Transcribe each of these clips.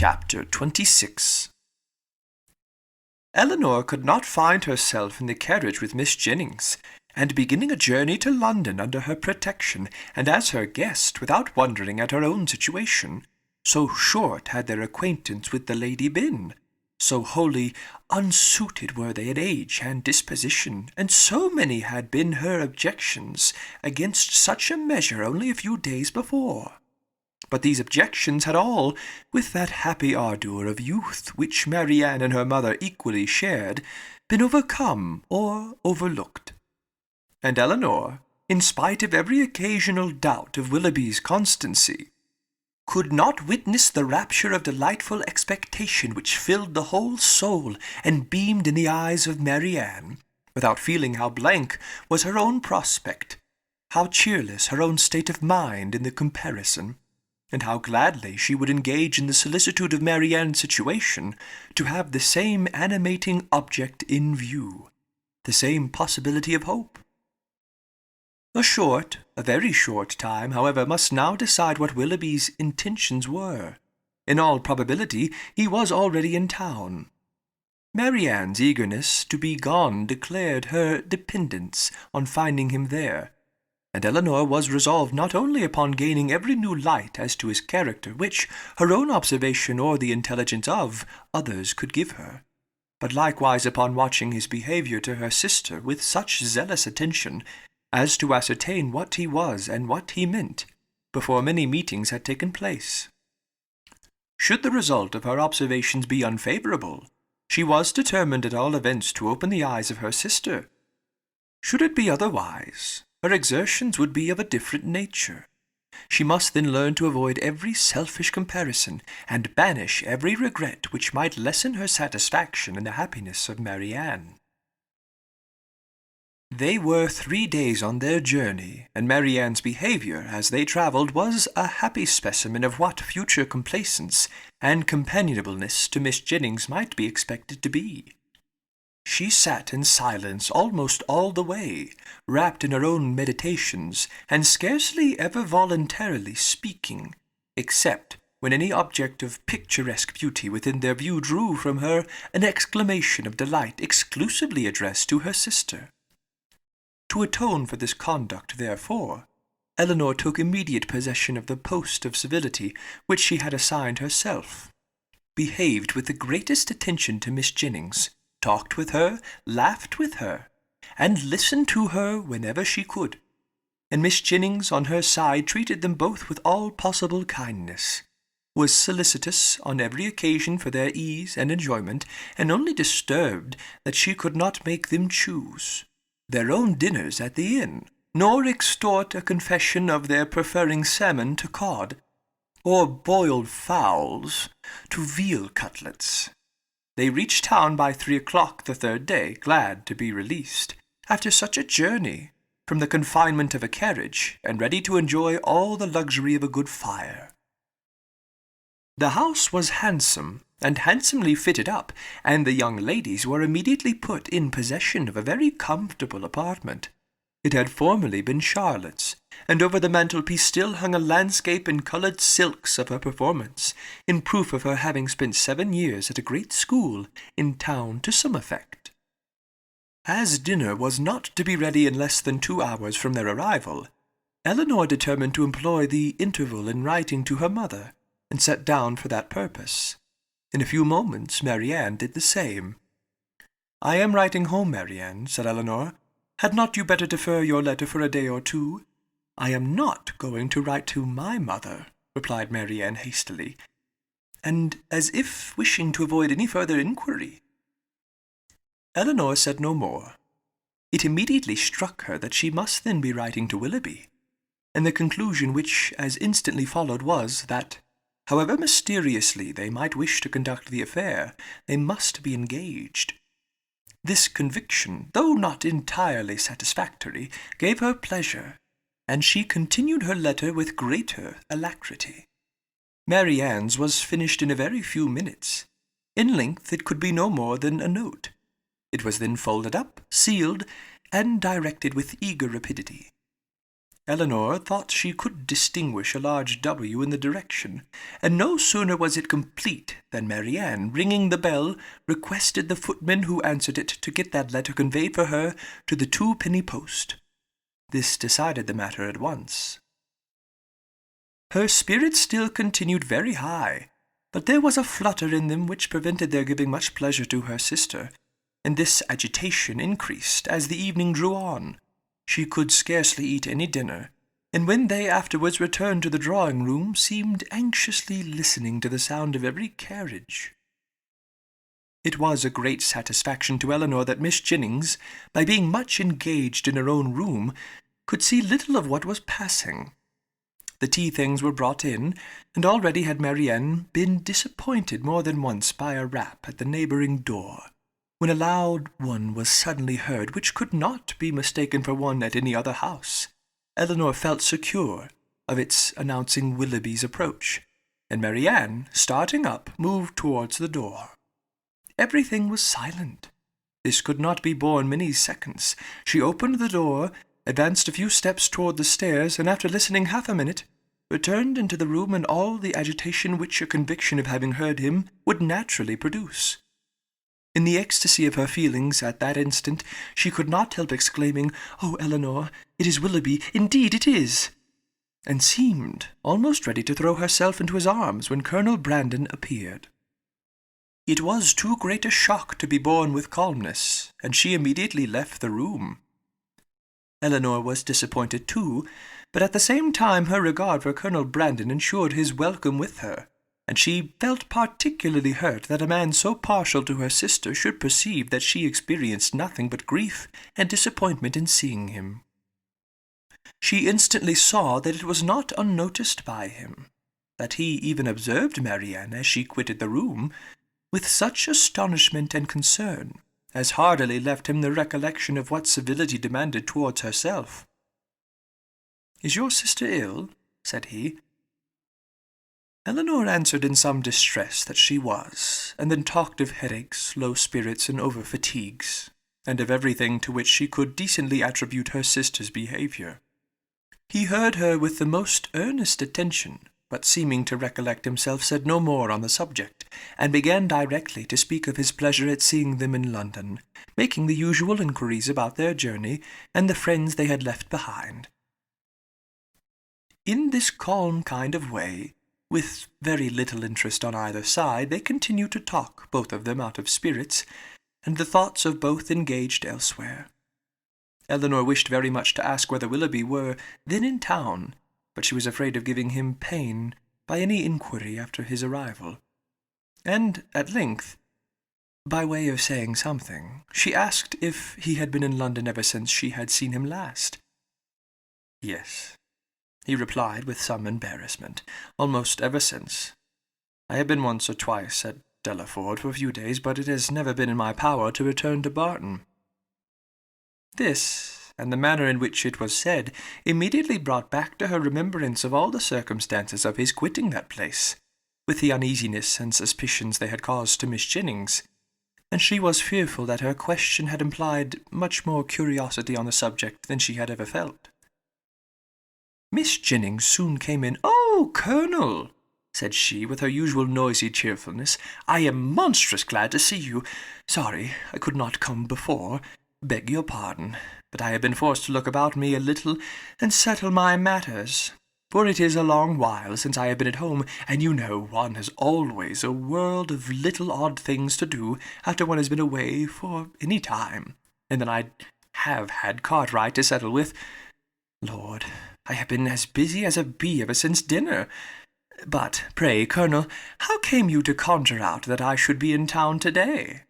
Chapter 26. Elinor could not find herself in the carriage with Miss Jennings, and beginning a journey to London under her protection, and as her guest, without wondering at her own situation. So short had their acquaintance with the lady been, so wholly unsuited were they in age and disposition, and so many had been her objections against such a measure only a few days before. But these objections had all, with that happy ardour of youth which Marianne and her mother equally shared, been overcome or overlooked. And Elinor, in spite of every occasional doubt of Willoughby's constancy, could not witness the rapture of delightful expectation which filled the whole soul and beamed in the eyes of Marianne, without feeling how blank was her own prospect, how cheerless her own state of mind in the comparison, and how gladly she would engage in the solicitude of Marianne's situation to have the same animating object in view, the same possibility of hope. A very short time, however, must now decide what Willoughby's intentions were. In all probability, he was already in town. Marianne's eagerness to be gone declared her dependence on finding him there, and Elinor was resolved not only upon gaining every new light as to his character which her own observation or the intelligence of others could give her, but likewise upon watching his behaviour to her sister with such zealous attention as to ascertain what he was and what he meant, before many meetings had taken place. Should the result of her observations be unfavourable, she was determined at all events to open the eyes of her sister. Should it be otherwise, her exertions would be of a different nature. She must then learn to avoid every selfish comparison, and banish every regret which might lessen her satisfaction in the happiness of Marianne. They were 3 days on their journey, and Marianne's behaviour as they travelled was a happy specimen of what future complaisance and companionableness to Miss Jennings might be expected to be. She sat in silence almost all the way, wrapped in her own meditations, and scarcely ever voluntarily speaking, except when any object of picturesque beauty within their view drew from her an exclamation of delight exclusively addressed to her sister. To atone for this conduct, therefore, Elinor took immediate possession of the post of civility which she had assigned herself, behaved with the greatest attention to Miss Jennings, talked with her, laughed with her, and listened to her whenever she could, and Miss Jennings on her side treated them both with all possible kindness, was solicitous on every occasion for their ease and enjoyment, and only disturbed that she could not make them choose their own dinners at the inn, nor extort a confession of their preferring salmon to cod, or boiled fowls to veal cutlets. They reached town by 3 o'clock the 3rd day, glad to be released, after such a journey, from the confinement of a carriage, and ready to enjoy all the luxury of a good fire. The house was handsome, and handsomely fitted up, and the young ladies were immediately put in possession of a very comfortable apartment. It had formerly been Charlotte's, and over the mantelpiece still hung a landscape in coloured silks of her performance, in proof of her having spent 7 years at a great school in town to some effect. As dinner was not to be ready in less than 2 hours from their arrival, Elinor determined to employ the interval in writing to her mother, and sat down for that purpose. In a few moments Marianne did the same. "I am writing home, Marianne," said Elinor. "Had not you better defer your letter for a day or two?" "I am not going to write to my mother," replied Marianne hastily, and as if wishing to avoid any further inquiry. Elinor said no more. It immediately struck her that she must then be writing to Willoughby, and the conclusion which as instantly followed was, that, however mysteriously they might wish to conduct the affair, they must be engaged. This conviction, though not entirely satisfactory, gave her pleasure, and she continued her letter with greater alacrity. Marianne's was finished in a very few minutes. In length it could be no more than a note. It was then folded up, sealed, and directed with eager rapidity. Eleanor thought she could distinguish a large W in the direction, and no sooner was it complete than Marianne, ringing the bell, requested the footman who answered it to get that letter conveyed for her to the two-penny post. This decided the matter at once. Her spirits still continued very high, but there was a flutter in them which prevented their giving much pleasure to her sister, and this agitation increased as the evening drew on. She could scarcely eat any dinner, and when they afterwards returned to the drawing-room, seemed anxiously listening to the sound of every carriage. It was a great satisfaction to Eleanor that Miss Jennings, by being much engaged in her own room, could see little of what was passing. The tea-things were brought in, and already had Marianne been disappointed more than once by a rap at the neighbouring door, when a loud one was suddenly heard, which could not be mistaken for one at any other house. Eleanor felt secure of its announcing Willoughby's approach, and Marianne, starting up, moved towards the door. Everything was silent. This could not be borne many seconds. She opened the door, advanced a few steps toward the stairs, and after listening half a minute, returned into the room in all the agitation which a conviction of having heard him would naturally produce. In the ecstasy of her feelings at that instant, she could not help exclaiming, "Oh, Eleanor, it is Willoughby, indeed it is!" and seemed almost ready to throw herself into his arms when Colonel Brandon appeared. It was too great a shock to be borne with calmness, and she immediately left the room. Eleanor was disappointed too, but at the same time her regard for Colonel Brandon ensured his welcome with her, and she felt particularly hurt that a man so partial to her sister should perceive that she experienced nothing but grief and disappointment in seeing him. She instantly saw that it was not unnoticed by him, that he even observed Marianne as she quitted the room, with such astonishment and concern as hardly left him the recollection of what civility demanded towards herself. "Is your sister ill?" said he. Eleanor answered in some distress that she was, and then talked of headaches, low spirits, and over-fatigues, and of everything to which she could decently attribute her sister's behaviour. He heard her with the most earnest attention, but seeming to recollect himself, said no more on the subject, and began directly to speak of his pleasure at seeing them in London, making the usual inquiries about their journey and the friends they had left behind. In this calm kind of way, with very little interest on either side, they continued to talk, both of them out of spirits, and the thoughts of both engaged elsewhere. Eleanor wished very much to ask whether Willoughby were then in town, but she was afraid of giving him pain by any inquiry after his arrival. And at length, by way of saying something, she asked if he had been in London ever since she had seen him last. "Yes," he replied with some embarrassment, "almost ever since. I have been once or twice at Delaford for a few days, but it has never been in my power to return to Barton." This, and the manner in which it was said, immediately brought back to her remembrance of all the circumstances of his quitting that place, with the uneasiness and suspicions they had caused to Miss Jennings, and she was fearful that her question had implied much more curiosity on the subject than she had ever felt. Miss Jennings soon came in. "Oh, Colonel," said she, with her usual noisy cheerfulness, "I am monstrous glad to see you. Sorry I could not come before. Beg your pardon, but I have been forced to look about me a little and settle my matters, for it is a long while since I have been at home, and you know one has always a world of little odd things to do after one has been away for any time, and then I have had Cartwright to settle with. Lord, I have been as busy as a bee ever since dinner. But, pray, Colonel, how came you to conjure out that I should be in town to-day?"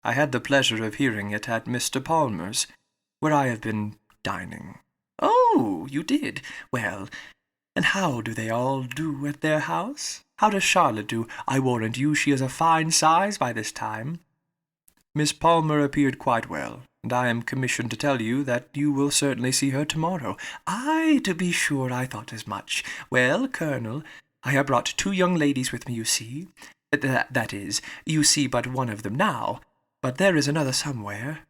"I had the pleasure of hearing it at Mr. Palmer's, where I have been dining." "Oh, you did? Well, and how do they all do at their house? How does Charlotte do? I warrant you she is a fine size by this time." "Miss Palmer appeared quite well, and I am commissioned to tell you that you will certainly see her tomorrow." "Aye, to be sure, I thought as much. Well, Colonel, I have brought 2 young ladies with me, you see. That is, you see but one of them now, but there is another somewhere.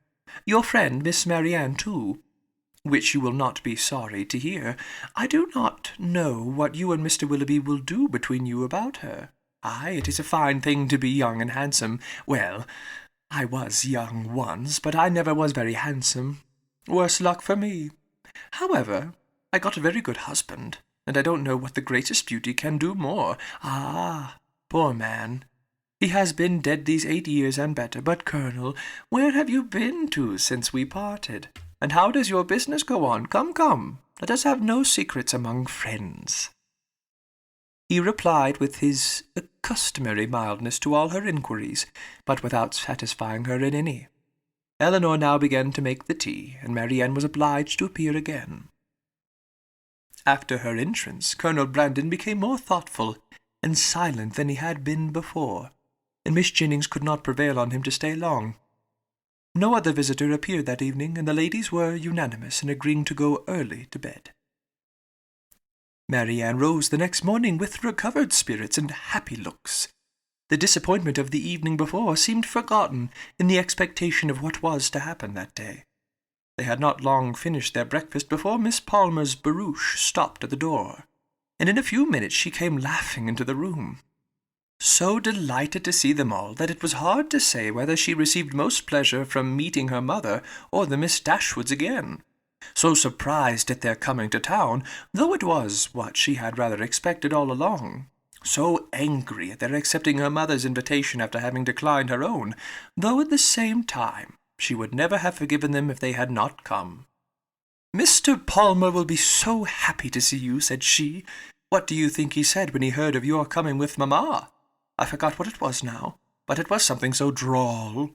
Your friend, Miss Marianne, too. which you will not be sorry to hear. I do not know what you and Mr. Willoughby will do between you about her. Ay, it is a fine thing to be young and handsome. Well, I was young once, but I never was very handsome. Worse luck for me. However, I got a very good husband, and I don't know what the greatest beauty can do more. Ah, poor man. He has been dead these 8 years and better. But, Colonel, where have you been to since we parted? And how does your business go on? Come, come, let us have no secrets among friends. He replied with his customary mildness to all her inquiries, but without satisfying her in any. Eleanor now began to make the tea, and Marianne was obliged to appear again. After her entrance, Colonel Brandon became more thoughtful and silent than he had been before, and Miss Jennings could not prevail on him to stay long. No other visitor appeared that evening, and the ladies were unanimous in agreeing to go early to bed. Marianne rose the next morning with recovered spirits and happy looks. The disappointment of the evening before seemed forgotten in the expectation of what was to happen that day. They had not long finished their breakfast before Miss Palmer's barouche stopped at the door, and in a few minutes she came laughing into the room, so delighted to see them all that it was hard to say whether she received most pleasure from meeting her mother or the Miss Dashwoods again. So surprised at their coming to town, though it was what she had rather expected all along. So angry at their accepting her mother's invitation after having declined her own, though at the same time she would never have forgiven them if they had not come. "Mr. Palmer will be so happy to see you," said she. "What do you think he said when he heard of your coming with mamma? I forgot what it was now, but it was something so droll."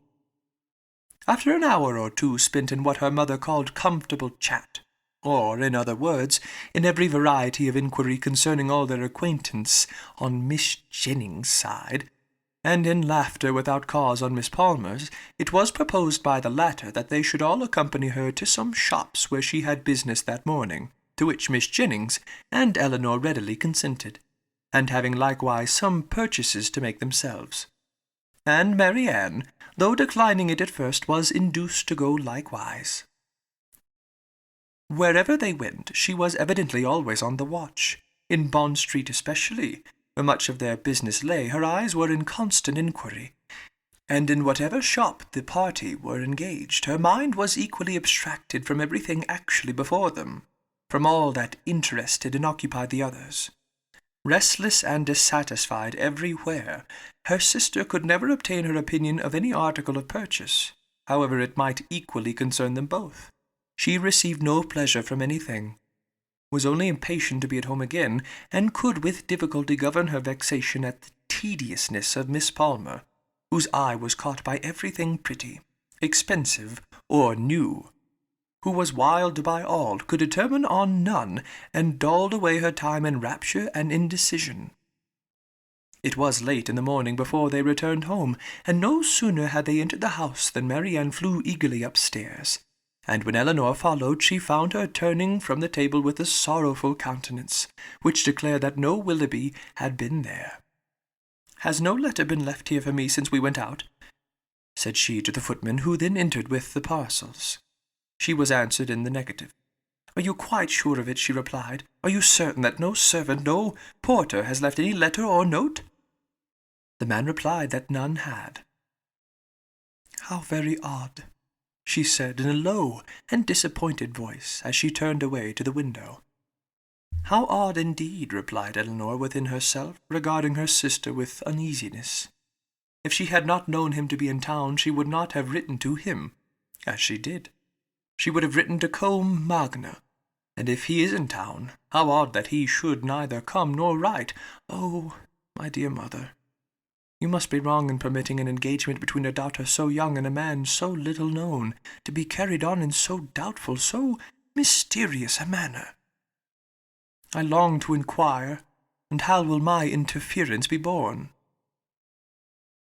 After an hour or two spent in what her mother called comfortable chat, or, in other words, in every variety of inquiry concerning all their acquaintance on Miss Jennings' side, and in laughter without cause on Miss Palmer's, it was proposed by the latter that they should all accompany her to some shops where she had business that morning, to which Miss Jennings and Eleanor readily consented, and having likewise some purchases to make themselves. And Marianne, though declining it at first, was induced to go likewise. Wherever they went, she was evidently always on the watch. In Bond Street especially, where much of their business lay, her eyes were in constant inquiry, and in whatever shop the party were engaged, her mind was equally abstracted from everything actually before them, from all that interested and occupied the others. Restless and dissatisfied everywhere, her sister could never obtain her opinion of any article of purchase, however it might equally concern them both. She received no pleasure from anything, was only impatient to be at home again, and could with difficulty govern her vexation at the tediousness of Miss Palmer, whose eye was caught by everything pretty, expensive, or new, who was wild to buy all, could determine on none, and dawdled away her time in rapture and indecision. It was late in the morning before they returned home, and no sooner had they entered the house than Marianne flew eagerly upstairs, and when Eleanor followed, she found her turning from the table with a sorrowful countenance, which declared that no Willoughby had been there. "Has no letter been left here for me since we went out?" said she to the footman, who then entered with the parcels. She was answered in the negative. "Are you quite sure of it?" she replied. "Are you certain that no servant, no porter, has left any letter or note?" The man replied that none had. "How very odd," she said in a low and disappointed voice, as she turned away to the window. "How odd indeed," replied Eleanor within herself, regarding her sister with uneasiness. If she had not known him to be in town, she would not have written to him, as she did. She would have written to Combe Magna, and if he is in town, how odd that he should neither come nor write. Oh, my dear mother, you must be wrong in permitting an engagement between a daughter so young and a man so little known to be carried on in so doubtful, so mysterious a manner. I long to inquire, and how will my interference be borne?"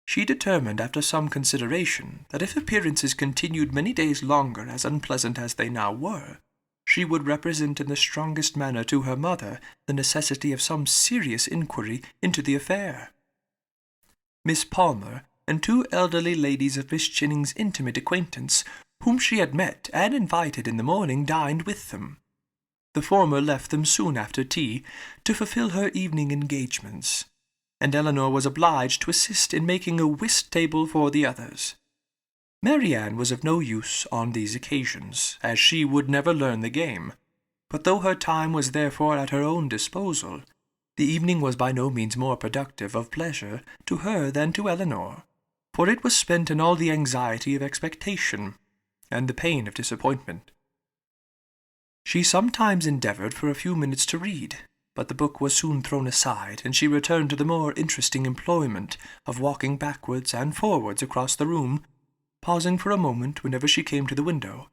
She determined, after some consideration, that if appearances continued many days longer as unpleasant as they now were, she would represent in the strongest manner to her mother the necessity of some serious inquiry into the affair. Miss Palmer and two elderly ladies of Miss Jennings' intimate acquaintance whom she had met and invited in the morning, dined with them. The former left them soon after tea to fulfill her evening engagements, and Eleanor was obliged to assist in making a whist table for the others. Marianne was of no use on these occasions, as she would never learn the game, but though her time was therefore at her own disposal, the evening was by no means more productive of pleasure to her than to Eleanor, for it was spent in all the anxiety of expectation and the pain of disappointment. She sometimes endeavoured for a few minutes to read, but the book was soon thrown aside, and she returned to the more interesting employment of walking backwards and forwards across the room, pausing for a moment whenever she came to the window,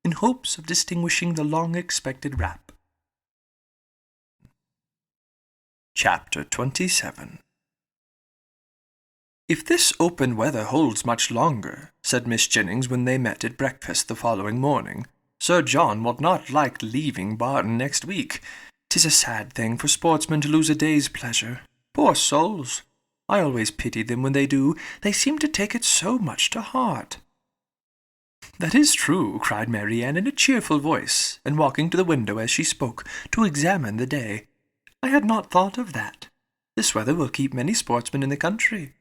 in hopes of distinguishing the long-expected rap. Chapter 27. "If this open weather holds much longer," said Miss Jennings when they met at breakfast the following morning, "Sir John will not like leaving Barton next week. 'Tis a sad thing for sportsmen to lose a day's pleasure. Poor souls! I always pity them when they do. They seem to take it so much to heart." "That is true," cried Marianne in a cheerful voice, and walking to the window as she spoke, to examine the day. "I had not thought of that. This weather will keep many sportsmen in the country."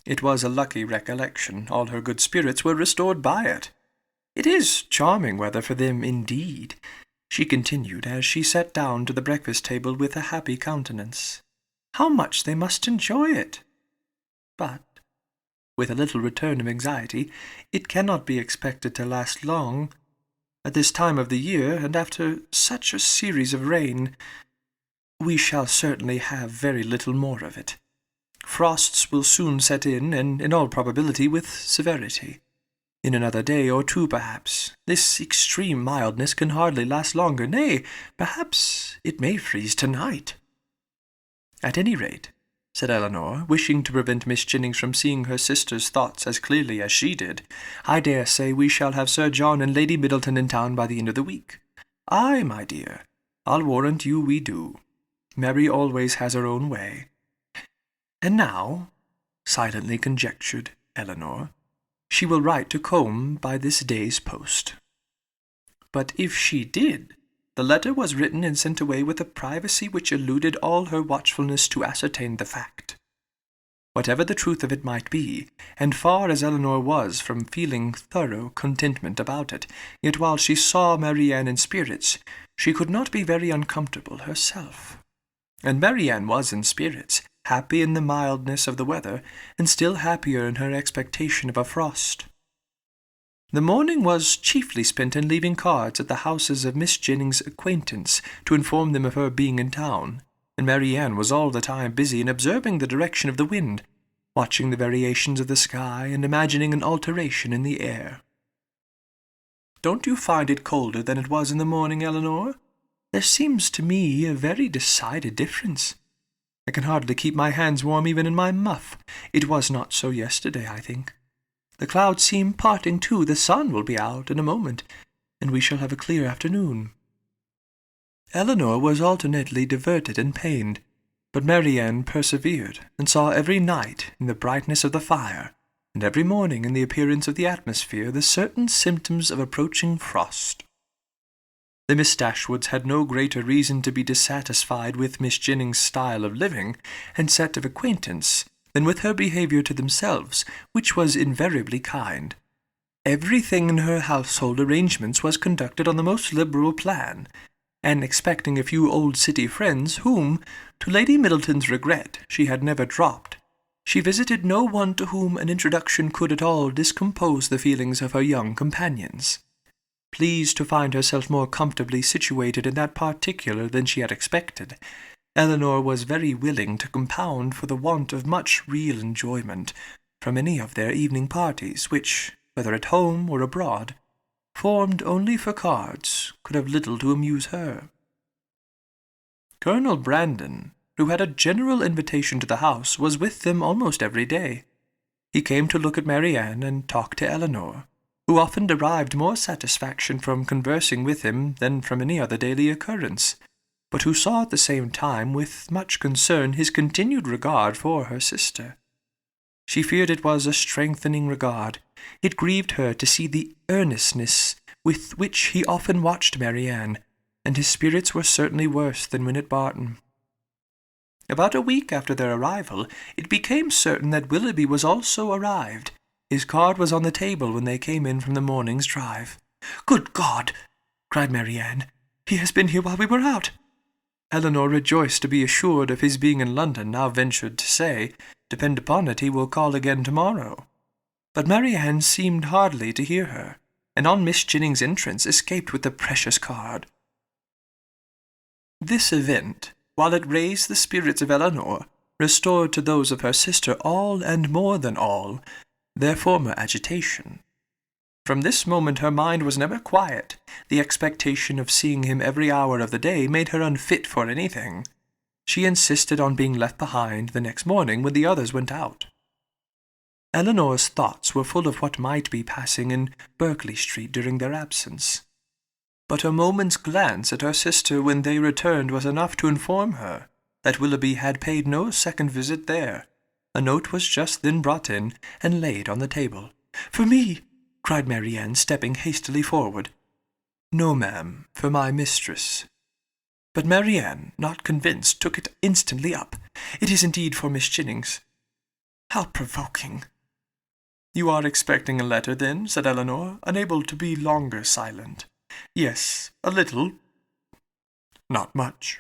It was a lucky recollection. All her good spirits were restored by it. "It is charming weather for them, indeed," she continued, as she sat down to the breakfast-table with a happy countenance. "How much they must enjoy it! But," with a little return of anxiety, "it cannot be expected to last long. At this time of the year, and after such a series of rain, we shall certainly have very little more of it. Frosts will soon set in, and in all probability with severity. In another day or two, perhaps. This extreme mildness can hardly last longer. Nay, perhaps it may freeze tonight." "At any rate," said Eleanor, wishing to prevent Miss Jennings from seeing her sister's thoughts as clearly as she did, "I dare say we shall have Sir John and Lady Middleton in town by the end of the week." "Ay, my dear, I'll warrant you we do. Mary always has her own way." "And now," silently conjectured Eleanor, "she will write to Combe by this day's post." But if she did, the letter was written and sent away with a privacy which eluded all her watchfulness to ascertain the fact. Whatever the truth of it might be, and far as Eleanor was from feeling thorough contentment about it, yet while she saw Marianne in spirits, she could not be very uncomfortable herself. And Marianne was in spirits, happy in the mildness of the weather, and still happier in her expectation of a frost. The morning was chiefly spent in leaving cards at the houses of Miss Jennings' acquaintance to inform them of her being in town, and Marianne was all the time busy in observing the direction of the wind, watching the variations of the sky, and imagining an alteration in the air. "Don't you find it colder than it was in the morning, Eleanor? There seems to me a very decided difference. I can hardly keep my hands warm even in my muff. It was not so yesterday, I think. The clouds seem parting too. The sun will be out in a moment, and we shall have a clear afternoon." Eleanor was alternately diverted and pained, but Marianne persevered, and saw every night in the brightness of the fire, and every morning in the appearance of the atmosphere, the certain symptoms of approaching frost. The Miss Dashwoods had no greater reason to be dissatisfied with Miss Jennings' style of living and set of acquaintance than with her behaviour to themselves, which was invariably kind. Everything in her household arrangements was conducted on the most liberal plan, and excepting a few old city friends whom, to Lady Middleton's regret, she had never dropped, she visited no one to whom an introduction could at all discompose the feelings of her young companions. Pleased to find herself more comfortably situated in that particular than she had expected, Eleanor was very willing to compound for the want of much real enjoyment from any of their evening parties, which, whether at home or abroad, formed only for cards, could have little to amuse her. Colonel Brandon, who had a general invitation to the house, was with them almost every day. He came to look at Marianne and talk to Eleanor, who often derived more satisfaction from conversing with him than from any other daily occurrence, but who saw at the same time with much concern his continued regard for her sister. She feared it was a strengthening regard. It grieved her to see the earnestness with which he often watched Marianne, and his spirits were certainly worse than when at Barton. About a week after their arrival, it became certain that Willoughby was also arrived. His card was on the table when they came in from the morning's drive. "Good God!" cried Marianne. "He has been here while we were out." Elinor, rejoiced to be assured of his being in London, now ventured to say, "Depend upon it, he will call again tomorrow." But Marianne seemed hardly to hear her, and on Miss Jennings' entrance escaped with the precious card. This event, while it raised the spirits of Elinor, restored to those of her sister all, and more than all, their former agitation. From this moment her mind was never quiet. The expectation of seeing him every hour of the day made her unfit for anything. She insisted on being left behind the next morning when the others went out. Elinor's thoughts were full of what might be passing in Berkeley Street during their absence. But a moment's glance at her sister when they returned was enough to inform her that Willoughby had paid no second visit there. A note was just then brought in and laid on the table. "For me!" cried Marianne, stepping hastily forward. "No, ma'am, for my mistress." But Marianne, not convinced, took it instantly up. "It is indeed for Miss Jennings." "How provoking!" "You are expecting a letter, then?" said Elinor, unable to be longer silent. "Yes, a little. Not much."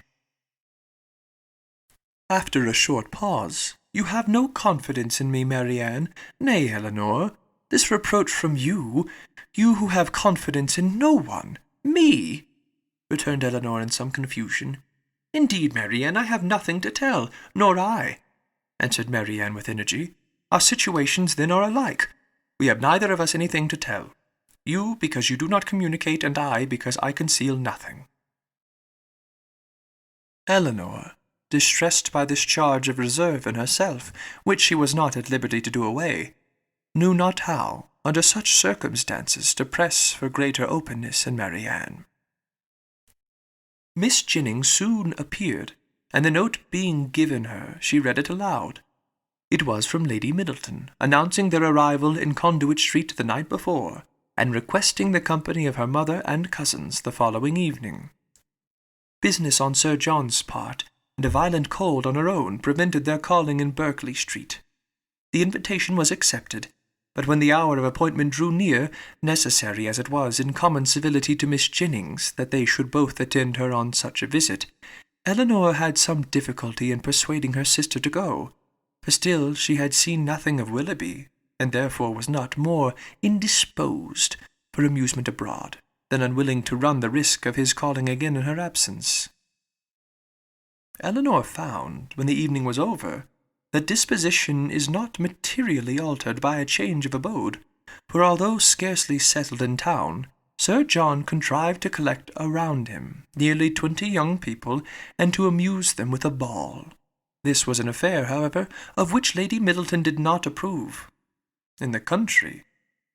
After a short pause, "You have no confidence in me, Marianne. Nay, Elinor, this reproach from you who have confidence in no one." "Me?" returned Elinor in some confusion. "Indeed, Marianne, I have nothing to tell." "Nor I," answered Marianne with energy. "Our situations then are alike. We have neither of us anything to tell. You, because you do not communicate, and I, because I conceal nothing." Elinor, distressed by this charge of reserve in herself, which she was not at liberty to do away, knew not how, under such circumstances, to press for greater openness in Marianne. Miss Jennings soon appeared, and the note being given her, she read it aloud. It was from Lady Middleton, announcing their arrival in Conduit Street the night before, and requesting the company of her mother and cousins the following evening. Business on Sir John's part, and a violent cold on her own, prevented their calling in Berkeley Street. The invitation was accepted, but when the hour of appointment drew near, necessary as it was in common civility to Miss Jennings that they should both attend her on such a visit, Elinor had some difficulty in persuading her sister to go, for still she had seen nothing of Willoughby, and therefore was not more indisposed for amusement abroad than unwilling to run the risk of his calling again in her absence. Elinor found, when the evening was over, that disposition is not materially altered by a change of abode, for although scarcely settled in town, Sir John contrived to collect around him nearly 20 young people, and to amuse them with a ball. This was an affair, however, of which Lady Middleton did not approve. In the country,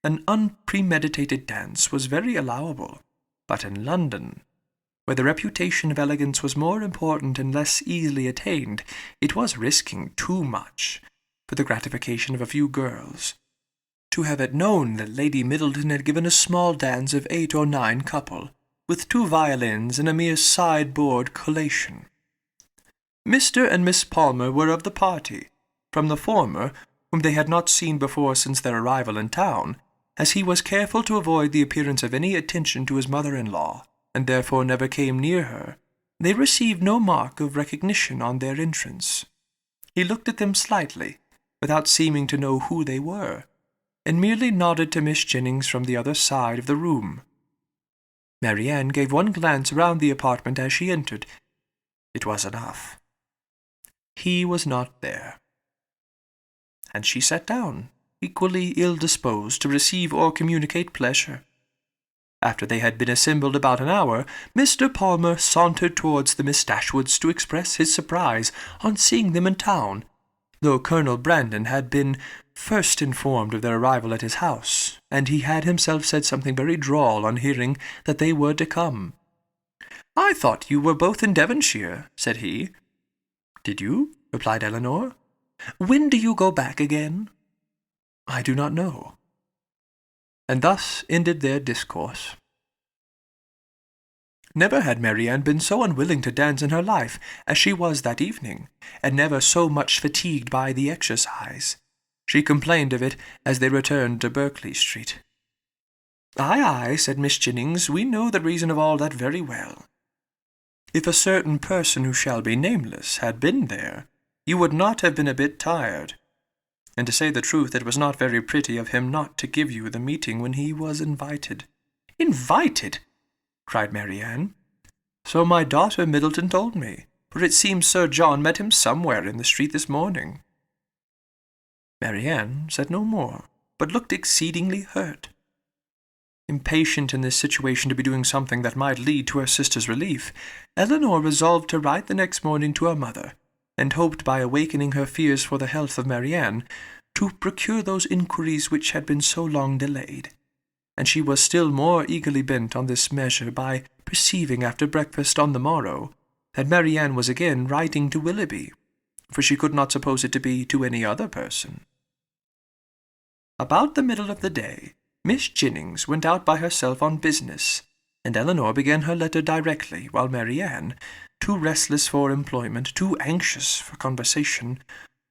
an unpremeditated dance was very allowable, but in London, where the reputation of elegance was more important and less easily attained, it was risking too much for the gratification of a few girls. To have it known that Lady Middleton had given a small dance of 8 or 9 couple, with 2 violins and a mere sideboard collation. Mr. and Miss Palmer were of the party. From the former, whom they had not seen before since their arrival in town, as he was careful to avoid the appearance of any attention to his mother-in-law, and therefore never came near her, they received no mark of recognition on their entrance. He looked at them slightly, without seeming to know who they were, and merely nodded to Miss Jennings from the other side of the room. Marianne gave one glance round the apartment as she entered. It was enough. He was not there. And she sat down, equally ill-disposed to receive or communicate pleasure. After they had been assembled about an hour, Mr. Palmer sauntered towards the Miss Dashwoods to express his surprise on seeing them in town, though Colonel Brandon had been first informed of their arrival at his house, and he had himself said something very droll on hearing that they were to come. "I thought you were both in Devonshire," said he. "Did you?" replied Elinor. "When do you go back again?" I do not know. And thus ended their discourse. Never had Marianne been so unwilling to dance in her life as she was that evening, and never so much fatigued by the exercise. She complained of it as they returned to Berkeley Street. "Aye, aye," said Miss Jennings, "we know the reason of all that very well. If a certain person who shall be nameless had been there, you would not have been a bit tired. And to say the truth, it was not very pretty of him not to give you the meeting when he was invited." "Invited!" cried Marianne. "So my daughter Middleton told me, for it seems Sir John met him somewhere in the street this morning." Marianne said no more, but looked exceedingly hurt. Impatient in this situation to be doing something that might lead to her sister's relief, Elinor resolved to write the next morning to her mother, and hoped by awakening her fears for the health of Marianne to procure those inquiries which had been so long delayed. And she was still more eagerly bent on this measure by perceiving after breakfast on the morrow that Marianne was again writing to Willoughby, for she could not suppose it to be to any other person. About the middle of the day, Miss Jennings went out by herself on business, and Elinor began her letter directly, while Marianne, too restless for employment, too anxious for conversation,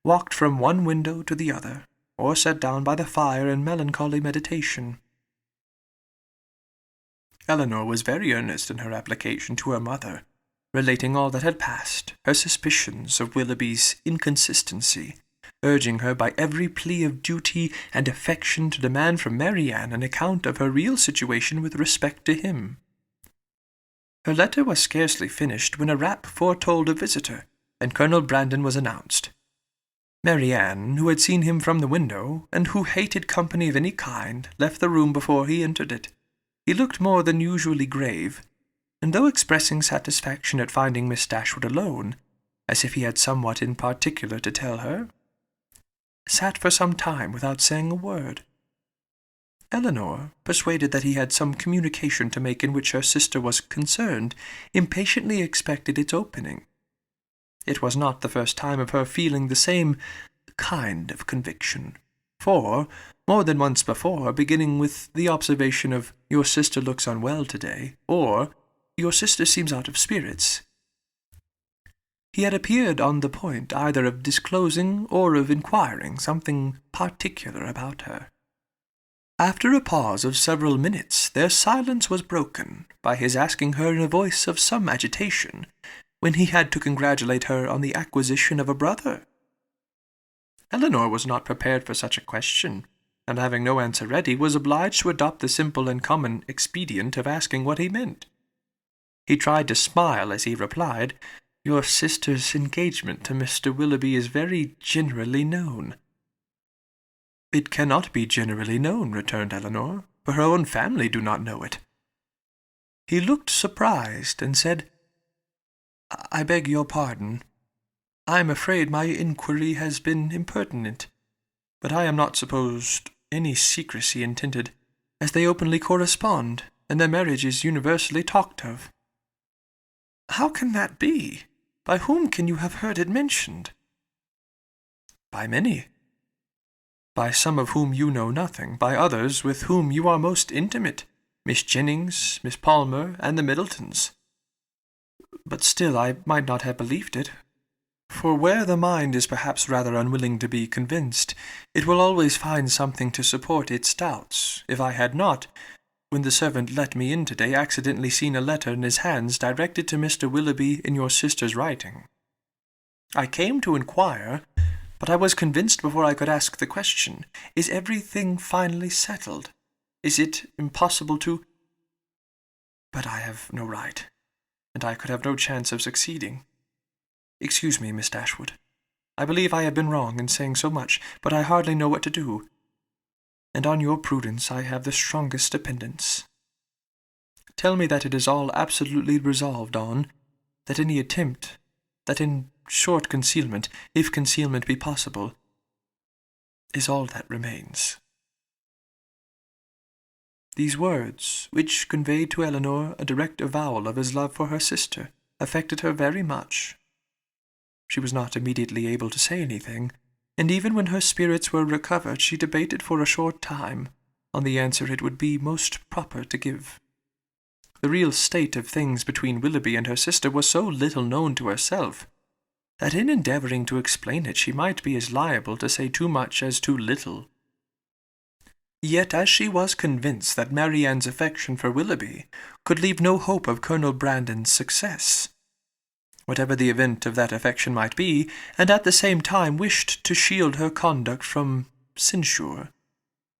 walked from one window to the other, or sat down by the fire in melancholy meditation. Elinor was very earnest in her application to her mother, relating all that had passed, her suspicions of Willoughby's inconsistency, urging her by every plea of duty and affection to demand from Marianne an account of her real situation with respect to him. Her letter was scarcely finished when a rap foretold a visitor, and Colonel Brandon was announced. Marianne, who had seen him from the window, and who hated company of any kind, left the room before he entered it. He looked more than usually grave, and though expressing satisfaction at finding Miss Dashwood alone, as if he had somewhat in particular to tell her, sat for some time without saying a word. Elinor, persuaded that he had some communication to make in which her sister was concerned, impatiently expected its opening. It was not the first time of her feeling the same kind of conviction, for, more than once before, beginning with the observation of "Your sister looks unwell today," or "Your sister seems out of spirits," he had appeared on the point either of disclosing or of inquiring something particular about her. After a pause of several minutes, their silence was broken by his asking her in a voice of some agitation when he had to congratulate her on the acquisition of a brother. Elinor was not prepared for such a question, and having no answer ready, was obliged to adopt the simple and common expedient of asking what he meant. He tried to smile as he replied, "Your sister's engagement to Mr. Willoughby is very generally known." "It cannot be generally known," returned Elinor, "for her own family do not know it." He looked surprised, and said, "I beg your pardon. I am afraid my inquiry has been impertinent, but I am not supposed any secrecy intended, as they openly correspond, and their marriage is universally talked of." "How can that be? By whom can you have heard it mentioned?" "By many. By some of whom you know nothing, by others with whom you are most intimate, Miss Jennings, Miss Palmer, and the Middletons. But still I might not have believed it, for where the mind is perhaps rather unwilling to be convinced, it will always find something to support its doubts. If I had not, when the servant let me in today, accidentally seen a letter in his hands directed to Mr. Willoughby in your sister's writing, I came to inquire, but I was convinced before I could ask the question, is everything finally settled? Is it impossible to— But I have no right, and I could have no chance of succeeding. Excuse me, Miss Dashwood. I believe I have been wrong in saying so much, but I hardly know what to do, and on your prudence I have the strongest dependence. Tell me that it is all absolutely resolved on, that any attempt, that in short concealment, if concealment be possible, is all that remains." These words, which conveyed to Elinor a direct avowal of his love for her sister, affected her very much. She was not immediately able to say anything, and even when her spirits were recovered, she debated for a short time on the answer it would be most proper to give. The real state of things between Willoughby and her sister was so little known to herself, that in endeavouring to explain it she might be as liable to say too much as too little. Yet as she was convinced that Marianne's affection for Willoughby could leave no hope of Colonel Brandon's success, whatever the event of that affection might be, and at the same time wished to shield her conduct from censure,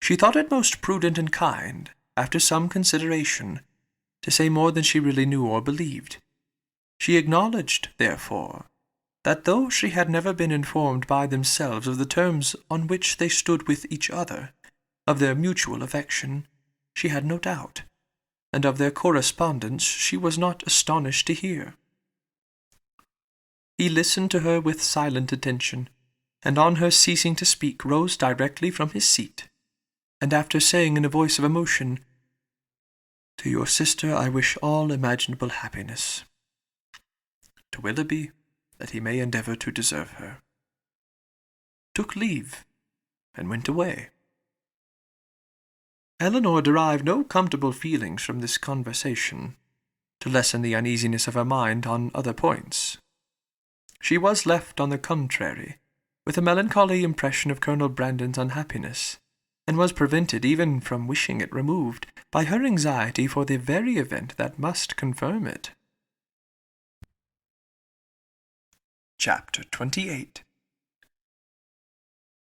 she thought it most prudent and kind, after some consideration, to say more than she really knew or believed. She acknowledged, therefore, that though she had never been informed by themselves of the terms on which they stood with each other, of their mutual affection, she had no doubt, and of their correspondence she was not astonished to hear. He listened to her with silent attention, and on her ceasing to speak rose directly from his seat, and after saying in a voice of emotion, "To your sister I wish all imaginable happiness. To Willoughby, that he may endeavour to deserve her," took leave, and went away. Elinor derived no comfortable feelings from this conversation, to lessen the uneasiness of her mind on other points. She was left, on the contrary, with a melancholy impression of Colonel Brandon's unhappiness, and was prevented even from wishing it removed by her anxiety for the very event that must confirm it. Chapter 28.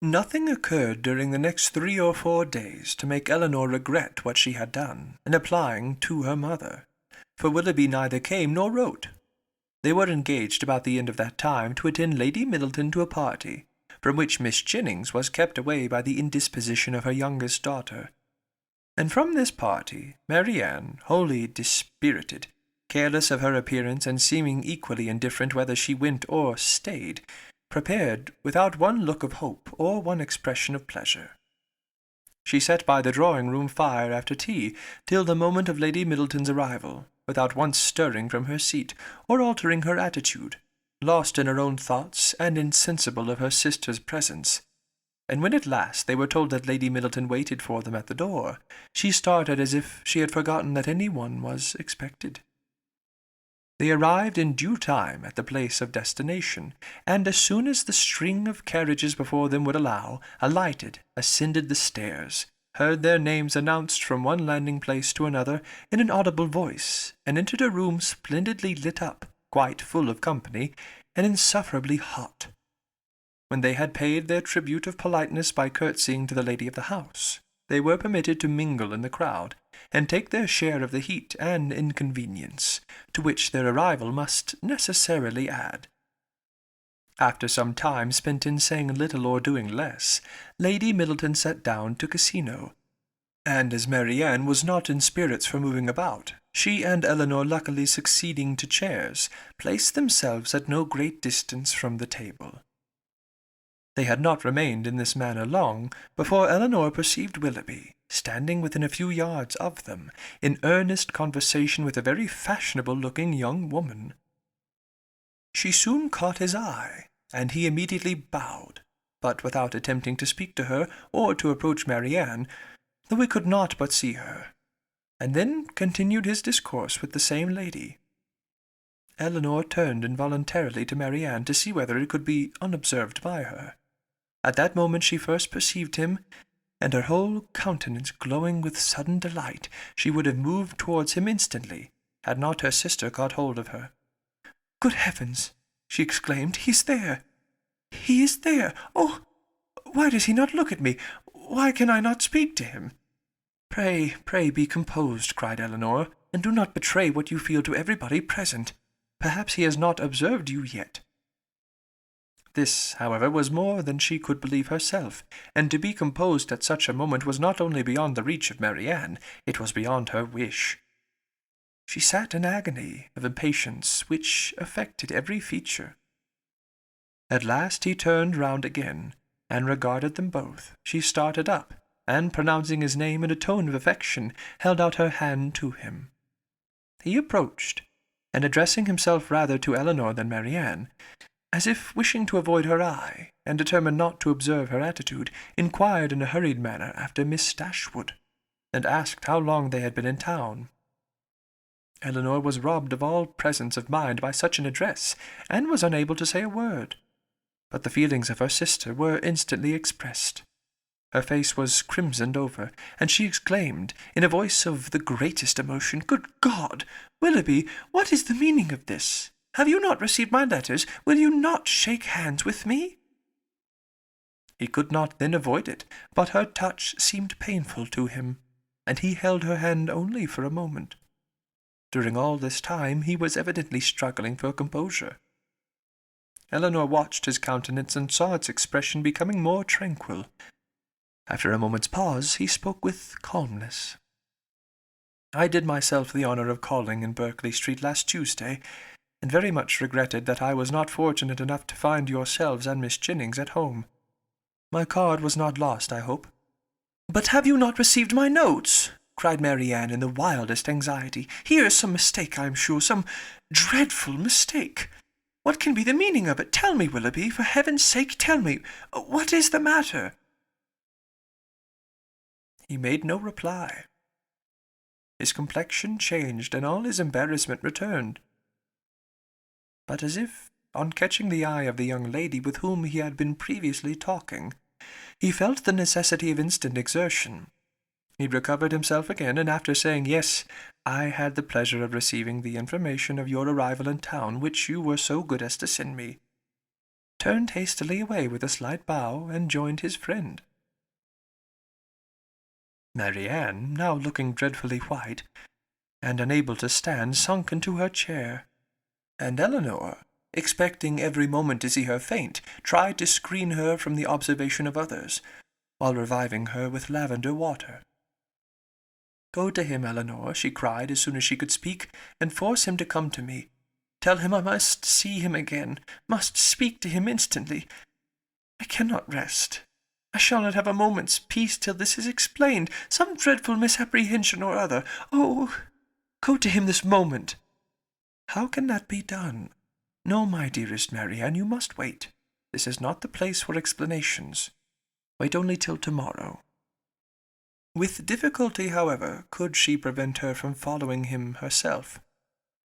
Nothing occurred during the next 3 or 4 days to make Elinor regret what she had done in applying to her mother, for Willoughby neither came nor wrote. They were engaged about the end of that time to attend Lady Middleton to a party, from which Miss Jennings was kept away by the indisposition of her youngest daughter. And from this party, Marianne, wholly dispirited, careless of her appearance and seeming equally indifferent whether she went or stayed, prepared without one look of hope or one expression of pleasure. She sat by the drawing-room fire after tea till the moment of Lady Middleton's arrival, without once stirring from her seat or altering her attitude, lost in her own thoughts and insensible of her sister's presence. And when at last they were told that Lady Middleton waited for them at the door, she started as if she had forgotten that any one was expected. They arrived in due time at the place of destination, and as soon as the string of carriages before them would allow, alighted, ascended the stairs, heard their names announced from one landing-place to another in an audible voice, and entered a room splendidly lit up, quite full of company, and insufferably hot. When they had paid their tribute of politeness by curtsying to the lady of the house, they were permitted to mingle in the crowd, and take their share of the heat and inconvenience, to which their arrival must necessarily add. After some time spent in saying little or doing less, Lady Middleton sat down to Casino, and as Marianne was not in spirits for moving about, she and Elinor, luckily succeeding to chairs, placed themselves at no great distance from the table. They had not remained in this manner long before Elinor perceived Willoughby, standing within a few yards of them, in earnest conversation with a very fashionable-looking young woman. She soon caught his eye, and he immediately bowed, but without attempting to speak to her or to approach Marianne, though he could not but see her, and then continued his discourse with the same lady. Elinor turned involuntarily to Marianne to see whether it could be unobserved by her. At that moment she first perceived him, and her whole countenance glowing with sudden delight, she would have moved towards him instantly, had not her sister caught hold of her. "Good heavens!" she exclaimed, "he is there! He is there! Oh, why does he not look at me? Why can I not speak to him?" "Pray, pray be composed," cried Elinor, "and do not betray what you feel to everybody present. Perhaps he has not observed you yet." This, however, was more than she could believe herself, and to be composed at such a moment was not only beyond the reach of Marianne, it was beyond her wish. She sat in agony of impatience which affected every feature. At last he turned round again, and regarded them both. She started up, and pronouncing his name in a tone of affection, held out her hand to him. He approached, and addressing himself rather to Elinor than Marianne, as if wishing to avoid her eye, and determined not to observe her attitude, inquired in a hurried manner after Miss Dashwood, and asked how long they had been in town. Elinor was robbed of all presence of mind by such an address, and was unable to say a word. But the feelings of her sister were instantly expressed. Her face was crimsoned over, and she exclaimed, in a voice of the greatest emotion, "Good God! Willoughby, what is the meaning of this? Have you not received my letters? Will you not shake hands with me?" He could not then avoid it, but her touch seemed painful to him, and he held her hand only for a moment. During all this time he was evidently struggling for composure. Elinor watched his countenance and saw its expression becoming more tranquil. After a moment's pause, he spoke with calmness. "I did myself the honour of calling in Berkeley Street last Tuesday, and very much regretted that I was not fortunate enough to find yourselves and Miss Jennings at home. My card was not lost, I hope." "But have you not received my notes?" cried Marianne in the wildest anxiety. "Here is some mistake, I am sure, some dreadful mistake. What can be the meaning of it? Tell me, Willoughby, for heaven's sake, tell me. What is the matter?" He made no reply. His complexion changed, and all his embarrassment returned. But as if, on catching the eye of the young lady with whom he had been previously talking, he felt the necessity of instant exertion, he recovered himself again, and after saying, "Yes, I had the pleasure of receiving the information of your arrival in town, which you were so good as to send me," turned hastily away with a slight bow, and joined his friend. Marianne, now looking dreadfully white, and unable to stand, sunk into her chair, and Elinor, expecting every moment to see her faint, tried to screen her from the observation of others, while reviving her with lavender water. "Go to him, Elinor," she cried as soon as she could speak, "and force him to come to me. Tell him I must see him again, must speak to him instantly. I cannot rest. I shall not have a moment's peace till this is explained. Some dreadful misapprehension or other. Oh, go to him this moment." "How can that be done? No, my dearest Marianne, you must wait. This is not the place for explanations. Wait only till tomorrow." With difficulty, however, could she prevent her from following him herself,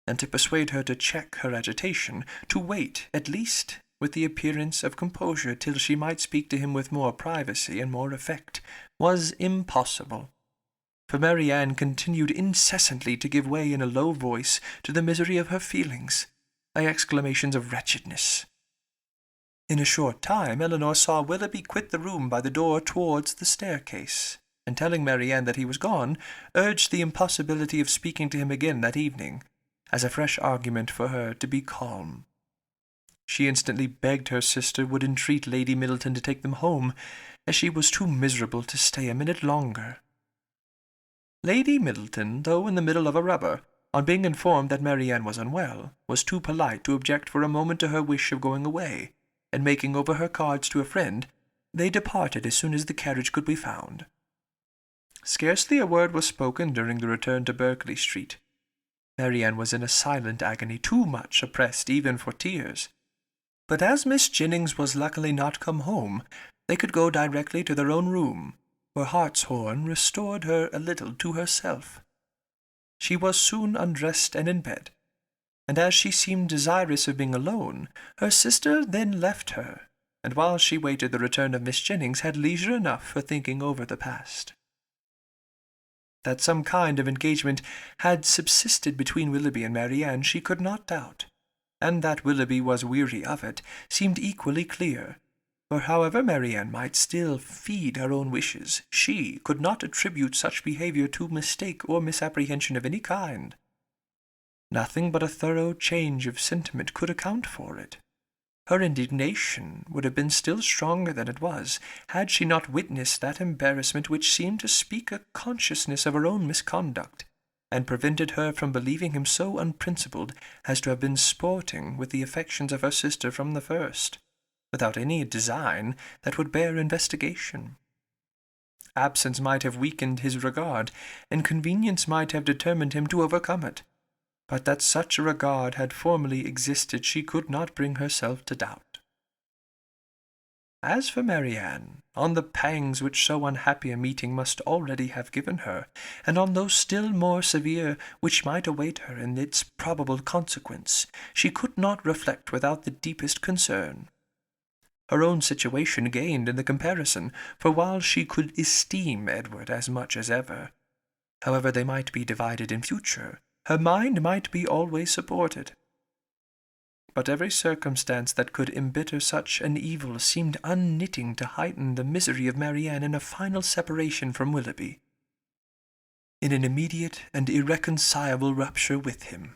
and to persuade her to check her agitation, to wait, at least, with the appearance of composure till she might speak to him with more privacy and more effect, was impossible. For Marianne continued incessantly to give way in a low voice to the misery of her feelings, by exclamations of wretchedness. In a short time Elinor saw Willoughby quit the room by the door towards the staircase, and telling Marianne that he was gone, urged the impossibility of speaking to him again that evening, as a fresh argument for her to be calm. She instantly begged her sister would entreat Lady Middleton to take them home, as she was too miserable to stay a minute longer. Lady Middleton, though in the middle of a rubber, on being informed that Marianne was unwell, was too polite to object for a moment to her wish of going away, and making over her cards to a friend, they departed as soon as the carriage could be found. Scarcely a word was spoken during the return to Berkeley Street. Marianne was in a silent agony, too much oppressed even for tears. But as Miss Jennings was luckily not come home, they could go directly to their own room, where hartshorn restored her a little to herself. She was soon undressed and in bed, and as she seemed desirous of being alone, her sister then left her, and while she waited the return of Miss Jennings, had leisure enough for thinking over the past. That some kind of engagement had subsisted between Willoughby and Marianne she could not doubt, and that Willoughby was weary of it seemed equally clear, for however Marianne might still feed her own wishes, she could not attribute such behaviour to mistake or misapprehension of any kind. Nothing but a thorough change of sentiment could account for it. Her indignation would have been still stronger than it was, had she not witnessed that embarrassment which seemed to speak a consciousness of her own misconduct, and prevented her from believing him so unprincipled as to have been sporting with the affections of her sister from the first, without any design that would bear investigation. Absence might have weakened his regard, and convenience might have determined him to overcome it. But that such a regard had formerly existed she could not bring herself to doubt. As for Marianne, on the pangs which so unhappy a meeting must already have given her, and on those still more severe which might await her in its probable consequence, she could not reflect without the deepest concern. Her own situation gained in the comparison, for while she could esteem Edward as much as ever, however they might be divided in future, her mind might be always supported. But every circumstance that could embitter such an evil seemed unknitting to heighten the misery of Marianne in a final separation from Willoughby, in an immediate and irreconcilable rupture with him.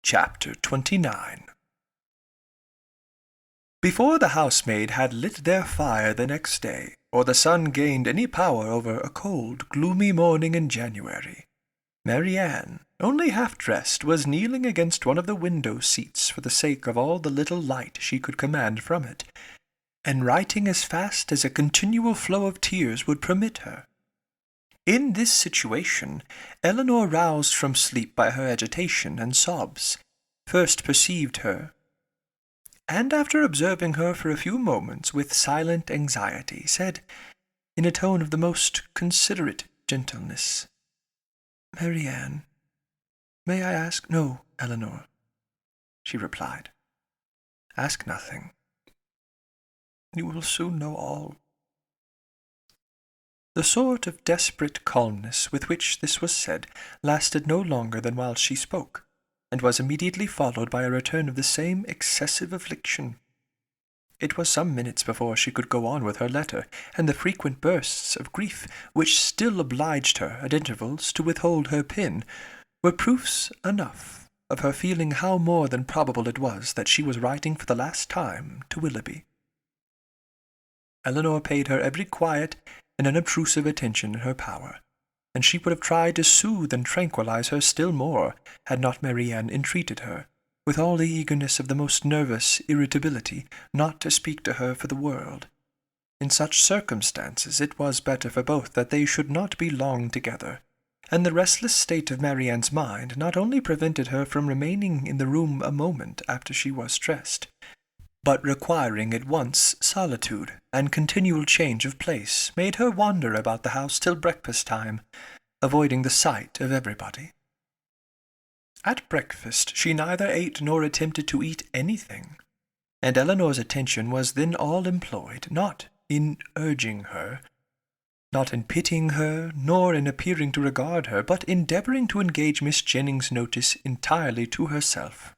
Chapter 29. Before the housemaid had lit their fire the next day, or the sun gained any power over a cold, gloomy morning in January, Marianne, only half-dressed, was kneeling against one of the window-seats for the sake of all the little light she could command from it, and writing as fast as a continual flow of tears would permit her. In this situation, Elinor, roused from sleep by her agitation and sobs, first perceived her, and after observing her for a few moments with silent anxiety, said, in a tone of the most considerate gentleness, "Marianne, may I ask—" "No, Elinor," she replied. "Ask nothing. You will soon know all." The sort of desperate calmness with which this was said lasted no longer than while she spoke, and was immediately followed by a return of the same excessive affliction. It was some minutes before she could go on with her letter, and the frequent bursts of grief, which still obliged her at intervals to withhold her pen, were proofs enough of her feeling how more than probable it was that she was writing for the last time to Willoughby. Elinor paid her every quiet and unobtrusive attention in her power, and she would have tried to soothe and tranquilize her still more, had not Marianne entreated her, with all the eagerness of the most nervous irritability, not to speak to her for the world. In such circumstances it was better for both that they should not be long together, and the restless state of Marianne's mind not only prevented her from remaining in the room a moment after she was dressed, but requiring at once solitude and continual change of place, made her wander about the house till breakfast time, avoiding the sight of everybody. At breakfast she neither ate nor attempted to eat anything, and Elinor's attention was then all employed, not in urging her, not in pitying her, nor in appearing to regard her, but endeavouring to engage Miss Jennings' notice entirely to herself.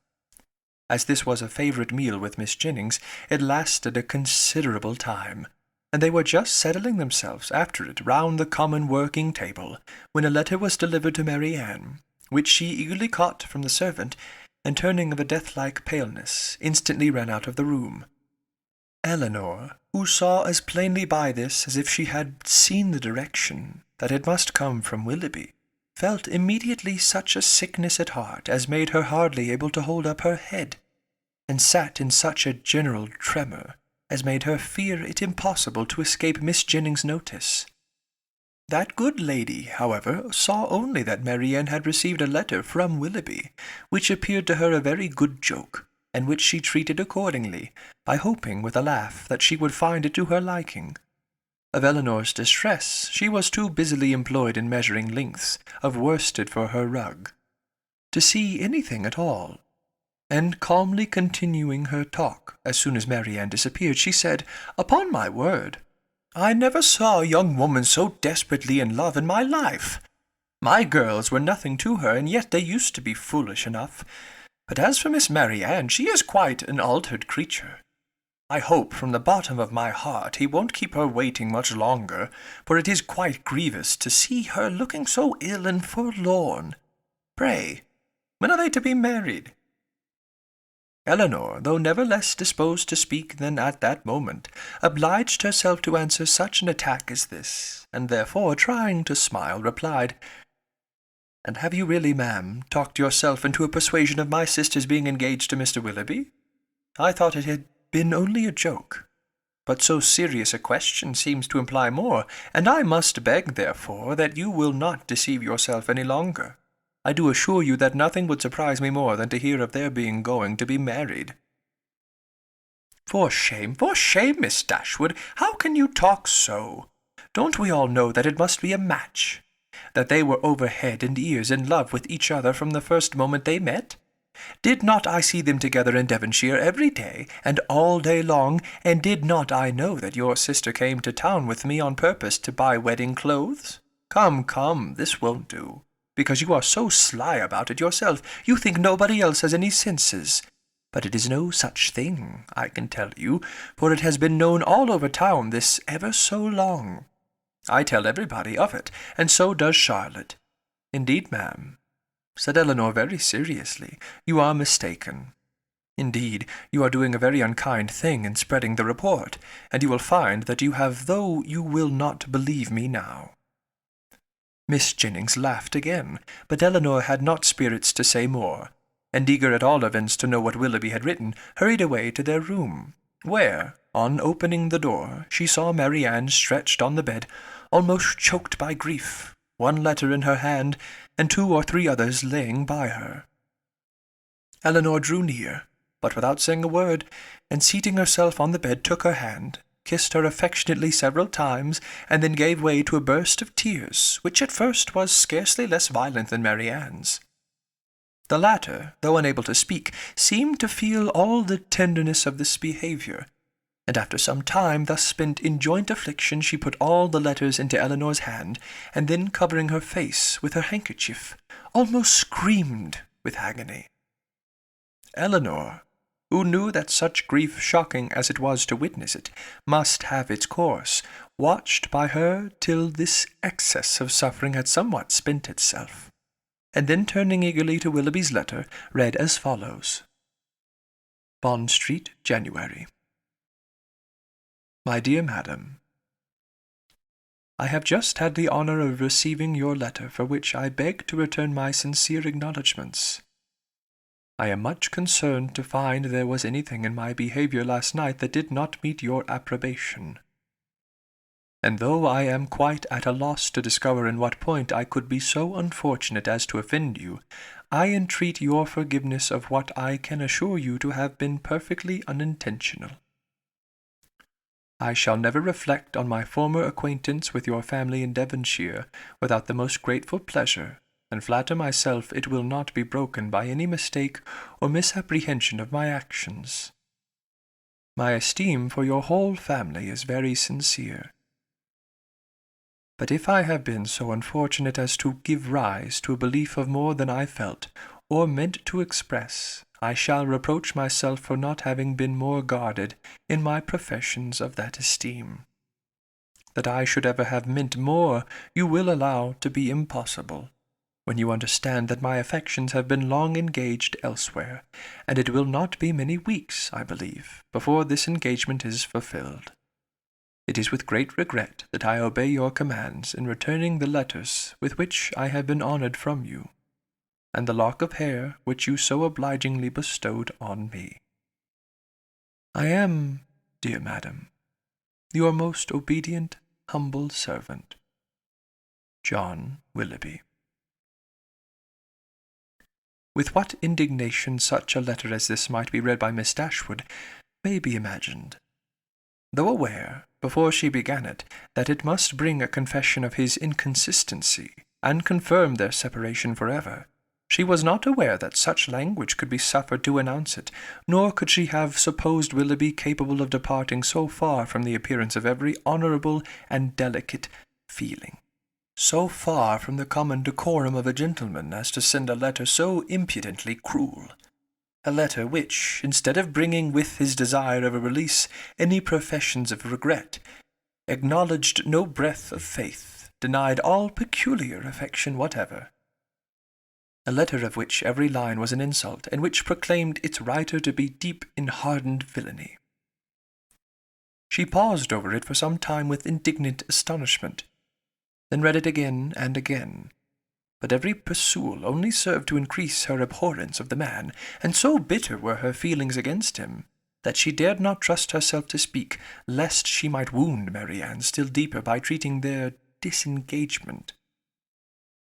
As this was a favourite meal with Miss Jennings, it lasted a considerable time, and they were just settling themselves after it round the common working table, when a letter was delivered to Marianne, which she eagerly caught from the servant, and turning of a death-like paleness, instantly ran out of the room. Elinor, who saw as plainly by this as if she had seen the direction that it must come from Willoughby, felt immediately such a sickness at heart as made her hardly able to hold up her head, and sat in such a general tremor as made her fear it impossible to escape Miss Jennings' notice. That good lady, however, saw only that Marianne had received a letter from Willoughby, which appeared to her a very good joke, and which she treated accordingly, by hoping with a laugh that she would find it to her liking. Of Elinor's distress, she was too busily employed in measuring lengths of worsted for her rug, to see anything at all, and calmly continuing her talk as soon as Marianne disappeared, she said, "Upon my word, I never saw a young woman so desperately in love in my life. My girls were nothing to her, and yet they used to be foolish enough. But as for Miss Marianne, she is quite an altered creature. I hope from the bottom of my heart he won't keep her waiting much longer, for it is quite grievous to see her looking so ill and forlorn. Pray, when are they to be married?" Elinor, though never less disposed to speak than at that moment, obliged herself to answer such an attack as this, and therefore, trying to smile, replied, "And have you really, ma'am, talked yourself into a persuasion of my sister's being engaged to Mr. Willoughby? I thought it had been only a joke, but so serious a question seems to imply more, and I must beg, therefore, that you will not deceive yourself any longer. I do assure you that nothing would surprise me more than to hear of their being going to be married." For shame, Miss Dashwood! How can you talk so? Don't we all know that it must be a match? That they were over head and ears in love with each other from the first moment they met? Did not I see them together in Devonshire every day, and all day long, and did not I know that your sister came to town with me on purpose to buy wedding clothes? Come, come, this won't do, because you are so sly about it yourself. You think nobody else has any senses. But it is no such thing, I can tell you, for it has been known all over town this ever so long. I tell everybody of it, and so does Charlotte. Indeed, ma'am, said Elinor very seriously, you are mistaken. Indeed, you are doing a very unkind thing in spreading the report, and you will find that you have, though you will not believe me now. Miss Jennings laughed again, but Elinor had not spirits to say more, and eager at all events to know what Willoughby had written, hurried away to their room, where, on opening the door, she saw Marianne stretched on the bed, almost choked by grief, one letter in her hand, and 2 or 3 others laying by her. Elinor drew near, but without saying a word, and seating herself on the bed took her hand, kissed her affectionately several times, and then gave way to a burst of tears, which at first was scarcely less violent than Marianne's. The latter, though unable to speak, seemed to feel all the tenderness of this behaviour, and after some time thus spent in joint affliction she put all the letters into Elinor's hand, and then covering her face with her handkerchief, almost screamed with agony. Elinor, who knew that such grief, shocking as it was to witness it, must have its course, watched by her till this excess of suffering had somewhat spent itself, and then turning eagerly to Willoughby's letter, read as follows. Bond Street, January. My dear Madam, I have just had the honour of receiving your letter, for which I beg to return my sincere acknowledgments. I am much concerned to find there was anything in my behaviour last night that did not meet your approbation. And though I am quite at a loss to discover in what point I could be so unfortunate as to offend you, I entreat your forgiveness of what I can assure you to have been perfectly unintentional. I shall never reflect on my former acquaintance with your family in Devonshire without the most grateful pleasure, and flatter myself it will not be broken by any mistake or misapprehension of my actions. My esteem for your whole family is very sincere. But if I have been so unfortunate as to give rise to a belief of more than I felt, or meant to express, I shall reproach myself for not having been more guarded in my professions of that esteem. That I should ever have meant more, you will allow to be impossible, when you understand that my affections have been long engaged elsewhere, and it will not be many weeks, I believe, before this engagement is fulfilled. It is with great regret that I obey your commands in returning the letters with which I have been honoured from you, and the lock of hair which you so obligingly bestowed on me. I am, dear madam, your most obedient, humble servant, John Willoughby. With what indignation such a letter as this might be read by Miss Dashwood may be imagined. Though aware, before she began it, that it must bring a confession of his inconsistency, and confirm their separation forever, she was not aware that such language could be suffered to announce it, nor could she have supposed Willoughby capable of departing so far from the appearance of every honourable and delicate feeling, so far from the common decorum of a gentleman as to send a letter so impudently cruel. A letter which, instead of bringing with his desire of a release any professions of regret, acknowledged no breath of faith, denied all peculiar affection whatever. A letter of which every line was an insult, and which proclaimed its writer to be deep in hardened villainy. She paused over it for some time with indignant astonishment, then read it again and again. But every perusal only served to increase her abhorrence of the man, and so bitter were her feelings against him, that she dared not trust herself to speak, lest she might wound Marianne still deeper by treating their disengagement,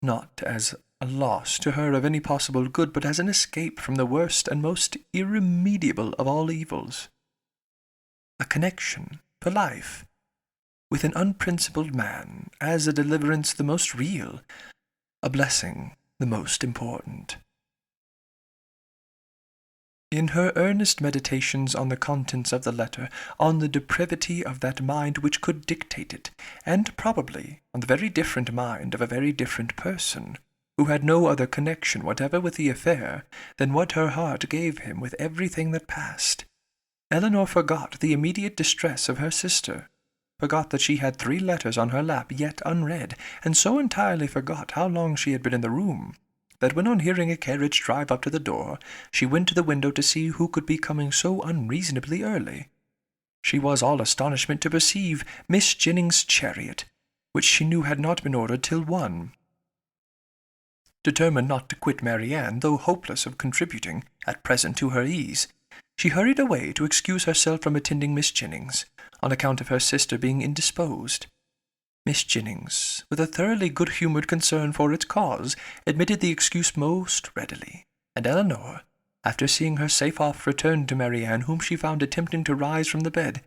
not as a loss to her of any possible good, but as an escape from the worst and most irremediable of all evils. a connection for life, with an unprincipled man, as a deliverance the most real, a blessing the most important. In her earnest meditations on the contents of the letter, on the depravity of that mind which could dictate it, and probably on the very different mind of a very different person, who had no other connection whatever with the affair than what her heart gave him with everything that passed, Elinor forgot the immediate distress of her sister, forgot that she had 3 letters on her lap yet unread, and so entirely forgot how long she had been in the room, that when on hearing a carriage drive up to the door, she went to the window to see who could be coming so unreasonably early. She was all astonishment to perceive Miss Jennings's chariot, which she knew had not been ordered till 1. Determined not to quit Marianne, though hopeless of contributing, at present, to her ease, she hurried away to excuse herself from attending Miss Jennings, on account of her sister being indisposed. Miss Jennings, with a thoroughly good-humoured concern for its cause, admitted the excuse most readily, and Elinor, after seeing her safe off, returned to Marianne, whom she found attempting to rise from the bed,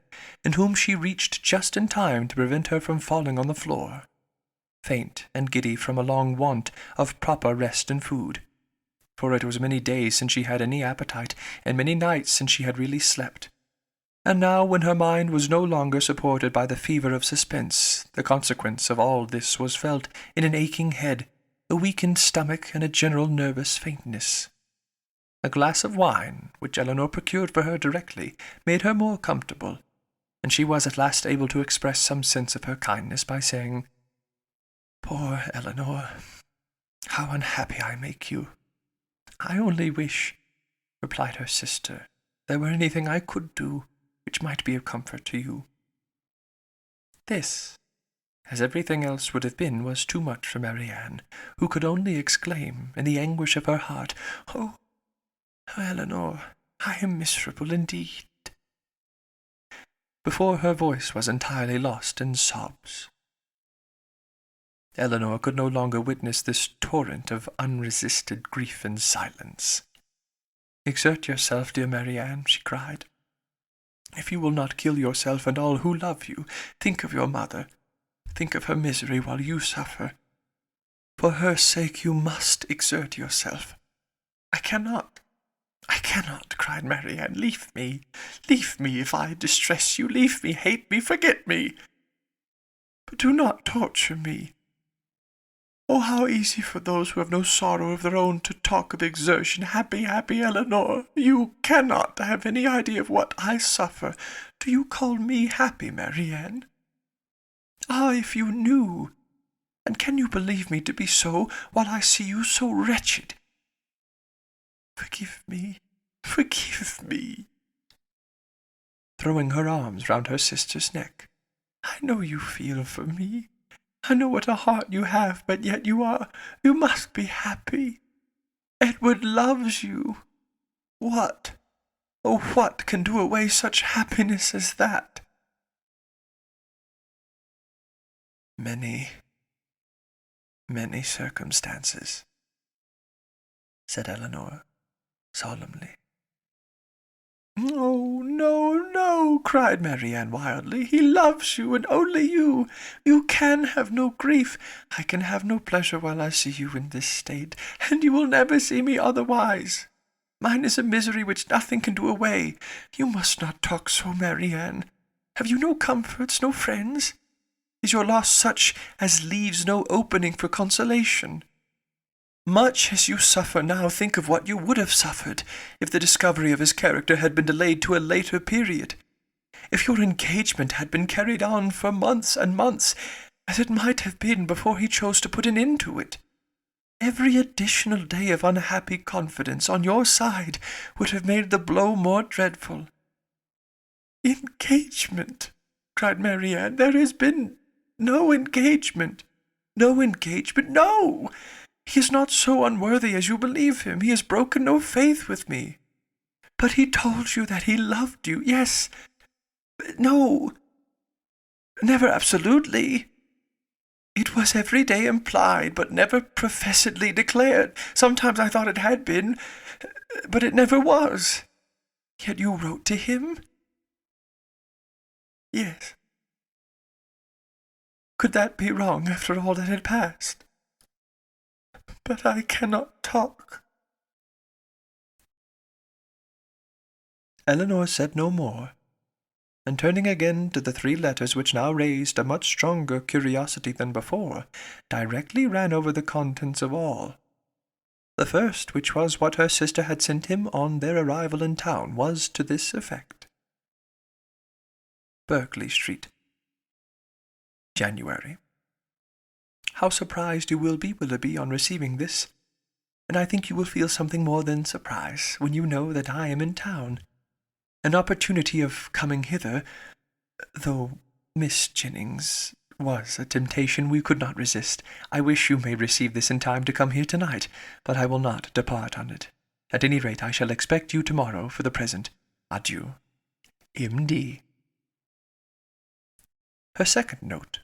and whom she reached just in time to prevent her from falling on the floor, faint and giddy from a long want of proper rest and food. For it was many days since she had any appetite, and many nights since she had really slept. And now, when her mind was no longer supported by the fever of suspense, the consequence of all this was felt in an aching head, a weakened stomach, and a general nervous faintness. A glass of wine, which Elinor procured for her directly, made her more comfortable, and she was at last able to express some sense of her kindness by saying, "Poor Elinor, how unhappy I make you!" "I only wish," replied her sister, "there were anything I could do which might be of comfort to you." This, as everything else would have been, was too much for Marianne, who could only exclaim, in the anguish of her heart, "Oh, Elinor, I am miserable indeed," before her voice was entirely lost in sobs. Elinor could no longer witness this torrent of unresisted grief in silence. "Exert yourself, dear Marianne," she cried. "If you will not kill yourself and all who love you, think of your mother. Think of her misery while you suffer. For her sake you must exert yourself." "I cannot, cried Marianne. Leave me if I distress you. Leave me, hate me, forget me. But do not torture me. Oh, how easy for those who have no sorrow of their own to talk of exertion. Happy, happy Elinor! You cannot have any idea of what I suffer. Do you call me happy, Marianne? Ah, if you knew! And can you believe me to be so, while I see you so wretched? Forgive me, forgive me!" Throwing her arms round her sister's neck. "I know you feel for me. I know what a heart you have, but yet you must be happy. Edward loves you. What, oh, what can do away such happiness as that?" "Many, many circumstances," said Elinor, solemnly. "No, no, no," cried Marianne wildly. "He loves you, and only you. You can have no grief. I can have no pleasure while I see you in this state, and you will never see me otherwise. Mine is a misery which nothing can do away. You must not talk so, Marianne. Have you no comforts, no friends? Is your loss such as leaves no opening for consolation? Much as you suffer now, think of what you would have suffered if the discovery of his character had been delayed to a later period. If your engagement had been carried on for months and months, as it might have been before he chose to put an end to it. Every additional day of unhappy confidence on your side would have made the blow more dreadful." "Engagement!" cried Marianne. "There has been no engagement. No engagement, no! He is not so unworthy as you believe him. He has broken no faith with me. But he told you that he loved you. Yes. No. Never absolutely. It was every day implied, but never professedly declared. Sometimes I thought it had been, but it never was. Yet you wrote to him? Yes. Could that be wrong after all that had passed? But I cannot talk. Elinor said no more, and turning again to the 3 letters which now raised a much stronger curiosity than before, directly ran over the contents of all. The first, which was what her sister had sent him on their arrival in town, was to this effect. Berkeley Street, January. How surprised you will be, Willoughby, on receiving this, and I think you will feel something more than surprise when you know that I am in town. An opportunity of coming hither, though Miss Jennings was a temptation we could not resist. I wish you may receive this in time to come here tonight, but I will not depart on it. At any rate, I shall expect you tomorrow. For the present, adieu. M.D. Her second note,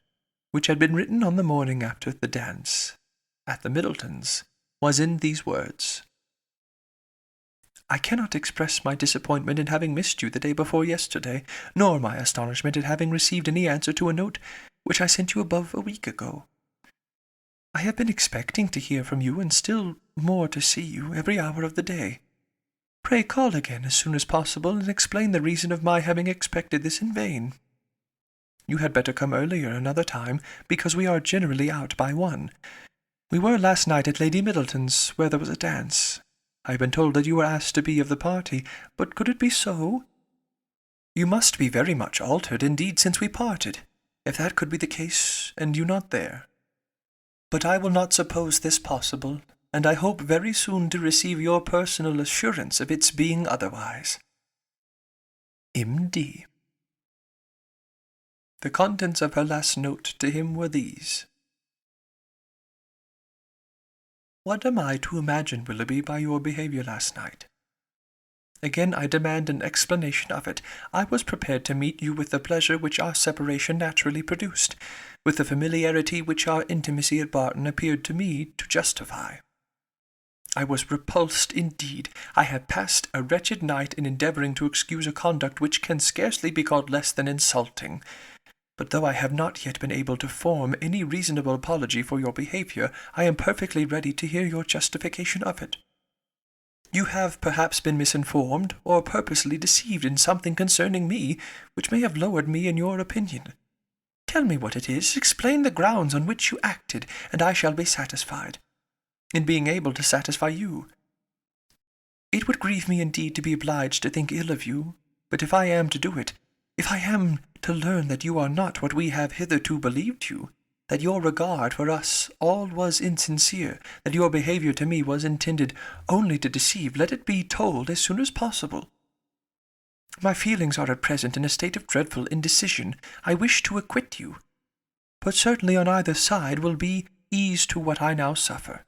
which had been written on the morning after the dance at the Middletons, was in these words: I cannot express my disappointment in having missed you the day before yesterday, nor my astonishment at having received any answer to a note which I sent you above a week ago. I have been expecting to hear from you, and still more to see you, every hour of the day. Pray call again as soon as possible, and explain the reason of my having expected this in vain. You had better come earlier another time, because we are generally out by 1. We were last night at Lady Middleton's, where there was a dance. I have been told that you were asked to be of the party, but could it be so? You must be very much altered, indeed, since we parted, if that could be the case, and you not there. But I will not suppose this possible, and I hope very soon to receive your personal assurance of its being otherwise. M.D. The contents of her last note to him were these: What am I to imagine, Willoughby, by your behaviour last night? Again I demand an explanation of it. I was prepared to meet you with the pleasure which our separation naturally produced, with the familiarity which our intimacy at Barton appeared to me to justify. I was repulsed indeed. I had passed a wretched night in endeavouring to excuse a conduct which can scarcely be called less than insulting. But though I have not yet been able to form any reasonable apology for your behaviour, I am perfectly ready to hear your justification of it. You have perhaps been misinformed, or purposely deceived in something concerning me, which may have lowered me in your opinion. Tell me what it is, explain the grounds on which you acted, and I shall be satisfied, in being able to satisfy you. It would grieve me indeed to be obliged to think ill of you, but if I am to do it, if I am to learn that you are not what we have hitherto believed you, that your regard for us all was insincere, that your behaviour to me was intended only to deceive, let it be told as soon as possible. My feelings are at present in a state of dreadful indecision. I wish to acquit you, but certainly on either side will be ease to what I now suffer.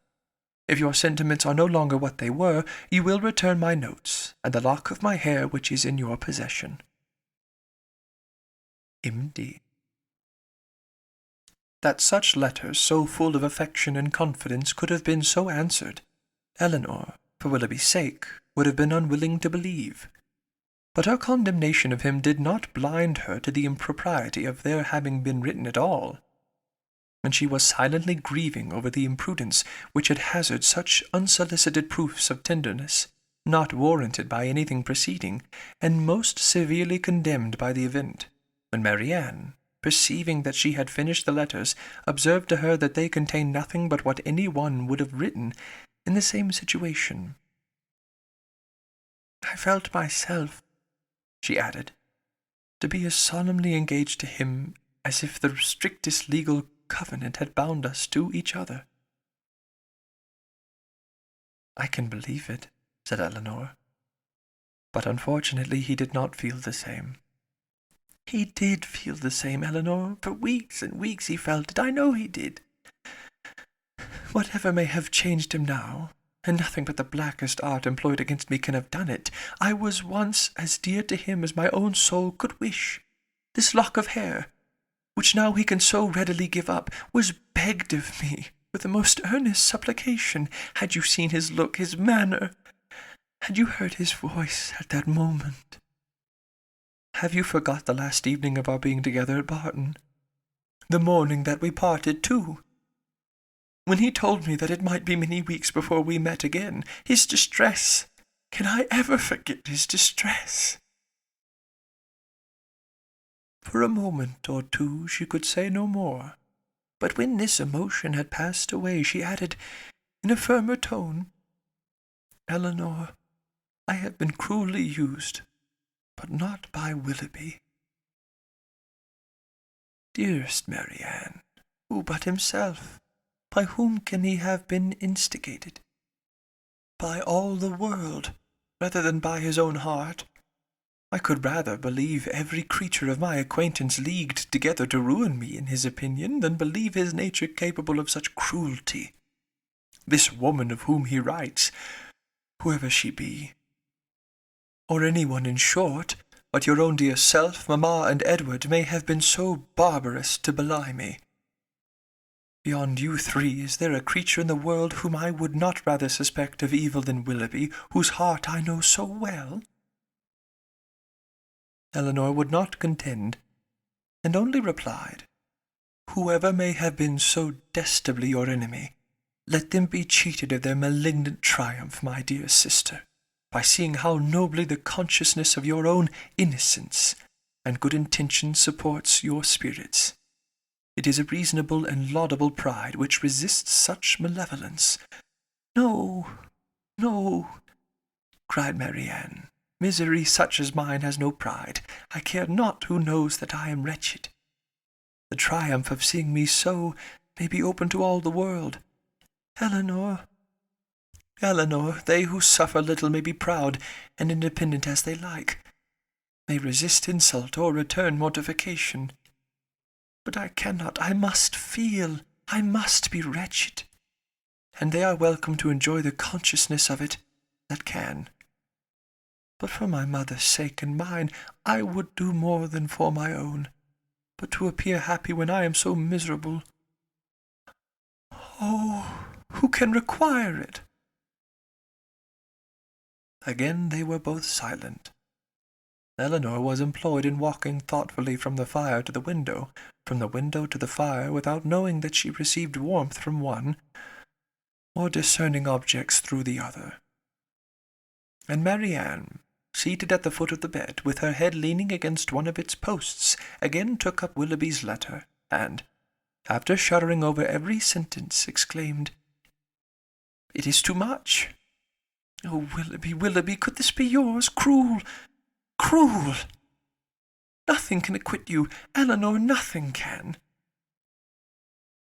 If your sentiments are no longer what they were, you will return my notes, and the lock of my hair which is in your possession. M.D. That such letters, so full of affection and confidence, could have been so answered, Elinor, for Willoughby's sake, would have been unwilling to believe. But her condemnation of him did not blind her to the impropriety of their having been written at all, and she was silently grieving over the imprudence which had hazarded such unsolicited proofs of tenderness, not warranted by anything preceding, and most severely condemned by the event, when Marianne, perceiving that she had finished the letters, observed to her that they contained nothing but what any one would have written in the same situation. I felt myself, she added, to be as solemnly engaged to him as if the strictest legal covenant had bound us to each other. I can believe it, said Elinor, but unfortunately he did not feel the same. He did feel the same, Elinor. For weeks and weeks he felt it. I know he did. Whatever may have changed him now, and nothing but the blackest art employed against me can have done it, I was once as dear to him as my own soul could wish. This lock of hair, which now he can so readily give up, was begged of me with the most earnest supplication. Had you seen his look, his manner, had you heard his voice at that moment, Have you forgot the last evening of our being together at Barton? The morning that we parted, too? When he told me that it might be many weeks before we met again, his distress. Can I ever forget his distress? For a moment or two she could say no more, but when this emotion had passed away, she added, in a firmer tone, Eleanor, I have been cruelly used, but not by Willoughby. Dearest Marianne, who but himself? By whom can he have been instigated? By all the world, rather than by his own heart. I could rather believe every creature of my acquaintance leagued together to ruin me in his opinion than believe his nature capable of such cruelty. This woman of whom he writes, whoever she be, or anyone in short, but your own dear self, mamma, and Edward, may have been so barbarous to belie me. Beyond you three, is there a creature in the world whom I would not rather suspect of evil than Willoughby, whose heart I know so well? Eleanor would not contend, and only replied, Whoever may have been so detestably your enemy, let them be cheated of their malignant triumph, my dear sister, by seeing how nobly the consciousness of your own innocence and good intention supports your spirits. It is a reasonable and laudable pride which resists such malevolence. No, no, cried Marianne. Misery such as mine has no pride. I care not who knows that I am wretched. The triumph of seeing me so may be open to all the world. Eleanor, they who suffer little may be proud and independent as they like, may resist insult or return mortification. But I cannot, I must feel, I must be wretched, and they are welcome to enjoy the consciousness of it that can. But for my mother's sake and mine, I would do more than for my own. But to appear happy when I am so miserable, oh, who can require it? Again they were both silent. Eleanor was employed in walking thoughtfully from the fire to the window, from the window to the fire, without knowing that she received warmth from one, or discerning objects through the other. And Marianne, seated at the foot of the bed, with her head leaning against one of its posts, again took up Willoughby's letter, and, after shuddering over every sentence, exclaimed, It is too much. Oh, Willoughby, Willoughby, could this be yours? Cruel, cruel! Nothing can acquit you, Eleanor, nothing can.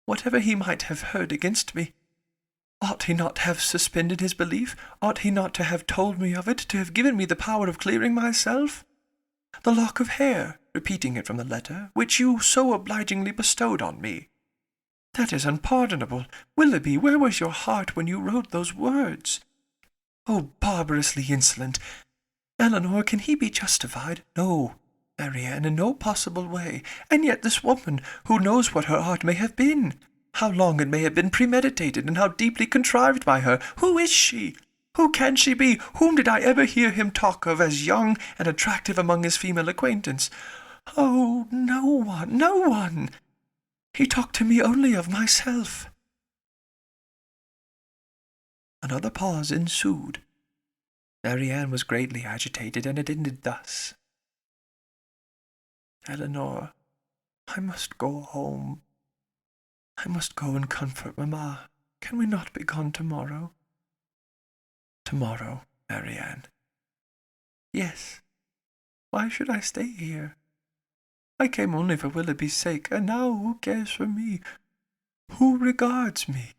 Whatever he might have heard against me, ought he not to have suspended his belief? Ought he not to have told me of it, to have given me the power of clearing myself? The lock of hair, repeating it from the letter, which you so obligingly bestowed on me. That is unpardonable. Willoughby, where was your heart when you wrote those words? Oh, barbarously insolent! Eleanor, can he be justified? No, Marianne, in no possible way. And yet this woman, who knows what her heart may have been, how long it may have been premeditated, and how deeply contrived by her, who is she? Who can she be? Whom did I ever hear him talk of as young and attractive among his female acquaintance? Oh, no one, no one! He talked to me only of myself. Another pause ensued. Marianne was greatly agitated, and it ended thus. Eleanor, I must go home. I must go and comfort mamma. Can we not be gone tomorrow? Tomorrow, Marianne. Yes. Why should I stay here? I came only for Willoughby's sake, and now who cares for me? Who regards me?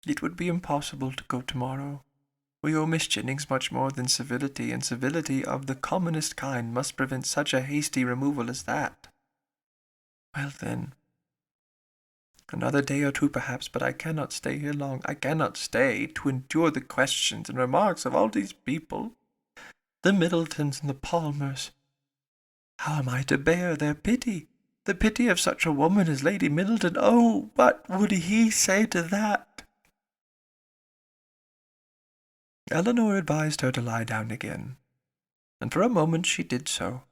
It would be impossible to go tomorrow. We owe Miss Jennings much more than civility, and civility of the commonest kind must prevent such a hasty removal as that. Well, then, another day or two perhaps, but I cannot stay here long. I cannot stay to endure the questions and remarks of all these people, the Middletons and the Palmers. How am I to bear their pity? The pity of such a woman as Lady Middleton. Oh, what would he say to that? Eleanor advised her to lie down again, and for a moment she did so.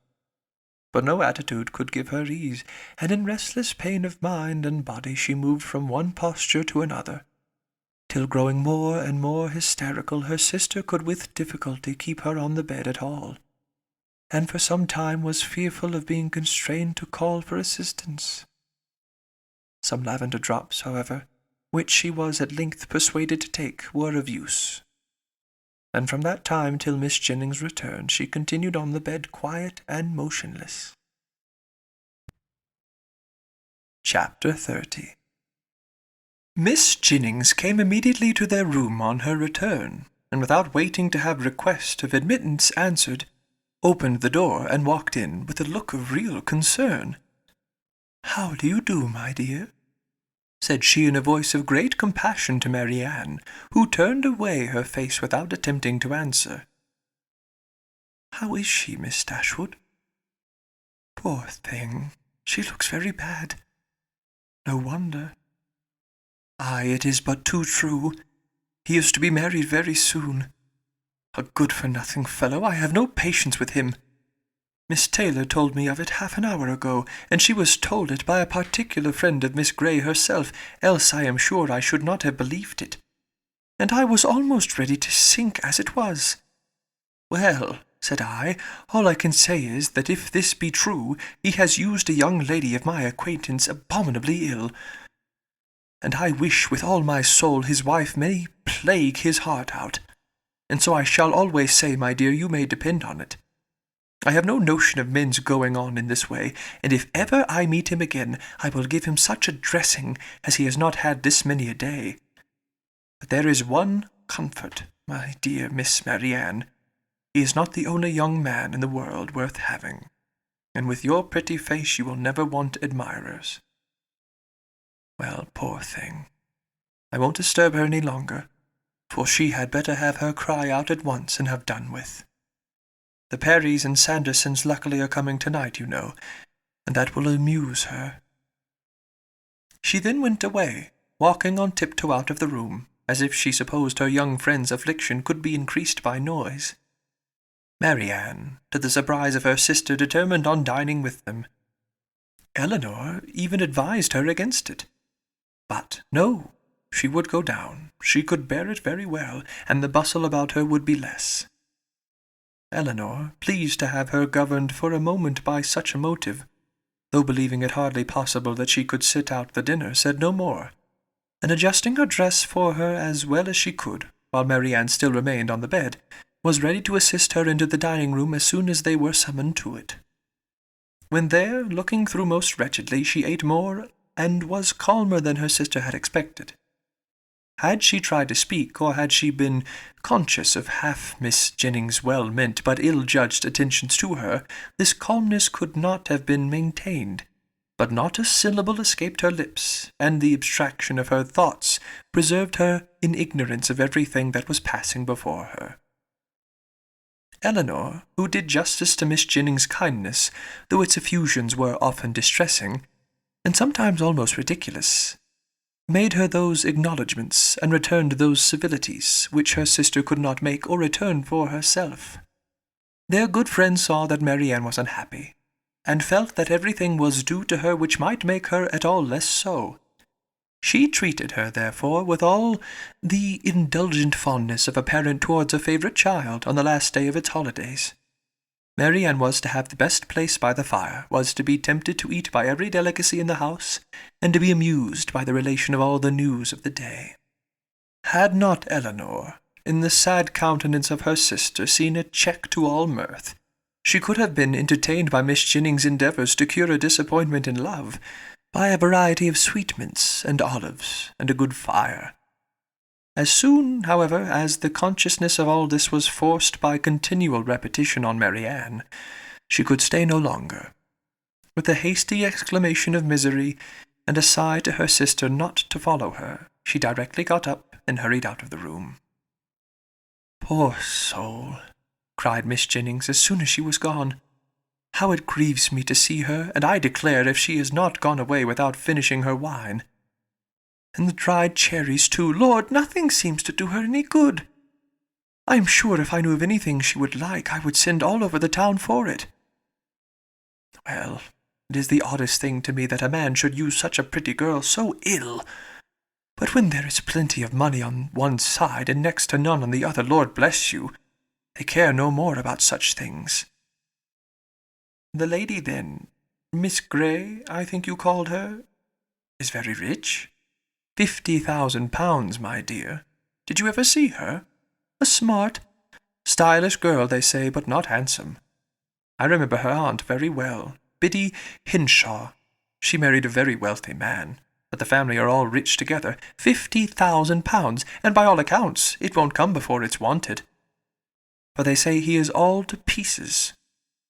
But no attitude could give her ease, and in restless pain of mind and body she moved from one posture to another, till growing more and more hysterical, her sister could with difficulty keep her on the bed at all, and for some time was fearful of being constrained to call for assistance. Some lavender drops, however, which she was at length persuaded to take, were of use, and from that time till Miss Jennings returned she continued on the bed quiet and motionless. Chapter 30. Miss Jennings came immediately to their room on her return, and without waiting to have request of admittance answered, opened the door and walked in with a look of real concern. "How do you do, my dear?" said she in a voice of great compassion to Marianne, who turned away her face without attempting to answer. "How is she, Miss Dashwood?" "Poor thing, she looks very bad." "No wonder." "Ay, it is but too true. He is to be married very soon. A good-for-nothing fellow, I have no patience with him. Miss Taylor told me of it half an hour ago, and she was told it by a particular friend of Miss Grey herself, else I am sure I should not have believed it. And I was almost ready to sink as it was. Well, said I, all I can say is that if this be true, he has used a young lady of my acquaintance abominably ill, and I wish with all my soul his wife may plague his heart out. And so I shall always say, my dear, you may depend on it. I have no notion of men's going on in this way, and if ever I meet him again, I will give him such a dressing as he has not had this many a day. But there is one comfort, my dear Miss Marianne. He is not the only young man in the world worth having, and with your pretty face you will never want admirers. Well, poor thing, I won't disturb her any longer, for she had better have her cry out at once and have done with. The Perrys and Sandersons luckily are coming tonight, you know, and that will amuse her. She then went away, walking on tiptoe out of the room, as if she supposed her young friend's affliction could be increased by noise. Marianne, to the surprise of her sister, determined on dining with them. Elinor even advised her against it. But no, she would go down. She could bear it very well, and the bustle about her would be less. Elinor, pleased to have her governed for a moment by such a motive, though believing it hardly possible that she could sit out the dinner, said no more, and adjusting her dress for her as well as she could, while Marianne still remained on the bed, was ready to assist her into the dining-room as soon as they were summoned to it. When there, looking through most wretchedly, she ate more and was calmer than her sister had expected. Had she tried to speak, or had she been conscious of half Miss Jennings' well-meant but ill-judged attentions to her, this calmness could not have been maintained. But not a syllable escaped her lips, and the abstraction of her thoughts preserved her in ignorance of everything that was passing before her. Elinor, who did justice to Miss Jennings' kindness, though its effusions were often distressing, and sometimes almost ridiculous, made her those acknowledgments, and returned those civilities, which her sister could not make or return for herself. Their good friend saw that Marianne was unhappy, and felt that everything was due to her which might make her at all less so. She treated her, therefore, with all the indulgent fondness of a parent towards a favourite child on the last day of its holidays. Marianne was to have the best place by the fire, was to be tempted to eat by every delicacy in the house, and to be amused by the relation of all the news of the day. Had not Elinor, in the sad countenance of her sister, seen a check to all mirth, she could have been entertained by Miss Jennings' endeavours to cure a disappointment in love, by a variety of sweetmeats and olives, and a good fire. As soon, however, as the consciousness of all this was forced by continual repetition on Marianne, she could stay no longer. With a hasty exclamation of misery, and a sigh to her sister not to follow her, she directly got up and hurried out of the room. "Poor soul!" cried Miss Jennings as soon as she was gone. "How it grieves me to see her, and I declare if she is not gone away without finishing her wine. And the dried cherries, too. Lord, nothing seems to do her any good." I am sure if I knew of anything she would like, I would send all over the town for it. Well, it is the oddest thing to me that a man should use such a pretty girl so ill. But when there is plenty of money on one side and next to none on the other, Lord bless you, they care no more about such things. The lady, then, Miss Grey, I think you called her, is very rich. £50,000, my dear. Did you ever see her? A smart, stylish girl, they say, but not handsome. I remember her aunt very well, Biddy Hinshaw. She married a very wealthy man, but the family are all rich together. £50,000, and by all accounts it won't come before it's wanted. For they say he is all to pieces.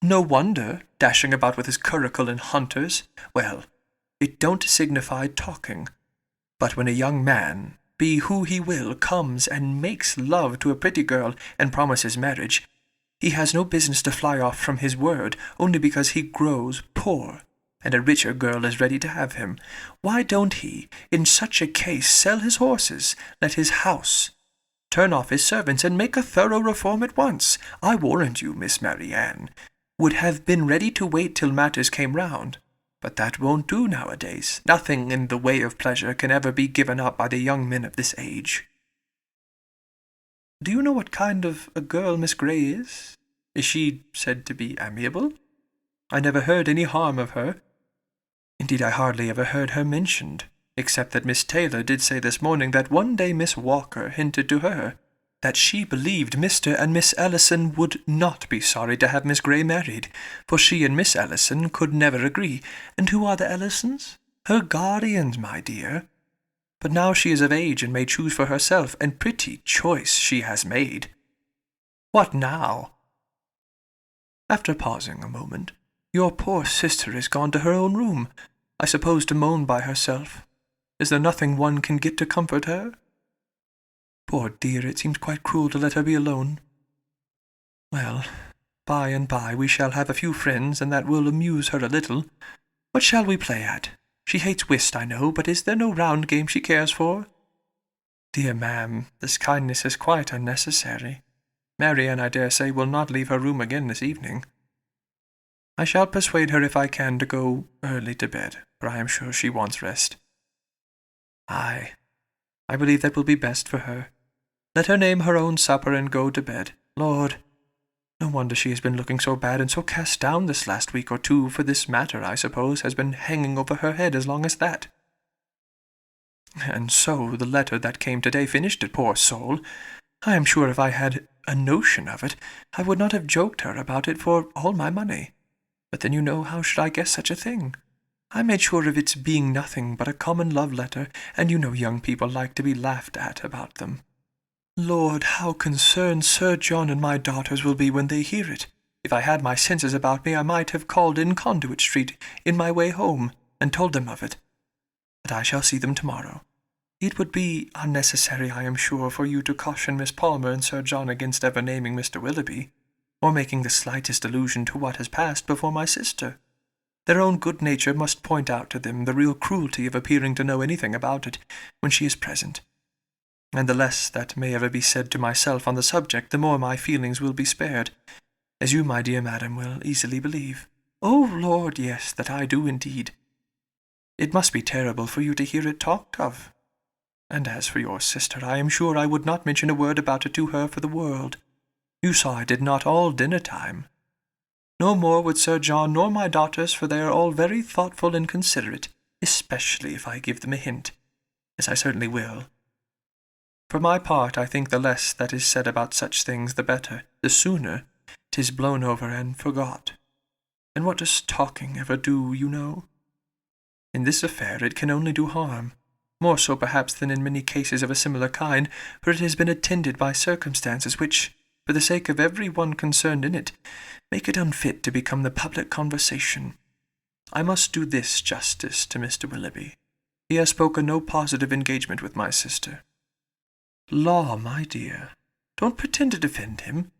No wonder, dashing about with his curricle and hunters. Well, it don't signify talking. But when a young man, be who he will, comes and makes love to a pretty girl and promises marriage, he has no business to fly off from his word only because he grows poor, and a richer girl is ready to have him. Why don't he, in such a case, sell his horses, let his house, turn off his servants, and make a thorough reform at once? I warrant you, Miss Marianne would have been ready to wait till matters came round. But that won't do nowadays. Nothing in the way of pleasure can ever be given up by the young men of this age. Do you know what kind of a girl Miss Grey is? Is she said to be amiable? I never heard any harm of her. Indeed, I hardly ever heard her mentioned, except that Miss Taylor did say this morning that one day Miss Walker hinted to her that she believed Mr. and Miss Ellison would not be sorry to have Miss Grey married, for she and Miss Ellison could never agree. And who are the Ellisons? Her guardians, my dear. But now she is of age and may choose for herself, and pretty choice she has made. What now? After pausing a moment, your poor sister is gone to her own room, I suppose to moan by herself. Is there nothing one can get to comfort her? Poor dear, it seems quite cruel to let her be alone. Well, by and by we shall have a few friends, and that will amuse her a little. What shall we play at? She hates whist, I know, but is there no round game she cares for? Dear ma'am, this kindness is quite unnecessary. Marianne, I dare say, will not leave her room again this evening. I shall persuade her if I can to go early to bed, for I am sure she wants rest. Aye, I believe that will be best for her. Let her name her own supper and go to bed. Lord, no wonder she has been looking so bad and so cast down this last week or two, for this matter, I suppose, has been hanging over her head as long as that. And so the letter that came today finished it, poor soul. I am sure if I had a notion of it, I would not have joked her about it for all my money. But then, you know, how should I guess such a thing? I made sure of its being nothing but a common love letter, and you know young people like to be laughed at about them. Lord, how concerned Sir John and my daughters will be when they hear it. If I had my senses about me, I might have called in Conduit Street in my way home, and told them of it. But I shall see them tomorrow. It would be unnecessary, I am sure, for you to caution Miss Palmer and Sir John against ever naming Mr. Willoughby, or making the slightest allusion to what has passed before my sister. Their own good nature must point out to them the real cruelty of appearing to know anything about it when she is present. And the less that may ever be said to myself on the subject, the more my feelings will be spared, as you, my dear madam, will easily believe. Oh, Lord, yes, that I do indeed. It must be terrible for you to hear it talked of. And as for your sister, I am sure I would not mention a word about it to her for the world. You saw I did not all dinner-time. No more would Sir John nor my daughters, for they are all very thoughtful and considerate, especially if I give them a hint, as I certainly will. For my part, I think the less that is said about such things the better, the sooner 'tis blown over and forgot. And what does talking ever do, you know? In this affair it can only do harm, more so perhaps than in many cases of a similar kind, for it has been attended by circumstances which, for the sake of every one concerned in it, make it unfit to become the public conversation. I must do this justice to Mr. Willoughby. He has spoken no positive engagement with my sister. Law, my dear, don't pretend to defend him.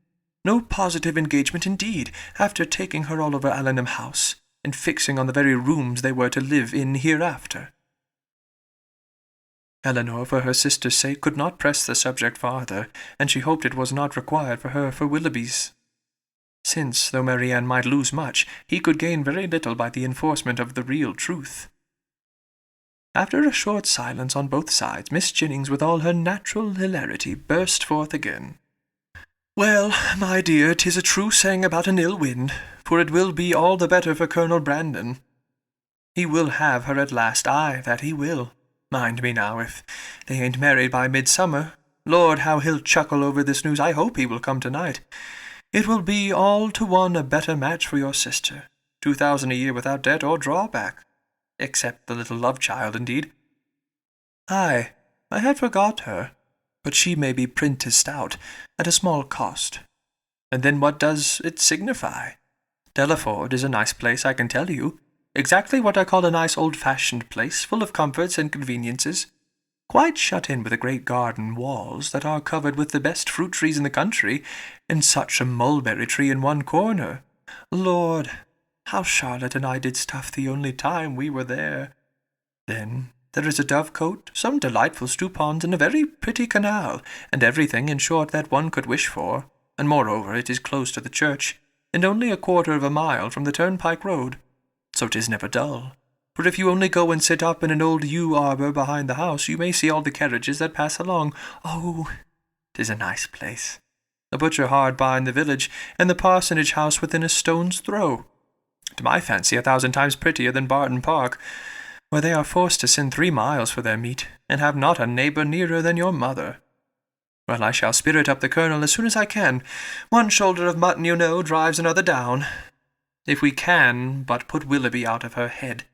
No positive engagement indeed, after taking her all over Allenham House, and fixing on the very rooms they were to live in hereafter. Eleanor, for her sister's sake, could not press the subject farther, and she hoped it was not required for her for Willoughby's, since, though Marianne might lose much, he could gain very little by the enforcement of the real truth. After a short silence on both sides, Miss Jennings, with all her natural hilarity, burst forth again. "Well, my dear, 'tis a true saying about an ill wind, for it will be all the better for Colonel Brandon. He will have her at last, aye, that he will. Mind me now, if they ain't married by midsummer. Lord, how he'll chuckle over this news. I hope he will come tonight. It will be all to one a better match for your sister. 2,000 a year without debt or drawback, except the little love-child, indeed. Aye, I had forgot her, but she may be prenticed out, at a small cost. And then what does it signify? Delaford is a nice place, I can tell you. Exactly what I call a nice old-fashioned place, full of comforts and conveniences, quite shut in with a great garden walls that are covered with the best fruit trees in the country, and such a mulberry tree in one corner. Lord, how Charlotte and I did stuff the only time we were there. Then there is a dovecot, some delightful stew-ponds, and a very pretty canal, and everything, in short, that one could wish for, and moreover it is close to the church, and only a quarter of a mile from the turnpike road, so 'tis never dull. For if you only go and sit up in an old yew arbor behind the house, you may see all the carriages that pass along. Oh, 'tis a nice place. The butcher hard by in the village, and the parsonage house within a stone's throw. To my fancy, 1,000 times prettier than Barton Park, where they are forced to send 3 miles for their meat, and have not a neighbour nearer than your mother. Well, I shall spirit up the Colonel as soon as I can. One shoulder of mutton, you know, drives another down. If we can but put Willoughby out of her head.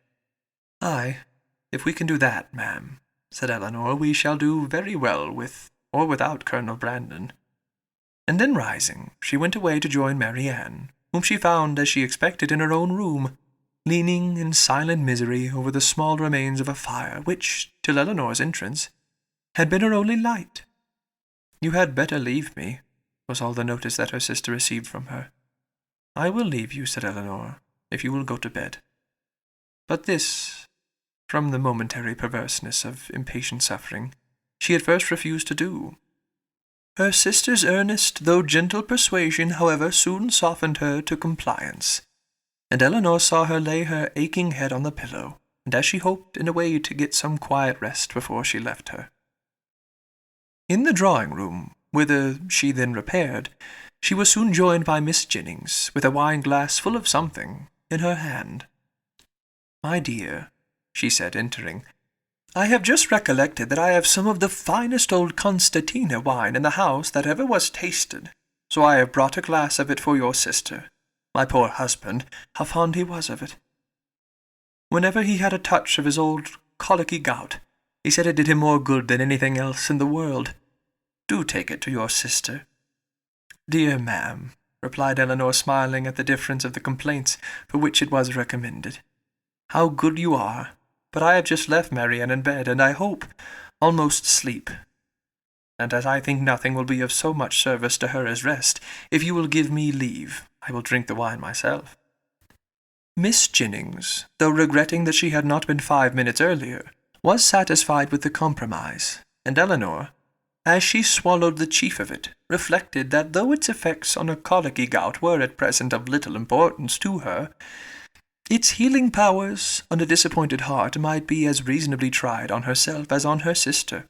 Aye, if we can do that, ma'am, said Eleanor, we shall do very well with or without Colonel Brandon. And then rising, she went away to join Marianne, whom she found, as she expected, in her own room, leaning in silent misery over the small remains of a fire, which, till Eleanor's entrance, had been her only light. You had better leave me, was all the notice that her sister received from her. I will leave you, said Eleanor, if you will go to bed. But this, from the momentary perverseness of impatient suffering, she at first refused to do. Her sister's earnest, though gentle persuasion, however, soon softened her to compliance, and Eleanor saw her lay her aching head on the pillow, and as she hoped, in a way to get some quiet rest before she left her. In the drawing-room, whither she then repaired, she was soon joined by Miss Jennings, with a wine-glass full of something in her hand. My dear, she said, entering, I have just recollected that I have some of the finest old Constantina wine in the house that ever was tasted, so I have brought a glass of it for your sister. My poor husband, how fond he was of it. Whenever he had a touch of his old colicky gout, he said it did him more good than anything else in the world. Do take it to your sister. Dear ma'am, replied Eleanor, smiling at the difference of the complaints for which it was recommended. How good you are! But I have just left Marianne in bed, and I hope almost sleep. And as I think nothing will be of so much service to her as rest, if you will give me leave, I will drink the wine myself. Miss Jennings, though regretting that she had not been 5 minutes earlier, was satisfied with the compromise, and Eleanor, as she swallowed the chief of it, reflected that though its effects on a colicky gout were at present of little importance to her, its healing powers on a disappointed heart might be as reasonably tried on herself as on her sister.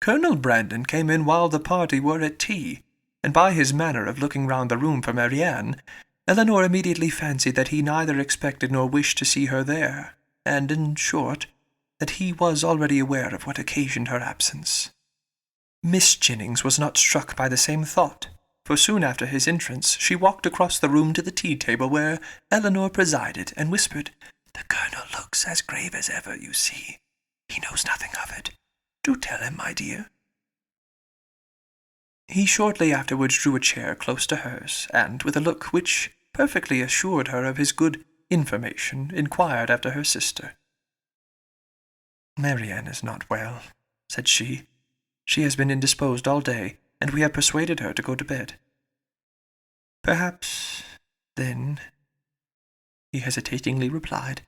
Colonel Brandon came in while the party were at tea, and by his manner of looking round the room for Marianne, Eleanor immediately fancied that he neither expected nor wished to see her there, and, in short, that he was already aware of what occasioned her absence. Miss Jennings was not struck by the same thought, for soon after his entrance she walked across the room to the tea-table where Eleanor presided, and whispered, The Colonel looks as grave as ever, you see. He knows nothing of it. Do tell him, my dear. He shortly afterwards drew a chair close to hers, and, with a look which perfectly assured her of his good information, inquired after her sister. Marianne is not well, said she. She has been indisposed all day, and we have persuaded her to go to bed. Perhaps, then, he hesitatingly replied,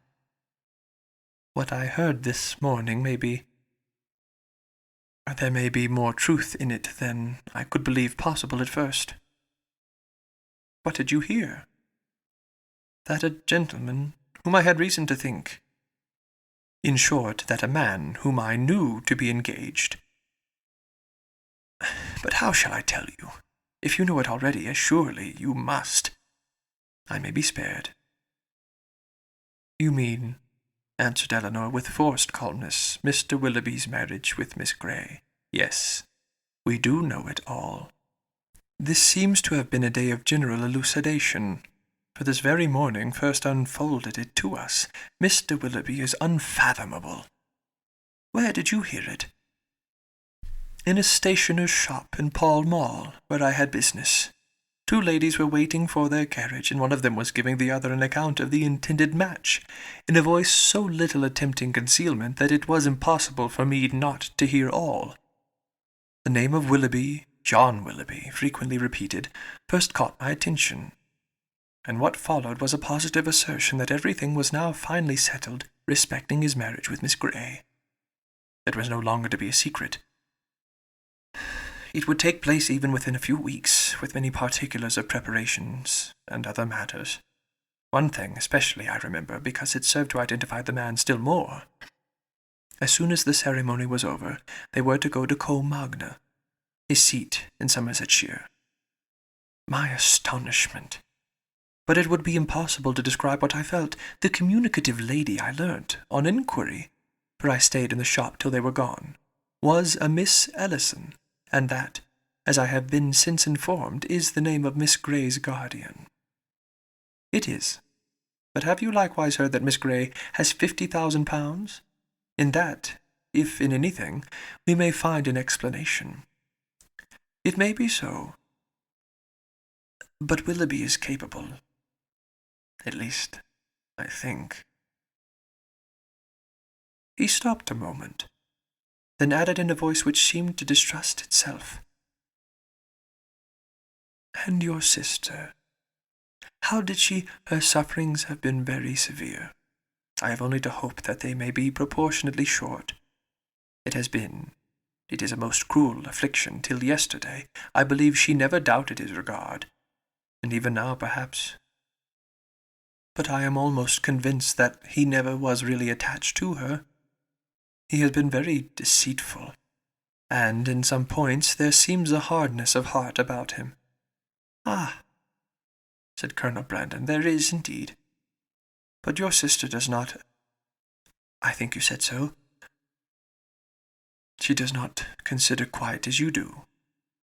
What I heard this morning there may be more truth in it than I could believe possible at first. What did you hear? That a gentleman whom I had reason to think, in short, that a man whom I knew to be engaged. But how shall I tell you? If you know it already, as surely you must, I may be spared. You mean, answered Eleanor with forced calmness, Mr. Willoughby's marriage with Miss Grey. Yes, we do know it all. This seems to have been a day of general elucidation, for this very morning first unfolded it to us. Mr. Willoughby is unfathomable. Where did you hear it? In a stationer's shop in Pall Mall, where I had business. 2 ladies were waiting for their carriage, and one of them was giving the other an account of the intended match, in a voice so little attempting concealment that it was impossible for me not to hear all. The name of Willoughby, John Willoughby, frequently repeated, first caught my attention, and what followed was a positive assertion that everything was now finally settled respecting his marriage with Miss Grey. It was no longer to be a secret. It would take place even within a few weeks, with many particulars of preparations and other matters. One thing especially I remember, because it served to identify the man still more. As soon as the ceremony was over, they were to go to Combe Magna, his seat in Somersetshire. My astonishment! But it would be impossible to describe what I felt. The communicative lady, I learnt, on inquiry, for I stayed in the shop till they were gone, was a Miss Ellison, and that, as I have been since informed, is the name of Miss Grey's guardian. It is. But have you likewise heard that Miss Grey has £50,000? In that, if in anything, we may find an explanation. It may be so. But Willoughby is capable. At least, I think. He stopped a moment, then added in a voice which seemed to distrust itself. And your sister, how did she? Her sufferings have been very severe. I have only to hope that they may be proportionately short. It is a most cruel affliction. Till yesterday, I believe she never doubted his regard, and even now, perhaps. But I am almost convinced that he never was really attached to her. He has been very deceitful, and in some points there seems a hardness of heart about him. Ah, said Colonel Brandon, there is indeed. But your sister does not— I think you said so. She does not consider quite as you do.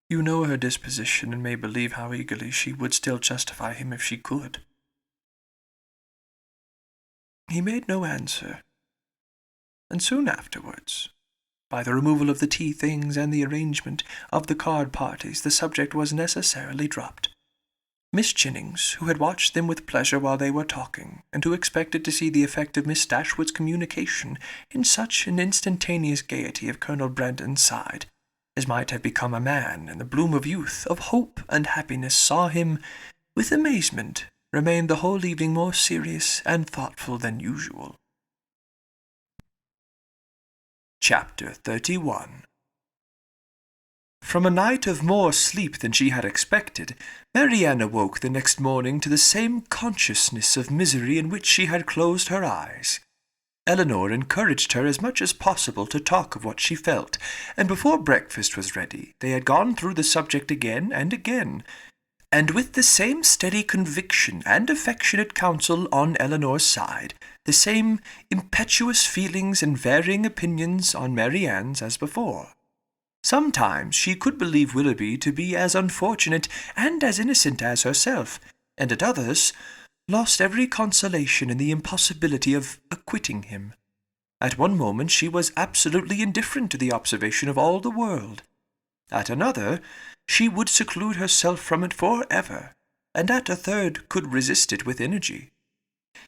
You know her disposition, and may believe how eagerly she would still justify him if she could. He made no answer, and soon afterwards, by the removal of the tea things and the arrangement of the card parties, the subject was necessarily dropped. Miss Jennings, who had watched them with pleasure while they were talking, and who expected to see the effect of Miss Dashwood's communication in such an instantaneous gaiety of Colonel Brandon's side, as might have become a man in the bloom of youth, of hope and happiness, saw him, with amazement, remain the whole evening more serious and thoughtful than usual. Chapter 31. From a night of more sleep than she had expected, Marianne awoke the next morning to the same consciousness of misery in which she had closed her eyes. Eleanor encouraged her as much as possible to talk of what she felt, and before breakfast was ready, they had gone through the subject again and again, and with the same steady conviction and affectionate counsel on Eleanor's side, the same impetuous feelings and varying opinions on Marianne's as before. Sometimes she could believe Willoughby to be as unfortunate and as innocent as herself, and at others lost every consolation in the impossibility of acquitting him. At one moment she was absolutely indifferent to the observation of all the world. At another, she would seclude herself from it for ever, and at a third could resist it with energy.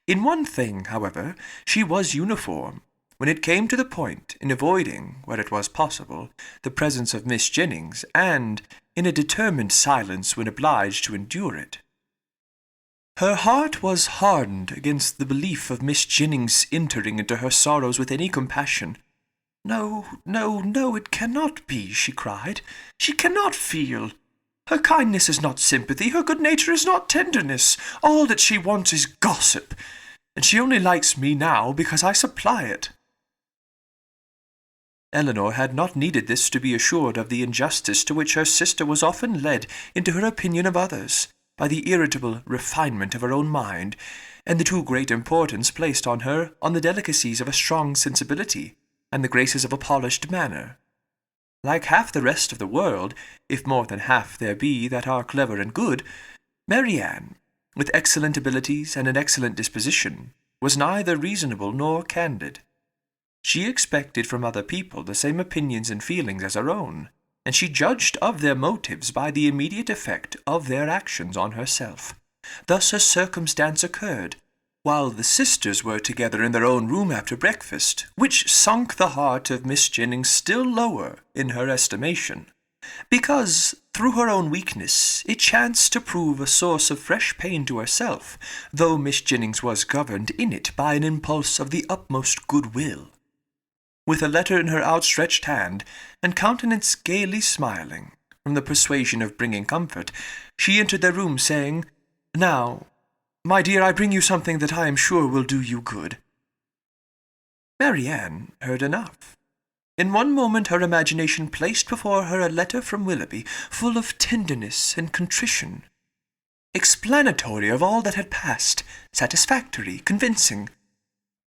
In one thing, however, she was uniform. When it came to the point, in avoiding, where it was possible, the presence of Miss Jennings, and in a determined silence when obliged to endure it. Her heart was hardened against the belief of Miss Jennings entering into her sorrows with any compassion. "No, no, no, it cannot be," she cried. "She cannot feel. Her kindness is not sympathy, her good nature is not tenderness. All that she wants is gossip, and she only likes me now because I supply it." Elinor had not needed this to be assured of the injustice to which her sister was often led into her opinion of others, by the irritable refinement of her own mind, and the too great importance placed on her on the delicacies of a strong sensibility, and the graces of a polished manner. Like half the rest of the world, if more than half there be that are clever and good, Marianne, with excellent abilities and an excellent disposition, was neither reasonable nor candid. She expected from other people the same opinions and feelings as her own, and she judged of their motives by the immediate effect of their actions on herself. Thus a circumstance occurred, while the sisters were together in their own room after breakfast, which sunk the heart of Miss Jennings still lower in her estimation, because, through her own weakness, it chanced to prove a source of fresh pain to herself, though Miss Jennings was governed in it by an impulse of the utmost good-will. With a letter in her outstretched hand, and countenance gaily smiling, from the persuasion of bringing comfort, she entered their room, saying, "Now, my dear, I bring you something that I am sure will do you good." Marianne heard enough. In one moment her imagination placed before her a letter from Willoughby, full of tenderness and contrition, explanatory of all that had passed, satisfactory, convincing,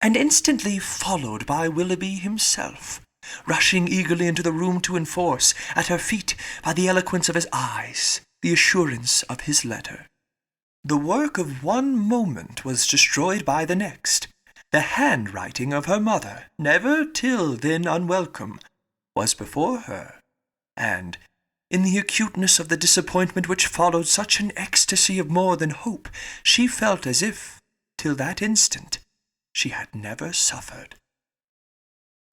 and instantly followed by Willoughby himself, rushing eagerly into the room to enforce, at her feet, by the eloquence of his eyes, the assurance of his letter. The work of one moment was destroyed by the next. The handwriting of her mother, never till then unwelcome, was before her, and, in the acuteness of the disappointment which followed such an ecstasy of more than hope, she felt as if, till that instant, she had never suffered.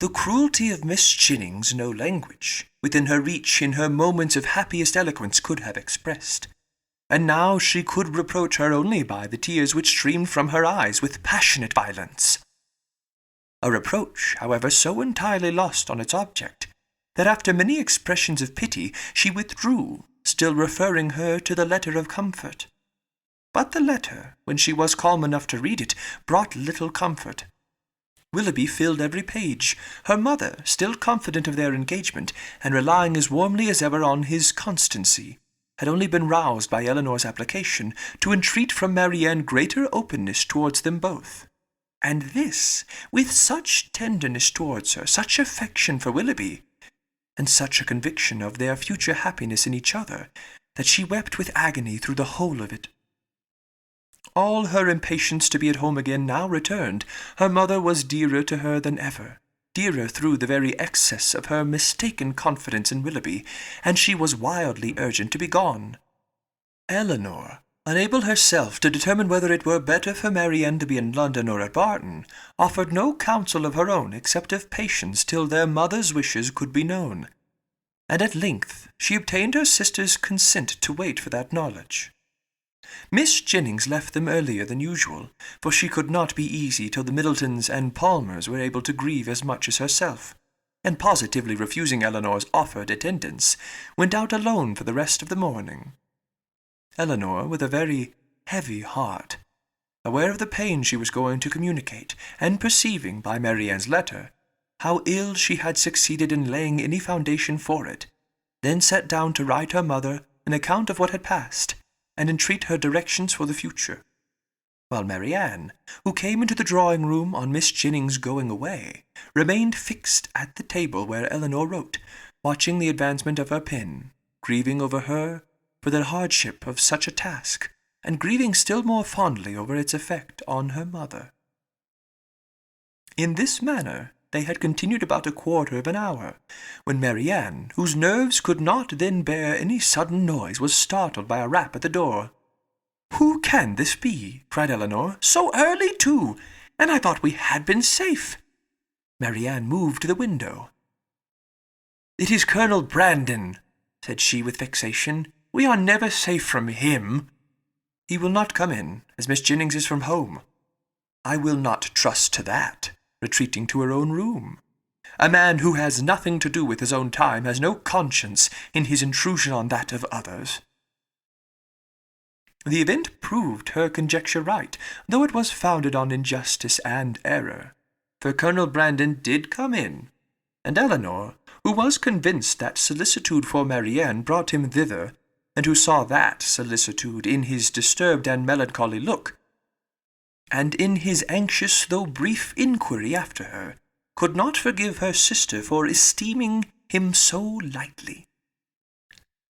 The cruelty of Miss Jennings no language, within her reach in her moments of happiest eloquence, could have expressed, and now she could reproach her only by the tears which streamed from her eyes with passionate violence. A reproach, however, so entirely lost on its object, that after many expressions of pity she withdrew, still referring her to the letter of comfort. But the letter, when she was calm enough to read it, brought little comfort. Willoughby filled every page. Her mother, still confident of their engagement, and relying as warmly as ever on his constancy, had only been roused by Elinor's application to entreat from Marianne greater openness towards them both. And this, with such tenderness towards her, such affection for Willoughby, and such a conviction of their future happiness in each other, that she wept with agony through the whole of it. All her impatience to be at home again now returned. Her mother was dearer to her than ever, dearer through the very excess of her mistaken confidence in Willoughby, and she was wildly urgent to be gone. Elinor, unable herself to determine whether it were better for Marianne to be in London or at Barton, offered no counsel of her own except of patience till their mother's wishes could be known, and at length she obtained her sister's consent to wait for that knowledge. Miss Jennings left them earlier than usual, for she could not be easy till the Middletons and Palmers were able to grieve as much as herself, and positively refusing Elinor's offered attendance, went out alone for the rest of the morning. Elinor, with a very heavy heart, aware of the pain she was going to communicate, and perceiving by Marianne's letter how ill she had succeeded in laying any foundation for it, then sat down to write her mother an account of what had passed, and entreat her directions for the future, while Marianne, who came into the drawing-room on Miss Jennings going away, remained fixed at the table where Elinor wrote, watching the advancement of her pen, grieving over her for the hardship of such a task, and grieving still more fondly over its effect on her mother. In this manner they had continued about a quarter of an hour, when Marianne, whose nerves could not then bear any sudden noise, was startled by a rap at the door. "Who can this be?" cried Elinor. "So early, too, and I thought we had been safe." Marianne moved to the window. "It is Colonel Brandon," said she with vexation. "We are never safe from him." He will not come in, as Miss Jennings is from home. I will not trust to that, retreating to her own room. A man who has nothing to do with his own time has no conscience in his intrusion on that of others. The event proved her conjecture right, though it was founded on injustice and error, for Colonel Brandon did come in, and Eleanor, who was convinced that solicitude for Marianne brought him thither, and who saw that solicitude in his disturbed and melancholy look, and in his anxious though brief inquiry after her, could not forgive her sister for esteeming him so lightly.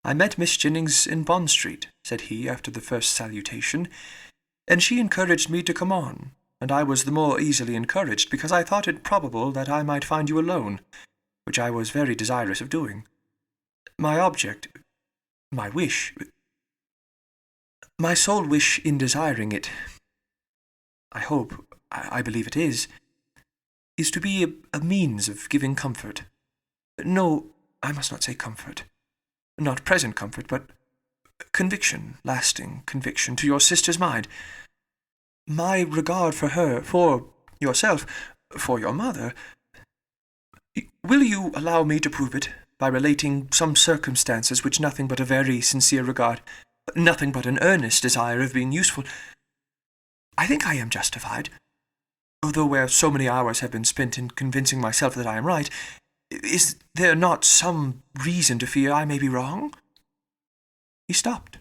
"I met Miss Jennings in Bond Street," said he after the first salutation, "and she encouraged me to come on, and I was the more easily encouraged because I thought it probable that I might find you alone, which I was very desirous of doing. My object, my wish, my sole wish in desiring it, I hope, I believe it is to be a means of giving comfort. No, I must not say comfort. Not present comfort, but conviction, lasting conviction to your sister's mind. My regard for her, for yourself, for your mother. Will you allow me to prove it by relating some circumstances which nothing but a very sincere regard, nothing but an earnest desire of being useful? I think I am justified, although where so many hours have been spent in convincing myself that I am right. Is there not some reason to fear I may be wrong?" He stopped.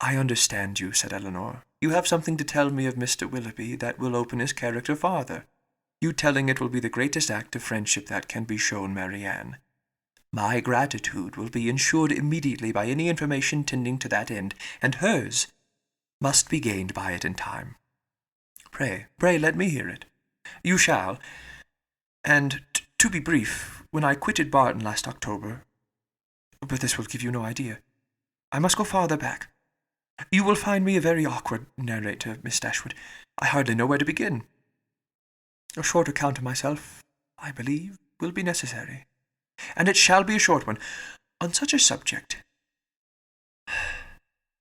"I understand you," said Eleanor. "You have something to tell me of Mr. Willoughby that will open his character farther. You telling it will be the greatest act of friendship that can be shown Marianne. My gratitude will be ensured immediately by any information tending to that end, and hers must be gained by it in time. Pray let me hear it." "You shall. And, to be brief, when I quitted Barton last October, but this will give you no idea. I must go farther back. You will find me a very awkward narrator, Miss Dashwood. I hardly know where to begin. A short account of myself, I believe, will be necessary, and it shall be a short one. On such a subject,"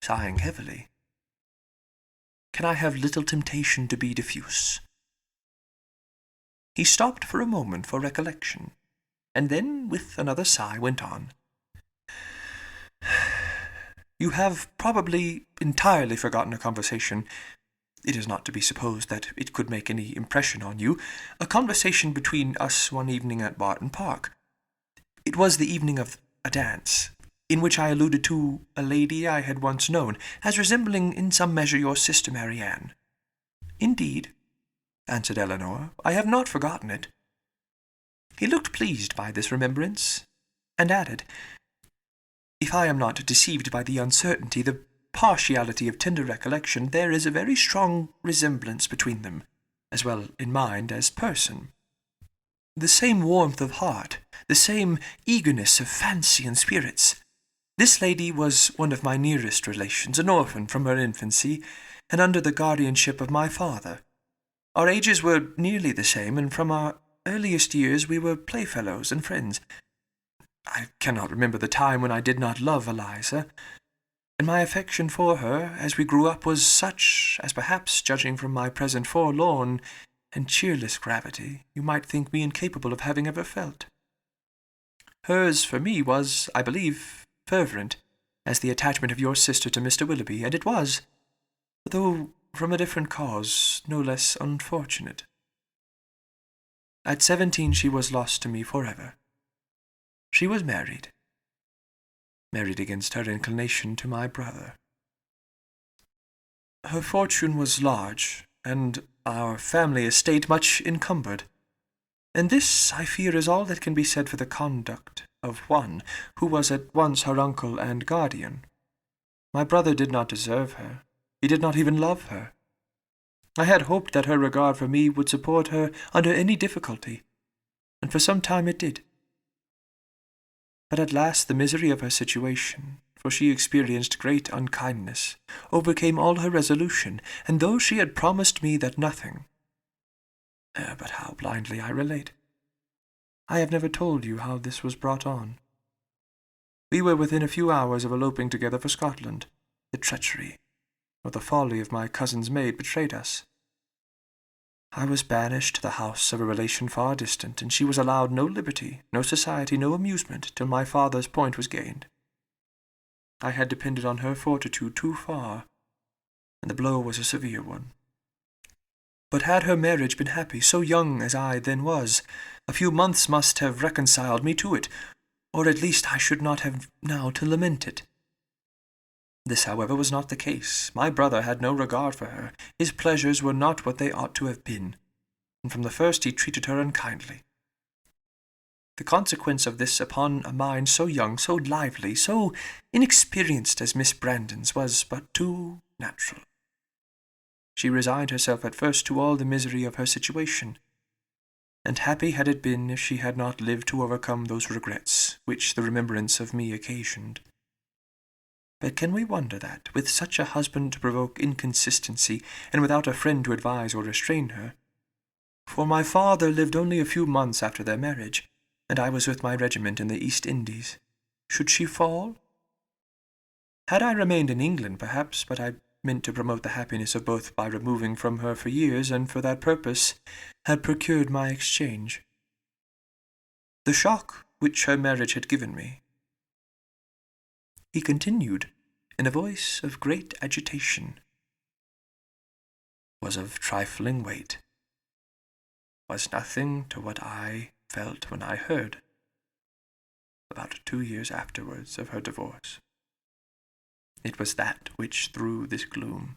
sighing heavily, "can I have little temptation to be diffuse?" He stopped for a moment for recollection, and then, with another sigh, went on. "You have probably entirely forgotten a conversation. It is not to be supposed that it could make any impression on you. A conversation between us one evening at Barton Park. It was the evening of a dance, in which I alluded to a lady I had once known, as resembling in some measure your sister Marianne." "Indeed," answered Eleanor, "I have not forgotten it." He looked pleased by this remembrance, and added, "If I am not deceived by the uncertainty, the partiality of tender recollection, there is a very strong resemblance between them, as well in mind as person. The same warmth of heart, the same eagerness of fancy and spirits. This lady was one of my nearest relations, an orphan from her infancy, and under the guardianship of my father. Our ages were nearly the same, and from our earliest years we were playfellows and friends. I cannot remember the time when I did not love Eliza, and my affection for her, as we grew up, was such as perhaps, judging from my present forlorn and cheerless gravity, you might think me incapable of having ever felt. Hers for me was, I believe, fervent, as the attachment of your sister to Mr. Willoughby, and it was, though from a different cause, no less unfortunate. At 17 she was lost to me forever. She was married against her inclination to my brother. Her fortune was large, and our family estate much encumbered, and this, I fear, is all that can be said for the conduct of one who was at once her uncle and guardian. My brother did not deserve her. He did not even love her. I had hoped that her regard for me would support her under any difficulty, and for some time it did. But at last the misery of her situation, for she experienced great unkindness, overcame all her resolution, and though she had promised me that nothing— but how blindly I relate! I have never told you how this was brought on. We were within a few hours of eloping together for Scotland, the treachery or the folly of my cousin's maid betrayed us. I was banished to the house of a relation far distant, and she was allowed no liberty, no society, no amusement, till my father's point was gained. I had depended on her fortitude too far, and the blow was a severe one. But had her marriage been happy, so young as I then was, a few months must have reconciled me to it, or at least I should not have now to lament it. This, however, was not the case. My brother had no regard for her. His pleasures were not what they ought to have been, and from the first he treated her unkindly. The consequence of this upon a mind so young, so lively, so inexperienced as Miss Brandon's was but too natural. She resigned herself at first to all the misery of her situation, and happy had it been if she had not lived to overcome those regrets which the remembrance of me occasioned. But can we wonder that, with such a husband to provoke inconsistency, and without a friend to advise or restrain her? For my father lived only a few months after their marriage, and I was with my regiment in the East Indies. Should she fall? Had I remained in England, perhaps, but I meant to promote the happiness of both by removing from her for years, and for that purpose had procured my exchange. The shock which her marriage had given me, he continued, in a voice of great agitation, was of trifling weight, was nothing to what I felt when I heard, about 2 years afterwards, of her divorce. It was that which threw this gloom.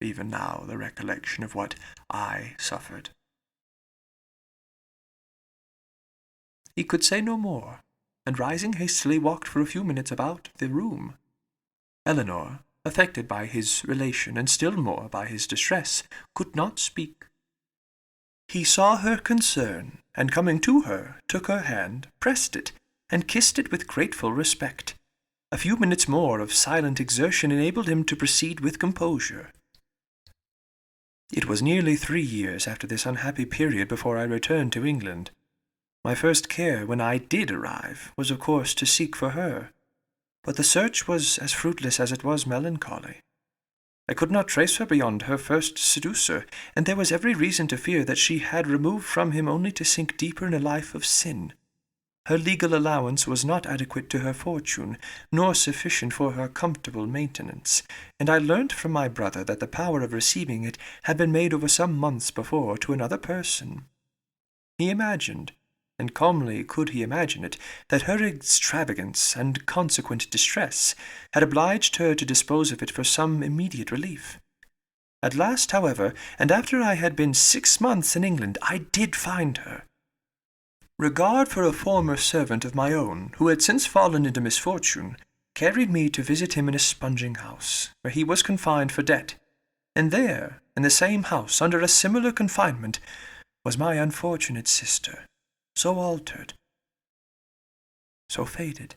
Even now the recollection of what I suffered. He could say no more, and rising hastily walked for a few minutes about the room. Eleanor, affected by his relation, and still more by his distress, could not speak. He saw her concern, and coming to her, took her hand, pressed it, and kissed it with grateful respect. A few minutes more of silent exertion enabled him to proceed with composure. It was nearly 3 years after this unhappy period before I returned to England. My first care, when I did arrive, was of course to seek for her, but the search was as fruitless as it was melancholy. I could not trace her beyond her first seducer, and there was every reason to fear that she had removed from him only to sink deeper in a life of sin. Her legal allowance was not adequate to her fortune, nor sufficient for her comfortable maintenance, and I learnt from my brother that the power of receiving it had been made over some months before to another person. He imagined, and calmly could he imagine it, that her extravagance and consequent distress had obliged her to dispose of it for some immediate relief. At last, however, and after I had been 6 months in England, I did find her. Regard for a former servant of my own, who had since fallen into misfortune, carried me to visit him in a sponging house, where he was confined for debt, and there, in the same house, under a similar confinement, was my unfortunate sister, so altered, so faded,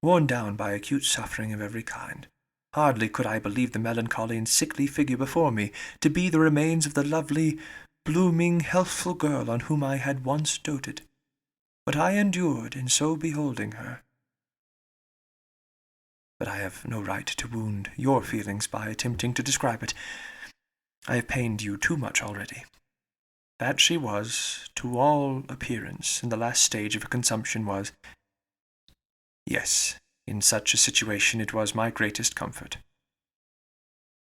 worn down by acute suffering of every kind. Hardly could I believe the melancholy and sickly figure before me to be the remains of the lovely, blooming, healthful girl on whom I had once doted. What I endured in so beholding her. But I have no right to wound your feelings by attempting to describe it. I have pained you too much already. That she was, to all appearance, in the last stage of consumption was, yes, in such a situation it was my greatest comfort.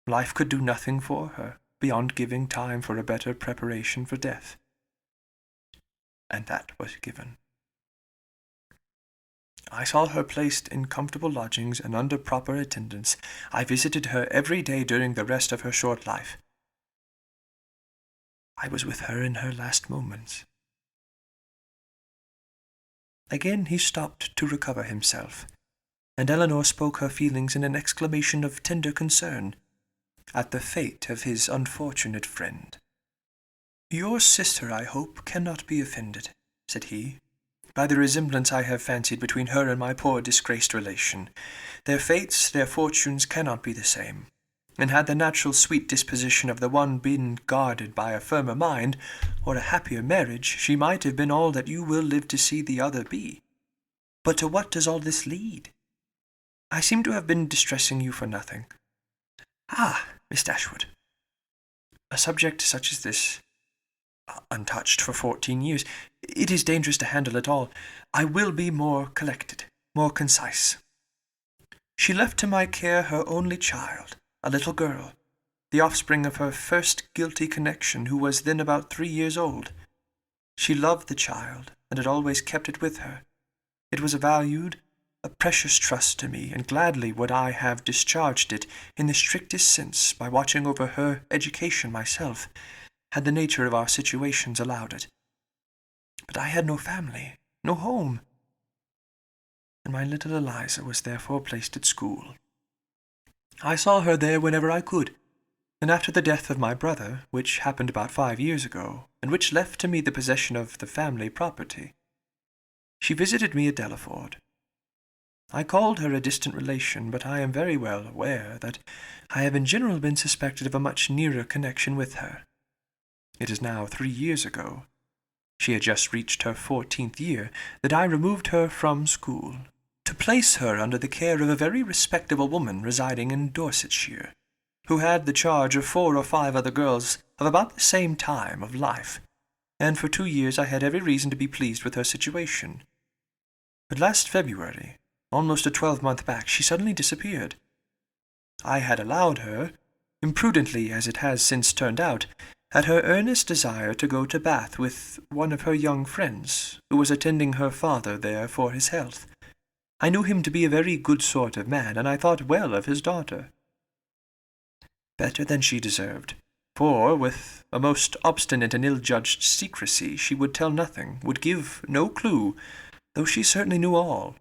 Life could do nothing for her, beyond giving time for a better preparation for death. And that was given. I saw her placed in comfortable lodgings and under proper attendance. I visited her every day during the rest of her short life. I was with her in her last moments. Again he stopped to recover himself, and Eleanor spoke her feelings in an exclamation of tender concern at the fate of his unfortunate friend. "Your sister, I hope, cannot be offended," said he, "by the resemblance I have fancied between her and my poor disgraced relation. Their fates, their fortunes cannot be the same, and had the natural sweet disposition of the one been guarded by a firmer mind, or a happier marriage, she might have been all that you will live to see the other be. But to what does all this lead? I seem to have been distressing you for nothing. Ah, Miss Dashwood, a subject such as this, untouched for 14 years, it is dangerous to handle at all. I will be more collected, more concise. She left to my care her only child, a little girl, the offspring of her first guilty connection, who was then about 3 years old. She loved the child, and had always kept it with her. It was a precious trust to me, and gladly would I have discharged it in the strictest sense by watching over her education myself, had the nature of our situations allowed it. But I had no family, no home, and my little Eliza was therefore placed at school. I saw her there whenever I could, and after the death of my brother, which happened about 5 years ago, and which left to me the possession of the family property, she visited me at Delaford. I called her a distant relation, but I am very well aware that I have in general been suspected of a much nearer connection with her. It is now 3 years ago, she had just reached her 14th year, that I removed her from school, to place her under the care of a very respectable woman residing in Dorsetshire, who had the charge of 4 or 5 other girls of about the same time of life, and for 2 years I had every reason to be pleased with her situation. But last February, almost a 12-month back, she suddenly disappeared. I had allowed her, imprudently as it has since turned out, at her earnest desire to go to Bath with one of her young friends, who was attending her father there for his health. I knew him to be a very good sort of man, and I thought well of his daughter. Better than she deserved, for, with a most obstinate and ill-judged secrecy, she would tell nothing, would give no clue, though she certainly knew all.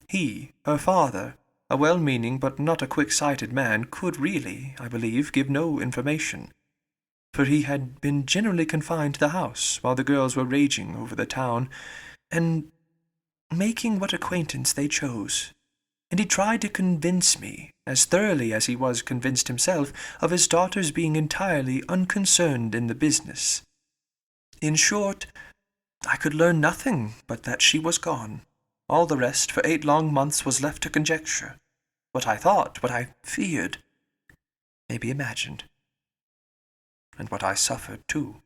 He, her father, a well-meaning but not a quick-sighted man, could really, I believe, give no information, for he had been generally confined to the house while the girls were raging over the town, and making what acquaintance they chose, and he tried to convince me, as thoroughly as he was convinced himself, of his daughter's being entirely unconcerned in the business. In short, I could learn nothing but that she was gone. All the rest, for 8 long months, was left to conjecture. What I thought, what I feared, may be imagined, and what I suffered too.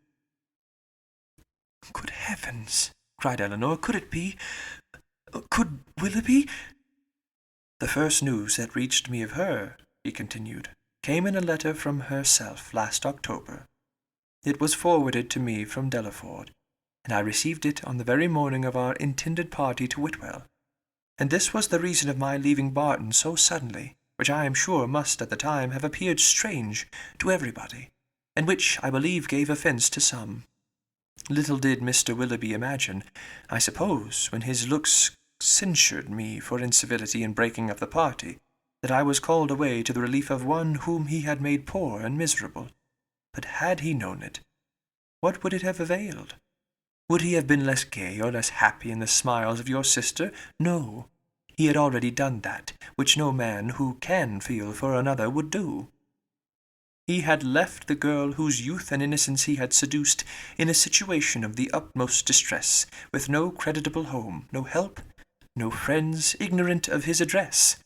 Good heavens! Cried Elinor. Could it be? Could Willoughby? The first news that reached me of her, he continued, came in a letter from herself last October. It was forwarded to me from Delaford, and I received it on the very morning of our intended party to Whitwell. And this was the reason of my leaving Barton so suddenly, which I am sure must at the time have appeared strange to everybody, and which, I believe, gave offence to some. Little did Mr. Willoughby imagine, I suppose, when his looks censured me for incivility in breaking up the party, that I was called away to the relief of one whom he had made poor and miserable. But had he known it, what would it have availed? Would he have been less gay or less happy in the smiles of your sister? No, he had already done that, which no man who can feel for another would do. He had left the girl whose youth and innocence he had seduced in a situation of the utmost distress, with no creditable home, no help, no friends, ignorant of his address.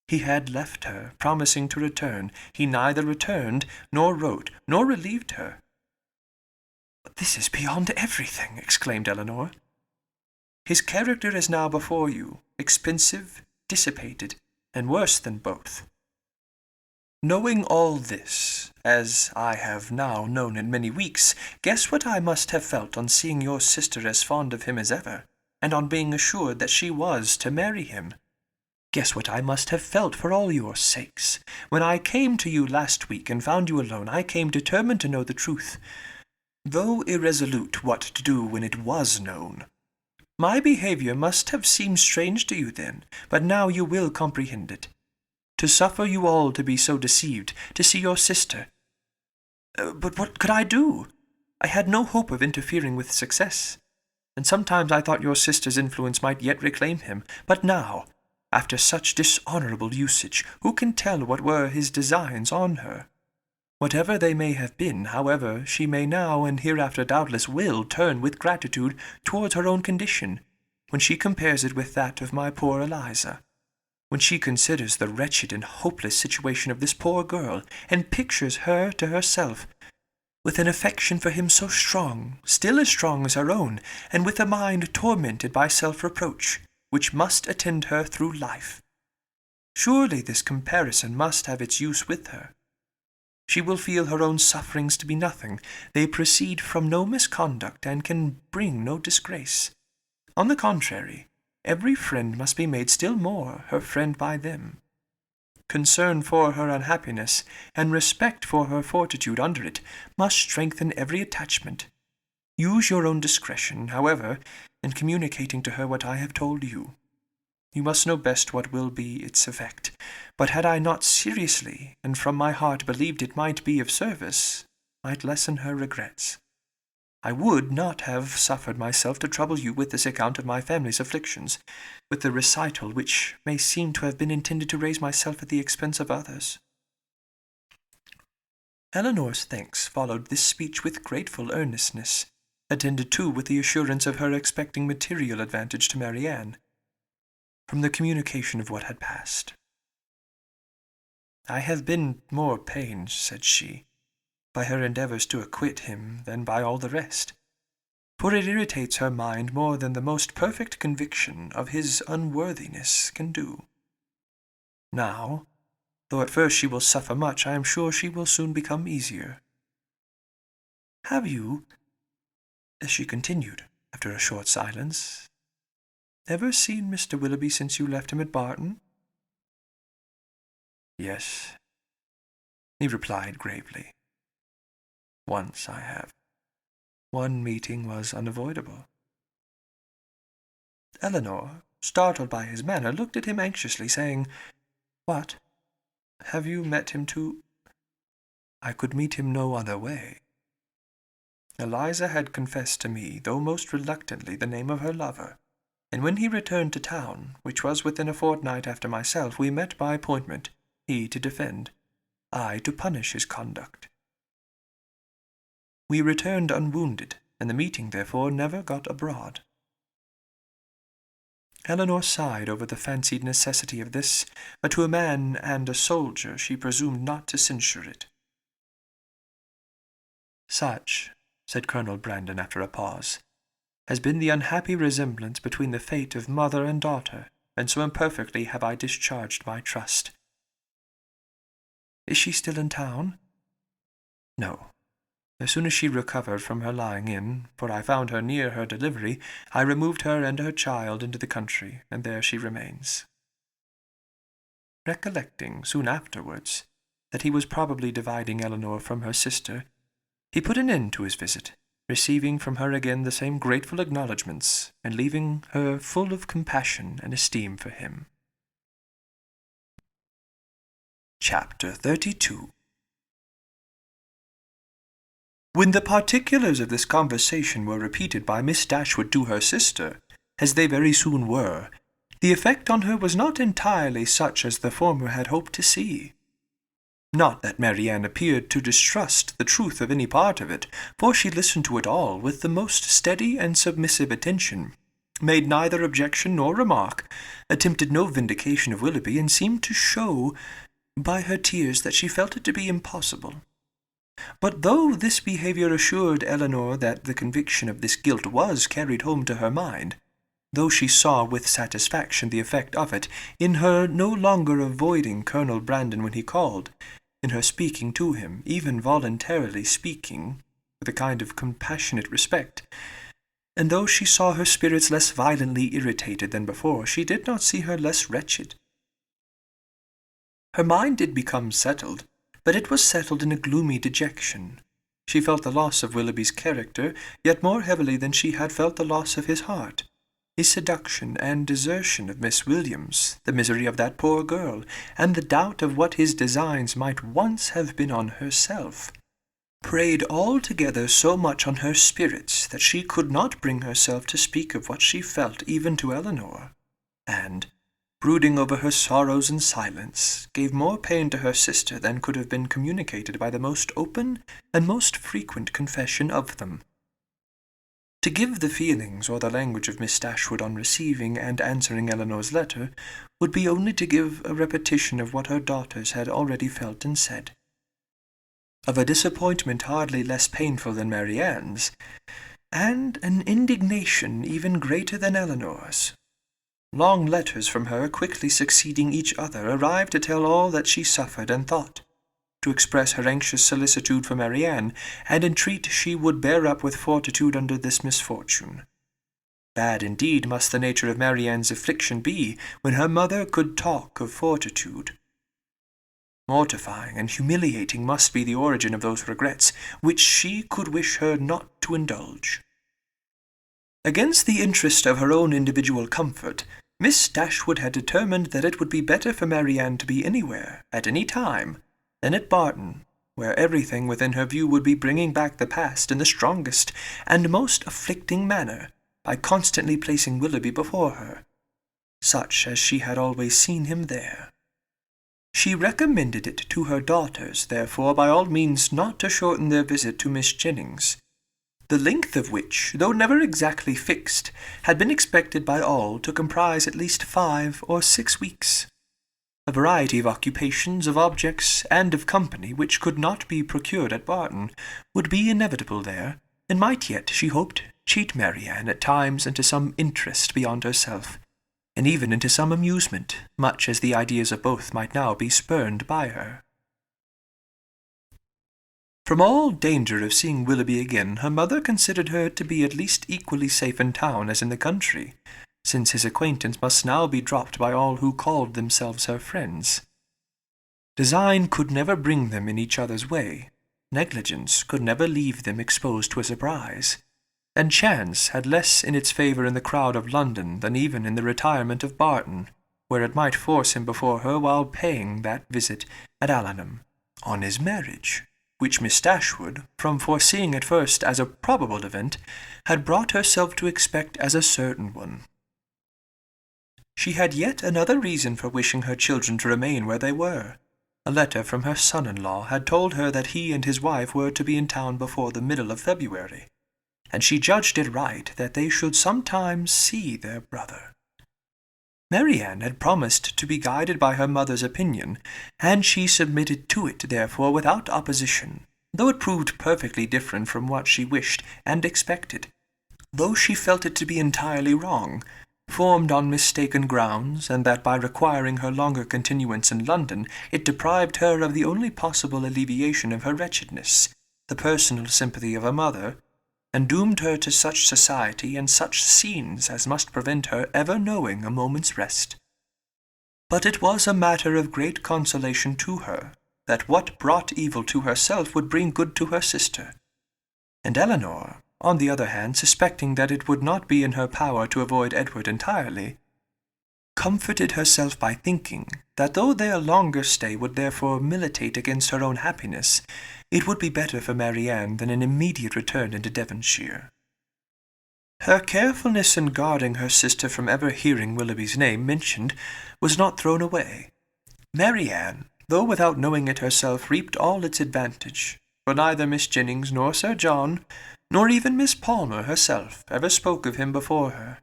He had left her, promising to return. He neither returned, nor wrote, nor relieved her. "This is beyond everything," exclaimed Elinor. "His character is now before you, expensive, dissipated, and worse than both. Knowing all this, as I have now known it many weeks, guess what I must have felt on seeing your sister as fond of him as ever, and on being assured that she was to marry him. Guess what I must have felt for all your sakes. When I came to you last week and found you alone, I came determined to know the truth, though irresolute what to do when it was known. My behaviour must have seemed strange to you then, but now you will comprehend it. To suffer you all to be so deceived, to see your sister. But what could I do? I had no hope of interfering with success, and sometimes I thought your sister's influence might yet reclaim him. But now, after such dishonourable usage, who can tell what were his designs on her? Whatever they may have been, however, she may now and hereafter doubtless will turn with gratitude towards her own condition, when she compares it with that of my poor Eliza. when she considers the wretched and hopeless situation of this poor girl, and pictures her to herself, with an affection for him so strong, still as strong as her own, and with a mind tormented by self-reproach, which must attend her through life. Surely this comparison must have its use with her. She will feel her own sufferings to be nothing. They proceed from no misconduct, and can bring no disgrace. On the contrary, every friend must be made still more her friend by them. Concern for her unhappiness, and respect for her fortitude under it, must strengthen every attachment. Use your own discretion, however, in communicating to her what I have told you. You must know best what will be its effect, but had I not seriously and from my heart believed it might be of service, might lessen her regrets. I would not have suffered myself to trouble you with this account of my family's afflictions, with the recital which may seem to have been intended to raise myself at the expense of others. Eleanor's thanks followed this speech with grateful earnestness, attended too with the assurance of her expecting material advantage to Marianne from the communication of what had passed. I have been more pained, said she, by her endeavours to acquit him than by all the rest, for it irritates her mind more than the most perfect conviction of his unworthiness can do. Now, though at first she will suffer much, I am sure she will soon become easier. Have you, as she continued, after a short silence, ever seen Mr. Willoughby since you left him at Barton? Yes, he replied gravely. Once I have. One meeting was unavoidable. Eleanor, startled by his manner, looked at him anxiously, saying, What? Have you met him too? I could meet him no other way. Eliza had confessed to me, though most reluctantly, the name of her lover, and when he returned to town, which was within a fortnight after myself, we met by appointment, he to defend, I to punish his conduct. We returned unwounded, and the meeting, therefore, never got abroad. Eleanor sighed over the fancied necessity of this, but to a man and a soldier she presumed not to censure it. Such, said Colonel Brandon after a pause, has been the unhappy resemblance between the fate of mother and daughter, and so imperfectly have I discharged my trust. Is she still in town? No. As soon as she recovered from her lying in, for I found her near her delivery, I removed her and her child into the country, and there she remains. Recollecting, soon afterwards, that he was probably dividing Eleanor from her sister, he put an end to his visit, receiving from her again the same grateful acknowledgments, and leaving her full of compassion and esteem for him. Chapter 32. When the particulars of this conversation were repeated by Miss Dashwood to her sister, as they very soon were, the effect on her was not entirely such as the former had hoped to see. Not that Marianne appeared to distrust the truth of any part of it, for she listened to it all with the most steady and submissive attention, made neither objection nor remark, attempted no vindication of Willoughby, and seemed to show by her tears that she felt it to be impossible. But though this behaviour assured Eleanor that the conviction of this guilt was carried home to her mind, though she saw with satisfaction the effect of it in her no longer avoiding Colonel Brandon when he called, in her speaking to him, even voluntarily speaking, with a kind of compassionate respect, and though she saw her spirits less violently irritated than before, she did not see her less wretched. Her mind did become settled, but it was settled in a gloomy dejection. She felt the loss of Willoughby's character yet more heavily than she had felt the loss of his heart. His seduction and desertion of Miss Williams, the misery of that poor girl, and the doubt of what his designs might once have been on herself, preyed altogether so much on her spirits that she could not bring herself to speak of what she felt even to Eleanor, and, brooding over her sorrows in silence, gave more pain to her sister than could have been communicated by the most open and most frequent confession of them. To give the feelings or the language of Miss Dashwood on receiving and answering Elinor's letter would be only to give a repetition of what her daughters had already felt and said. Of a disappointment hardly less painful than Marianne's, and an indignation even greater than Elinor's. Long letters from her, quickly succeeding each other, arrived to tell all that she suffered and thought, to express her anxious solicitude for Marianne, and entreat she would bear up with fortitude under this misfortune. Bad indeed must the nature of Marianne's affliction be, when her mother could talk of fortitude. Mortifying and humiliating must be the origin of those regrets which she could wish her not to indulge. Against the interest of her own individual comfort, Miss Dashwood had determined that it would be better for Marianne to be anywhere, at any time, than at Barton, where everything within her view would be bringing back the past in the strongest and most afflicting manner, by constantly placing Willoughby before her, such as she had always seen him there. She recommended it to her daughters, therefore, by all means not to shorten their visit to Miss Jennings, the length of which, though never exactly fixed, had been expected by all to comprise at least 5 or 6 weeks. A variety of occupations, of objects, and of company, which could not be procured at Barton, would be inevitable there, and might yet, she hoped, cheat Marianne at times into some interest beyond herself, and even into some amusement, much as the ideas of both might now be spurned by her. From all danger of seeing Willoughby again, her mother considered her to be at least equally safe in town as in the country, since his acquaintance must now be dropped by all who called themselves her friends. Design could never bring them in each other's way, negligence could never leave them exposed to a surprise, and chance had less in its favour in the crowd of London than even in the retirement of Barton, where it might force him before her while paying that visit at Allenham, on his marriage, which Miss Dashwood, from foreseeing at first as a probable event, had brought herself to expect as a certain one. She had yet another reason for wishing her children to remain where they were. A letter from her son-in-law had told her that he and his wife were to be in town before the middle of February, and she judged it right that they should sometimes see their brother. Marianne had promised to be guided by her mother's opinion, and she submitted to it, therefore, without opposition, though it proved perfectly different from what she wished and expected, though she felt it to be entirely wrong, formed on mistaken grounds, and that by requiring her longer continuance in London, it deprived her of the only possible alleviation of her wretchedness, the personal sympathy of her mother, and doomed her to such society and such scenes as must prevent her ever knowing a moment's rest. But it was a matter of great consolation to her, that what brought evil to herself would bring good to her sister, and Elinor, on the other hand, suspecting that it would not be in her power to avoid Edward entirely, comforted herself by thinking that though their longer stay would therefore militate against her own happiness, it would be better for Marianne than an immediate return into Devonshire. Her carefulness in guarding her sister from ever hearing Willoughby's name mentioned was not thrown away. Marianne, though without knowing it herself, reaped all its advantage, for neither Miss Jennings nor Sir John, nor even Miss Palmer herself, ever spoke of him before her.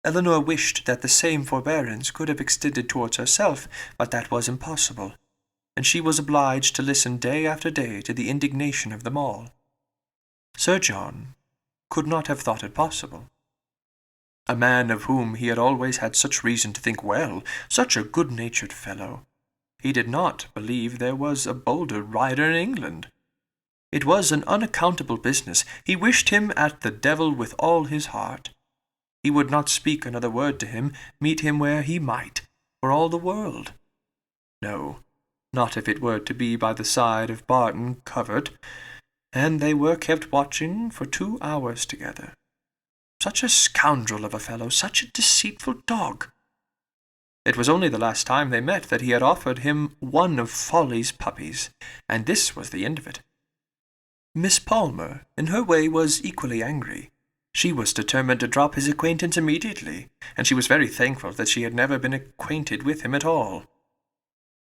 Elinor wished that the same forbearance could have extended towards herself, but that was impossible, and she was obliged to listen day after day to the indignation of them all. Sir John could not have thought it possible. A man of whom he had always had such reason to think well, such a good-natured fellow. He did not believe there was a bolder rider in England. It was an unaccountable business. He wished him at the devil with all his heart. He would not speak another word to him, meet him where he might, for all the world. No, not if it were to be by the side of Barton Covert, and they were kept watching for 2 hours together. Such a scoundrel of a fellow, such a deceitful dog! It was only the last time they met that he had offered him one of Folly's puppies, and this was the end of it. Miss Palmer, in her way, was equally angry. She was determined to drop his acquaintance immediately, and she was very thankful that she had never been acquainted with him at all.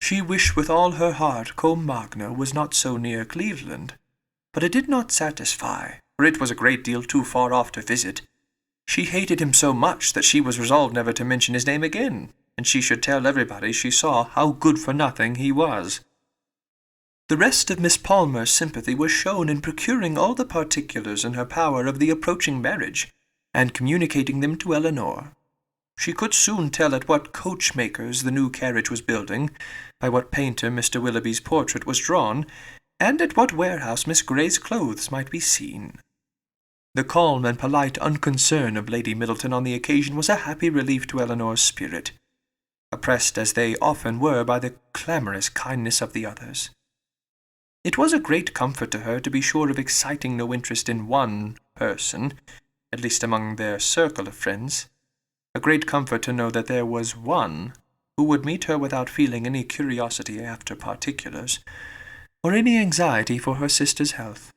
She wished with all her heart Combe Magna was not so near Cleveland, but it did not satisfy, for it was a great deal too far off to visit. She hated him so much that she was resolved never to mention his name again, and she should tell everybody she saw how good-for-nothing he was. The rest of Miss Palmer's sympathy was shown in procuring all the particulars in her power of the approaching marriage, and communicating them to Eleanor. She could soon tell at what coachmaker's the new carriage was building, by what painter Mr. Willoughby's portrait was drawn, and at what warehouse Miss Grey's clothes might be seen. The calm and polite unconcern of Lady Middleton on the occasion was a happy relief to Eleanor's spirit, oppressed as they often were by the clamorous kindness of the others. It was a great comfort to her to be sure of exciting no interest in one person, at least among their circle of friends, a great comfort to know that there was one who would meet her without feeling any curiosity after particulars, or any anxiety for her sister's health.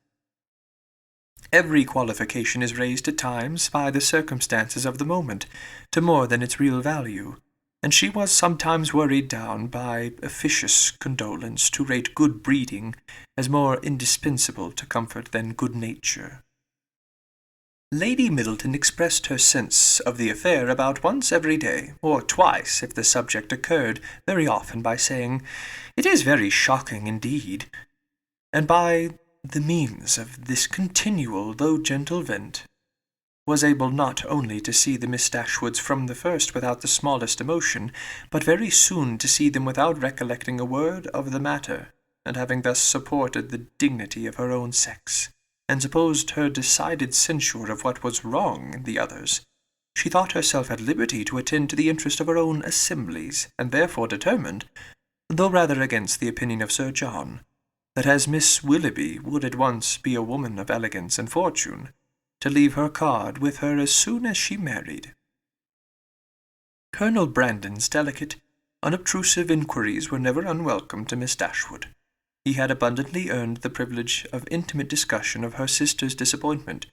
Every qualification is raised at times by the circumstances of the moment to more than its real value, and she was sometimes worried down by officious condolence to rate good breeding as more indispensable to comfort than good nature. Lady Middleton expressed her sense of the affair about once every day, or twice if the subject occurred, very often by saying, "It is very shocking indeed," and by the means of this continual though gentle vent, was able not only to see the Miss Dashwoods from the first without the smallest emotion, but very soon to see them without recollecting a word of the matter, and having thus supported the dignity of her own sex, and supposed her decided censure of what was wrong in the others, she thought herself at liberty to attend to the interest of her own assemblies, and therefore determined, though rather against the opinion of Sir John, that as Miss Willoughby would at once be a woman of elegance and fortune, to leave her card with her as soon as she married. Colonel Brandon's delicate, unobtrusive inquiries were never unwelcome to Miss Dashwood. He had abundantly earned the privilege of intimate discussion of her sister's disappointment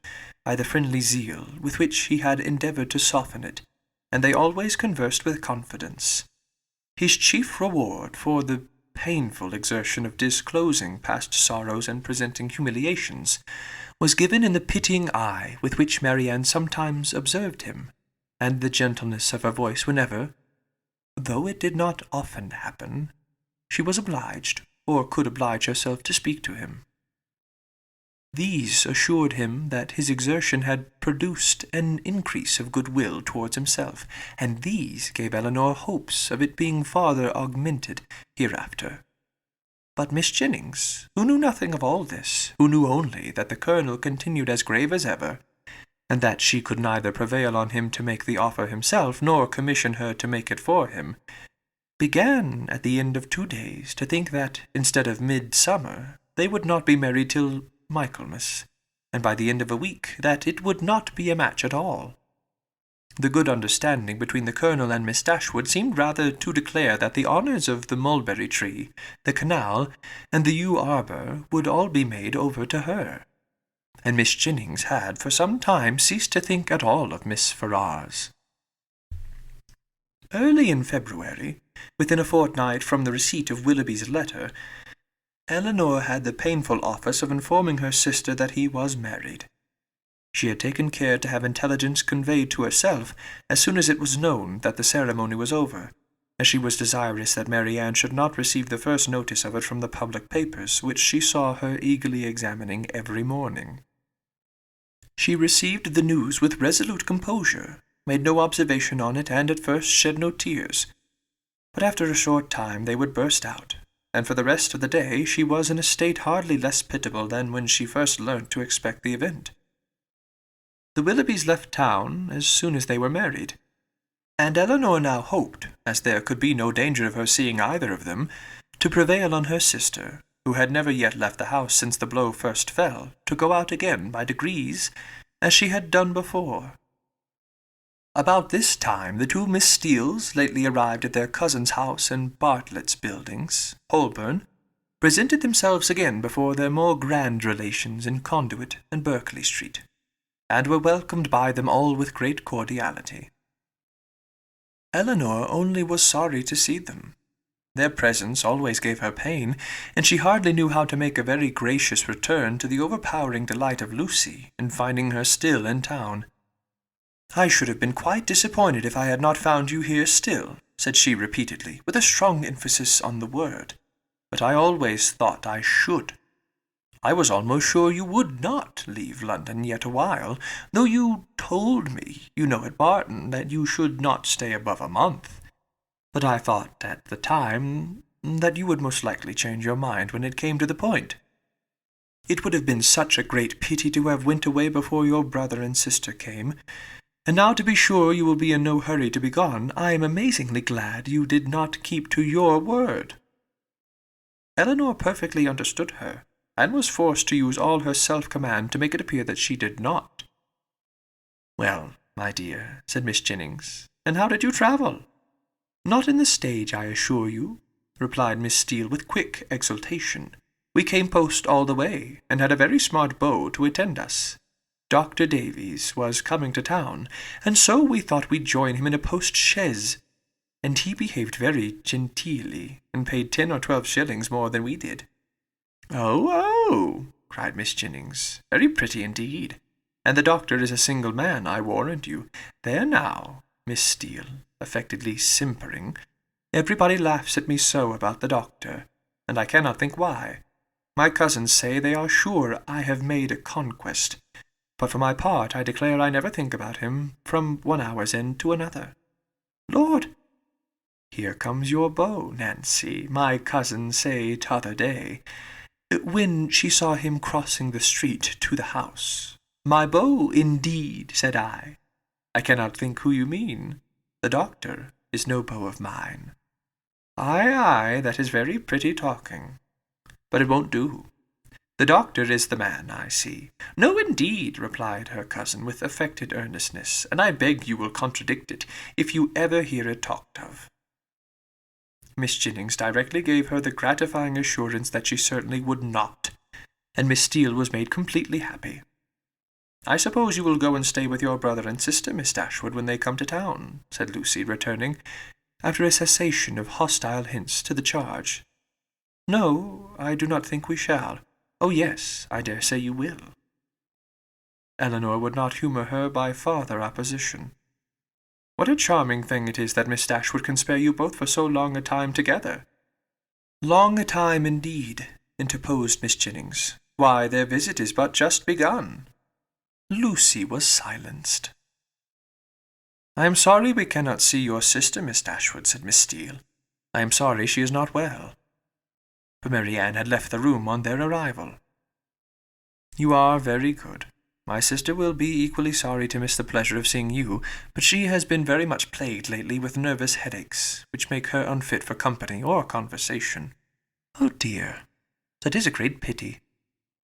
by the friendly zeal with which he had endeavoured to soften it, and they always conversed with confidence. His chief reward for the painful exertion of disclosing past sorrows and presenting humiliations was given in the pitying eye with which Marianne sometimes observed him, and the gentleness of her voice whenever, though it did not often happen, she was obliged, or could oblige herself to speak to him. These assured him that his exertion had produced an increase of goodwill towards himself, and these gave Eleanor hopes of it being farther augmented hereafter. But Miss Jennings, who knew nothing of all this, who knew only that the Colonel continued as grave as ever, and that she could neither prevail on him to make the offer himself, nor commission her to make it for him, began at the end of 2 days to think that, instead of midsummer, they would not be married till Michaelmas, and by the end of a week that it would not be a match at all. The good understanding between the Colonel and Miss Dashwood seemed rather to declare that the honours of the mulberry tree, the canal, and the yew arbour would all be made over to her, and Miss Jennings had for some time ceased to think at all of Miss Ferrars. Early in February, within a fortnight from the receipt of Willoughby's letter, Eleanor had the painful office of informing her sister that he was married. She had taken care to have intelligence conveyed to herself as soon as it was known that the ceremony was over, as she was desirous that Marianne should not receive the first notice of it from the public papers, which she saw her eagerly examining every morning. She received the news with resolute composure, made no observation on it, and at first shed no tears. But after a short time they would burst out, and for the rest of the day she was in a state hardly less pitiable than when she first learnt to expect the event. The Willoughbys left town as soon as they were married, and Eleanor now hoped, as there could be no danger of her seeing either of them, to prevail on her sister, who had never yet left the house since the blow first fell, to go out again by degrees, as she had done before. About this time the two Miss Steeles, lately arrived at their cousin's house in Bartlett's Buildings, Holborn, presented themselves again before their more grand relations in Conduit and Berkeley Street, and were welcomed by them all with great cordiality. Eleanor only was sorry to see them, Their presence always gave her pain, and she hardly knew how to make a very gracious return to the overpowering delight of Lucy in finding her still in town. "I should have been quite disappointed if I had not found you here still," said she repeatedly, with a strong emphasis on the word. "But I always thought I should. I was almost sure you would not leave London yet awhile, though you told me, you know, at Barton, that you should not stay above a month. But I thought at the time that you would most likely change your mind when it came to the point. It would have been such a great pity to have went away before your brother and sister came, and now to be sure you will be in no hurry to be gone, I am amazingly glad you did not keep to your word." Elinor perfectly understood her, and was forced to use all her self-command to make it appear that she did not. "Well, my dear," said Miss Jennings, "and how did you travel?" "Not in the stage, I assure you," replied Miss Steele with quick exultation. "We came post all the way, and had a very smart beau to attend us. Dr. Davies was coming to town, and so we thought we'd join him in a post-chaise, and he behaved very genteelly, and paid 10 or 12 shillings more than we did." Oh, cried Miss Jennings, "very pretty indeed. And the doctor is a single man, I warrant you. There now, Miss Steele, affectedly simpering. Everybody laughs at me so about the doctor, and I cannot think why. My cousins say they are sure I have made a conquest, but for my part I declare I never think about him from one hour's end to another. Lord, here comes your beau, Nancy, my cousin say t'other day, when she saw him crossing the street to the house. My beau, indeed, said I. I cannot think who you mean. The doctor is no beau of mine. Ay, that is very pretty talking. But it won't do. The doctor is the man, I see. No, indeed, replied her cousin with affected earnestness, and I beg you will contradict it, if you ever hear it talked of. Miss Jennings directly gave her the gratifying assurance that she certainly would not, and Miss Steele was made completely happy. I suppose you will go and stay with your brother and sister, Miss Dashwood, when they come to town, said Lucy, returning, after a cessation of hostile hints to the charge. No, I do not think we shall. Oh, yes, I dare say you will. Elinor would not humour her by farther opposition. What a charming thing it is that Miss Dashwood can spare you both for so long a time together. Long a time indeed, interposed Miss Jennings. Why, their visit is but just begun. Lucy was silenced. I am sorry we cannot see your sister, Miss Dashwood, said Miss Steele. I am sorry she is not well. For Marianne had left the room on their arrival. You are very good. My sister will be equally sorry to miss the pleasure of seeing you, but she has been very much plagued lately with nervous headaches, which make her unfit for company or conversation. Oh dear, that is a great pity.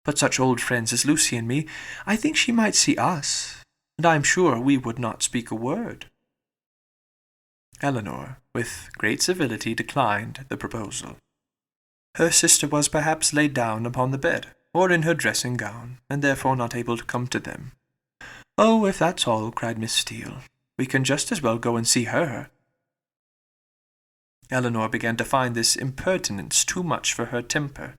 But such old friends as Lucy and me, I think she might see us, and I am sure we would not speak a word. Elinor, with great civility, declined the proposal. Her sister was perhaps laid down upon the bed, or in her dressing-gown, and therefore not able to come to them. Oh, if that's all, cried Miss Steele, we can just as well go and see her. Elinor began to find this impertinence too much for her temper,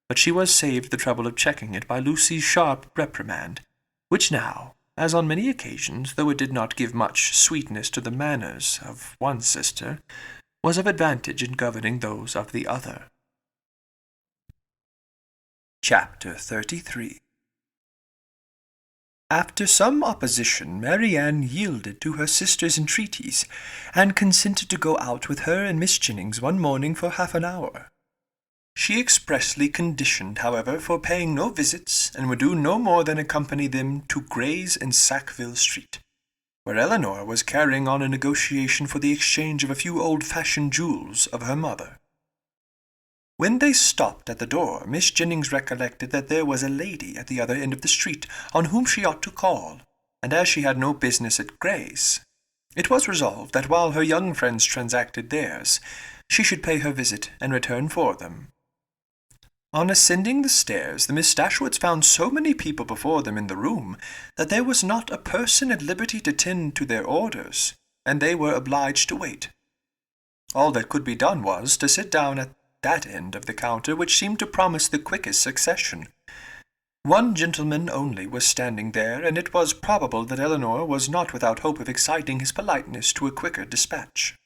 but she was saved the trouble of checking it by Lucy's sharp reprimand, which now, as on many occasions, though it did not give much sweetness to the manners of one sister, was of advantage in governing those of the other. Chapter 33. After some opposition, Marianne yielded to her sister's entreaties, and consented to go out with her and Miss Jennings one morning for half an hour. She expressly conditioned, however, for paying no visits, and would do no more than accompany them to Gray's in Sackville Street, where Elinor was carrying on a negotiation for the exchange of a few old-fashioned jewels of her mother. When they stopped at the door, Miss Jennings recollected that there was a lady at the other end of the street on whom she ought to call, and as she had no business at Gray's, it was resolved that while her young friends transacted theirs, she should pay her visit and return for them. On ascending the stairs, the Miss Dashwoods found so many people before them in the room that there was not a person at liberty to tend to their orders, and they were obliged to wait. All that could be done was to sit down at that end of the counter which seemed to promise the quickest succession. One gentleman only was standing there, and it was probable that Elinor was not without hope of exciting his politeness to a quicker dispatch.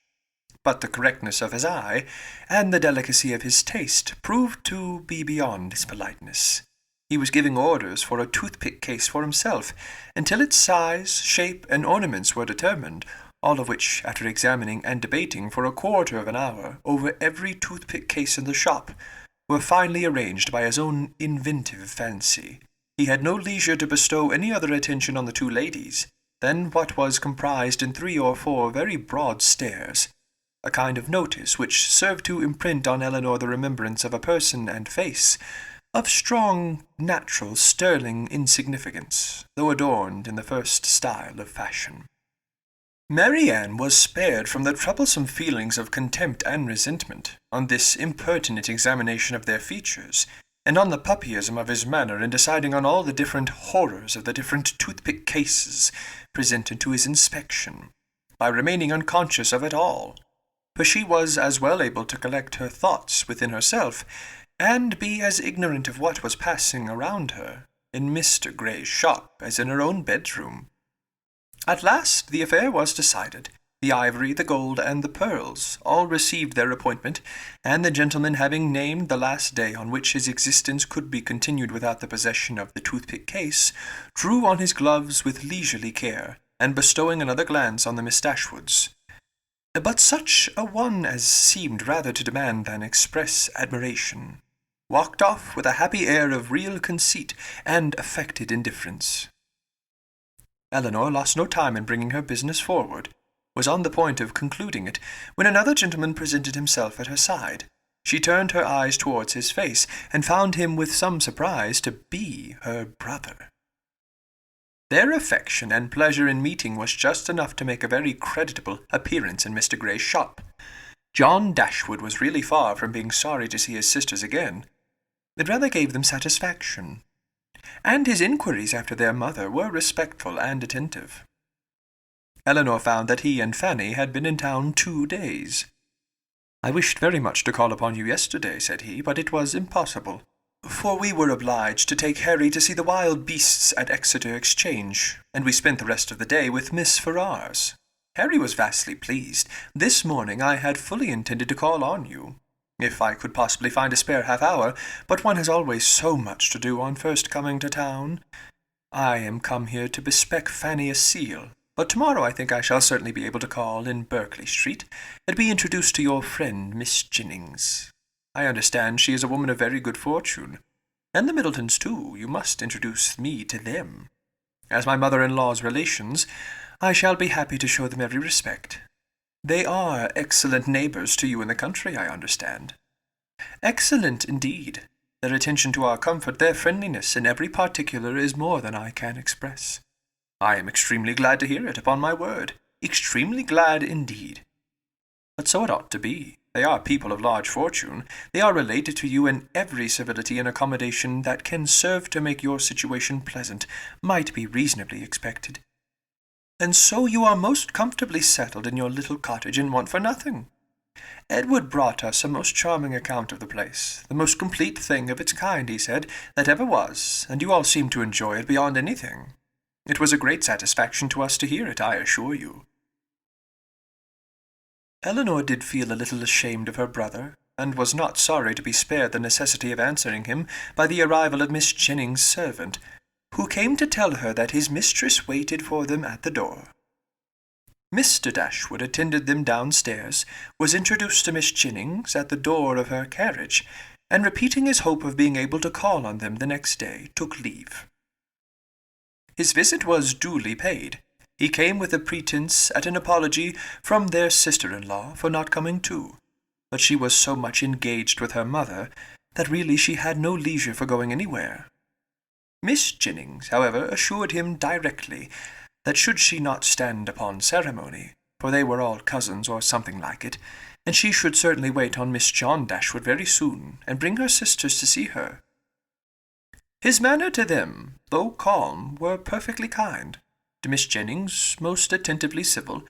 But the correctness of his eye, and the delicacy of his taste, proved to be beyond his politeness. He was giving orders for a toothpick case for himself, until its size, shape, and ornaments were determined, all of which, after examining and debating for a quarter of an hour over every toothpick case in the shop, were finally arranged by his own inventive fancy. He had no leisure to bestow any other attention on the two ladies than what was comprised in 3 or 4 very broad stares, a kind of notice which served to imprint on Elinor the remembrance of a person and face, of strong, natural, sterling insignificance, though adorned in the first style of fashion. Marianne was spared from the troublesome feelings of contempt and resentment on this impertinent examination of their features, and on the puppyism of his manner in deciding on all the different horrors of the different toothpick cases presented to his inspection, by remaining unconscious of it all, for she was as well able to collect her thoughts within herself, and be as ignorant of what was passing around her in Mr. Gray's shop as in her own bedroom. At last the affair was decided. The ivory, the gold, and the pearls all received their appointment, and the gentleman, having named the last day on which his existence could be continued without the possession of the toothpick case, drew on his gloves with leisurely care, and bestowing another glance on the Miss Dashwoods, but such a one as seemed rather to demand than express admiration, walked off with a happy air of real conceit and affected indifference. Elinor lost no time in bringing her business forward, was on the point of concluding it, when another gentleman presented himself at her side. She turned her eyes towards his face, and found him with some surprise to be her brother. Their affection and pleasure in meeting was just enough to make a very creditable appearance in Mr. Gray's shop. John Dashwood was really far from being sorry to see his sisters again. It rather gave them satisfaction, and his inquiries after their mother were respectful and attentive. Elinor found that he and Fanny had been in town 2 days. "I wished very much to call upon you yesterday," said he, "but it was impossible, for we were obliged to take Harry to see the wild beasts at Exeter Exchange, and we spent the rest of the day with Miss Ferrars. Harry was vastly pleased. This morning I had fully intended to call on you, if I could possibly find a spare half-hour, but one has always so much to do on first coming to town. I am come here to bespec Fanny a seal, but tomorrow I think I shall certainly be able to call in Berkeley Street, and be introduced to your friend Miss Jennings. I understand she is a woman of very good fortune, and the Middletons too. You must introduce me to them. As my mother-in-law's relations, I shall be happy to show them every respect. They are excellent neighbours to you in the country, I understand." "Excellent, indeed. Their attention to our comfort, their friendliness in every particular, is more than I can express." "I am extremely glad to hear it, upon my word. Extremely glad indeed. But so it ought to be. They are people of large fortune. They are related to you, and every civility and accommodation that can serve to make your situation pleasant might be reasonably expected. And so you are most comfortably settled in your little cottage and want for nothing. Edward brought us a most charming account of the place, the most complete thing of its kind, he said, that ever was, and you all seemed to enjoy it beyond anything. It was a great satisfaction to us to hear it, I assure you." Elinor did feel a little ashamed of her brother, and was not sorry to be spared the necessity of answering him by the arrival of Miss Jennings' servant, who came to tell her that his mistress waited for them at the door. Mr. Dashwood attended them downstairs, was introduced to Miss Jennings at the door of her carriage, and repeating his hope of being able to call on them the next day, took leave. His visit was duly paid. He came with a pretence at an apology from their sister-in-law for not coming too, but she was so much engaged with her mother that really she had no leisure for going anywhere. Miss Jennings, however, assured him directly that should she not stand upon ceremony, for they were all cousins or something like it, and she should certainly wait on Miss John Dashwood very soon, and bring her sisters to see her. His manner to them, though calm, were perfectly kind. to Miss Jennings most attentively civil,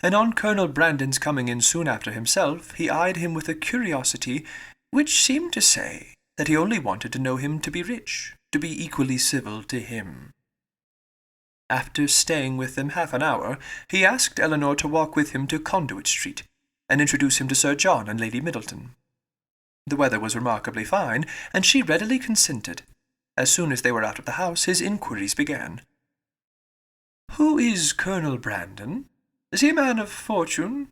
and on Colonel Brandon's coming in soon after himself, he eyed him with a curiosity which seemed to say that he only wanted to know him to be rich, to be equally civil to him. After staying with them half an hour, he asked Eleanor to walk with him to Conduit Street, and introduce him to Sir John and Lady Middleton. The weather was remarkably fine, and she readily consented. As soon as they were out of the house, his inquiries began. "Who is Colonel Brandon? Is he a man of fortune?"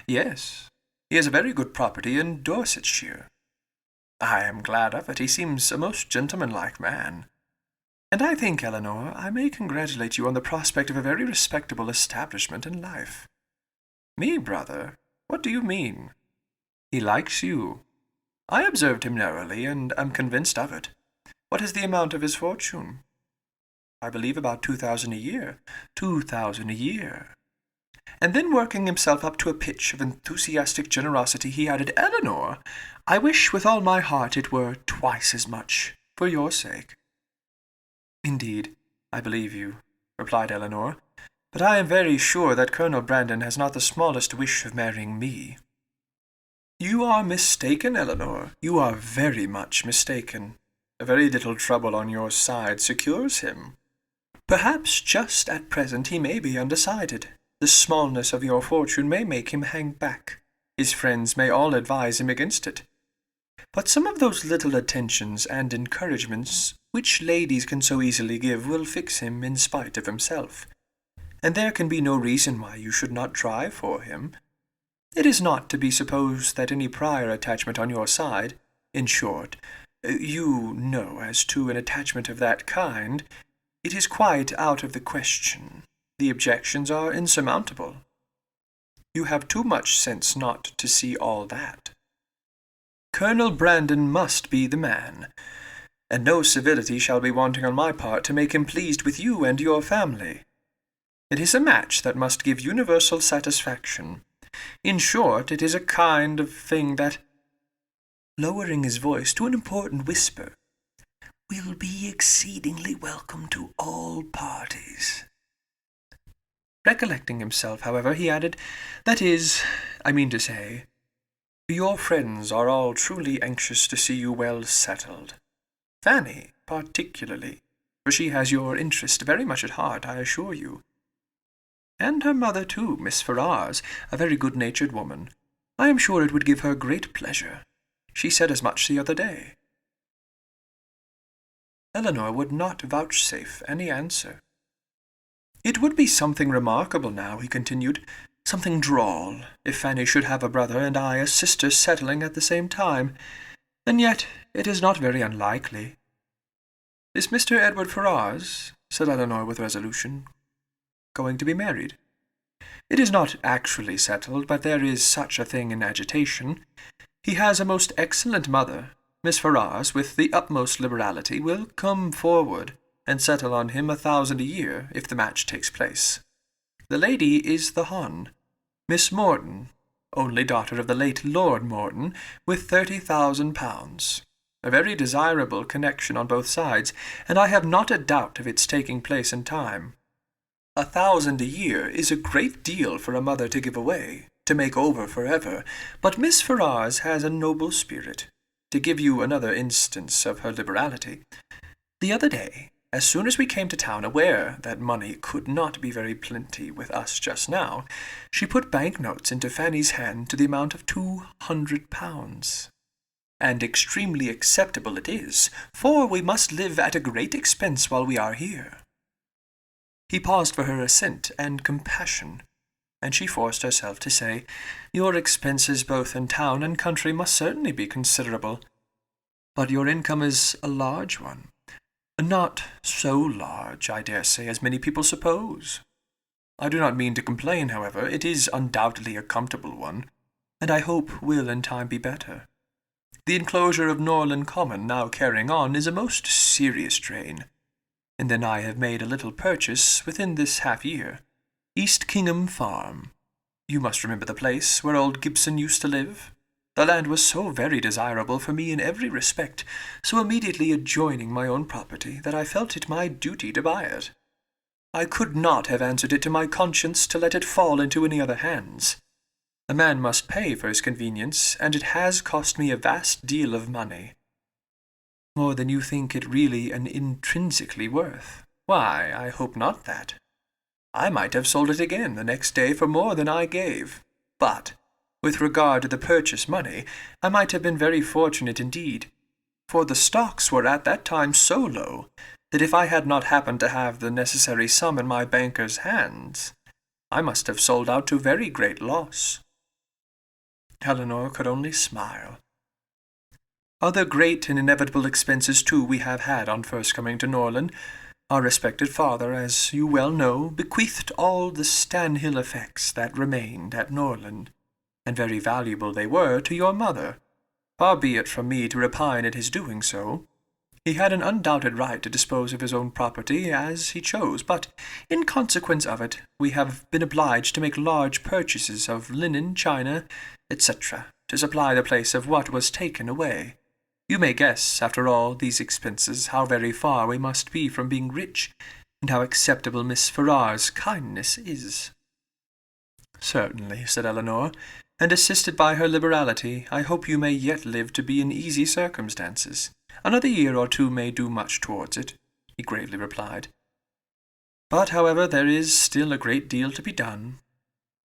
"Yes, he has a very good property in Dorsetshire." "I am glad of it. He seems a most gentlemanlike man. And I think, Eleanor, I may congratulate you on the prospect of a very respectable establishment in life." "Me, brother? What do you mean?" "He likes you. I observed him narrowly, and am convinced of it. What is the amount of his fortune?" "I believe about 2,000 a year." "2,000 a year." And then, working himself up to a pitch of enthusiastic generosity, he added, "Eleanor, I wish with all my heart it were twice as much, for your sake." "Indeed, I believe you," replied Eleanor, "but I am very sure that Colonel Brandon has not the smallest wish of marrying me." "You are mistaken, Eleanor. You are very much mistaken. A very little trouble on your side secures him. Perhaps just at present he may be undecided. The smallness of your fortune may make him hang back. His friends may all advise him against it. But some of those little attentions and encouragements which ladies can so easily give will fix him in spite of himself. And there can be no reason why you should not try for him. It is not to be supposed that any prior attachment on your side, in short, you know, as to an attachment of that kind, it is quite out of the question. The objections are insurmountable. You have too much sense not to see all that. Colonel Brandon must be the man, and no civility shall be wanting on my part to make him pleased with you and your family. It is a match that must give universal satisfaction. In short, it is a kind of thing that," lowering his voice to an important whisper, "will be exceedingly welcome to all parties." Recollecting himself, however, he added, "That is, I mean to say, your friends are all truly anxious to see you well settled. Fanny, particularly, for she has your interest very much at heart, I assure you. And her mother, too, Miss Ferrars, a very good-natured woman. I am sure it would give her great pleasure. She said as much the other day." Eleanor would not vouchsafe any answer. "It would be something remarkable now," he continued, "something droll, if Fanny should have a brother and I a sister settling at the same time, and yet it is not very unlikely." "Is Mr. Edward Ferrars," said Eleanor with resolution, "going to be married?" "It is not actually settled, but there is such a thing in agitation. He has a most excellent mother. Miss Ferrars, with the utmost liberality, will come forward and settle on him 1,000 a year, if the match takes place. The lady is the Hun, Miss Morton, only daughter of the late Lord Morton, with 30,000 pounds. A very desirable connection on both sides, and I have not a doubt of its taking place in time. 1,000 a year is a great deal for a mother to give away, to make over forever, but Miss Ferrars has a noble spirit. To give you another instance of her liberality, the other day, as soon as we came to town, aware that money could not be very plenty with us just now, she put bank-notes into Fanny's hand to the amount of 200 pounds. And extremely acceptable it is, for we must live at a great expense while we are here." He paused for her assent and compassion, and she forced herself to say, "Your expenses both in town and country must certainly be considerable. But your income is a large one. Not so large, I dare say, as many people suppose. I do not mean to complain, however. It is undoubtedly a comfortable one, and I hope will in time be better. The enclosure of Norland Common now carrying on is a most serious drain. And then I have made a little purchase within this half-year. East Kingham Farm. You must remember the place where old Gibson used to live. The land was so very desirable for me in every respect, so immediately adjoining my own property, that I felt it my duty to buy it. I could not have answered it to my conscience to let it fall into any other hands. A man must pay for his convenience, and it has cost me a vast deal of money. More than you think it really and intrinsically worth. Why, I hope not that. I might have sold it again the next day for more than I gave. But, with regard to the purchase money, I might have been very fortunate indeed, for the stocks were at that time so low that if I had not happened to have the necessary sum in my banker's hands, I must have sold out to very great loss. Eleanor could only smile. Other great and inevitable expenses, too, we have had on first coming to Norland. Our respected father, as you well know, bequeathed all the Stanhill effects that remained at Norland, and very valuable they were to your mother. Far be it from me to repine at his doing so. He had an undoubted right to dispose of his own property as he chose, but in consequence of it we have been obliged to make large purchases of linen, china, etc., to supply the place of what was taken away. You may guess, after all these expenses, how very far we must be from being rich, and how acceptable Miss Farrar's kindness is. Certainly, said Eleanor, and assisted by her liberality, I hope you may yet live to be in easy circumstances. Another year or two may do much towards it, he gravely replied. But, however, there is still a great deal to be done.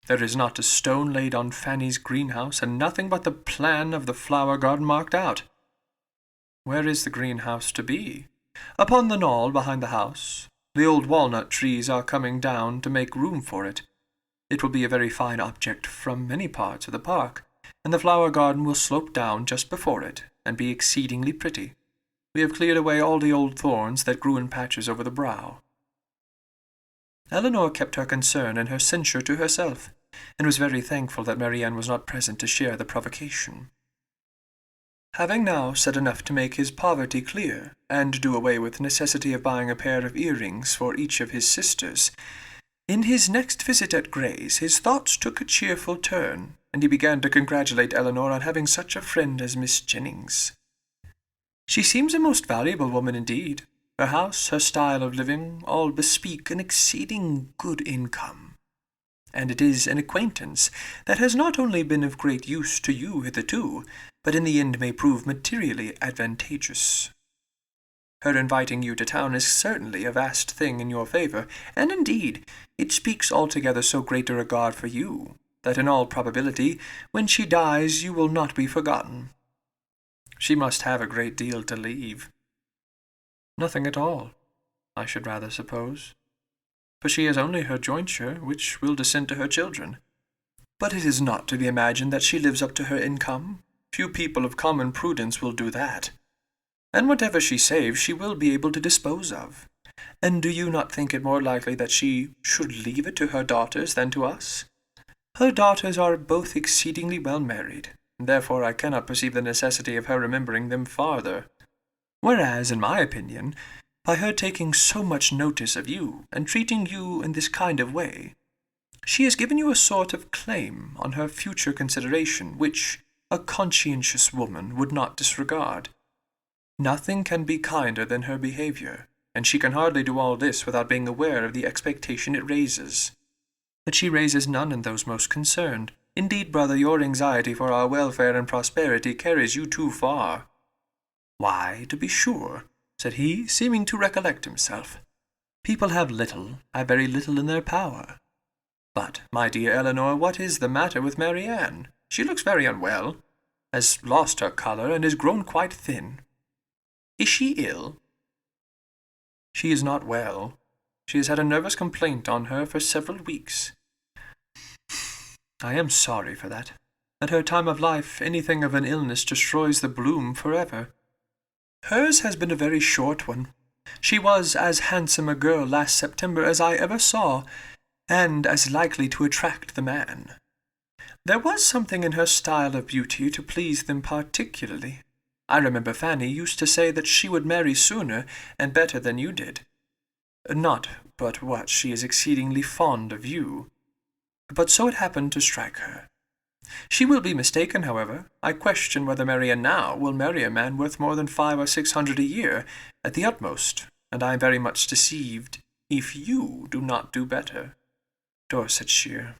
There is not a stone laid on Fanny's greenhouse, and nothing but the plan of the flower garden marked out. Where is the greenhouse to be? Upon the knoll behind the house. The old walnut trees are coming down to make room for it. It will be a very fine object from many parts of the park, and the flower garden will slope down just before it, and be exceedingly pretty. We have cleared away all the old thorns that grew in patches over the brow. Eleanor kept her concern and her censure to herself, and was very thankful that Marianne was not present to share the provocation. Having now said enough to make his poverty clear, and do away with the necessity of buying a pair of earrings for each of his sisters, in his next visit at Gray's his thoughts took a cheerful turn, and he began to congratulate Eleanor on having such a friend as Miss Jennings. She seems a most valuable woman indeed. Her house, her style of living, all bespeak an exceeding good income. And it is an acquaintance that has not only been of great use to you hitherto, but in the end may prove materially advantageous. Her inviting you to town is certainly a vast thing in your favour, and indeed it speaks altogether so great a regard for you, that in all probability, when she dies, you will not be forgotten. She must have a great deal to leave. Nothing at all, I should rather suppose, for she has only her jointure, which will descend to her children. But it is not to be imagined that she lives up to her income. Few people of common prudence will do that. And whatever she saves she will be able to dispose of. And do you not think it more likely that she should leave it to her daughters than to us? Her daughters are both exceedingly well married, and therefore I cannot perceive the necessity of her remembering them farther. Whereas, in my opinion, by her taking so much notice of you, and treating you in this kind of way, she has given you a sort of claim on her future consideration, which a conscientious woman would not disregard. Nothing can be kinder than her behaviour, and she can hardly do all this without being aware of the expectation it raises. But she raises none in those most concerned. Indeed, brother, your anxiety for our welfare and prosperity carries you too far. Why, to be sure, said he, seeming to recollect himself, people have very little in their power. But, my dear Eleanor, what is the matter with Marianne? She looks very unwell, has lost her colour, and is grown quite thin. Is she ill? She is not well. She has had a nervous complaint on her for several weeks. I am sorry for that. At her time of life, anything of an illness destroys the bloom forever. Hers has been a very short one. She was as handsome a girl last September as I ever saw, and as likely to attract the man. There was something in her style of beauty to please them particularly. I remember Fanny used to say that she would marry sooner and better than you did. Not but what she is exceedingly fond of you. But so it happened to strike her. She will be mistaken, however. I question whether Marianne now will marry a man worth more than 500 or 600 a year, at the utmost, and I am very much deceived. if you do not do better. Dorsetshire.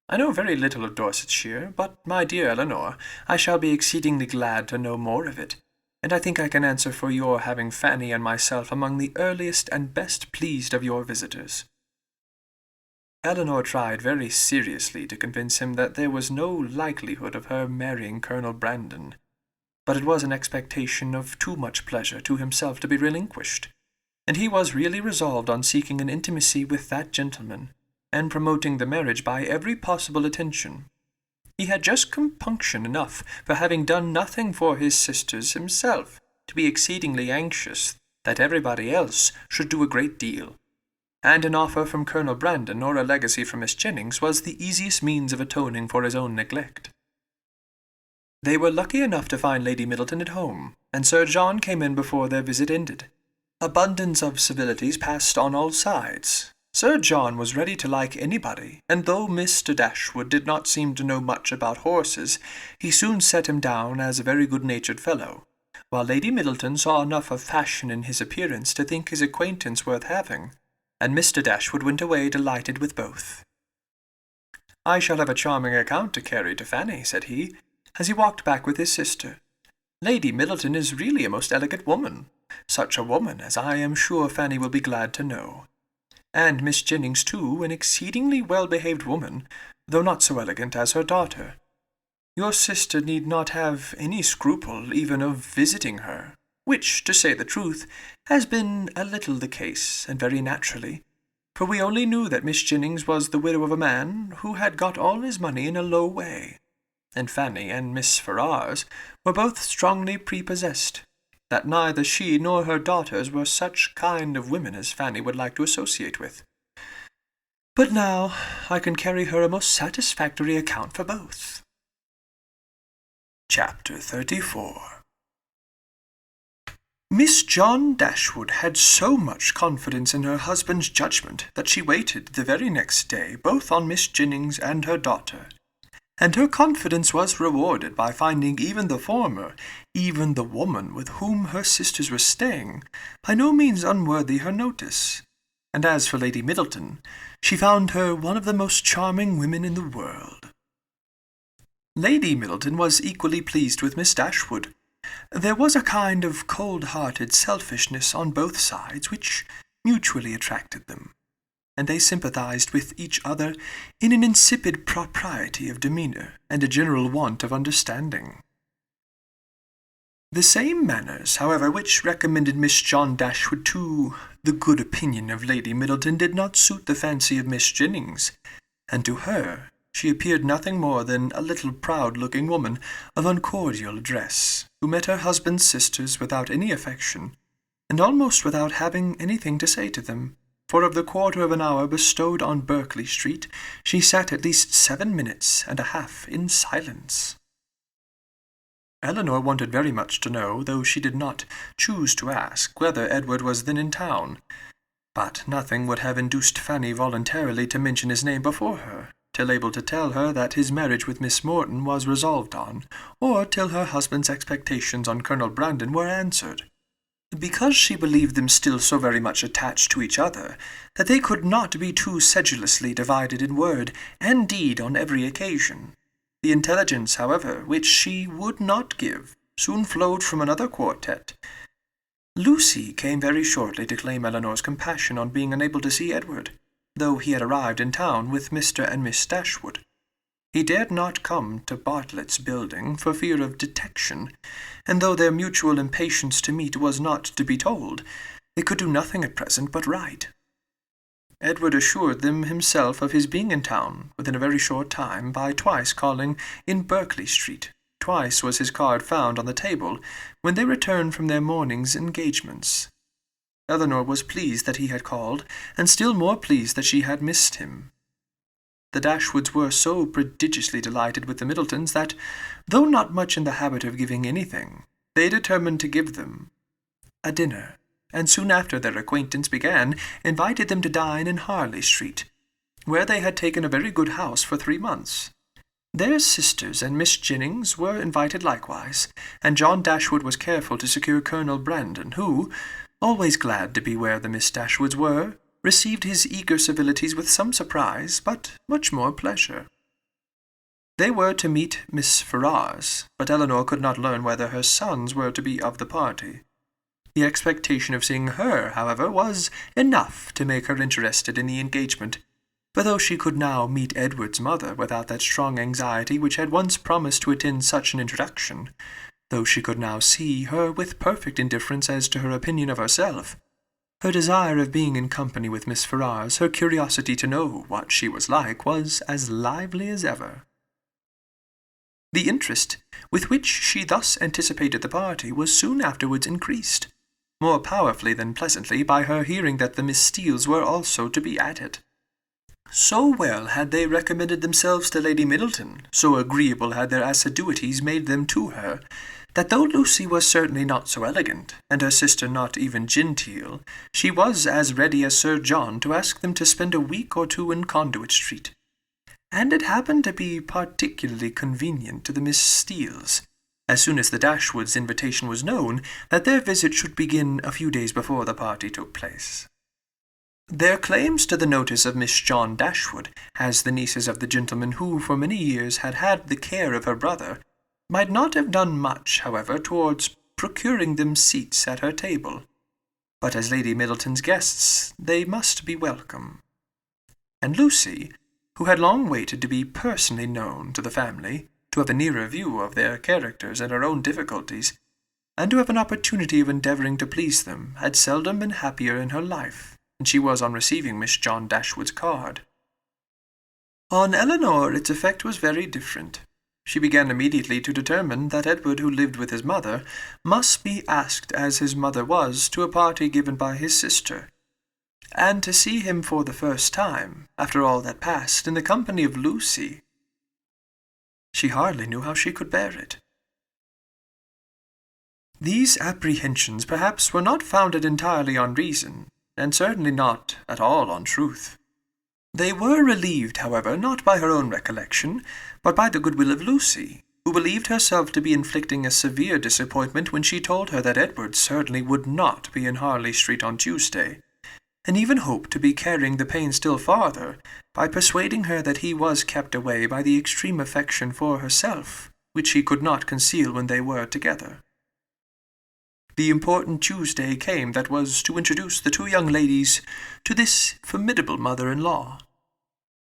I know very little of Dorsetshire, but, my dear Eleanor, I shall be exceedingly glad to know more of it, and I think I can answer for your having Fanny and myself among the earliest and best pleased of your visitors. Eleanor tried very seriously to convince him that there was no likelihood of her marrying Colonel Brandon, but it was an expectation of too much pleasure to himself to be relinquished, and he was really resolved on seeking an intimacy with that gentleman, and promoting the marriage by every possible attention. He had just compunction enough for having done nothing for his sisters himself, to be exceedingly anxious that everybody else should do a great deal, and an offer from Colonel Brandon or a legacy from Miss Jennings was the easiest means of atoning for his own neglect. They were lucky enough to find Lady Middleton at home, and Sir John came in before their visit ended. Abundance of civilities passed on all sides. Sir John was ready to like anybody, and though Mr. Dashwood did not seem to know much about horses, he soon set him down as a very good-natured fellow, while Lady Middleton saw enough of fashion in his appearance to think his acquaintance worth having, and Mr. Dashwood went away delighted with both. "I shall have a charming account to carry to Fanny," said he, as he walked back with his sister. "Lady Middleton is really a most elegant woman, such a woman as I am sure Fanny will be glad to know. And Miss Jennings, too, an exceedingly well-behaved woman, though not so elegant as her daughter. Your sister need not have any scruple even of visiting her, which, to say the truth, has been a little the case, and very naturally, for we only knew that Miss Jennings was the widow of a man who had got all his money in a low way, and Fanny and Miss Ferrars were both strongly prepossessed, that neither she nor her daughters were such kind of women as Fanny would like to associate with. But now I can carry her a most satisfactory account for both." Chapter 34. Miss John Dashwood had so much confidence in her husband's judgment that she waited the very next day both on Miss Jennings and her daughter, and her confidence was rewarded by finding even the former, even the woman with whom her sisters were staying, by no means unworthy her notice. And as for Lady Middleton, she found her one of the most charming women in the world. Lady Middleton was equally pleased with Miss Dashwood. There was a kind of cold-hearted selfishness on both sides which mutually attracted them, and they sympathized with each other in an insipid propriety of demeanour and a general want of understanding. The same manners, however, which recommended Miss John Dashwood to the good opinion of Lady Middleton did not suit the fancy of Miss Jennings, and to her she appeared nothing more than a little proud-looking woman of uncordial address, who met her husband's sisters without any affection, and almost without having anything to say to them, for of the quarter of an hour bestowed on Berkeley Street, she sat at least 7 minutes and a half in silence. Eleanor wanted very much to know, though she did not choose to ask, whether Edward was then in town, but nothing would have induced Fanny voluntarily to mention his name before her, till able to tell her that his marriage with Miss Morton was resolved on, or till her husband's expectations on Colonel Brandon were answered, because she believed them still so very much attached to each other, that they could not be too sedulously divided in word and deed on every occasion. The intelligence, however, which she would not give, soon flowed from another quartet. Lucy came very shortly to claim Eleanor's compassion on being unable to see Edward, though he had arrived in town with Mr. and Miss Dashwood. He dared not come to Bartlett's building for fear of detection, and though their mutual impatience to meet was not to be told, they could do nothing at present but write. Edward assured them himself of his being in town within a very short time by twice calling in Berkeley Street. Twice was his card found on the table when they returned from their morning's engagements. Eleanor was pleased that he had called, and still more pleased that she had missed him. The Dashwoods were so prodigiously delighted with the Middletons that, though not much in the habit of giving anything, they determined to give them a dinner, and soon after their acquaintance began, invited them to dine in Harley Street, where they had taken a very good house for 3 months. Their sisters and Miss Jennings were invited likewise, and John Dashwood was careful to secure Colonel Brandon, who, always glad to be where the Miss Dashwoods were, received his eager civilities with some surprise, but much more pleasure. They were to meet Miss Ferrars, but Eleanor could not learn whether her sons were to be of the party. The expectation of seeing her, however, was enough to make her interested in the engagement, for though she could now meet Edward's mother without that strong anxiety which had once promised to attend such an introduction, though she could now see her with perfect indifference as to her opinion of herself, her desire of being in company with Miss Ferrars, her curiosity to know what she was like, was as lively as ever. The interest with which she thus anticipated the party was soon afterwards increased, more powerfully than pleasantly, by her hearing that the Miss Steeles were also to be at it. So well had they recommended themselves to Lady Middleton, so agreeable had their assiduities made them to her, that though Lucy was certainly not so elegant, and her sister not even genteel, she was as ready as Sir John to ask them to spend a week or two in Conduit Street. And it happened to be particularly convenient to the Miss Steeles, as soon as the Dashwoods' invitation was known, that their visit should begin a few days before the party took place. Their claims to the notice of Miss John Dashwood, as the nieces of the gentleman who for many years had had the care of her brother, might not have done much, however, towards procuring them seats at her table, but as Lady Middleton's guests they must be welcome. And Lucy, who had long waited to be personally known to the family, to have a nearer view of their characters and her own difficulties, and to have an opportunity of endeavouring to please them, had seldom been happier in her life than she was on receiving Miss John Dashwood's card. On Eleanor its effect was very different. She began immediately to determine that Edward, who lived with his mother, must be asked, as his mother was, to a party given by his sister, and to see him for the first time, after all that passed, in the company of Lucy. She hardly knew how she could bear it. These apprehensions perhaps were not founded entirely on reason, and certainly not at all on truth. They were relieved, however, not by her own recollection, but by the goodwill of Lucy, who believed herself to be inflicting a severe disappointment when she told her that Edward certainly would not be in Harley Street on Tuesday, and even hoped to be carrying the pain still farther by persuading her that he was kept away by the extreme affection for herself, which he could not conceal when they were together. The important Tuesday came that was to introduce the two young ladies to this formidable mother-in-law.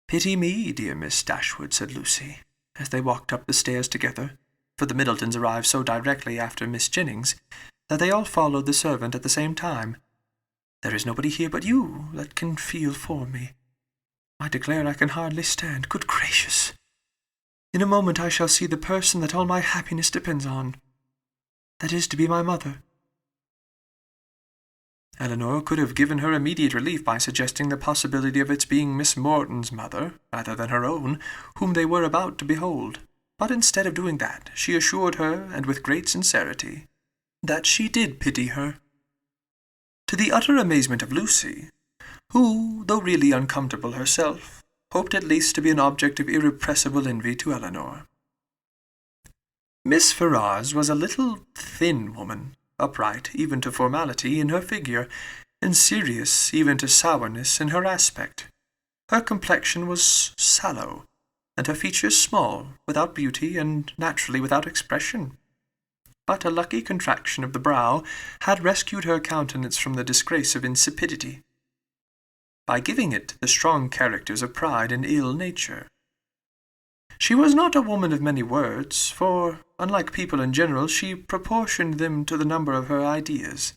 "Pity me, dear Miss Dashwood," said Lucy, as they walked up the stairs together, for the Middletons arrived so directly after Miss Jennings that they all followed the servant at the same time. "There is nobody here but you that can feel for me. I declare I can hardly stand. Good gracious! In a moment I shall see the person that all my happiness depends on. That is to be my mother." Eleanor could have given her immediate relief by suggesting the possibility of its being Miss Morton's mother, rather than her own, whom they were about to behold, but instead of doing that, she assured her, and with great sincerity, that she did pity her. To the utter amazement of Lucy, who, though really uncomfortable herself, hoped at least to be an object of irrepressible envy to Eleanor. Miss Ferrars was a little thin woman, upright even to formality in her figure, and serious even to sourness in her aspect. Her complexion was sallow, and her features small, without beauty, and naturally without expression. But a lucky contraction of the brow had rescued her countenance from the disgrace of insipidity, by giving it the strong characters of pride and ill nature. She was not a woman of many words, for, unlike people in general, she proportioned them to the number of her ideas,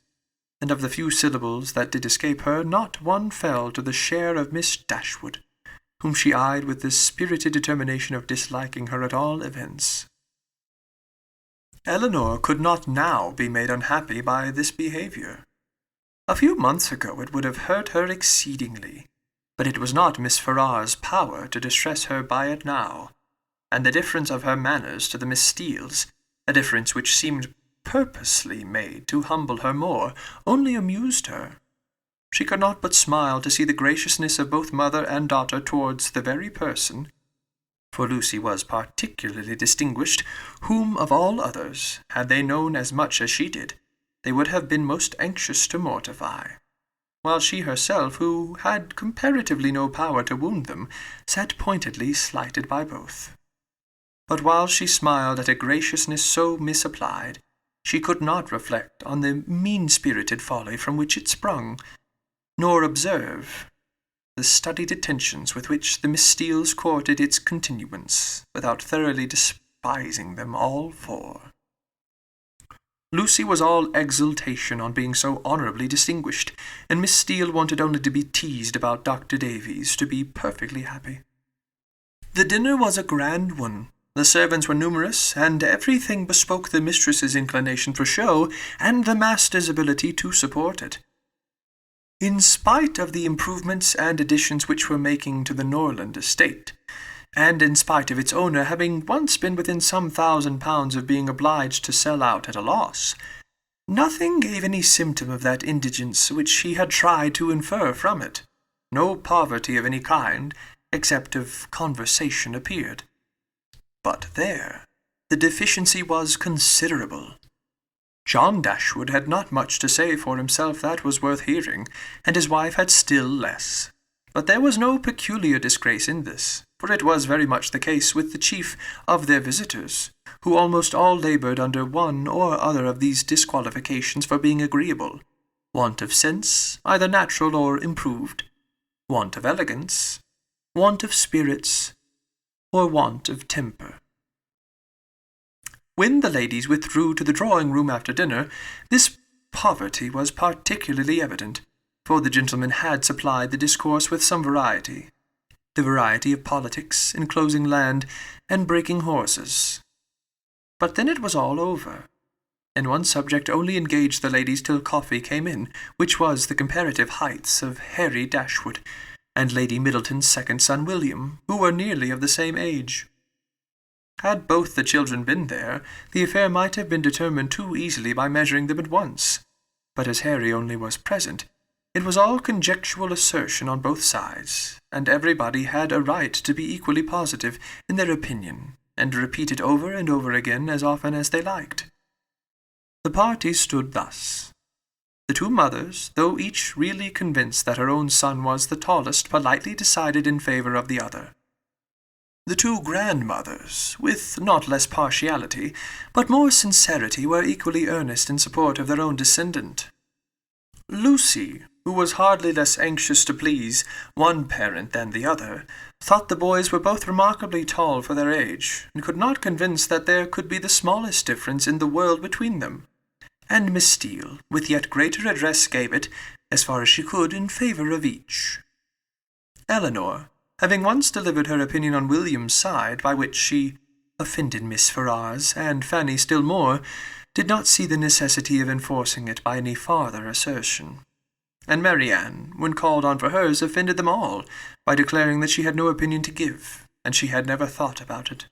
and of the few syllables that did escape her, not one fell to the share of Miss Dashwood, whom she eyed with the spirited determination of disliking her at all events. Eleanor could not now be made unhappy by this behaviour. A few months ago it would have hurt her exceedingly, but it was not Miss Ferrars's power to distress her by it now, and the difference of her manners to the Miss Steeles, a difference which seemed purposely made to humble her more, only amused her. She could not but smile to see the graciousness of both mother and daughter towards the very person, for Lucy was particularly distinguished, whom of all others, had they known as much as she did, they would have been most anxious to mortify. while she herself, who had comparatively no power to wound them, sat pointedly slighted by both. But while she smiled at a graciousness so misapplied, she could not reflect on the mean-spirited folly from which it sprung, nor observe the studied attentions with which the Miss Steeles courted its continuance, without thoroughly despising them all four. Lucy was all exultation on being so honourably distinguished, and Miss Steele wanted only to be teased about Dr. Davies to be perfectly happy. The dinner was a grand one. The servants were numerous, and everything bespoke the mistress's inclination for show, and the master's ability to support it. In spite of the improvements and additions which were making to the Norland estate, and in spite of its owner having once been within some £1,000 of being obliged to sell out at a loss, nothing gave any symptom of that indigence which he had tried to infer from it. No poverty of any kind, except of conversation, appeared. But there, the deficiency was considerable. John Dashwood had not much to say for himself that was worth hearing, and his wife had still less. But there was no peculiar disgrace in this, for it was very much the case with the chief of their visitors, who almost all laboured under one or other of these disqualifications for being agreeable: want of sense, either natural or improved, want of elegance, want of spirits, or want of temper. When the ladies withdrew to the drawing-room after dinner, this poverty was particularly evident, for the gentlemen had supplied the discourse with some variety, the variety of politics, enclosing land, and breaking horses. But then it was all over, and one subject only engaged the ladies till coffee came in, which was the comparative heights of Harry Dashwood and Lady Middleton's second son William, who were nearly of the same age. Had both the children been there, the affair might have been determined too easily by measuring them at once, but as Harry only was present, it was all conjectural assertion on both sides, and everybody had a right to be equally positive in their opinion, and repeat it over and over again as often as they liked. The party stood thus. The two mothers, though each really convinced that her own son was the tallest, politely decided in favour of the other. The two grandmothers, with not less partiality, but more sincerity, were equally earnest in support of their own descendant. Lucy, who was hardly less anxious to please one parent than the other, thought the boys were both remarkably tall for their age, and could not convince that there could be the smallest difference in the world between them, and Miss Steele, with yet greater address, gave it, as far as she could, in favour of each. Elinor, having once delivered her opinion on William's side, by which she offended Miss Ferrars, and Fanny still more, did not see the necessity of enforcing it by any farther assertion. And Marianne, when called on for hers, offended them all, by declaring that she had no opinion to give, and she had never thought about it.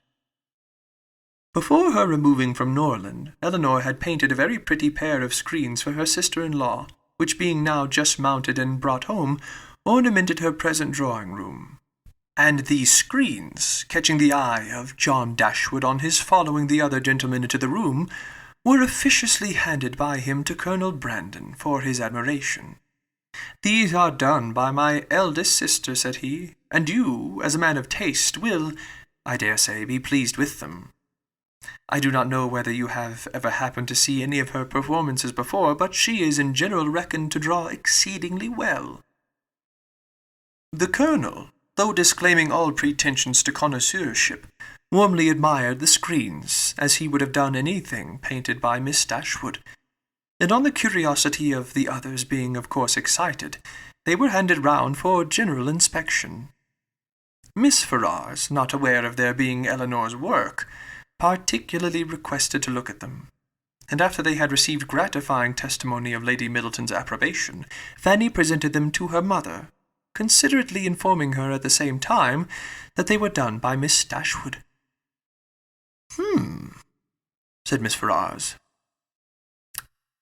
Before her removing from Norland, Elinor had painted a very pretty pair of screens for her sister-in-law, which being now just mounted and brought home, ornamented her present drawing-room. And these screens, catching the eye of John Dashwood on his following the other gentlemen into the room, were officiously handed by him to Colonel Brandon for his admiration. "These are done by my eldest sister," said he, "and you, as a man of taste, will, I dare say, be pleased with them. I do not know whether you have ever happened to see any of her performances before, but she is in general reckoned to draw exceedingly well." The Colonel, though disclaiming all pretensions to connoisseurship, warmly admired the screens, as he would have done anything painted by Miss Dashwood, and on the curiosity of the others being of course excited, they were handed round for general inspection. Miss Ferrars, not aware of their being Elinor's work, particularly requested to look at them, and after they had received gratifying testimony of Lady Middleton's approbation, Fanny presented them to her mother, considerately informing her at the same time that they were done by Miss Dashwood. Said Miss Ferrars.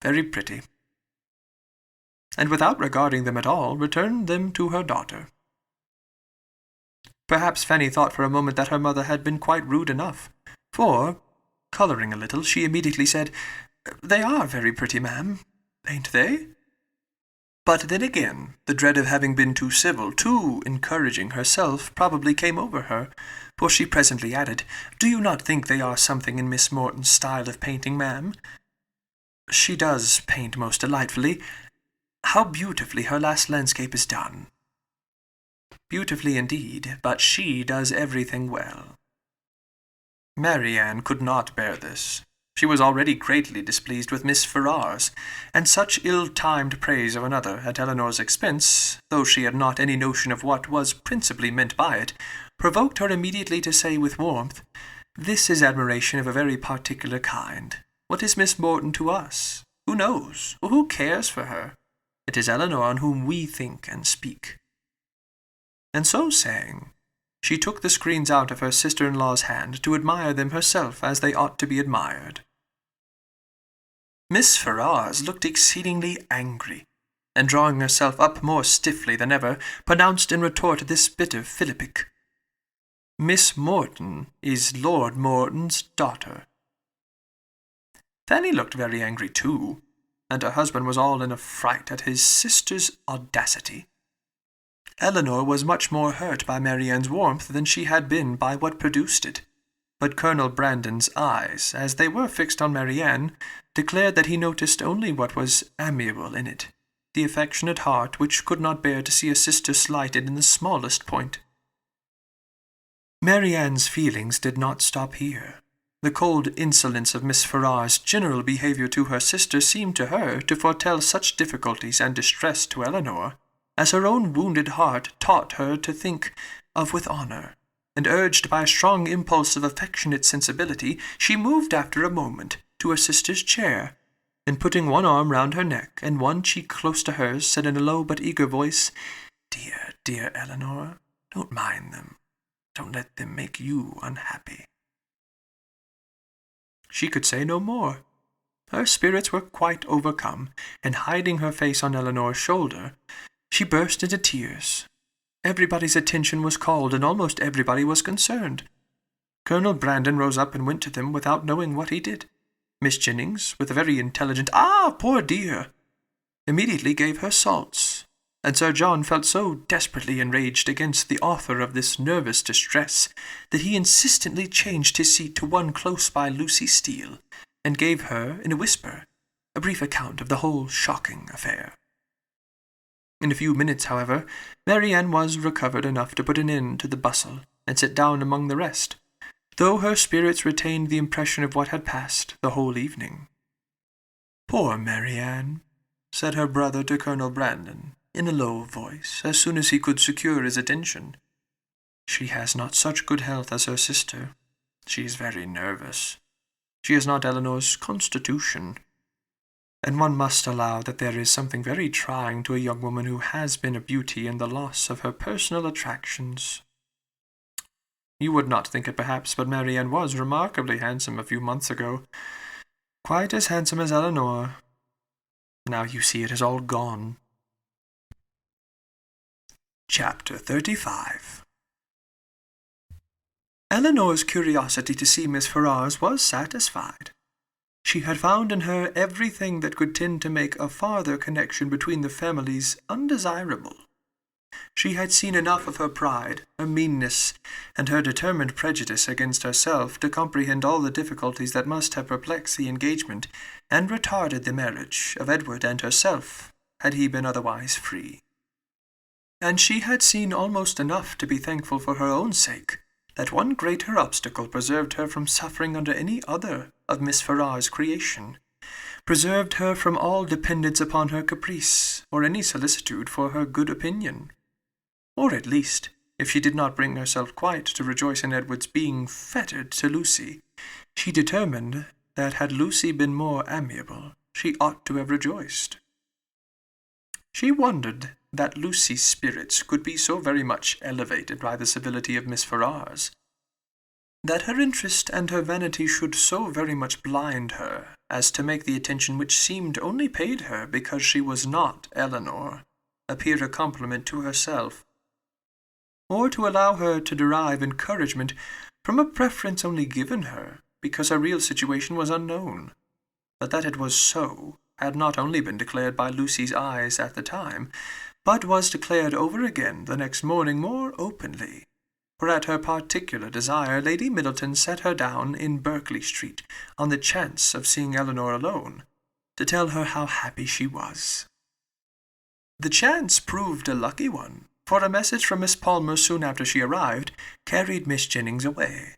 "Very pretty," and without regarding them at all, returned them to her daughter. Perhaps Fanny thought for a moment that her mother had been quite rude enough, for, colouring a little, she immediately said, "They are very pretty, ma'am, ain't they?" But then again, the dread of having been too civil, too encouraging herself, probably came over her, for she presently added, "Do you not think they are something in Miss Morton's style of painting, ma'am? She does paint most delightfully. How beautifully her last landscape is done." "Beautifully indeed, but she does everything well." Marianne could not bear this. She was already greatly displeased with Miss Ferrars, and such ill-timed praise of another at Eleanor's expense, though she had not any notion of what was principally meant by it, provoked her immediately to say with warmth, "This is admiration of a very particular kind. What is Miss Morton to us? Who knows, or who cares for her? It is Eleanor on whom we think and speak." And so saying, she took the screens out of her sister-in-law's hand to admire them herself as they ought to be admired. Miss Ferrars looked exceedingly angry, and drawing herself up more stiffly than ever, pronounced in retort this bit of philippic, "Miss Morton is Lord Morton's daughter." Fanny looked very angry too, and her husband was all in a fright at his sister's audacity. Eleanor was much more hurt by Marianne's warmth than she had been by what produced it, but Colonel Brandon's eyes, as they were fixed on Marianne, declared that he noticed only what was amiable in it, the affectionate heart which could not bear to see a sister slighted in the smallest point. Marianne's feelings did not stop here. The cold insolence of Miss Ferrars' general behaviour to her sister seemed to her to foretell such difficulties and distress to Eleanor, as her own wounded heart taught her to think of with honour, and urged by a strong impulse of affectionate sensibility, she moved after a moment to her sister's chair, and putting one arm round her neck and one cheek close to hers, said in a low but eager voice, "Dear, dear Eleanor, don't mind them. Don't let them make you unhappy." She could say no more. Her spirits were quite overcome, and hiding her face on Eleanor's shoulder, she burst into tears. Everybody's attention was called, and almost everybody was concerned. Colonel Brandon rose up and went to them without knowing what he did. Miss Jennings, with a very intelligent "Ah, poor dear!" immediately gave her salts, and Sir John felt so desperately enraged against the author of this nervous distress that he insistently changed his seat to one close by Lucy Steele, and gave her, in a whisper, a brief account of the whole shocking affair. In a few minutes, however, Marianne was recovered enough to put an end to the bustle, and sit down among the rest, though her spirits retained the impression of what had passed the whole evening. "Poor Marianne," said her brother to Colonel Brandon, in a low voice, as soon as he could secure his attention. "She has not such good health as her sister. She is very nervous. She has not Eleanor's constitution. And one must allow that there is something very trying to a young woman who has been a beauty in the loss of her personal attractions. You would not think it perhaps, but Marianne was remarkably handsome a few months ago, quite as handsome as Eleanor. Now you see it is all gone." Chapter 35. Eleanor's curiosity to see Miss Ferrars was satisfied. She had found in her everything that could tend to make a farther connection between the families undesirable. She had seen enough of her pride, her meanness, and her determined prejudice against herself to comprehend all the difficulties that must have perplexed the engagement and retarded the marriage of Edward and herself, had he been otherwise free. And she had seen almost enough to be thankful for her own sake that one greater obstacle preserved her from suffering under any other of Miss Ferrars' creation, preserved her from all dependence upon her caprice, or any solicitude for her good opinion. Or at least, if she did not bring herself quite to rejoice in Edward's being fettered to Lucy, she determined that had Lucy been more amiable, she ought to have rejoiced. She wondered that Lucy's spirits could be so very much elevated by the civility of Miss Ferrars, that her interest and her vanity should so very much blind her as to make the attention which seemed only paid her because she was not Eleanor appear a compliment to herself, or to allow her to derive encouragement from a preference only given her because her real situation was unknown. But that it was so, had not only been declared by Lucy's eyes at the time, but was declared over again the next morning more openly. For at her particular desire, Lady Middleton set her down in Berkeley Street, on the chance of seeing Elinor alone, to tell her how happy she was. The chance proved a lucky one, for a message from Miss Palmer soon after she arrived carried Miss Jennings away.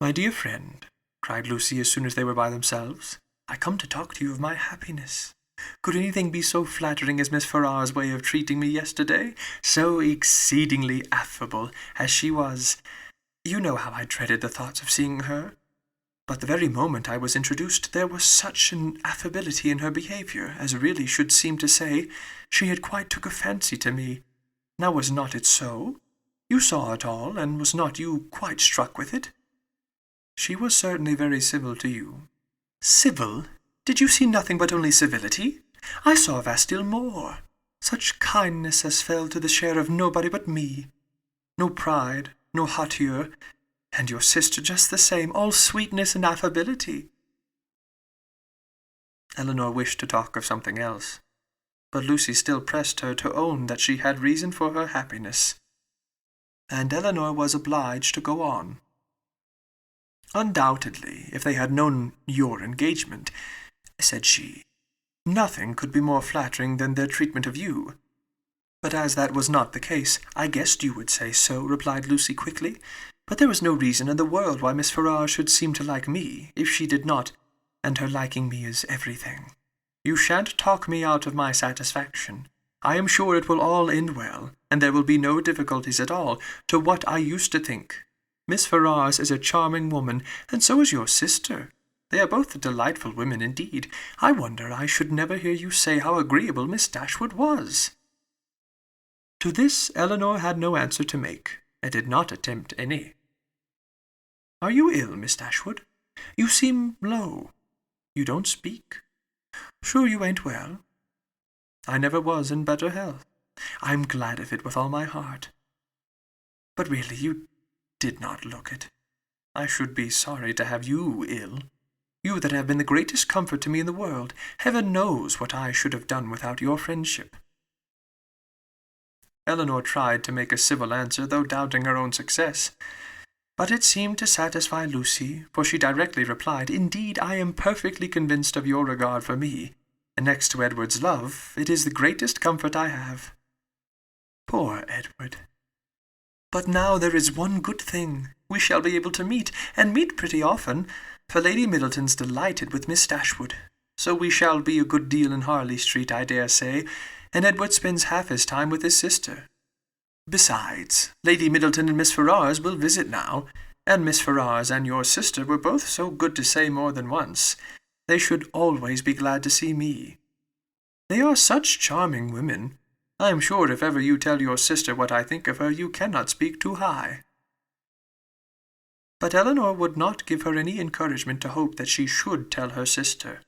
"My dear friend," cried Lucy as soon as they were by themselves, "I come to talk to you of my happiness. Could anything be so flattering as Miss Farrar's way of treating me yesterday? So exceedingly affable as she was. You know how I dreaded the thoughts of seeing her. But the very moment I was introduced, there was such an affability in her behaviour, as really should seem to say, she had quite took a fancy to me. Now was not it so? You saw it all, and was not you quite struck with it?" "She was certainly very civil to you." "Civil? Did you see nothing but only civility? I saw a vast deal more. Such kindness as fell to the share of nobody but me. No pride, no hauteur, and your sister just the same, all sweetness and affability." Elinor wished to talk of something else, but Lucy still pressed her to own that she had reason for her happiness, and Elinor was obliged to go on. "Undoubtedly, if they had known your engagement," said she, "nothing could be more flattering than their treatment of you. But as that was not the case, I guessed you would say so," replied Lucy quickly. "But there was no reason in the world why Miss Farrar should seem to like me, if she did not, and her liking me is everything. You shan't talk me out of my satisfaction. I am sure it will all end well, and there will be no difficulties at all, to what I used to think. Miss Ferrars is a charming woman, and so is your sister. They are both delightful women indeed. I wonder I should never hear you say how agreeable Miss Dashwood was." To this Elinor had no answer to make, and did not attempt any. "Are you ill, Miss Dashwood? You seem low. You don't speak. Sure you ain't well?" "I never was in better health. I'm glad of it with all my heart. But really you did not look it. I should be sorry to have you ill. You that have been the greatest comfort to me in the world. Heaven knows what I should have done without your friendship." Elinor tried to make a civil answer, though doubting her own success. But it seemed to satisfy Lucy, for she directly replied, "Indeed, I am perfectly convinced of your regard for me, and next to Edward's love, it is the greatest comfort I have." Poor Edward! But now there is one good thing. We shall be able to meet, and meet pretty often, for Lady Middleton's delighted with Miss Dashwood. So we shall be a good deal in Harley Street, I dare say, and Edward spends half his time with his sister. Besides, Lady Middleton and Miss Ferrars will visit now, and Miss Ferrars and your sister were both so good to say more than once. They should always be glad to see me. They are such charming women. I am sure if ever you tell your sister what I think of her, you cannot speak too high." But Elinor would not give her any encouragement to hope that she should tell her sister.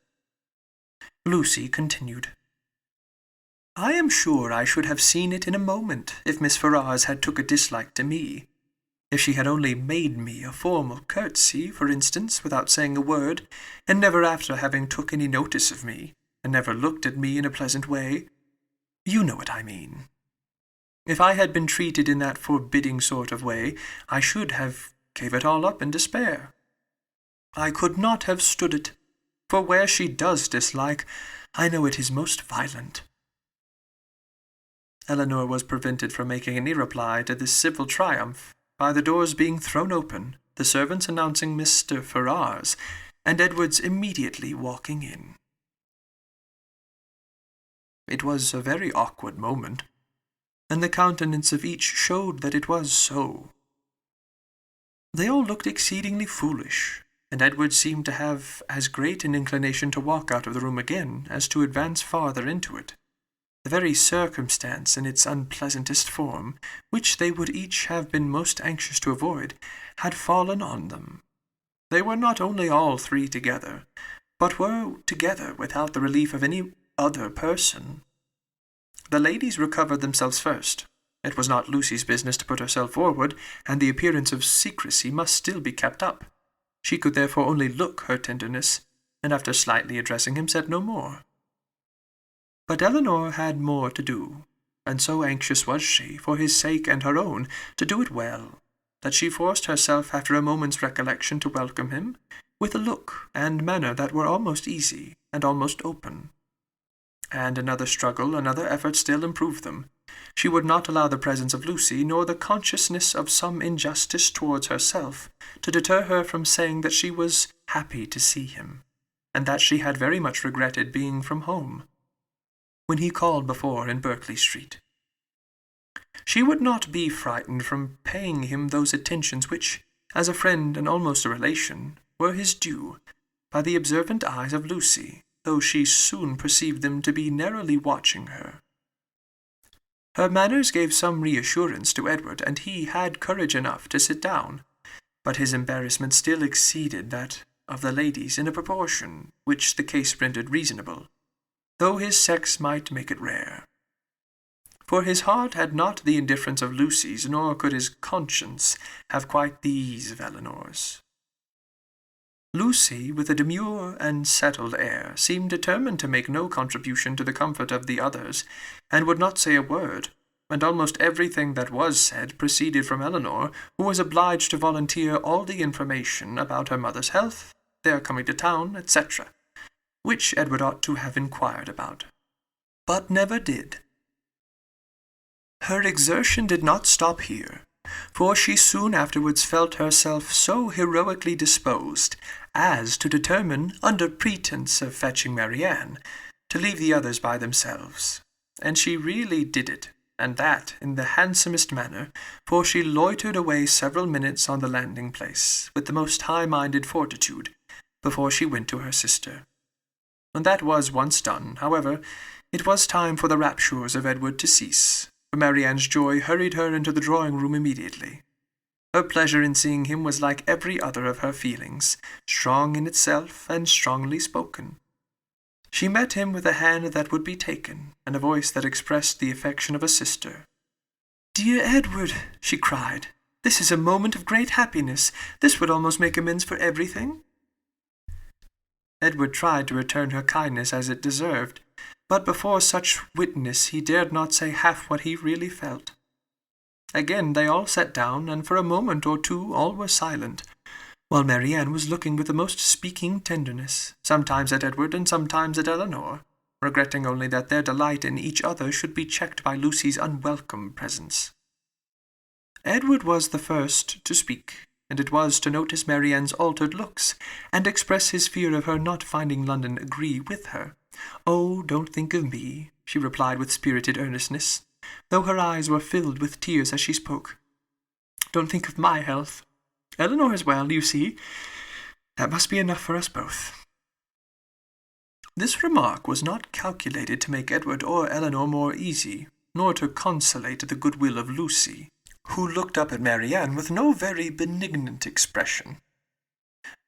Lucy continued, "I am sure I should have seen it in a moment if Miss Ferrars had took a dislike to me. If she had only made me a formal curtsy, for instance, without saying a word, and never after having took any notice of me, and never looked at me in a pleasant way. You know what I mean. If I had been treated in that forbidding sort of way, I should have gave it all up in despair. I could not have stood it, for where she does dislike, I know it is most violent." Elinor was prevented from making any reply to this civil triumph by the doors being thrown open, the servants announcing Mr. Ferrars, and Edward's immediately walking in. It was a very awkward moment, and the countenance of each showed that it was so. They all looked exceedingly foolish, and Edward seemed to have as great an inclination to walk out of the room again as to advance farther into it. The very circumstance in its unpleasantest form, which they would each have been most anxious to avoid, had fallen on them. They were not only all three together, but were together without the relief of any other person. The ladies recovered themselves first. It was not Lucy's business to put herself forward, and the appearance of secrecy must still be kept up. She could therefore only look her tenderness, and after slightly addressing him said no more. But Eleanor had more to do, and so anxious was she, for his sake and her own, to do it well, that she forced herself after a moment's recollection to welcome him, with a look and manner that were almost easy and almost open. And another struggle, another effort still improved them. She would not allow the presence of Lucy, nor the consciousness of some injustice towards herself, to deter her from saying that she was happy to see him, and that she had very much regretted being from home, when he called before in Berkeley Street. She would not be frightened from paying him those attentions which, as a friend and almost a relation, were his due, by the observant eyes of Lucy, though she soon perceived them to be narrowly watching her. Her manners gave some reassurance to Edward, and he had courage enough to sit down, but his embarrassment still exceeded that of the ladies in a proportion which the case rendered reasonable, though his sex might make it rare. For his heart had not the indifference of Lucy's, nor could his conscience have quite the ease of Eleanor's. Lucy, with a demure and settled air, seemed determined to make no contribution to the comfort of the others, and would not say a word, and almost everything that was said proceeded from Eleanor, who was obliged to volunteer all the information about her mother's health, their coming to town, etc., which Edward ought to have inquired about, but never did. Her exertion did not stop here, for she soon afterwards felt herself so heroically disposed as to determine, under pretence of fetching Marianne, to leave the others by themselves. And she really did it, and that in the handsomest manner, for she loitered away several minutes on the landing-place, with the most high-minded fortitude, before she went to her sister. When that was once done, however, it was time for the raptures of Edward to cease, for Marianne's joy hurried her into the drawing-room immediately. Her pleasure in seeing him was like every other of her feelings, strong in itself and strongly spoken. She met him with a hand that would be taken, and a voice that expressed the affection of a sister. "Dear Edward," she cried, "this is a moment of great happiness. This would almost make amends for everything." Edward tried to return her kindness as it deserved, but before such witness he dared not say half what he really felt. Again they all sat down, and for a moment or two all were silent, while Marianne was looking with the most speaking tenderness, sometimes at Edward and sometimes at Eleanor, regretting only that their delight in each other should be checked by Lucy's unwelcome presence. Edward was the first to speak, and it was to notice Marianne's altered looks, and express his fear of her not finding London agree with her. "Oh, don't think of me," she replied with spirited earnestness, though her eyes were filled with tears as she spoke. "Don't think of my health. Eleanor is well, you see. That must be enough for us both." This remark was not calculated to make Edward or Eleanor more easy, nor to consolate the goodwill of Lucy, who looked up at Marianne with no very benignant expression.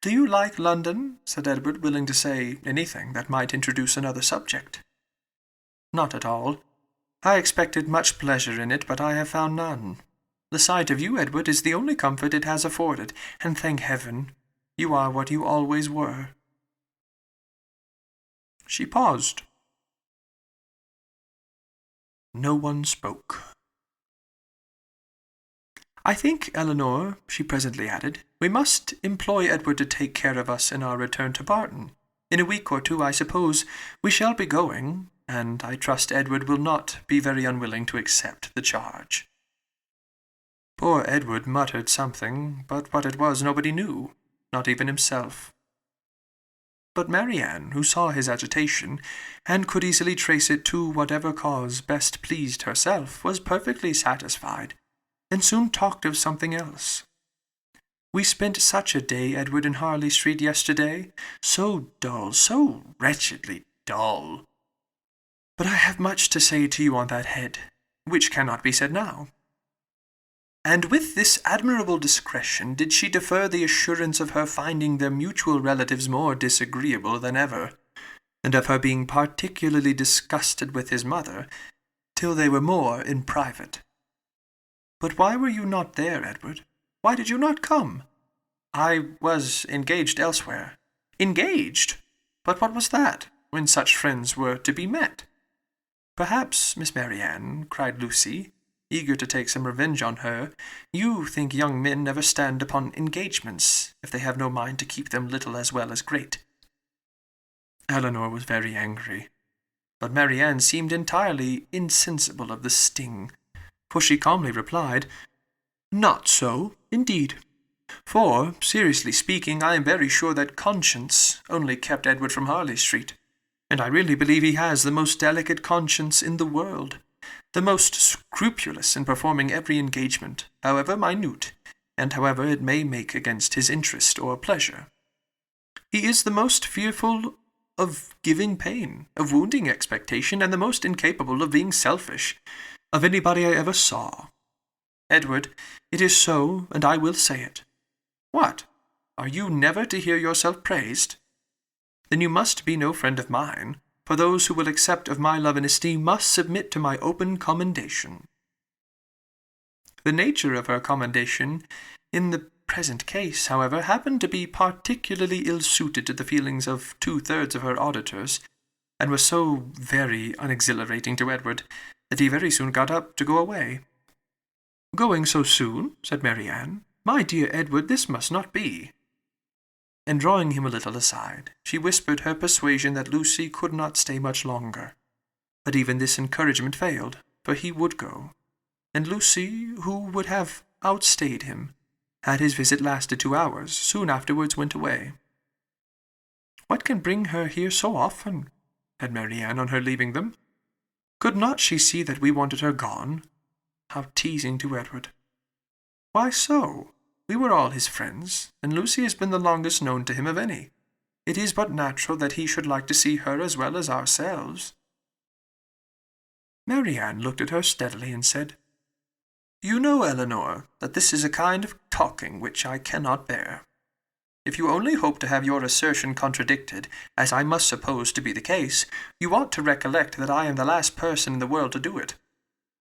"Do you like London?" said Edward, willing to say anything that might introduce another subject. "Not at all. I expected much pleasure in it, but I have found none. The sight of you, Edward, is the only comfort it has afforded, and thank heaven, you are what you always were." She paused. No one spoke. "I think, Eleanor," she presently added, "we must employ Edward to take care of us in our return to Barton. In a week or two, I suppose, we shall be going, and I trust Edward will not be very unwilling to accept the charge." Poor Edward muttered something, but what it was nobody knew, not even himself. But Marianne, who saw his agitation, and could easily trace it to whatever cause best pleased herself, was perfectly satisfied, and soon talked of something else. "We spent such a day, Edward, in Harley Street yesterday. So dull, so wretchedly dull. But I have much to say to you on that head, which cannot be said now." And with this admirable discretion did she defer the assurance of her finding their mutual relatives more disagreeable than ever, and of her being particularly disgusted with his mother, till they were more in private. "But why were you not there, Edward? Why did you not come?" "I was engaged elsewhere." "Engaged? But what was that, when such friends were to be met? Perhaps, Miss Marianne, cried Lucy, eager to take some revenge on her, you think young men never stand upon engagements, if they have no mind to keep them little as well as great. Elinor was very angry, but Marianne seemed entirely insensible of the sting, for she calmly replied, Not so, indeed. For, seriously speaking, I am very sure that conscience only kept Edward from Harley Street, and I really believe he has the most delicate conscience in the world, the most scrupulous in performing every engagement, however minute, and however it may make against his interest or pleasure. He is the most fearful of giving pain, of wounding expectation, and the most incapable of being selfish, of anybody I ever saw. Edward, it is so, and I will say it. What? Are you never to hear yourself praised? Then you must be no friend of mine, for those who will accept of my love and esteem must submit to my open commendation. The nature of her commendation in the present case, however, happened to be particularly ill-suited to the feelings of 2/3 of her auditors, and was so very unexhilarating to Edward, that he very soon got up to go away. "Going so soon?" said Marianne. "My dear Edward, this must not be." And drawing him a little aside, she whispered her persuasion that Lucy could not stay much longer. But even this encouragement failed, for he would go, and Lucy, who would have outstayed him, had his visit lasted 2 hours, soon afterwards went away. "What can bring her here so often?" said Marianne on her leaving them. "Could not she see that we wanted her gone?" How teasing to Edward! "Why so? We were all his friends, and Lucy has been the longest known to him of any. It is but natural that he should like to see her as well as ourselves." Marianne looked at her steadily and said, "You know, Elinor, that this is a kind of talking which I cannot bear. If you only hope to have your assertion contradicted, as I must suppose to be the case, you ought to recollect that I am the last person in the world to do it.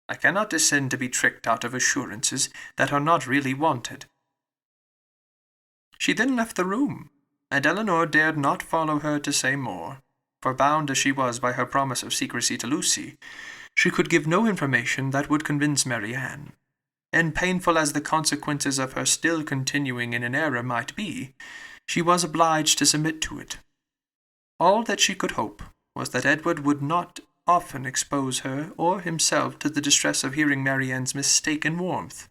I cannot descend to be tricked out of assurances that are not really wanted." She then left the room, and Elinor dared not follow her to say more, for bound as she was by her promise of secrecy to Lucy, she could give no information that would convince Marianne, and painful as the consequences of her still continuing in an error might be, she was obliged to submit to it. All that she could hope was that Edward would not often expose her or himself to the distress of hearing Marianne's mistaken warmth,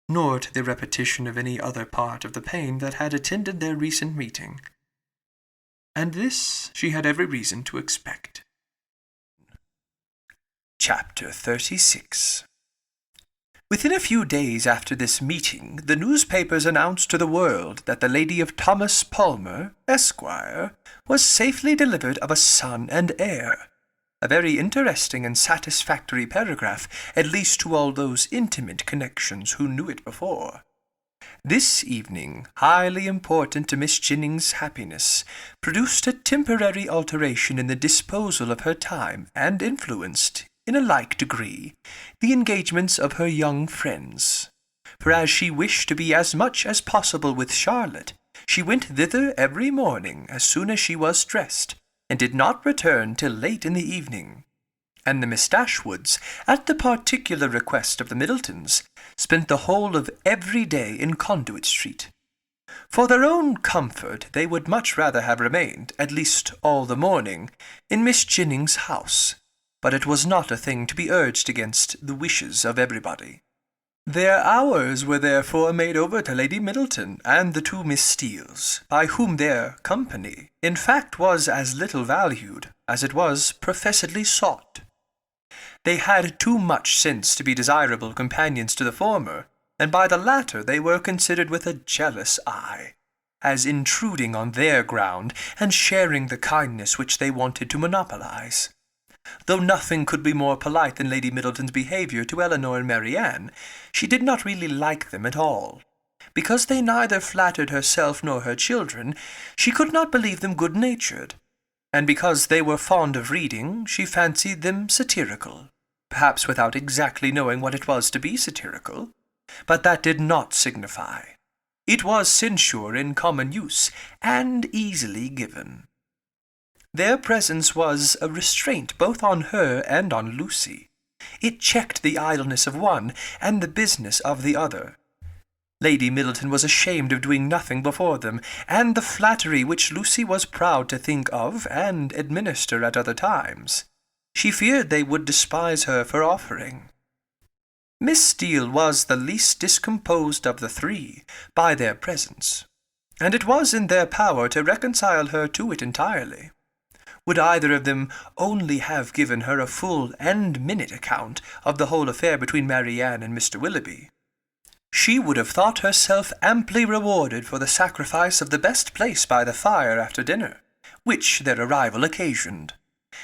nor to the repetition of any other part of the pain that had attended their recent meeting. And this she had every reason to expect. Chapter 36. Within a few days after this meeting, the newspapers announced to the world that the lady of Thomas Palmer, Esquire, was safely delivered of a son and heir. A very interesting and satisfactory paragraph, at least to all those intimate connections who knew it before. This evening, highly important to Miss Jennings' happiness, produced a temporary alteration in the disposal of her time, and influenced, in a like degree, the engagements of her young friends. For as she wished to be as much as possible with Charlotte, she went thither every morning as soon as she was dressed, and did not return till late in the evening. And the Miss Dashwoods, at the particular request of the Middletons, spent the whole of every day in Conduit Street. For their own comfort, they would much rather have remained, at least all the morning, in Miss Jennings' house, but it was not a thing to be urged against the wishes of everybody. Their hours were therefore made over to Lady Middleton and the 2 Miss Steeles, by whom their company, in fact, was as little valued as it was professedly sought. They had too much sense to be desirable companions to the former, and by the latter they were considered with a jealous eye, as intruding on their ground and sharing the kindness which they wanted to monopolize. Though nothing could be more polite than Lady Middleton's behaviour to Elinor and Marianne, she did not really like them at all. Because they neither flattered herself nor her children, she could not believe them good-natured, and because they were fond of reading, she fancied them satirical, perhaps without exactly knowing what it was to be satirical. But that did not signify. It was censure in common use, and easily given. Their presence was a restraint both on her and on Lucy. It checked the idleness of one and the business of the other. Lady Middleton was ashamed of doing nothing before them, and the flattery which Lucy was proud to think of and administer at other times. She feared they would despise her for offering. Miss Steele was the least discomposed of the three by their presence, and it was in their power to reconcile her to it entirely. Would either of them only have given her a full and minute account of the whole affair between Marianne and Mr. Willoughby, she would have thought herself amply rewarded for the sacrifice of the best place by the fire after dinner, which their arrival occasioned.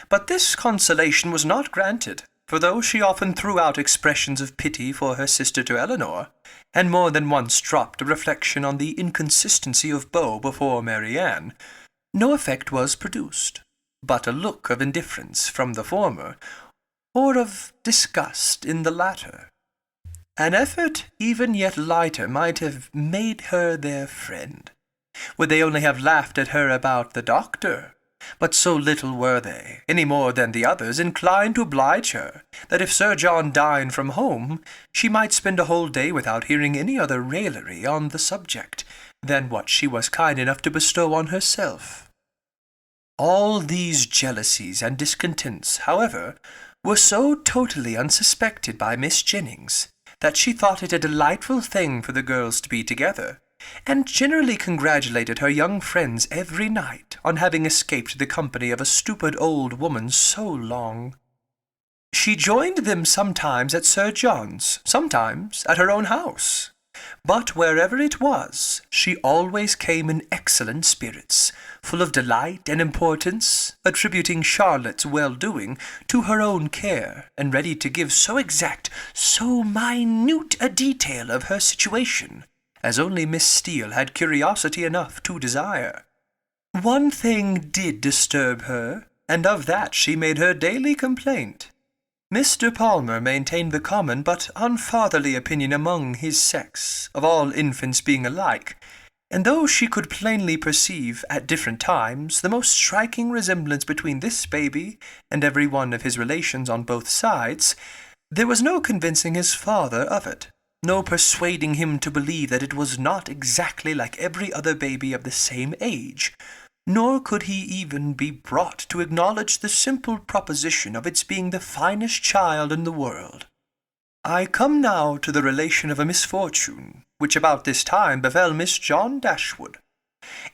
But this consolation was not granted, for though she often threw out expressions of pity for her sister to Elinor, and more than once dropped a reflection on the inconsistency of Beau before Marianne, no effect was produced, but a look of indifference from the former, or of disgust in the latter. An effort even yet lighter might have made her their friend. Would they only have laughed at her about the doctor? But so little were they, any more than the others, inclined to oblige her, that if Sir John dined from home, she might spend a whole day without hearing any other raillery on the subject than what she was kind enough to bestow on herself. All these jealousies and discontents, however, were so totally unsuspected by Miss Jennings, that she thought it a delightful thing for the girls to be together, and generally congratulated her young friends every night on having escaped the company of a stupid old woman so long. She joined them sometimes at Sir John's, sometimes at her own house, but wherever it was, she always came in excellent spirits, full of delight and importance, attributing Charlotte's well-doing to her own care, and ready to give so exact, so minute a detail of her situation, as only Miss Steele had curiosity enough to desire. One thing did disturb her, and of that she made her daily complaint. Mr. Palmer maintained the common but unfatherly opinion among his sex of all infants being alike, and though she could plainly perceive at different times the most striking resemblance between this baby and every one of his relations on both sides, there was no convincing his father of it, no persuading him to believe that it was not exactly like every other baby of the same age, nor could he even be brought to acknowledge the simple proposition of its being the finest child in the world. I come now to the relation of a misfortune, which about this time befell Miss John Dashwood.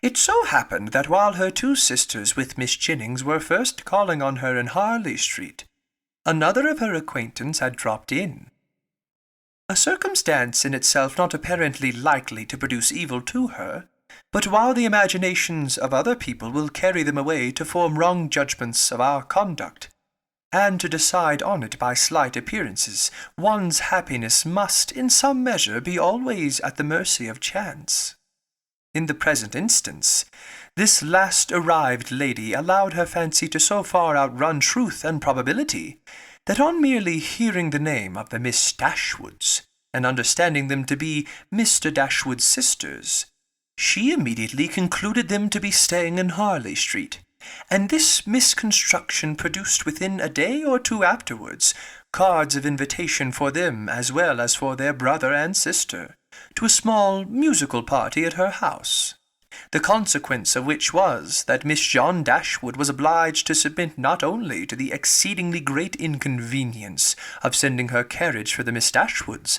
It so happened that while her two sisters with Miss Jennings were first calling on her in Harley Street, another of her acquaintance had dropped in. A circumstance in itself not apparently likely to produce evil to her, but while the imaginations of other people will carry them away to form wrong judgments of our conduct, and to decide on it by slight appearances, one's happiness must, in some measure, be always at the mercy of chance. In the present instance, this last-arrived lady allowed her fancy to so far outrun truth and probability, that on merely hearing the name of the Miss Dashwoods, and understanding them to be Mr. Dashwood's sisters, she immediately concluded them to be staying in Harley Street, and this misconstruction produced within a day or two afterwards cards of invitation for them as well as for their brother and sister, to a small musical party at her house, the consequence of which was that Miss John Dashwood was obliged to submit not only to the exceedingly great inconvenience of sending her carriage for the Miss Dashwoods,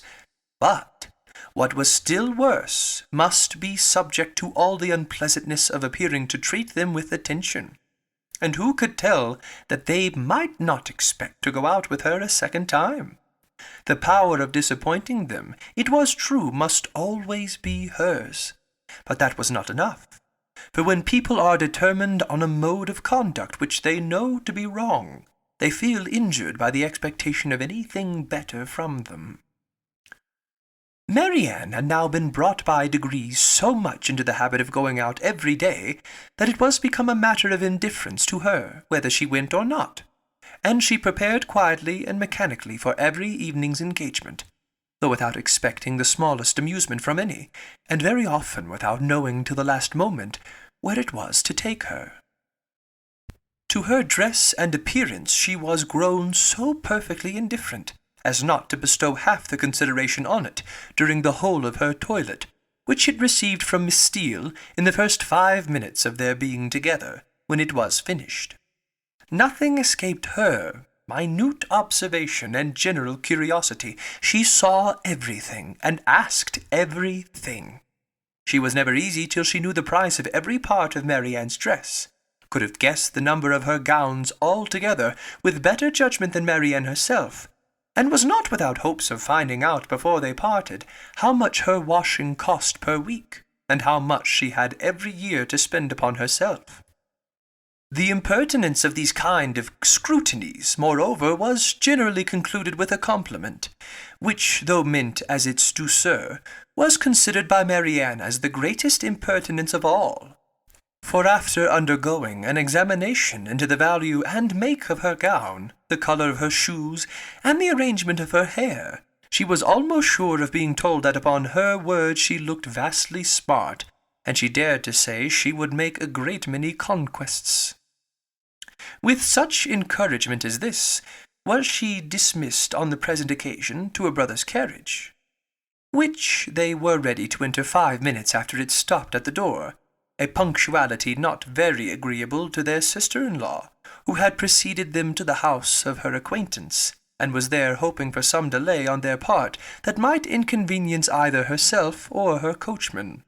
but, what was still worse, must be subject to all the unpleasantness of appearing to treat them with attention. And who could tell that they might not expect to go out with her a second time? The power of disappointing them, it was true, must always be hers. But that was not enough. For when people are determined on a mode of conduct which they know to be wrong, they feel injured by the expectation of anything better from them. Marianne had now been brought by degrees so much into the habit of going out every day that it was become a matter of indifference to her whether she went or not, and she prepared quietly and mechanically for every evening's engagement, though without expecting the smallest amusement from any, and very often without knowing till the last moment where it was to take her. to her dress and appearance she was grown so perfectly indifferent as not to bestow half the consideration on it during the whole of her toilet, which it received from Miss Steele in the first 5 minutes of their being together, when it was finished. Nothing escaped her minute observation and general curiosity. She saw everything, and asked everything. She was never easy till she knew the price of every part of Marianne's dress, could have guessed the number of her gowns altogether with better judgment than Marianne herself, and was not without hopes of finding out before they parted how much her washing cost per week, and how much she had every year to spend upon herself. The impertinence of these kind of scrutinies, moreover, was generally concluded with a compliment, which, though meant as its douceur, was considered by Marianne as the greatest impertinence of all. For after undergoing an examination into the value and make of her gown, the colour of her shoes, and the arrangement of her hair, she was almost sure of being told that upon her word she looked vastly smart, and she dared to say she would make a great many conquests. With such encouragement as this, was she dismissed on the present occasion to her brother's carriage, which they were ready to enter 5 minutes after it stopped at the door, a punctuality not very agreeable to their sister-in-law, who had preceded them to the house of her acquaintance, and was there hoping for some delay on their part that might inconvenience either herself or her coachman.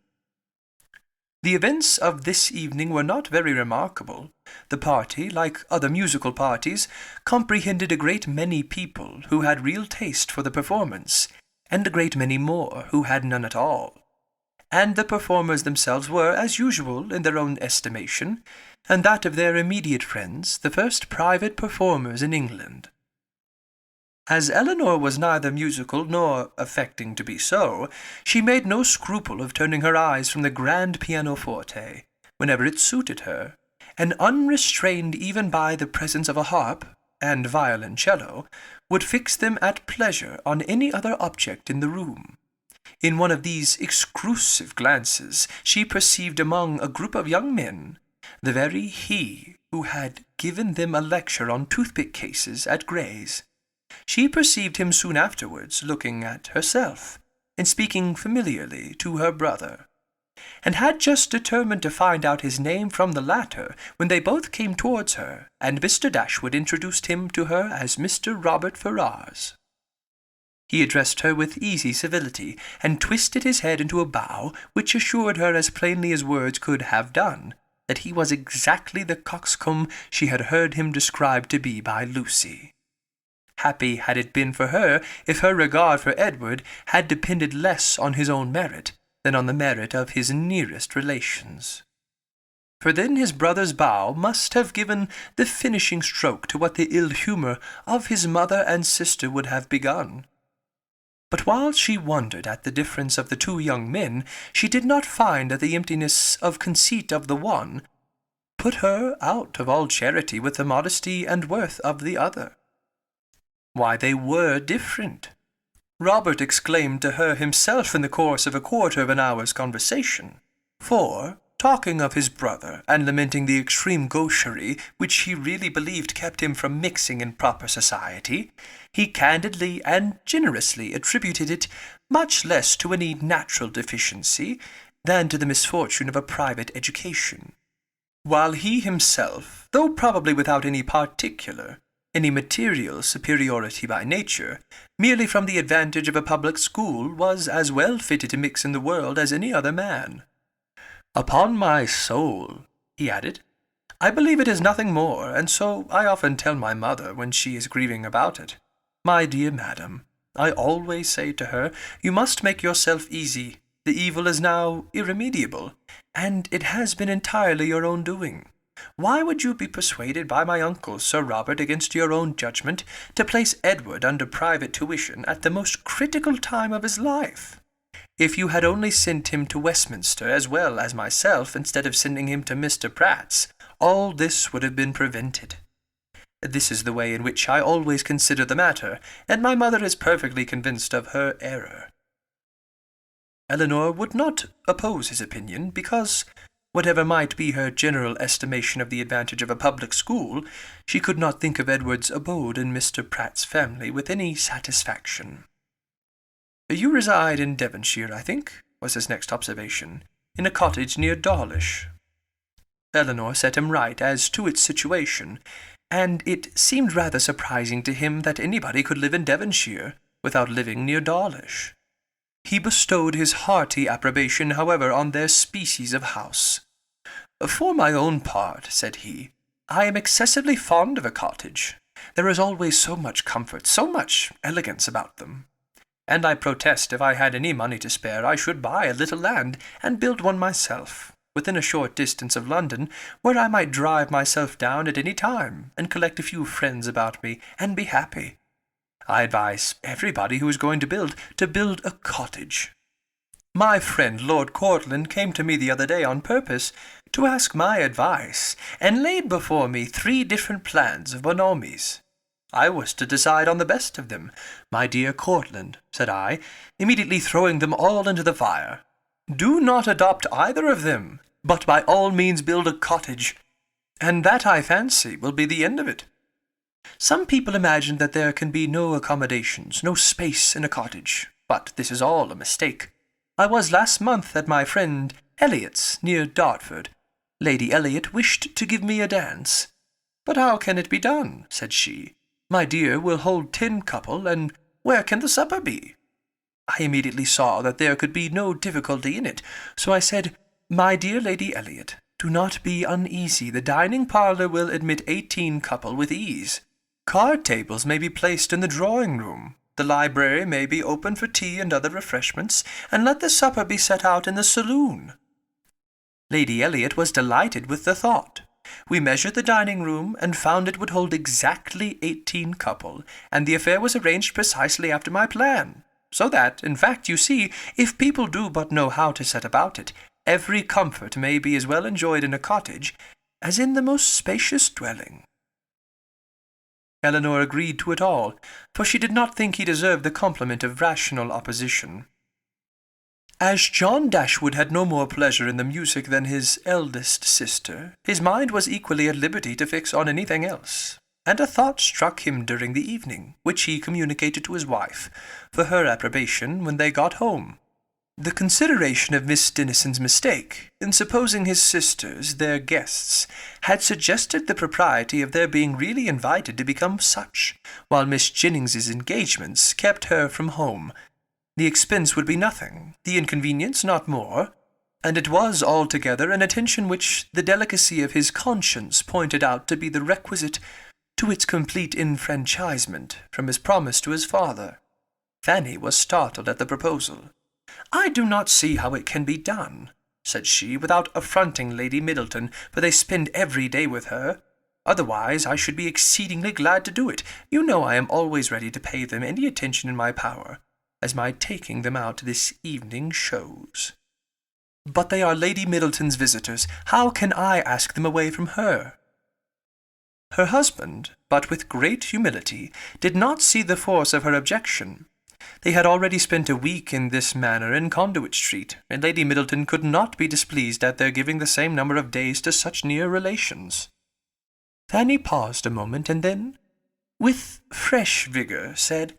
The events of this evening were not very remarkable. The party, like other musical parties, comprehended a great many people who had real taste for the performance, and a great many more who had none at all. And the performers themselves were, as usual, in their own estimation, and that of their immediate friends, the first private performers in England. As Eleanor was neither musical nor affecting to be so, she made no scruple of turning her eyes from the grand pianoforte, whenever it suited her, and unrestrained even by the presence of a harp and violoncello, would fix them at pleasure on any other object in the room. In one of these exclusive glances she perceived among a group of young men the very he who had given them a lecture on toothpick cases at Gray's. She perceived him soon afterwards looking at herself, and speaking familiarly to her brother, and had just determined to find out his name from the latter when they both came towards her, and Mr. Dashwood introduced him to her as Mr. Robert Ferrars. He addressed her with easy civility, and twisted his head into a bow, which assured her as plainly as words could have done, that he was exactly the coxcomb she had heard him described to be by Lucy. Happy had it been for her if her regard for Edward had depended less on his own merit than on the merit of his nearest relations. For then his brother's bow must have given the finishing stroke to what the ill humour of his mother and sister would have begun. But while she wondered at the difference of the two young men, she did not find that the emptiness of conceit of the one put her out of all charity with the modesty and worth of the other. Why, they were different. Robert exclaimed to her himself in the course of a quarter of an hour's conversation, for, talking of his brother, and lamenting the extreme gaucherie which he really believed kept him from mixing in proper society, he candidly and generously attributed it much less to any natural deficiency than to the misfortune of a private education, while he himself, though probably without any material superiority by nature, merely from the advantage of a public school, was as well fitted to mix in the world as any other man. Upon my soul, he added, I believe it is nothing more, and so I often tell my mother when she is grieving about it. My dear madam, I always say to her, you must make yourself easy. The evil is now irremediable, and it has been entirely your own doing. Why would you be persuaded by my uncle, Sir Robert, against your own judgment, to place Edward under private tuition at the most critical time of his life? If you had only sent him to Westminster as well as myself, instead of sending him to Mr. Pratt's, all this would have been prevented. This is the way in which I always consider the matter, and my mother is perfectly convinced of her error. Eleanor would not oppose his opinion, because, Whatever might be her general estimation of the advantage of a public school, she could not think of Edward's abode in Mr. Pratt's family with any satisfaction. "You reside in Devonshire, I think," was his next observation, "in a cottage near Dawlish." Elinor set him right as to its situation, and it seemed rather surprising to him that anybody could live in Devonshire without living near Dawlish. He bestowed his hearty approbation, however, on their species of house. "For my own part," said he, "I am excessively fond of a cottage. There is always so much comfort, so much elegance about them. And I protest if I had any money to spare, I should buy a little land and build one myself, within a short distance of London, where I might drive myself down at any time, and collect a few friends about me, and be happy. I advise everybody who is going to build a cottage. My friend Lord Courtland came to me the other day on purpose to ask my advice, and laid before me 3 different plans of Bonomi's. I was to decide on the best of them. 'My dear Courtland,' said I, immediately throwing them all into the fire, 'do not adopt either of them, but by all means build a cottage, and that, I fancy, will be the end of it. Some people imagine that there can be no accommodations, no space in a cottage, but this is all a mistake. I was last month at my friend Elliot's, near Dartford. Lady Elliot wished to give me a dance. 'But how can it be done?' said she. 'My dear, we'll hold 10 couple, and where can the supper be?' I immediately saw that there could be no difficulty in it, so I said, 'My dear Lady Elliot, do not be uneasy. The dining-parlour will admit 18 couple with ease. Card-tables may be placed in the drawing-room. The library may be open for tea and other refreshments, and let the supper be set out in the saloon.' Lady Elliot was delighted with the thought. We measured the dining-room, and found it would hold exactly 18 couple, and the affair was arranged precisely after my plan. So that, in fact, you see, if people do but know how to set about it, every comfort may be as well enjoyed in a cottage as in the most spacious dwelling." Elinor agreed to it all, for she did not think he deserved the compliment of rational opposition. As John Dashwood had no more pleasure in the music than his eldest sister, his mind was equally at liberty to fix on anything else, and a thought struck him during the evening, which he communicated to his wife, for her approbation when they got home. The consideration of Miss Denison's mistake, in supposing his sisters their guests, had suggested the propriety of their being really invited to become such, while Miss Jennings's engagements kept her from home. The expense would be nothing, the inconvenience not more, and it was altogether an attention which the delicacy of his conscience pointed out to be the requisite to its complete enfranchisement from his promise to his father. Fanny was startled at the proposal. "I do not see how it can be done," said she, "without affronting Lady Middleton, for they spend every day with her. Otherwise I should be exceedingly glad to do it. You know I am always ready to pay them any attention in my power, as my taking them out this evening shows. But they are Lady Middleton's visitors. How can I ask them away from her?" Her husband, but with great humility, did not see the force of her objection. They had already spent a week in this manner in Conduit Street, and Lady Middleton could not be displeased at their giving the same number of days to such near relations. Fanny paused a moment, and then, with fresh vigour, said,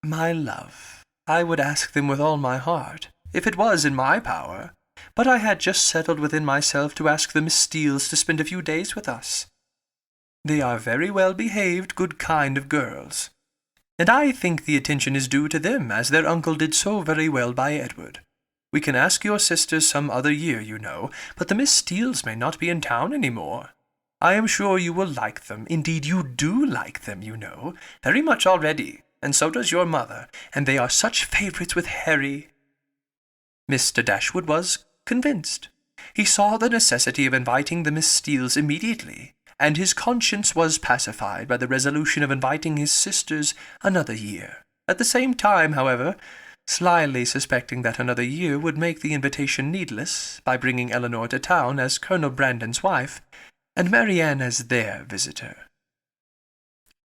"My love, I would ask them with all my heart, if it was in my power, but I had just settled within myself to ask the Miss Steeles to spend a few days with us. They are very well behaved, good kind of girls, and I think the attention is due to them, as their uncle did so very well by Edward. We can ask your sisters some other year, you know, but the Miss Steeles may not be in town any more. I am sure you will like them. Indeed, you do like them, you know, very much already, and so does your mother, and they are such favourites with Harry." Mr. Dashwood was convinced. He saw the necessity of inviting the Miss Steeles immediately, and his conscience was pacified by the resolution of inviting his sisters another year. At the same time, however, slyly suspecting that another year would make the invitation needless, by bringing Elinor to town as Colonel Brandon's wife, and Marianne as their visitor.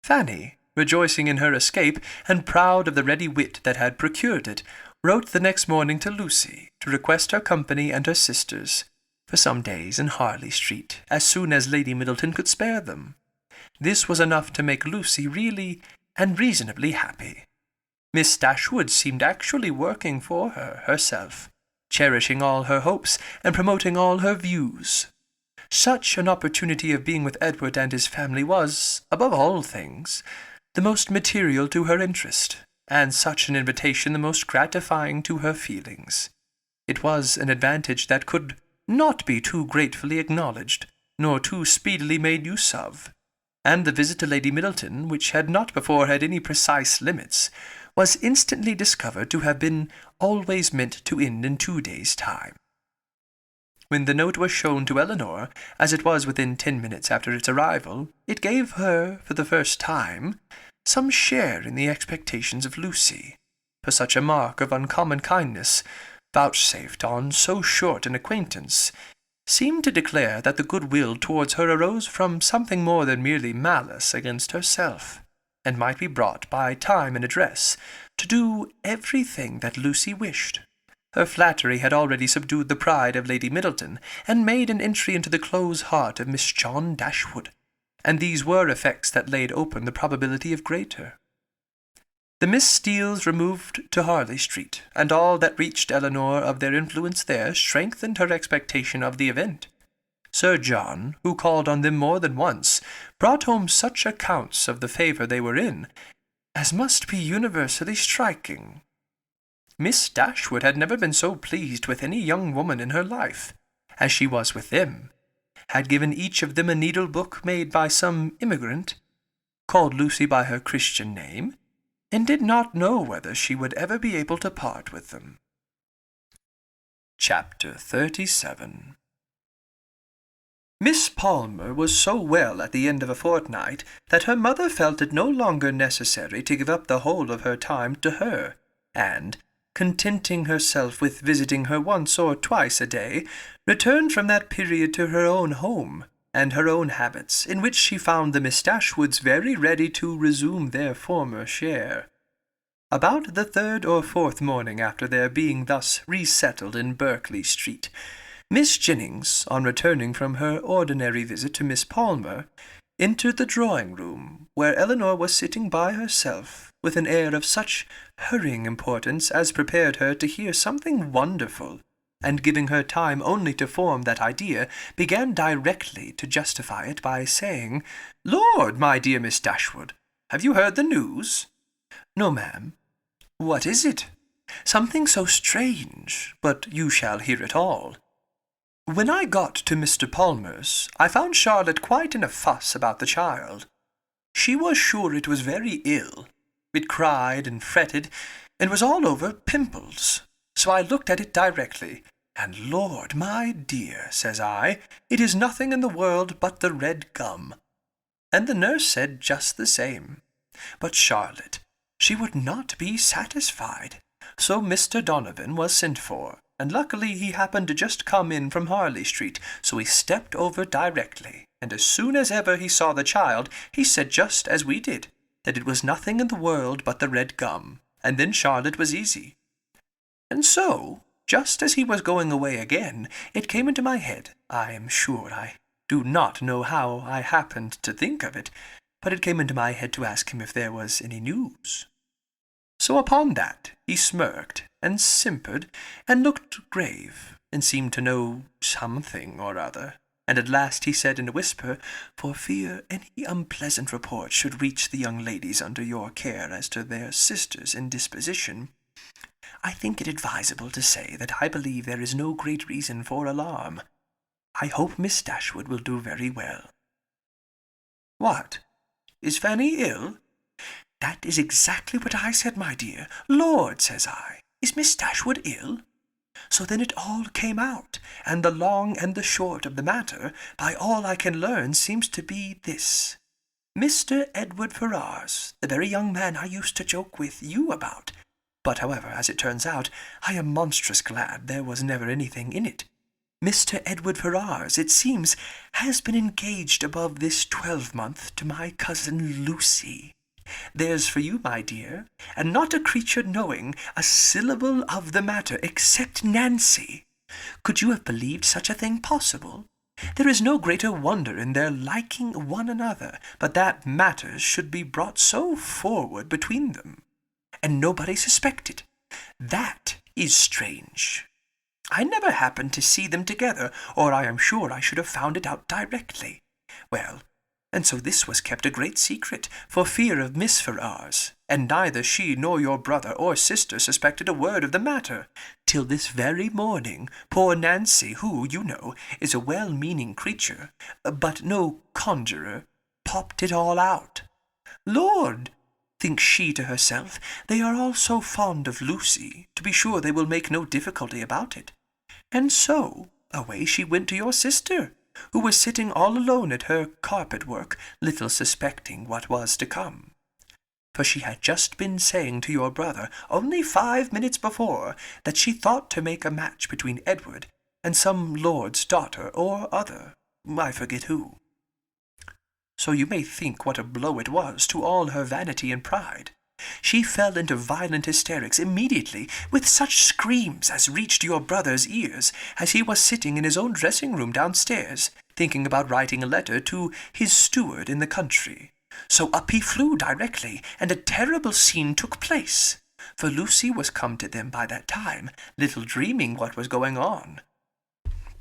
Fanny, rejoicing in her escape, and proud of the ready wit that had procured it, wrote the next morning to Lucy, to request her company and her sisters, for some days in Harley Street, as soon as Lady Middleton could spare them. This was enough to make Lucy really and reasonably happy. Miss Dashwood seemed actually working for her herself, cherishing all her hopes and promoting all her views. Such an opportunity of being with Edward and his family was, above all things, the most material to her interest, and such an invitation the most gratifying to her feelings. It was an advantage that could not be too gratefully acknowledged, nor too speedily made use of, and the visit to Lady Middleton, which had not before had any precise limits, was instantly discovered to have been always meant to end in 2 days' time. When the note was shown to Elinor, as it was within 10 minutes after its arrival, it gave her, for the first time, some share in the expectations of Lucy, for such a mark of uncommon kindness, vouchsafed on so short an acquaintance, seemed to declare that the goodwill towards her arose from something more than merely malice against herself, and might be brought by time and address to do everything that Lucy wished. Her flattery had already subdued the pride of Lady Middleton, and made an entry into the close heart of Miss John Dashwood, and these were effects that laid open the probability of greater. The Miss Steeles removed to Harley Street, and all that reached Elinor of their influence there strengthened her expectation of the event. Sir John, who called on them more than once, brought home such accounts of the favour they were in as must be universally striking. Miss Dashwood had never been so pleased with any young woman in her life as she was with them, had given each of them a needle-book made by some immigrant, called Lucy by her Christian name, and did not know whether she would ever be able to part with them. Chapter 37. Miss Palmer was so well at the end of a fortnight that her mother felt it no longer necessary to give up the whole of her time to her, and, contenting herself with visiting her once or twice a day, returned from that period to her own home, and her own habits, in which she found the Miss Dashwoods very ready to resume their former share. About the 3rd or 4th morning after their being thus resettled in Berkeley Street, Miss Jennings, on returning from her ordinary visit to Miss Palmer, entered the drawing-room, where Elinor was sitting by herself, with an air of such hurrying importance as prepared her to hear something wonderful, and giving her time only to form that idea, began directly to justify it by saying, "Lord, my dear Miss Dashwood, have you heard the news?" "No, ma'am." "What is it?" "Something so strange, but you shall hear it all. When I got to Mr. Palmer's, I found Charlotte quite in a fuss about the child. She was sure it was very ill. It cried and fretted, and was all over pimples. So I looked at it directly, and Lord, my dear, says I, it is nothing in the world but the red gum. And the nurse said just the same. But Charlotte, she would not be satisfied. So Mr. Donovan was sent for, and luckily he happened to just come in from Harley Street, so he stepped over directly, and as soon as ever he saw the child, he said just as we did, that it was nothing in the world but the red gum, and then Charlotte was easy. And so, just as he was going away again, it came into my head, I am sure I do not know how I happened to think of it, but it came into my head to ask him if there was any news. So upon that he smirked, and simpered, and looked grave, and seemed to know something or other, and at last he said in a whisper, for fear any unpleasant report should reach the young ladies under your care as to their sister's indisposition, I think it advisable to say that I believe there is no great reason for alarm. I hope Miss Dashwood will do very well." "What? Is Fanny ill?" "That is exactly what I said, my dear. Lord, says I, is Miss Dashwood ill?" So then it all came out, and the long and the short of the matter, by all I can learn, seems to be this. Mr. Edward Ferrars, the very young man I used to joke with you about, but however, as it turns out, I am monstrous glad there was never anything in it. Mr. Edward Ferrars, it seems, has been engaged above this 12-month to my cousin Lucy. There's for you, my dear, and not a creature knowing a syllable of the matter except Nancy. Could you have believed such a thing possible? There is no greater wonder in their liking one another, but that matters should be brought so forward between them, and nobody suspect it. That is strange. I never happened to see them together, or I am sure I should have found it out directly. Well, and so this was kept a great secret, for fear of Miss Ferrars, and neither she nor your brother or sister suspected a word of the matter, till this very morning poor Nancy, who, you know, is a well-meaning creature, but no conjurer, popped it all out. Lord, thinks she to herself, they are all so fond of Lucy, to be sure they will make no difficulty about it. And so away she went to your sister, who was sitting all alone at her carpet-work, little suspecting what was to come. For she had just been saying to your brother, only 5 minutes before, that she thought to make a match between Edward and some lord's daughter or other, I forget who. So you may think what a blow it was to all her vanity and pride. She fell into violent hysterics immediately, with such screams as reached your brother's ears, as he was sitting in his own dressing-room downstairs, thinking about writing a letter to his steward in the country. So up he flew directly, and a terrible scene took place. For Lucy was come to them by that time, little dreaming what was going on.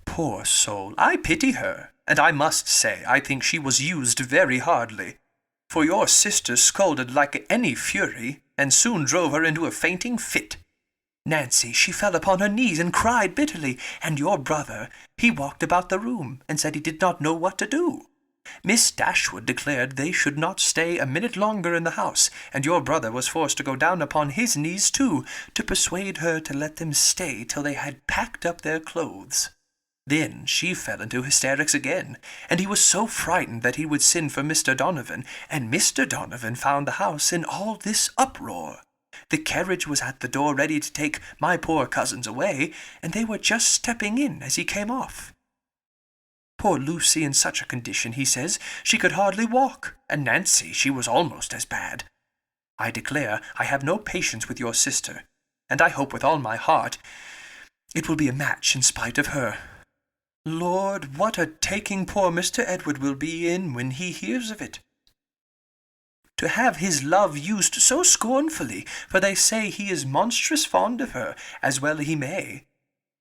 Poor soul, I pity her, and I must say I think she was used very hardly. For your sister scolded like any fury, and soon drove her into a fainting fit. Nancy, she fell upon her knees and cried bitterly, and your brother, he walked about the room, and said he did not know what to do. Miss Dashwood declared they should not stay a minute longer in the house, and your brother was forced to go down upon his knees too, to persuade her to let them stay till they had packed up their clothes. Then she fell into hysterics again, and he was so frightened that he would send for Mr. Donovan, and Mr. Donovan found the house in all this uproar. The carriage was at the door ready to take my poor cousins away, and they were just stepping in as he came off. Poor Lucy in such a condition, he says, she could hardly walk, and Nancy, she was almost as bad. I declare I have no patience with your sister, and I hope with all my heart it will be a match in spite of her. Lord, what a taking poor Mr. Edward will be in when he hears of it. To have his love used so scornfully, for they say he is monstrous fond of her, as well he may.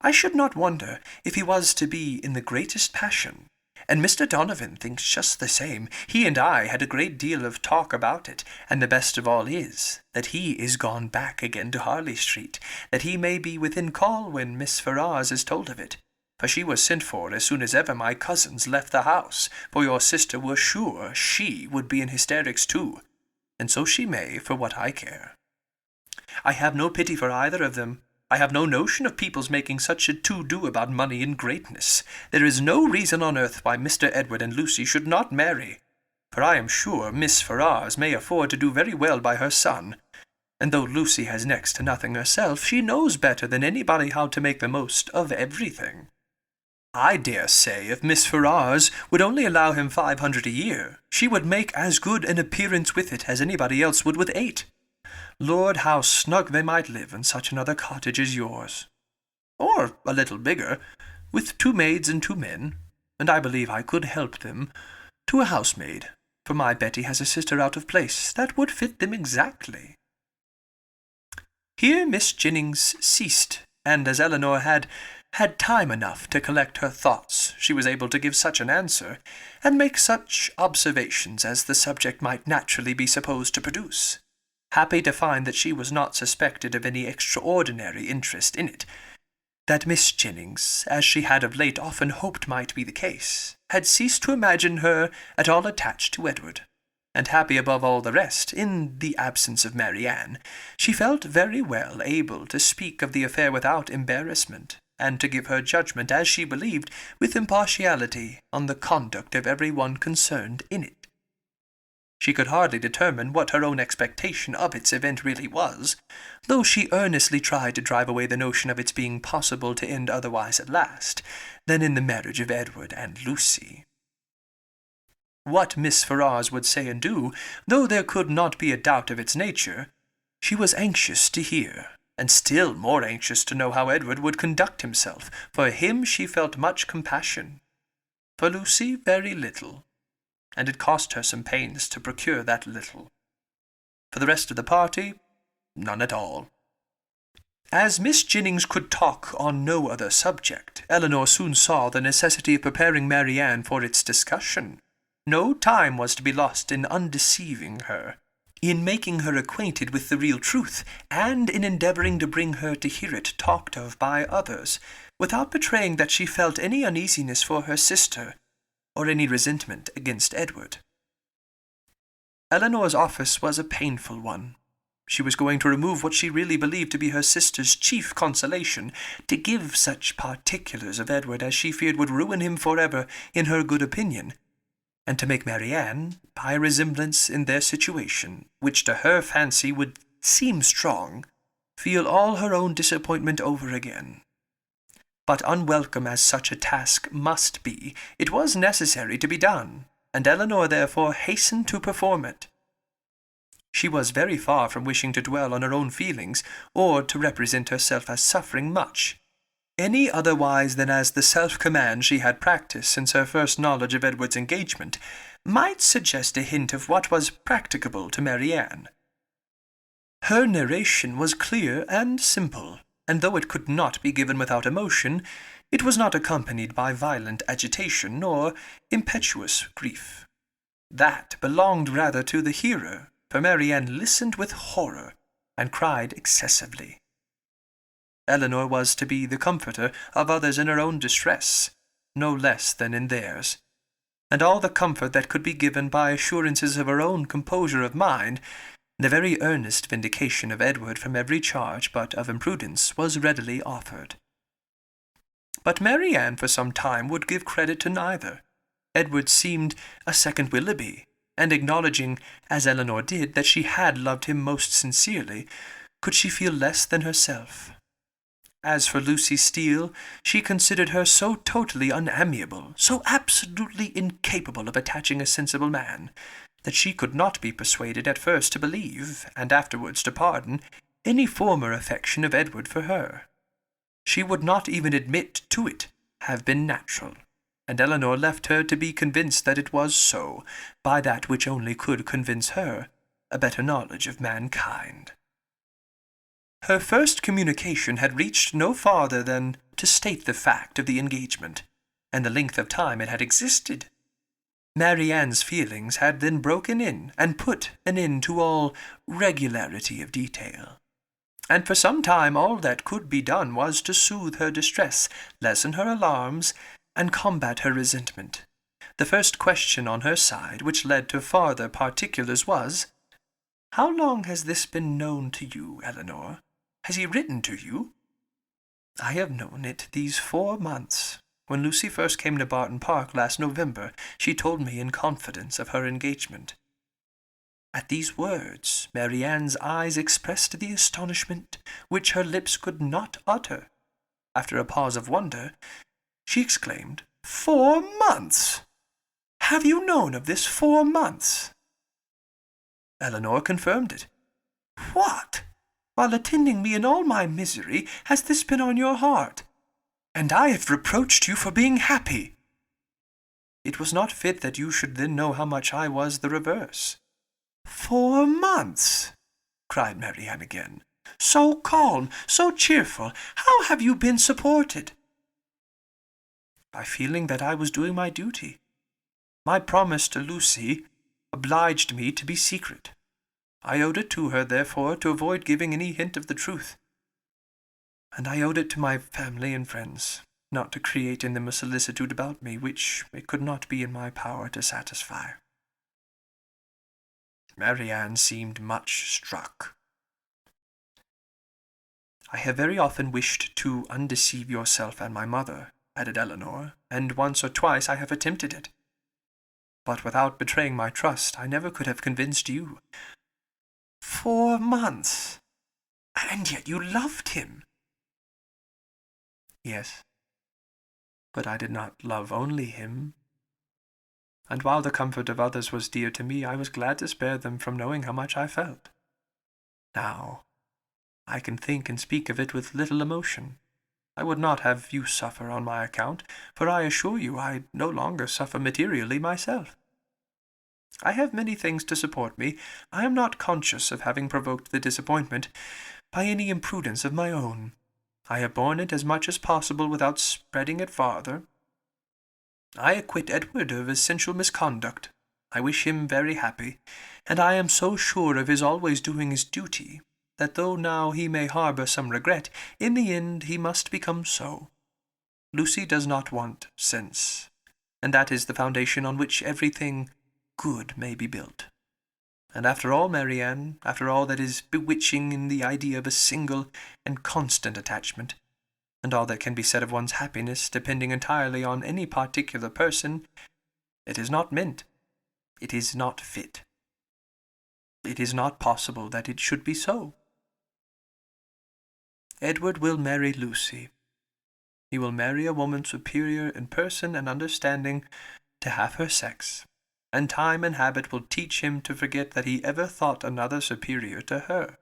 I should not wonder if he was to be in the greatest passion, and Mr. Donovan thinks just the same. He and I had a great deal of talk about it, and the best of all is, that he is gone back again to Harley Street, that he may be within call when Miss Ferrars is told of it. For she was sent for as soon as ever my cousins left the house, for your sister was sure she would be in hysterics too, and so she may, for what I care. I have no pity for either of them. I have no notion of people's making such a to-do about money and greatness. There is no reason on earth why Mr. Edward and Lucy should not marry, for I am sure Miss Ferrars may afford to do very well by her son, and though Lucy has next to nothing herself, she knows better than anybody how to make the most of everything. I dare say if Miss Ferrars would only allow him 500 a year, she would make as good an appearance with it as anybody else would with 8. Lord, how snug they might live in such another cottage as yours. Or a little bigger, with 2 maids and 2 men, and I believe I could help them to a housemaid, for my Betty has a sister out of place that would fit them exactly. Here Miss Jennings ceased, and as Elinor had time enough to collect her thoughts, she was able to give such an answer, and make such observations as the subject might naturally be supposed to produce, happy to find that she was not suspected of any extraordinary interest in it, that Miss Jennings, as she had of late often hoped might be the case, had ceased to imagine her at all attached to Edward, and happy above all the rest, in the absence of Marianne, she felt very well able to speak of the affair without embarrassment, and to give her judgment, as she believed, with impartiality, on the conduct of every one concerned in it. She could hardly determine what her own expectation of its event really was, though she earnestly tried to drive away the notion of its being possible to end otherwise at last than in the marriage of Edward and Lucy. What Miss Ferrars would say and do, though there could not be a doubt of its nature, she was anxious to hear, and still more anxious to know how Edward would conduct himself. For him she felt much compassion, for Lucy very little, and it cost her some pains to procure that little. For the rest of the party, none at all. As Miss Jennings could talk on no other subject, Elinor soon saw the necessity of preparing Marianne for its discussion. No time was to be lost in undeceiving her, in making her acquainted with the real truth, and in endeavouring to bring her to hear it talked of by others, without betraying that she felt any uneasiness for her sister, or any resentment against Edward. Elinor's office was a painful one. She was going to remove what she really believed to be her sister's chief consolation, to give such particulars of Edward as she feared would ruin him forever in her good opinion, and to make Marianne, by a resemblance in their situation, which to her fancy would seem strong, feel all her own disappointment over again. But unwelcome as such a task must be, it was necessary to be done, and Elinor therefore hastened to perform it. She was very far from wishing to dwell on her own feelings, or to represent herself as suffering much, any otherwise than as the self-command she had practised since her first knowledge of Edward's engagement might suggest a hint of what was practicable to Marianne. Her narration was clear and simple, and though it could not be given without emotion, it was not accompanied by violent agitation nor impetuous grief. That belonged rather to the hearer, for Marianne listened with horror, and cried excessively. Elinor was to be the comforter of others in her own distress, no less than in theirs, and all the comfort that could be given by assurances of her own composure of mind, the very earnest vindication of Edward from every charge but of imprudence, was readily offered. But Marianne for some time would give credit to neither. Edward seemed a second Willoughby, and acknowledging, as Elinor did, that she had loved him most sincerely, could she feel less than herself? As for Lucy Steele, she considered her so totally unamiable, so absolutely incapable of attaching a sensible man, that she could not be persuaded at first to believe, and afterwards to pardon, any former affection of Edward for her. She would not even admit to it have been natural, and Elinor left her to be convinced that it was so, by that which only could convince her, a better knowledge of mankind. Her first communication had reached no farther than to state the fact of the engagement, and the length of time it had existed. Marianne's feelings had then broken in, and put an end to all regularity of detail. And for some time all that could be done was to soothe her distress, lessen her alarms, and combat her resentment. The first question on her side, which led to farther particulars, was, "How long has this been known to you, Elinor? Has he written to you?" "I have known it these 4 months. When Lucy first came to Barton Park last November, she told me in confidence of her engagement." At these words, Marianne's eyes expressed the astonishment which her lips could not utter. After a pause of wonder, she exclaimed, "4 months! Have you known of this 4 months?" Elinor confirmed it. "What! While attending me in all my misery, has this been on your heart? And I have reproached you for being happy." "It was not fit that you should then know how much I was the reverse." "4 months!" cried Marianne again. "So calm, so cheerful, how have you been supported?" "By feeling that I was doing my duty. My promise to Lucy obliged me to be secret. I owed it to her, therefore, to avoid giving any hint of the truth. And I owed it to my family and friends, not to create in them a solicitude about me which it could not be in my power to satisfy." Marianne seemed much struck. "I have very often wished to undeceive yourself and my mother," added Elinor, "and once or twice I have attempted it. But without betraying my trust, I never could have convinced you." 4 months! And yet you loved him." "Yes, but I did not love only him. And while the comfort of others was dear to me, I was glad to spare them from knowing how much I felt. Now, I can think and speak of it with little emotion. I would not have you suffer on my account, for I assure you I no longer suffer materially myself. I have many things to support me. I am not conscious of having provoked the disappointment by any imprudence of my own. I have borne it as much as possible without spreading it farther. I acquit Edward of essential misconduct. I wish him very happy, and I am so sure of his always doing his duty, that though now he may harbour some regret, in the end he must become so. Lucy does not want sense, and that is the foundation on which everything good may be built. And after all, Marianne, after all that is bewitching in the idea of a single and constant attachment, and all that can be said of one's happiness depending entirely on any particular person, it is not meant. It is not fit. It is not possible that it should be so. Edward will marry Lucy. He will marry a woman superior in person and understanding to half her sex, and time and habit will teach him to forget that he ever thought another superior to her.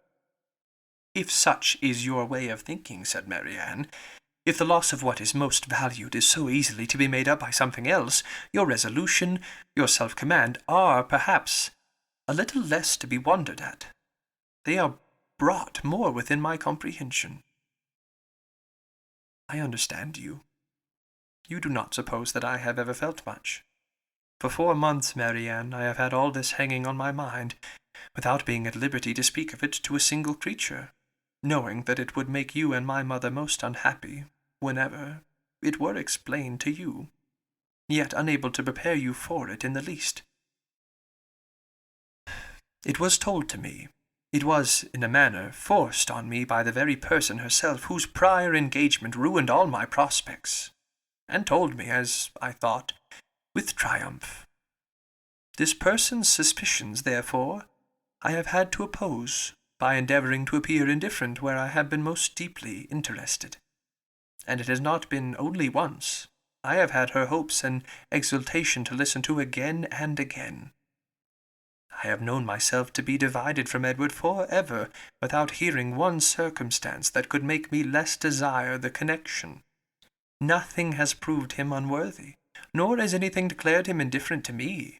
If such is your way of thinking, said Marianne, if the loss of what is most valued is so easily to be made up by something else, your resolution, your self-command are, perhaps, a little less to be wondered at. They are brought more within my comprehension. I understand you. You do not suppose that I have ever felt much. For 4 months, Marianne, I have had all this hanging on my mind, without being at liberty to speak of it to a single creature, knowing that it would make you and my mother most unhappy whenever it were explained to you, yet unable to prepare you for it in the least. It was told to me. It was, in a manner, forced on me by the very person herself whose prior engagement ruined all my prospects, and told me, as I thought, with triumph. This person's suspicions, therefore, I have had to oppose by endeavouring to appear indifferent where I have been most deeply interested. And it has not been only once. I have had her hopes and exultation to listen to again and again. I have known myself to be divided from Edward for ever, without hearing one circumstance that could make me less desire the connection. Nothing has proved him unworthy, nor has anything declared him indifferent to me.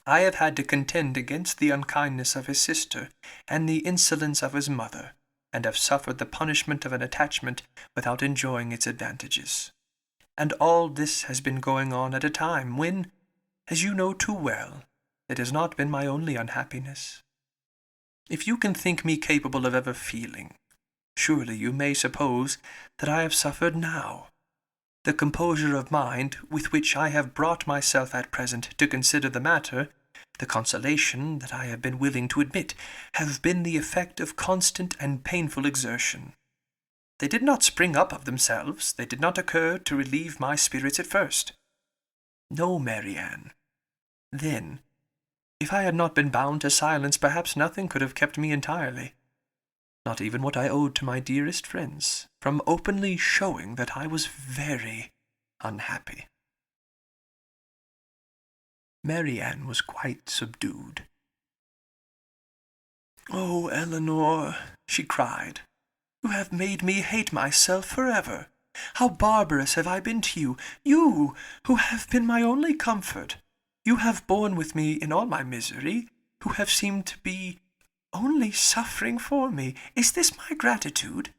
I have had to contend against the unkindness of his sister, and the insolence of his mother, and have suffered the punishment of an attachment without enjoying its advantages. And all this has been going on at a time when, as you know too well, it has not been my only unhappiness. If you can think me capable of ever feeling, surely you may suppose that I have suffered now. The composure of mind with which I have brought myself at present to consider the matter, the consolation that I have been willing to admit, have been the effect of constant and painful exertion. They did not spring up of themselves, they did not occur to relieve my spirits at first. No, Marianne. Then, if I had not been bound to silence, perhaps nothing could have kept me entirely, not even what I owed to my dearest friends, from openly showing that I was very unhappy. Marianne was quite subdued. "Oh, Eleanor," she cried, "you have made me hate myself forever. How barbarous have I been to you, you who have been my only comfort. You have borne with me in all my misery, who have seemed to be only suffering for me. Is this my gratitude?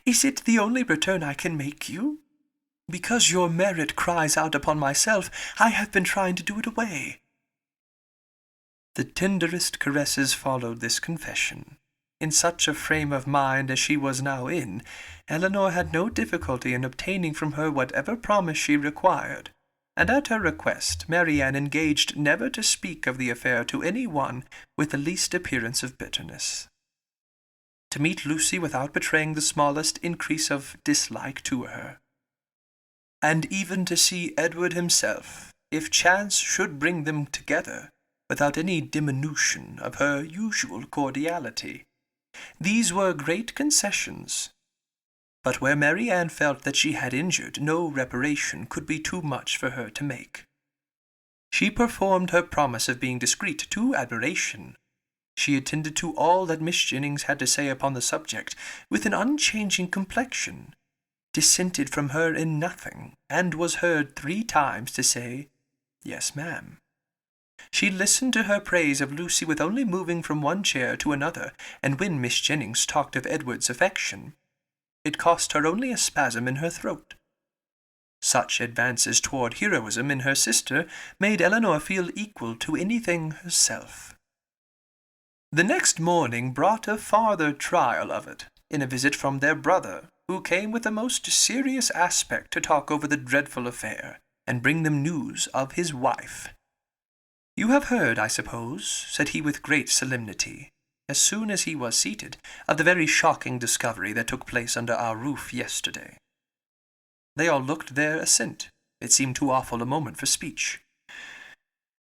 Is it the only return I can make you? Because your merit cries out upon myself, I have been trying to do it away." The tenderest caresses followed this confession. In such a frame of mind as she was now in, Eleanor had no difficulty in obtaining from her whatever promise she required, and at her request Marianne engaged never to speak of the affair to any one with the least appearance of bitterness. To meet Lucy without betraying the smallest increase of dislike to her, and even to see Edward himself, if chance should bring them together, without any diminution of her usual cordiality. These were great concessions, but where Marianne felt that she had injured, no reparation could be too much for her to make. She performed her promise of being discreet to admiration, She attended to all that Miss Jennings had to say upon the subject with an unchanging complexion, dissented from her in nothing, and was heard 3 times to say, "Yes, ma'am." She listened to her praise of Lucy with only moving from one chair to another, and when Miss Jennings talked of Edward's affection, it cost her only a spasm in her throat. Such advances toward heroism in her sister made Elinor feel equal to anything herself. The next morning brought a farther trial of it, in a visit from their brother, who came with a most serious aspect to talk over the dreadful affair, and bring them news of his wife. "You have heard, I suppose," said he with great solemnity, as soon as he was seated, "of the very shocking discovery that took place under our roof yesterday." They all looked their assent. It seemed too awful a moment for speech.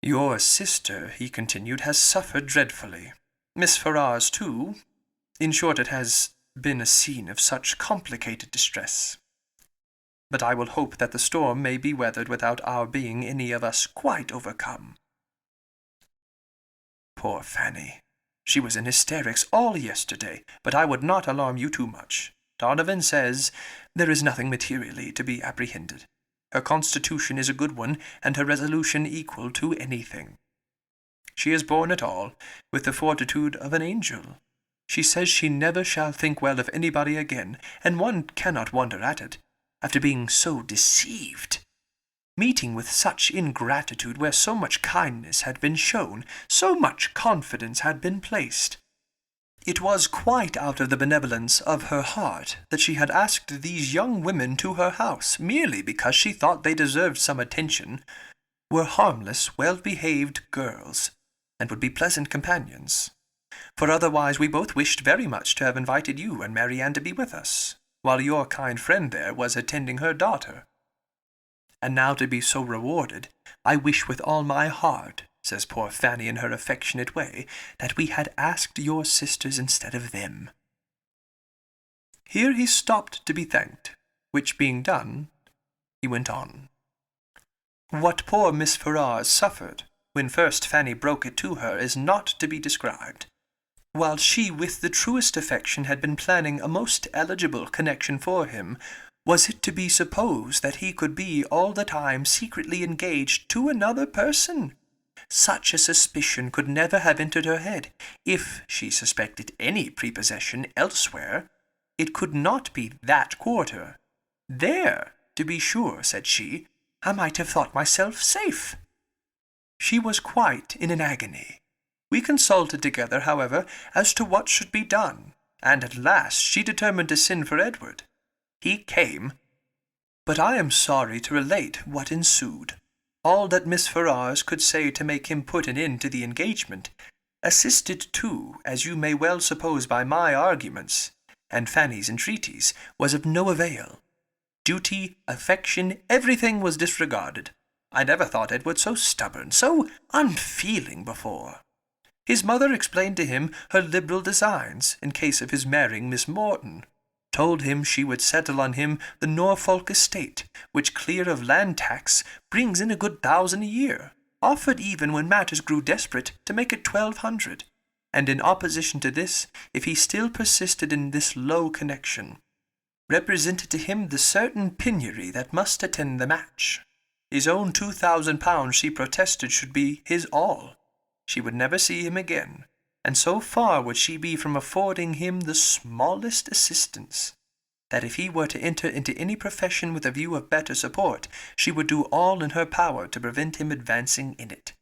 "Your sister," he continued, "has suffered dreadfully. Miss Ferrars, too. In short, it has been a scene of such complicated distress. But I will hope that the storm may be weathered without our being any of us quite overcome." Poor Fanny! She was in hysterics all yesterday, but I would not alarm you too much. Donovan says there is nothing materially to be apprehended. Her constitution is a good one, and her resolution equal to anything. She has borne it all with the fortitude of an angel. She says she never shall think well of anybody again, and one cannot wonder at it, after being so deceived. Meeting with such ingratitude where so much kindness had been shown, so much confidence had been placed. It was quite out of the benevolence of her heart that she had asked these young women to her house, merely because she thought they deserved some attention, were harmless, well-behaved girls, and would be pleasant companions. For otherwise we both wished very much to have invited you and Marianne to be with us, while your kind friend there was attending her daughter. And now to be so rewarded, I wish with all my heart, says poor Fanny in her affectionate way, that we had asked your sisters instead of them." Here he stopped to be thanked, which being done, he went on. "What poor Miss Ferrars suffered, when first Fanny broke it to her, is not to be described. While she with the truest affection had been planning a most eligible connection for him, was it to be supposed that he could be all the time secretly engaged to another person? Such a suspicion could never have entered her head. If she suspected any prepossession elsewhere, it could not be that quarter. There, to be sure, said she, I might have thought myself safe. She was quite in an agony. We consulted together, however, as to what should be done, and at last she determined to send for Edward. He came, but I am sorry to relate what ensued. All that Miss Ferrars could say to make him put an end to the engagement, assisted too, as you may well suppose by my arguments, and Fanny's entreaties, was of no avail. Duty, affection, everything was disregarded. I never thought Edward so stubborn, so unfeeling before. His mother explained to him her liberal designs in case of his marrying Miss Morton, told him she would settle on him the Norfolk estate, which clear of land tax brings in a good 1,000 a year, offered even when matters grew desperate to make it 1,200, and in opposition to this, if he still persisted in this low connection, represented to him the certain penury that must attend the match. His own £2,000 she protested should be his all. She would never see him again, and so far would she be from affording him the smallest assistance, that if he were to enter into any profession with a view of better support, she would do all in her power to prevent him advancing in it.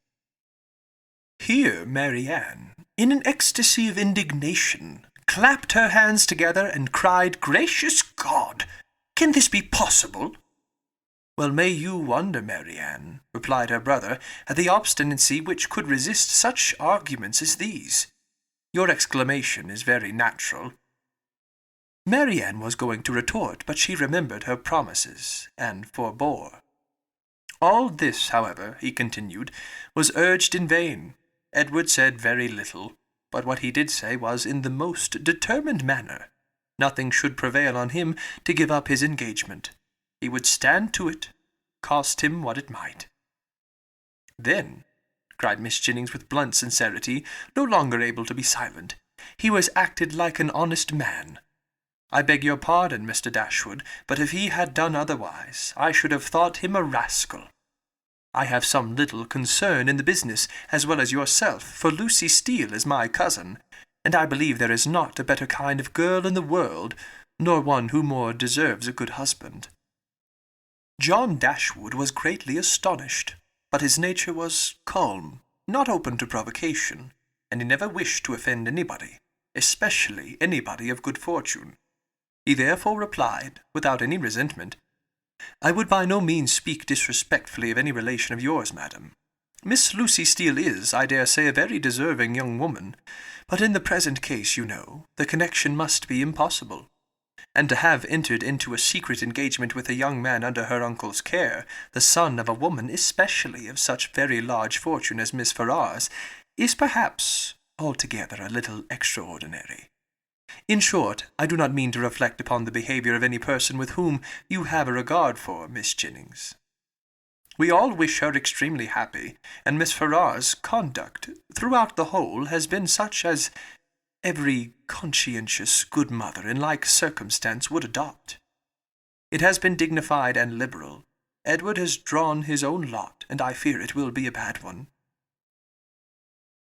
Here Marianne, in an ecstasy of indignation, clapped her hands together and cried, "Gracious God! Can this be possible?" "Well may you wonder, Marianne," replied her brother, "at the obstinacy which could resist such arguments as these. Your exclamation is very natural." Marianne was going to retort, but she remembered her promises, and forbore. All this, however, he continued, was urged in vain. Edward said very little, but what he did say was in the most determined manner. Nothing should prevail on him to give up his engagement. He would stand to it, cost him what it might. Then, cried Miss Jennings with blunt sincerity, no longer able to be silent. "He was acted like an honest man. I beg your pardon, Mr. Dashwood, but if he had done otherwise, I should have thought him a rascal. I have some little concern in the business, as well as yourself, for Lucy Steele is my cousin, and I believe there is not a better kind of girl in the world, nor one who more deserves a good husband." John Dashwood was greatly astonished, but his nature was calm, not open to provocation, and he never wished to offend anybody, especially anybody of good fortune. He therefore replied, without any resentment, "I would by no means speak disrespectfully of any relation of yours, madam. Miss Lucy Steele is, I dare say, a very deserving young woman, but in the present case, you know, the connection must be impossible. And to have entered into a secret engagement with a young man under her uncle's care, the son of a woman especially of such very large fortune as Miss Ferrars, is perhaps altogether a little extraordinary. In short, I do not mean to reflect upon the behaviour of any person with whom you have a regard for, Miss Jennings. We all wish her extremely happy, and Miss Ferrars's conduct throughout the whole has been such as every conscientious good mother in like circumstance would adopt. It has been dignified and liberal. Edward has drawn his own lot, and I fear it will be a bad one."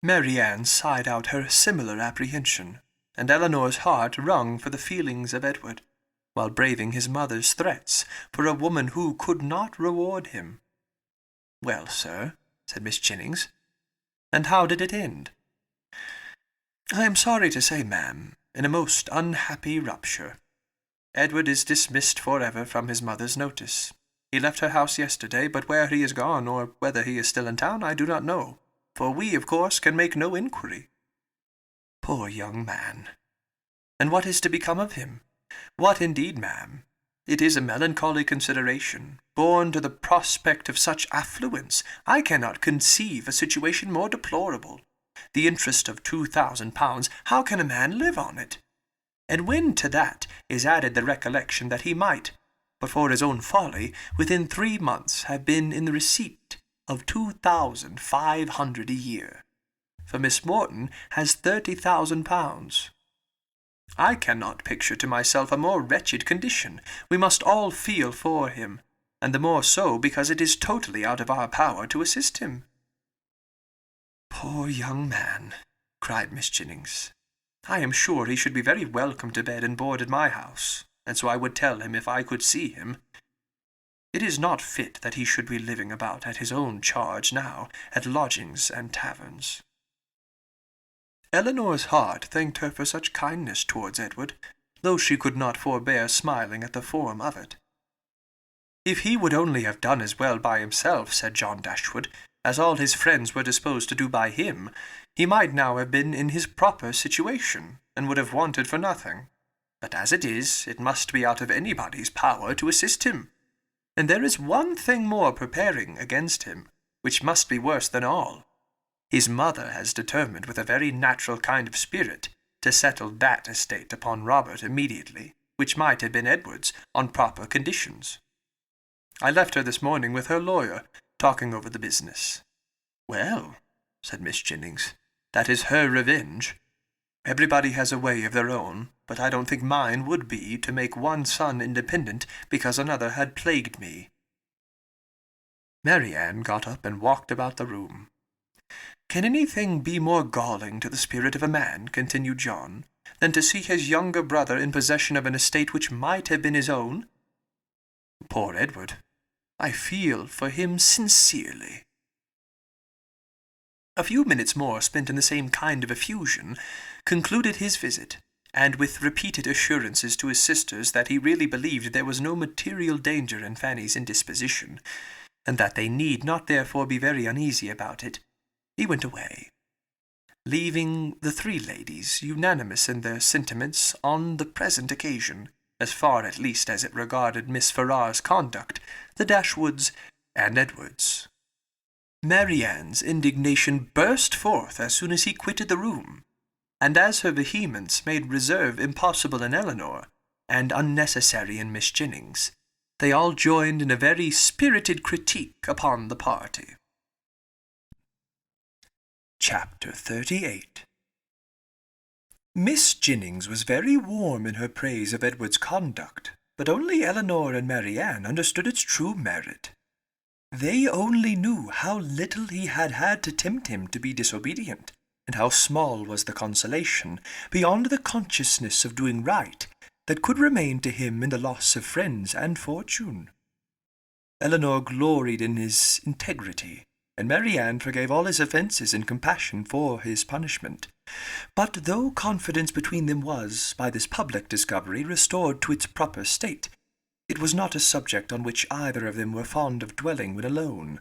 Marianne sighed out her similar apprehension, and Eleanor's heart wrung for the feelings of Edward, while braving his mother's threats for a woman who could not reward him. "Well, sir," said Miss Jennings, "and how did it end?" "I am sorry to say, ma'am, in a most unhappy rupture. Edward is dismissed forever from his mother's notice. He left her house yesterday, but where he is gone, or whether he is still in town, I do not know, for we, of course, can make no inquiry." "Poor young man! And what is to become of him?" "What indeed, ma'am? It is a melancholy consideration. Born to the prospect of such affluence, I cannot conceive a situation more deplorable. The interest of £2,000, how can a man live on it? And when to that is added the recollection that he might, but for his own folly, within 3 months have been in the receipt of 2,500 a year, for Miss Morton has £30,000. I cannot picture to myself a more wretched condition. We must all feel for him, and the more so because it is totally out of our power to assist him." "Poor young man!" cried Miss Jennings. "I am sure he should be very welcome to bed and board at my house, and so I would tell him if I could see him. It is not fit that he should be living about at his own charge now, at lodgings and taverns." Eleanor's heart thanked her for such kindness towards Edward, though she could not forbear smiling at the form of it. "If he would only have done as well by himself," said John Dashwood, "as all his friends were disposed to do by him, he might now have been in his proper situation, and would have wanted for nothing. But as it is, it must be out of anybody's power to assist him. And there is one thing more preparing against him, which must be worse than all. His mother has determined with a very natural kind of spirit to settle that estate upon Robert immediately, which might have been Edward's, on proper conditions. I left her this morning with her lawyer, talking over the business." "Well," said Miss Jennings, "that is her revenge. Everybody has a way of their own, but I don't think mine would be to make one son independent because another had plagued me." Marianne got up and walked about the room. "Can anything be more galling to the spirit of a man," continued John, "than to see his younger brother in possession of an estate which might have been his own? Poor Edward! I feel for him sincerely." A few minutes more spent in the same kind of effusion concluded his visit, and with repeated assurances to his sisters that he really believed there was no material danger in Fanny's indisposition, and that they need not therefore be very uneasy about it, he went away, leaving the 3 ladies unanimous in their sentiments on the present occasion, as far at least as it regarded Miss Ferrars's conduct, the Dashwoods, and Edward's. Marianne's indignation burst forth as soon as he quitted the room, and as her vehemence made reserve impossible in Eleanor, and unnecessary in Miss Jennings, they all joined in a very spirited critique upon the party. Chapter 38. Miss Jennings was very warm in her praise of Edward's conduct, but only Elinor and Marianne understood its true merit. They only knew how little he had had to tempt him to be disobedient, and how small was the consolation, beyond the consciousness of doing right, that could remain to him in the loss of friends and fortune. Elinor gloried in his integrity, and Marianne forgave all his offences in compassion for his punishment. But though confidence between them was, by this public discovery, restored to its proper state, it was not a subject on which either of them were fond of dwelling when alone.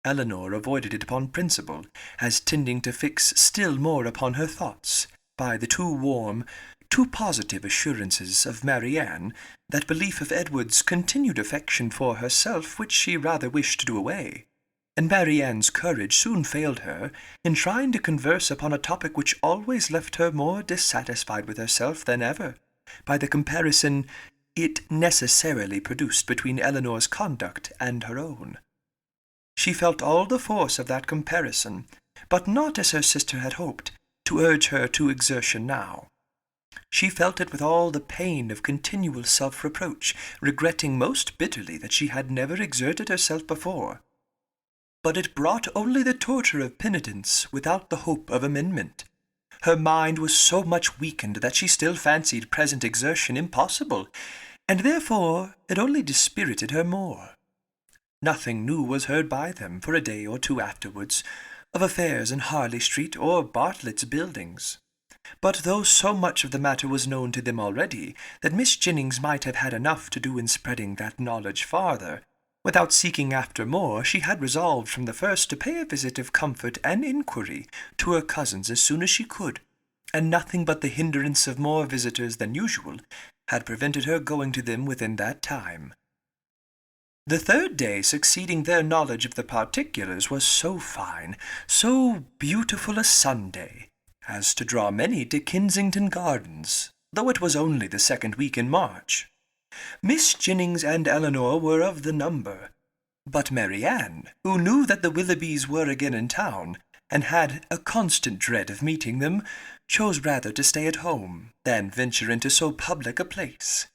Elinor avoided it upon principle, as tending to fix still more upon her thoughts, by the too warm, too positive assurances of Marianne, that belief of Edward's continued affection for herself which she rather wished to do away. And Marianne's courage soon failed her in trying to converse upon a topic which always left her more dissatisfied with herself than ever, by the comparison it necessarily produced between Elinor's conduct and her own. She felt all the force of that comparison, but not as her sister had hoped, to urge her to exertion now. She felt it with all the pain of continual self-reproach, regretting most bitterly that she had never exerted herself before. But it brought only the torture of penitence without the hope of amendment. Her mind was so much weakened that she still fancied present exertion impossible, and therefore it only dispirited her more. Nothing new was heard by them for a day or two afterwards, of affairs in Harley Street or Bartlett's Buildings. But though so much of the matter was known to them already, that Miss Jennings might have had enough to do in spreading that knowledge farther, without seeking after more, she had resolved from the first to pay a visit of comfort and inquiry to her cousins as soon as she could, and nothing but the hindrance of more visitors than usual had prevented her going to them within that time. The third day succeeding their knowledge of the particulars was so fine, so beautiful a Sunday, as to draw many to Kensington Gardens, though it was only the second week in March. Miss Jennings and Elinor were of the number, but Marianne, who knew that the Willoughbys were again in town, and had a constant dread of meeting them, chose rather to stay at home than venture into so public a place.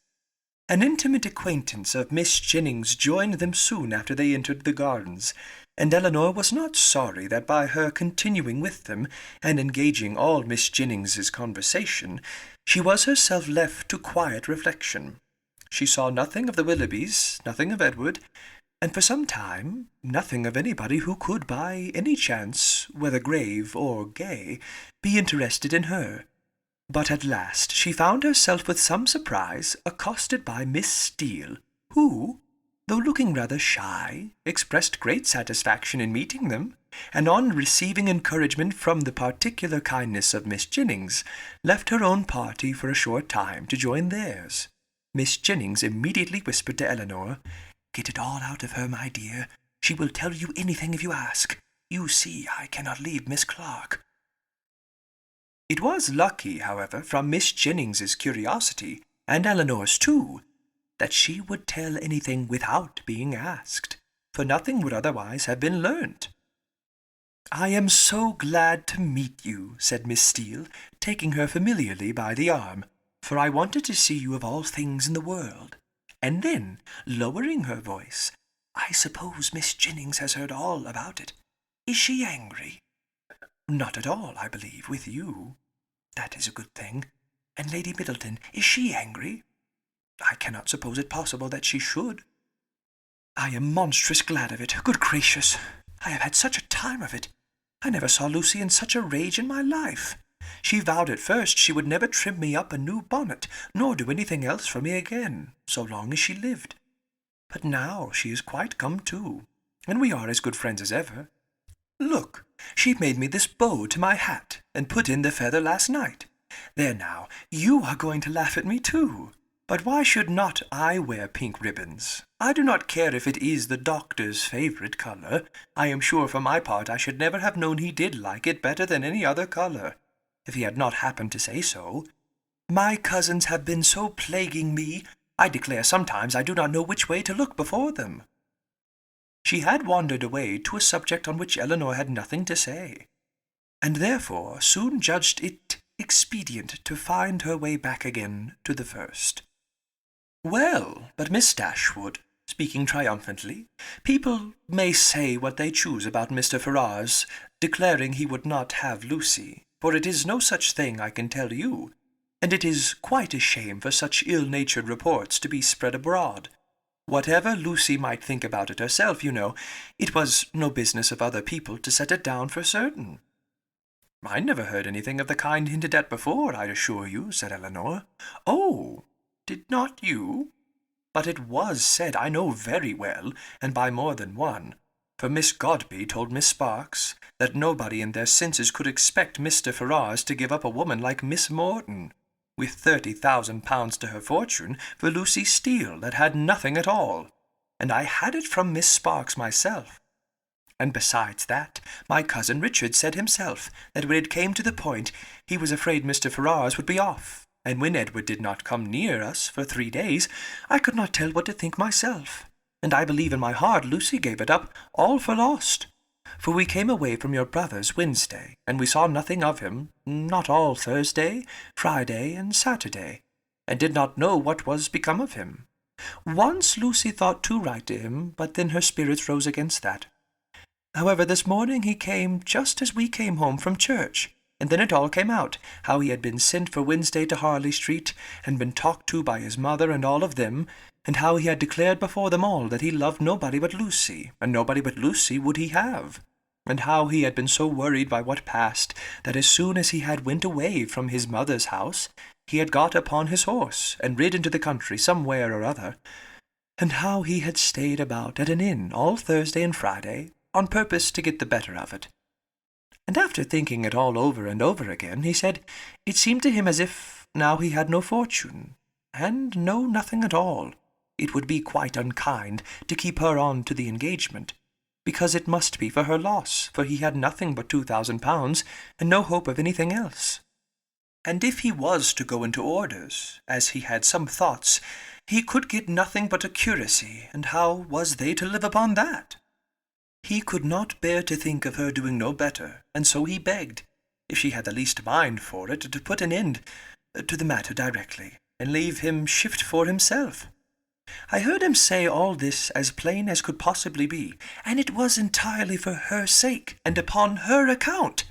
An intimate acquaintance of Miss Jennings joined them soon after they entered the gardens, and Elinor was not sorry that by her continuing with them, and engaging all Miss Jennings's conversation, she was herself left to quiet reflection. She saw nothing of the Willoughbys, nothing of Edward, and for some time nothing of anybody who could by any chance, whether grave or gay, be interested in her. But at last she found herself with some surprise accosted by Miss Steele, who, though looking rather shy, expressed great satisfaction in meeting them, and on receiving encouragement from the particular kindness of Miss Jennings, left her own party for a short time to join theirs. Miss Jennings immediately whispered to Elinor, "Get it all out of her, my dear. She will tell you anything if you ask. You see, I cannot leave Miss Clark." It was lucky, however, from Miss Jennings's curiosity, and Elinor's too, that she would tell anything without being asked, for nothing would otherwise have been learnt. "I am so glad to meet you," said Miss Steele, taking her familiarly by the arm, "for I wanted to see you of all things in the world." And then, lowering her voice, "I suppose Miss Jennings has heard all about it. Is she angry?" "Not at all, I believe, with you." "That is a good thing. And Lady Middleton, is she angry?" "I cannot suppose it possible that she should." "I am monstrous glad of it. Good gracious! I have had such a time of it. I never saw Lucy in such a rage in my life. She vowed at first she would never trim me up a new bonnet, nor do anything else for me again, so long as she lived. But now she is quite come to, and we are as good friends as ever. Look, she made me this bow to my hat, and put in the feather last night. There now, you are going to laugh at me too. But why should not I wear pink ribbons? I do not care if it is the doctor's favourite colour. I am sure for my part I should never have known he did like it better than any other colour, if he had not happened to say so. My cousins have been so plaguing me, I declare sometimes I do not know which way to look before them." She had wandered away to a subject on which Elinor had nothing to say. and therefore soon judged it expedient to find her way back again to the first. Well, but Miss Dashwood, speaking triumphantly, people may say what they choose about Mr. Ferrars declaring he would not have Lucy, for it is no such thing, I can tell you, and it is quite a shame for such ill-natured reports to be spread abroad. Whatever Lucy might think about it herself, you know, it was no business of other people to set it down for certain. I never heard anything of the kind hinted at before, I assure you, said Elinor. Oh, did not you? But it was said, I know very well, and by more than one, for Miss Godby told Miss Sparks that nobody in their senses could expect Mr. Ferrars to give up a woman like Miss Morton, with 30,000 pounds to her fortune, for Lucy Steele that had nothing at all, and I had it from Miss Sparks myself. And besides that, my cousin Richard said himself that when it came to the point, he was afraid Mr. Ferrars would be off, and when Edward did not come near us for 3 days, I could not tell what to think myself, and I believe in my heart Lucy gave it up all for lost. For we came away from your brother's Wednesday, and we saw nothing of him, not all Thursday, Friday, and Saturday, and did not know what was become of him. Once Lucy thought to write to him, but then her spirits rose against that. However, this morning he came just as we came home from church, and then it all came out, how he had been sent for Wednesday to Harley Street, and been talked to by his mother and all of them, and how he had declared before them all that he loved nobody but Lucy, and nobody but Lucy would he have, and how he had been so worried by what passed, that as soon as he had went away from his mother's house, he had got upon his horse, and rid into the country somewhere or other, and how he had stayed about at an inn all Thursday and Friday, on purpose to get the better of it. And after thinking it all over and over again, he said it seemed to him as if, now he had no fortune, and no nothing at all, it would be quite unkind to keep her on to the engagement, because it must be for her loss, for he had nothing but 2,000 pounds, and no hope of anything else. And if he was to go into orders, as he had some thoughts, he could get nothing but a curacy, and how was they to live upon that? He could not bear to think of her doing no better, and so he begged, if she had the least mind for it, to put an end to the matter directly, and leave him shift for himself. I heard him say all this as plain as could possibly be, and it was entirely for her sake, and upon her account,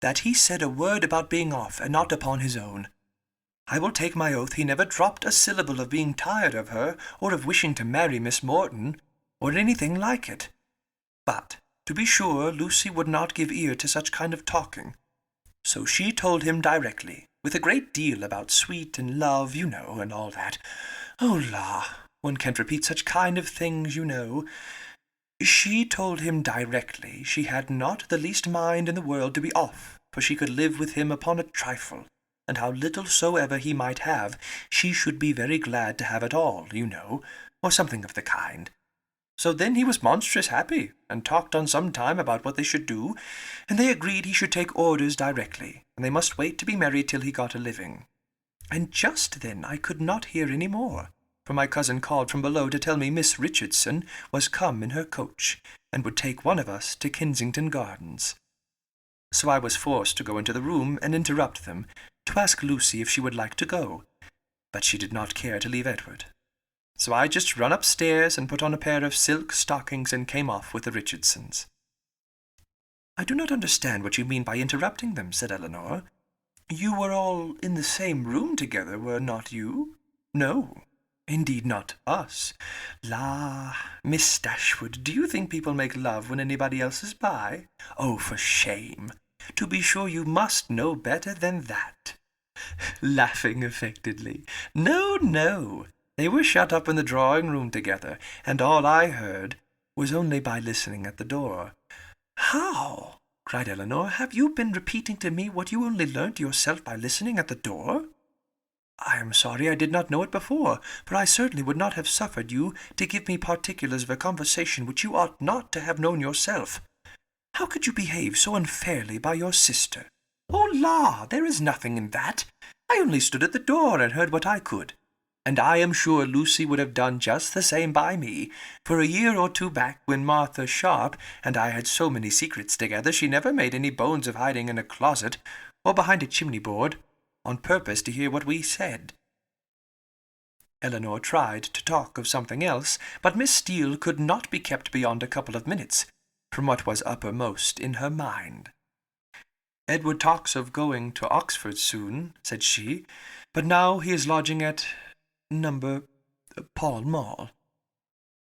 that he said a word about being off, and not upon his own. I will take my oath he never dropped a syllable of being tired of her, or of wishing to marry Miss Morton, or anything like it. But, to be sure, Lucy would not give ear to such kind of talking. So she told him directly, with a great deal about sweet and love, you know, and all that. Oh, la, one can't repeat such kind of things, you know. She told him directly she had not the least mind in the world to be off, for she could live with him upon a trifle, and how little soever he might have, she should be very glad to have it all, you know, or something of the kind. So then he was monstrous happy, and talked on some time about what they should do, and they agreed he should take orders directly, and they must wait to be married till he got a living. And just then I could not hear any more, for my cousin called from below to tell me Miss Richardson was come in her coach, and would take one of us to Kensington Gardens. So I was forced to go into the room and interrupt them, to ask Lucy if she would like to go, but she did not care to leave Edward. So I just run upstairs and put on a pair of silk stockings and came off with the Richardsons. I do not understand what you mean by interrupting them, said Elinor. You were all in the same room together, were not you? No, indeed not us. La, Miss Dashwood, do you think people make love when anybody else is by? Oh, for shame! To be sure you must know better than that. Laughing affectedly. No, no. They were shut up in the drawing-room together, and all I heard was only by listening at the door. How? Cried Elinor. Have you been repeating to me what you only learnt yourself by listening at the door? I am sorry I did not know it before, for I certainly would not have suffered you to give me particulars of a conversation which you ought not to have known yourself. How could you behave so unfairly by your sister? Oh, la, there is nothing in that. I only stood at the door and heard what I could. and I am sure Lucy would have done just the same by me, for a year or two back, when Martha Sharp and I had so many secrets together, she never made any bones of hiding in a closet or behind a chimney-board, on purpose to hear what we said. Eleanor tried to talk of something else, but Miss Steele could not be kept beyond a couple of minutes from what was uppermost in her mind. "Edward talks of going to Oxford soon," said she, "but now he is lodging at number Pall Mall.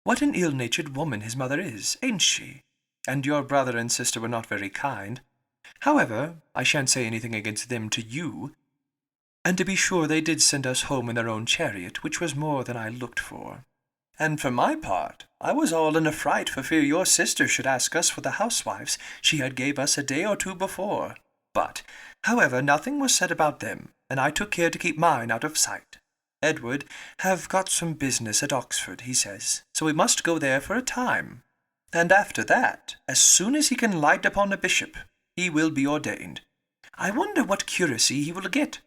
What an ill-natured woman his mother is, ain't she? And your brother and sister were not very kind. However, I shan't say anything against them to you. And to be sure they did send us home in their own chariot, which was more than I looked for. And for my part, I was all in a fright for fear your sister should ask us for the housewives she had gave us a day or two before. But, however, nothing was said about them, and I took care to keep mine out of sight. Edward have got some business at Oxford, he says, so we must go there for a time. And after that, as soon as he can light upon a bishop, he will be ordained. I wonder what curacy he will get.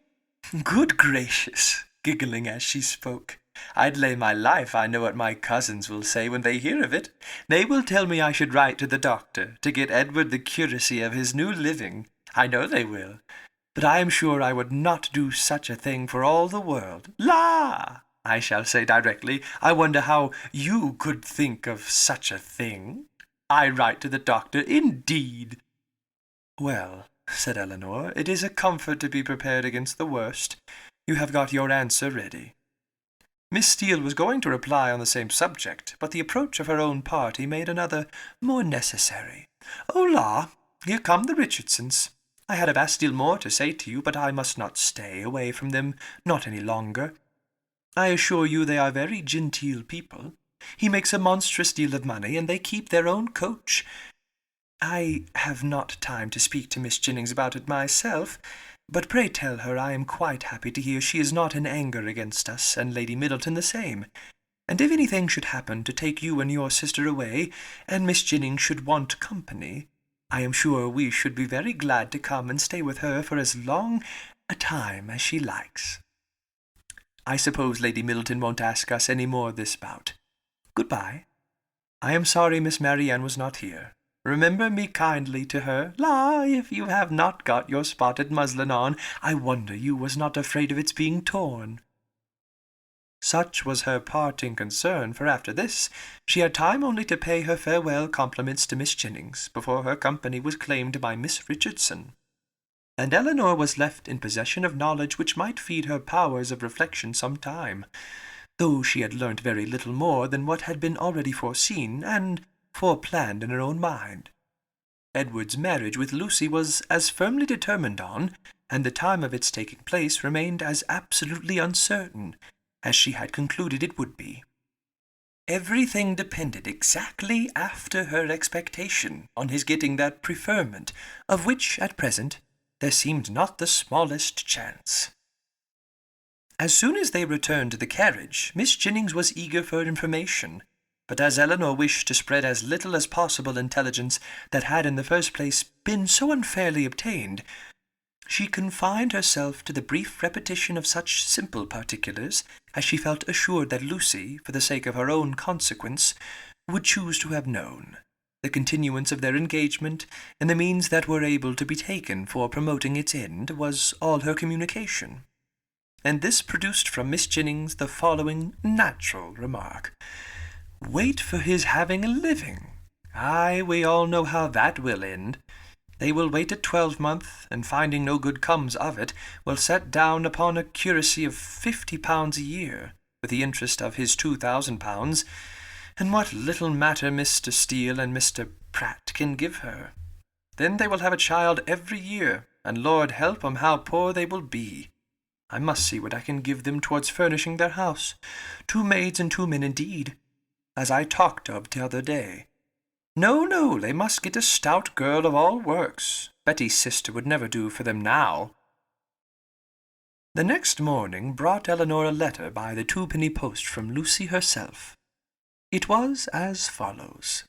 Good gracious!" giggling as she spoke. "I'd lay my life I know what my cousins will say when they hear of it. They will tell me I should write to the doctor to get Edward the curacy of his new living. I know they will. But I am sure I would not do such a thing for all the world. La! I shall say directly, I wonder how you could think of such a thing. I write to the doctor, indeed." "Well," said Eleanor, "it is a comfort to be prepared against the worst. You have got your answer ready." Miss Steele was going to reply on the same subject, but the approach of her own party made another more necessary. "Oh, la! Here come the Richardsons. I had a vast deal more to say to you, but I must not stay away from them, not any longer. I assure you they are very genteel people. He makes a monstrous deal of money, and they keep their own coach. I have not time to speak to Miss Jennings about it myself, but pray tell her I am quite happy to hear she is not in anger against us, and Lady Middleton the same. And if anything should happen to take you and your sister away, and Miss Jennings should want company, I am sure we should be very glad to come and stay with her for as long a time as she likes. I suppose Lady Middleton won't ask us any more this bout. Good-bye. I am sorry Miss Marianne was not here. Remember me kindly to her. La, if you have not got your spotted muslin on, I wonder you was not afraid of its being torn." Such was her parting concern, for after this she had time only to pay her farewell compliments to Miss Jennings before her company was claimed by Miss Richardson, and Eleanor was left in possession of knowledge which might feed her powers of reflection some time, though she had learnt very little more than what had been already foreseen and foreplanned in her own mind. Edward's marriage with Lucy was as firmly determined on, and the time of its taking place remained as absolutely uncertain as she had concluded it would be. Everything depended exactly after her expectation on his getting that preferment, of which, at present, there seemed not the smallest chance. As soon as they returned to the carriage, Miss Jennings was eager for information, but as Eleanor wished to spread as little as possible intelligence that had in the first place been so unfairly obtained, she confined herself to the brief repetition of such simple particulars as she felt assured that Lucy, for the sake of her own consequence, would choose to have known. The continuance of their engagement, and the means that were able to be taken for promoting its end, was all her communication. And this produced from Miss Jennings the following natural remark: "Wait for his having a living. Ay, we all know how that will end. They will wait a 12-month, and finding no good comes of it, will set down upon a curacy of £50 a year, with the interest of his £2,000, and what little matter Mr. Steele and Mr. Pratt can give her. Then they will have a child every year, and Lord help 'em how poor they will be. I must see what I can give them towards furnishing their house. 2 maids and 2 men indeed, as I talked of t'other day. No, they must get a stout girl of all works. Betty's sister would never do for them now." The next morning brought Eleanor a letter by the 2-penny post from Lucy herself. It was as follows: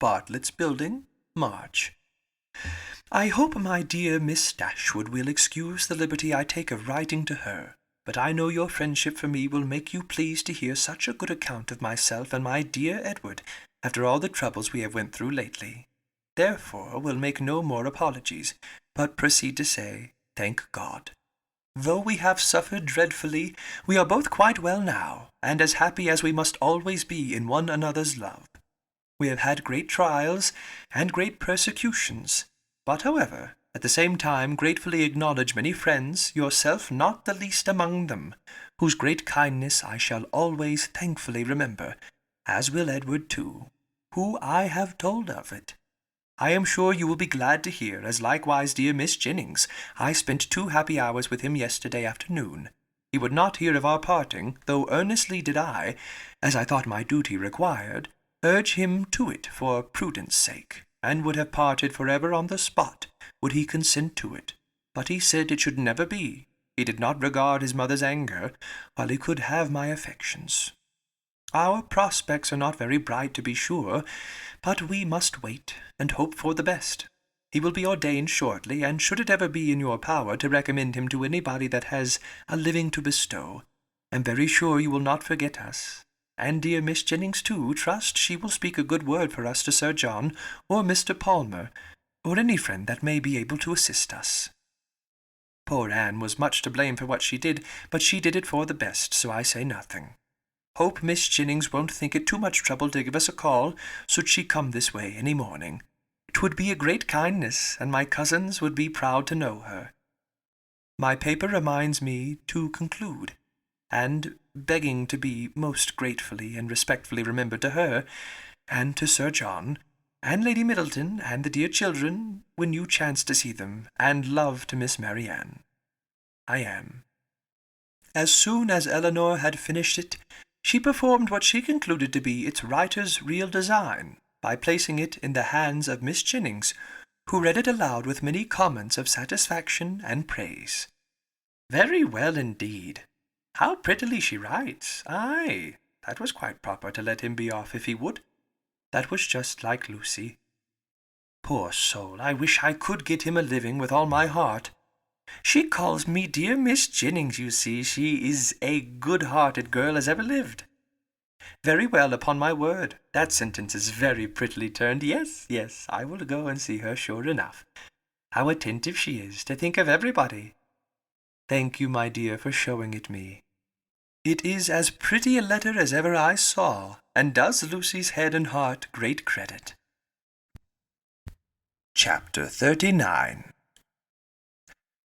"Bartlett's Building, March. I hope my dear Miss Dashwood will excuse the liberty I take of writing to her. but I know your friendship for me will make you pleased to hear such a good account of myself and my dear Edward, after all the troubles we have went through lately. Therefore will make no more apologies, but proceed to say, thank God. Though we have suffered dreadfully, we are both quite well now, and as happy as we must always be in one another's love. We have had great trials and great persecutions, but, however, at the same time gratefully acknowledge many friends, yourself not the least among them, whose great kindness I shall always thankfully remember, as will Edward too, who I have told of it. I am sure you will be glad to hear, as likewise dear Miss Jennings. I spent 2 happy hours with him yesterday afternoon. He would not hear of our parting, though earnestly did I, as I thought my duty required, urge him to it for prudence sake, and would have parted for ever on the spot, would he consent to it. But he said it should never be. He did not regard his mother's anger, while he could have my affections. Our prospects are not very bright, to be sure, but we must wait and hope for the best. He will be ordained shortly, and should it ever be in your power to recommend him to anybody that has a living to bestow, I am very sure you will not forget us. And dear Miss Jennings, too, trust she will speak a good word for us to Sir John, or Mr. Palmer, or any friend that may be able to assist us. Poor Anne was much to blame for what she did, but she did it for the best, so I say nothing. Hope Miss Jennings won't think it too much trouble to give us a call, should she come this way any morning. 'Twould be a great kindness, and my cousins would be proud to know her. My paper reminds me to conclude, and begging to be most gratefully and respectfully remembered to her, and to Sir John, and Lady Middleton, and the dear children, when you chance to see them, and love to Miss Marianne. I am. As soon as Eleanor had finished it, she performed what she concluded to be its writer's real design, by placing it in the hands of Miss Jennings, who read it aloud with many comments of satisfaction and praise. Very well indeed. How prettily she writes! Aye, that was quite proper to let him be off if he would. That was just like Lucy. Poor soul, I wish I could get him a living with all my heart. She calls me dear Miss Jennings, you see. She is a good-hearted girl as ever lived. Very well, upon my word. That sentence is very prettily turned. Yes, yes, I will go and see her sure enough. How attentive she is, to think of everybody. Thank you, my dear, for showing it me. It is as pretty a letter as ever I saw, and does Lucy's head and heart great credit. Chapter 39.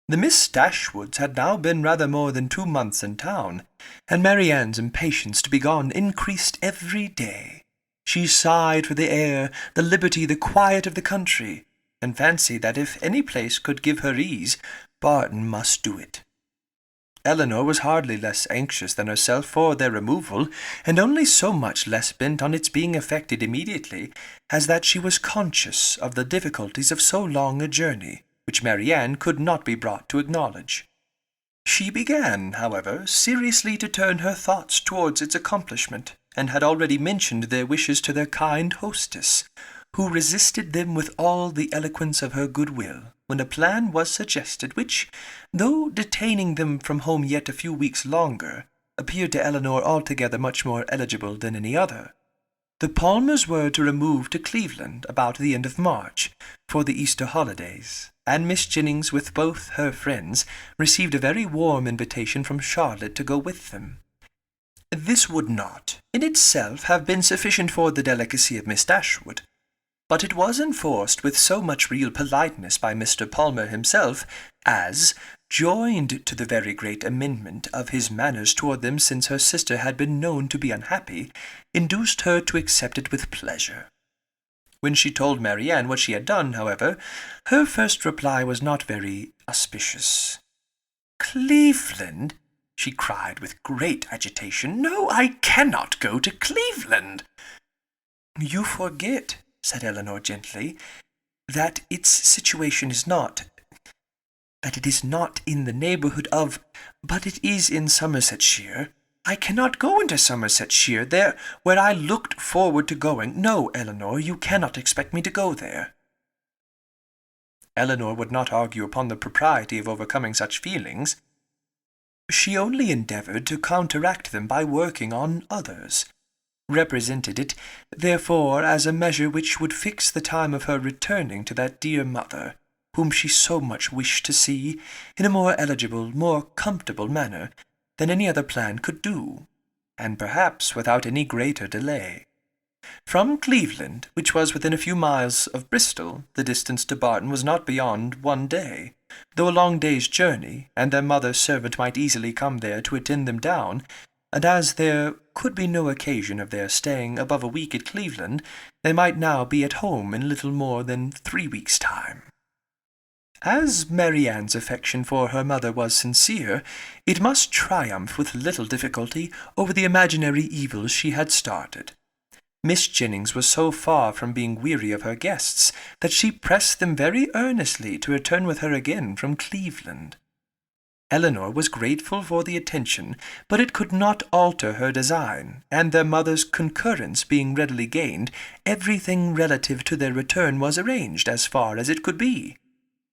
The Miss Dashwoods had now been rather more than 2 months in town, and Marianne's impatience to be gone increased every day. She sighed for the air, the liberty, the quiet of the country, and fancied that if any place could give her ease, Barton must do it. Eleanor was hardly less anxious than herself for their removal, and only so much less bent on its being effected immediately, as that she was conscious of the difficulties of so long a journey, which Marianne could not be brought to acknowledge. She began, however, seriously to turn her thoughts towards its accomplishment, and had already mentioned their wishes to their kind hostess, who resisted them with all the eloquence of her good-will, when a plan was suggested which, though detaining them from home yet a few weeks longer, appeared to Eleanor altogether much more eligible than any other. The Palmers were to remove to Cleveland about the end of March, for the Easter holidays, and Miss Jennings, with both her friends, received a very warm invitation from Charlotte to go with them. This would not, in itself, have been sufficient for the delicacy of Miss Dashwood, but it was enforced with so much real politeness by Mr. Palmer himself, as, joined to the very great amendment of his manners toward them since her sister had been known to be unhappy, induced her to accept it with pleasure. When she told Marianne what she had done, however, her first reply was not very auspicious. "Cleveland!" she cried with great agitation. "No, I cannot go to Cleveland." "You forget," said Eleanor gently, "that its situation is not in the neighbourhood of, but it is in Somersetshire. I cannot go into Somersetshire, there where I looked forward to going. No, Eleanor, you cannot expect me to go there." Eleanor would not argue upon the propriety of overcoming such feelings. She only endeavoured to counteract them by working on others, represented it, therefore, as a measure which would fix the time of her returning to that dear mother, whom she so much wished to see, in a more eligible, more comfortable manner than any other plan could do, and perhaps without any greater delay. From Cleveland, which was within a few miles of Bristol, the distance to Barton was not beyond 1 day, though a long day's journey, and their mother's servant might easily come there to attend them down, and as there could be no occasion of their staying above a week at Cleveland, they might now be at home in little more than 3 weeks' time. As Mary Ann's affection for her mother was sincere, it must triumph with little difficulty over the imaginary evils she had started. Miss Jennings was so far from being weary of her guests that she pressed them very earnestly to return with her again from Cleveland. Elinor was grateful for the attention, but it could not alter her design, and their mother's concurrence being readily gained, everything relative to their return was arranged as far as it could be,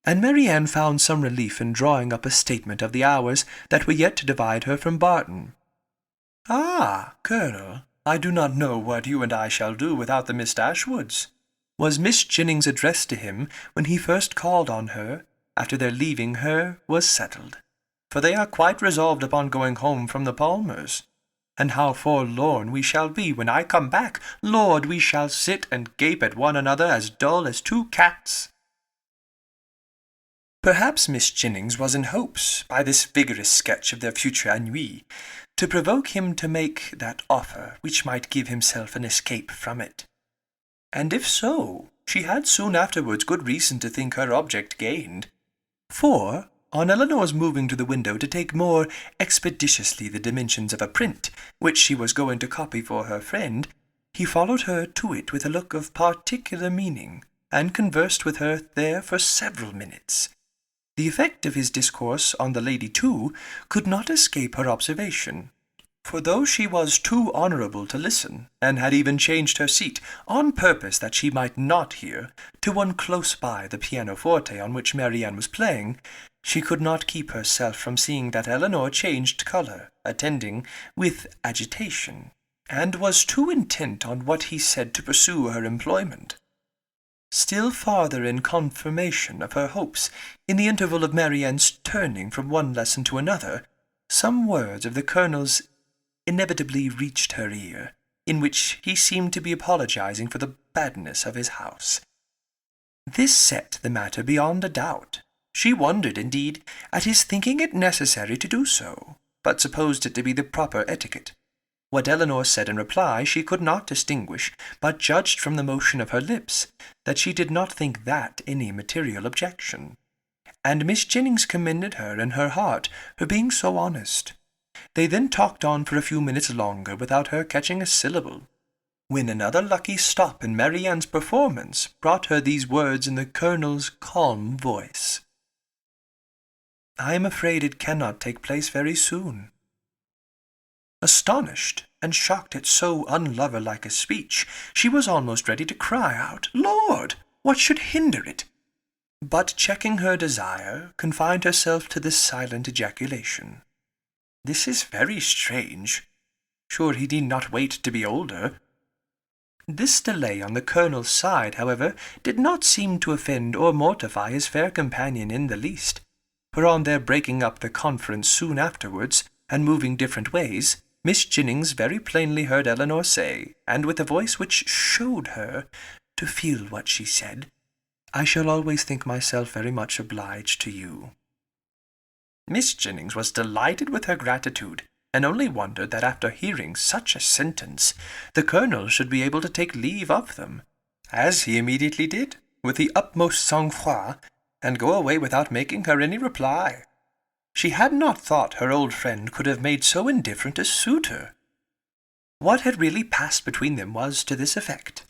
and Mary Ann found some relief in drawing up a statement of the hours that were yet to divide her from Barton. "Ah, Colonel, I do not know what you and I shall do without the Miss Dashwoods," was Miss Jennings' address to him when he first called on her, after their leaving her was settled. "For they are quite resolved upon going home from the Palmers. And how forlorn we shall be when I come back! Lord, we shall sit and gape at one another as dull as two cats." Perhaps Miss Jennings was in hopes, by this vigorous sketch of their future ennui, to provoke him to make that offer which might give himself an escape from it. And if so, she had soon afterwards good reason to think her object gained. For, on Elinor's moving to the window to take more expeditiously the dimensions of a print, which she was going to copy for her friend, he followed her to it with a look of particular meaning, and conversed with her there for several minutes. The effect of his discourse on the lady, too, could not escape her observation, for though she was too honourable to listen, and had even changed her seat, on purpose that she might not hear, to one close by the pianoforte on which Mary Ann was playing, she could not keep herself from seeing that Elinor changed colour, attending with agitation, and was too intent on what he said to pursue her employment. Still farther in confirmation of her hopes, in the interval of Mary Ann's turning from one lesson to another, some words of the Colonel's inevitably reached her ear, in which he seemed to be apologizing for the badness of his house. This set the matter beyond a doubt. She wondered, indeed, at his thinking it necessary to do so, but supposed it to be the proper etiquette. What Elinor said in reply she could not distinguish, but judged from the motion of her lips that she did not think that any material objection. And Miss Jennings commended her in her heart for being so honest. They then talked on for a few minutes longer without her catching a syllable, when another lucky stop in Mary Ann's performance brought her these words in the Colonel's calm voice. "I am afraid it cannot take place very soon." Astonished and shocked at so unlover-like a speech, she was almost ready to cry out, "Lord, what should hinder it?" But checking her desire, confined herself to this silent ejaculation. "This is very strange. Sure he need not wait to be older." This delay on the Colonel's side, however, did not seem to offend or mortify his fair companion in the least, for on their breaking up the conference soon afterwards, and moving different ways, Miss Jennings very plainly heard Elinor say, and with a voice which showed her to feel what she said, "I shall always think myself very much obliged to you." Miss Jennings was delighted with her gratitude, and only wondered that after hearing such a sentence, the Colonel should be able to take leave of them, as he immediately did, with the utmost sang-froid, and go away without making her any reply. She had not thought her old friend could have made so indifferent a suitor. What had really passed between them was to this effect.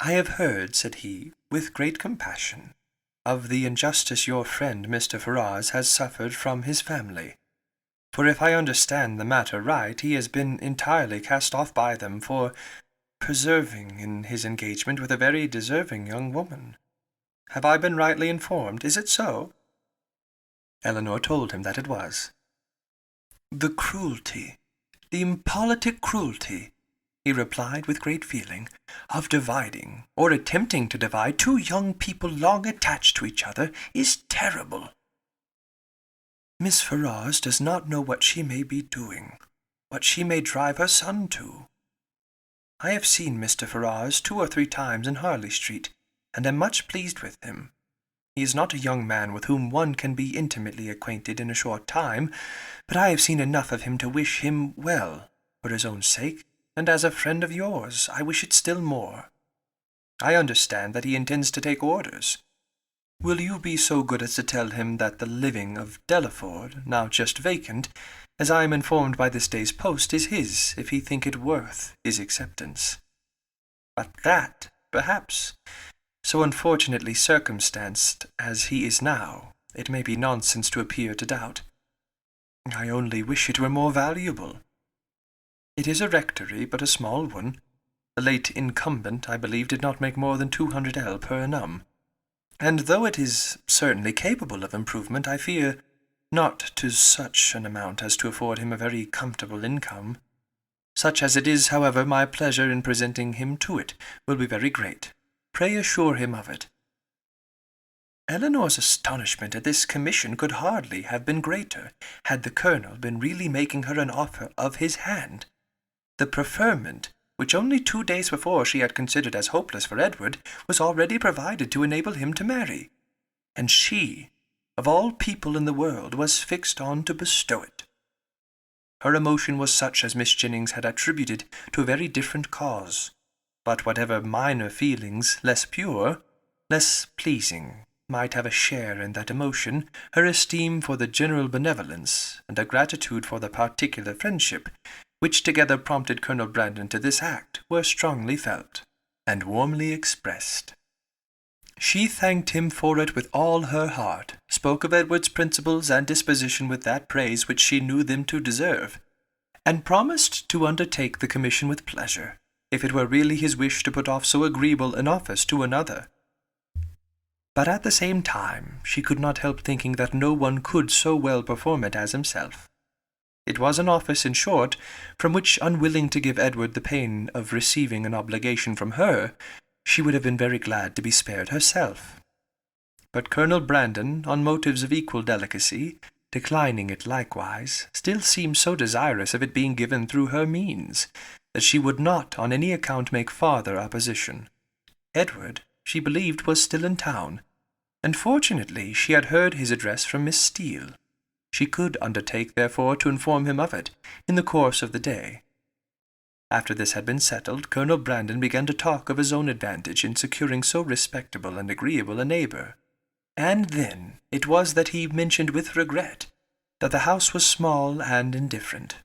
"I have heard," said he, with great compassion, "of the injustice your friend Mr. Ferrars has suffered from his family. For if I understand the matter right, he has been entirely cast off by them for persevering in his engagement with a very deserving young woman. Have I been rightly informed? Is it so?" Elinor told him that it was. "The cruelty, the impolitic cruelty," he replied with great feeling, "of dividing, or attempting to divide, two young people long attached to each other is terrible. Miss Ferrars does not know what she may be doing, what she may drive her son to. I have seen Mr. Ferrars 2 or 3 times in Harley Street, and am much pleased with him. He is not a young man with whom one can be intimately acquainted in a short time, but I have seen enough of him to wish him well, for his own sake, and as a friend of yours, I wish it still more. I understand that he intends to take orders. Will you be so good as to tell him that the living of Delaford, now just vacant, as I am informed by this day's post, is his, if he think it worth his acceptance? But that, perhaps, so unfortunately circumstanced as he is now, it may be nonsense to appear to doubt. I only wish it were more valuable. It is a rectory, but a small one. The late incumbent, I believe, did not make more than 200 per annum, and though it is certainly capable of improvement, I fear not to such an amount as to afford him a very comfortable income. Such as it is, however, my pleasure in presenting him to it will be very great. Pray assure him of it." Eleanor's astonishment at this commission could hardly have been greater, had the Colonel been really making her an offer of his hand. The preferment, which only 2 days before she had considered as hopeless for Edward, was already provided to enable him to marry, and she, of all people in the world, was fixed on to bestow it. Her emotion was such as Miss Jennings had attributed to a very different cause, but whatever minor feelings, less pure, less pleasing, might have a share in that emotion, her esteem for the general benevolence, and her gratitude for the particular friendship, which together prompted Colonel Brandon to this act, were strongly felt, and warmly expressed. She thanked him for it with all her heart, spoke of Edward's principles and disposition with that praise which she knew them to deserve, and promised to undertake the commission with pleasure, if it were really his wish to put off so agreeable an office to another. But at the same time she could not help thinking that no one could so well perform it as himself. It was an office, in short, from which, unwilling to give Edward the pain of receiving an obligation from her, she would have been very glad to be spared herself. But Colonel Brandon, on motives of equal delicacy, declining it likewise, still seemed so desirous of it being given through her means, that she would not on any account make farther opposition. Edward, she believed, was still in town, and fortunately she had heard his address from Miss Steele. She could undertake, therefore, to inform him of it in the course of the day. After this had been settled, Colonel Brandon began to talk of his own advantage in securing so respectable and agreeable a neighbour, and then it was that he mentioned with regret that the house was small and indifferent,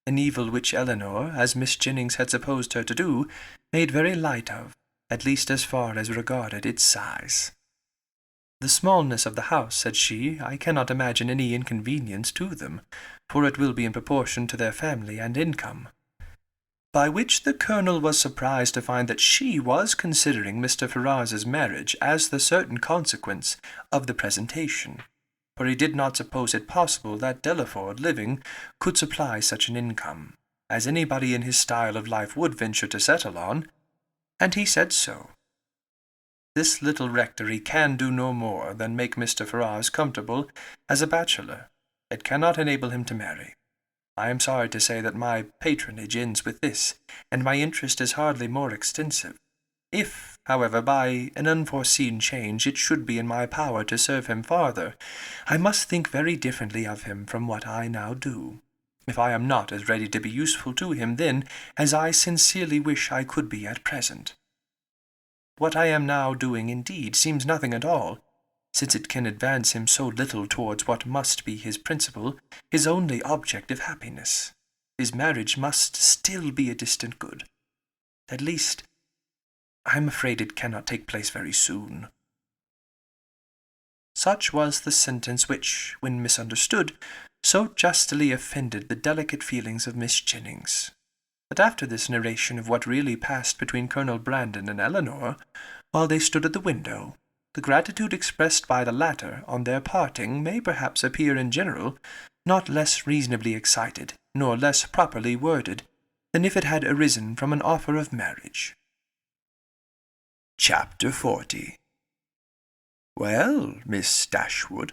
an evil which Eleanor, as Miss Jennings had supposed her to do, made very light of, at least as far as regarded its size. "The smallness of the house," said she, "I cannot imagine any inconvenience to them, for it will be in proportion to their family and income." By which the Colonel was surprised to find that she was considering Mr. Ferrars's marriage as the certain consequence of the presentation, for he did not suppose it possible that Delaford, living, could supply such an income, as anybody in his style of life would venture to settle on, and he said so. This little rectory can do no more than make Mr. Ferrars comfortable as a bachelor. It cannot enable him to marry. I am sorry to say that my patronage ends with this, and my interest is hardly more extensive. If, however, by an unforeseen change it should be in my power to serve him farther, I must think very differently of him from what I now do, if I am not as ready to be useful to him then as I sincerely wish I could be at present. What I am now doing, indeed, seems nothing at all, since it can advance him so little towards what must be his principal, his only object of happiness. His marriage must still be a distant good. At least, I am afraid it cannot take place very soon. Such was the sentence which, when misunderstood, so justly offended the delicate feelings of Miss Jennings. But after this narration of what really passed between Colonel Brandon and Eleanor, while they stood at the window, the gratitude expressed by the latter on their parting may perhaps appear in general not less reasonably excited, nor less properly worded, than if it had arisen from an offer of marriage. Chapter 40. "Well, Miss Dashwood,"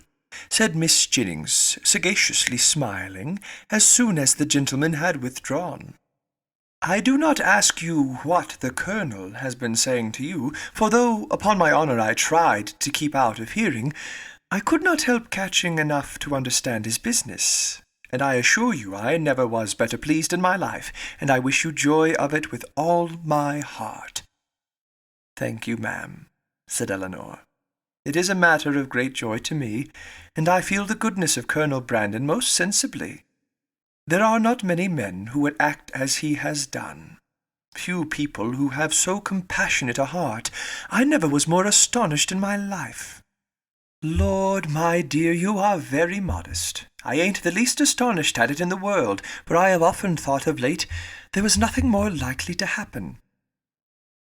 said Miss Jennings, sagaciously smiling, as soon as the gentleman had withdrawn, "I do not ask you what the Colonel has been saying to you, for though, upon my honour, I tried to keep out of hearing, I could not help catching enough to understand his business, and I assure you I never was better pleased in my life, and I wish you joy of it with all my heart." "Thank you, ma'am," said Elinor. "It is a matter of great joy to me, and I feel the goodness of Colonel Brandon most sensibly. There are not many men who would act as he has done. Few people who have so compassionate a heart. I never was more astonished in my life." "Lord, my dear, you are very modest. I ain't the least astonished at it in the world, for I have often thought of late there was nothing more likely to happen.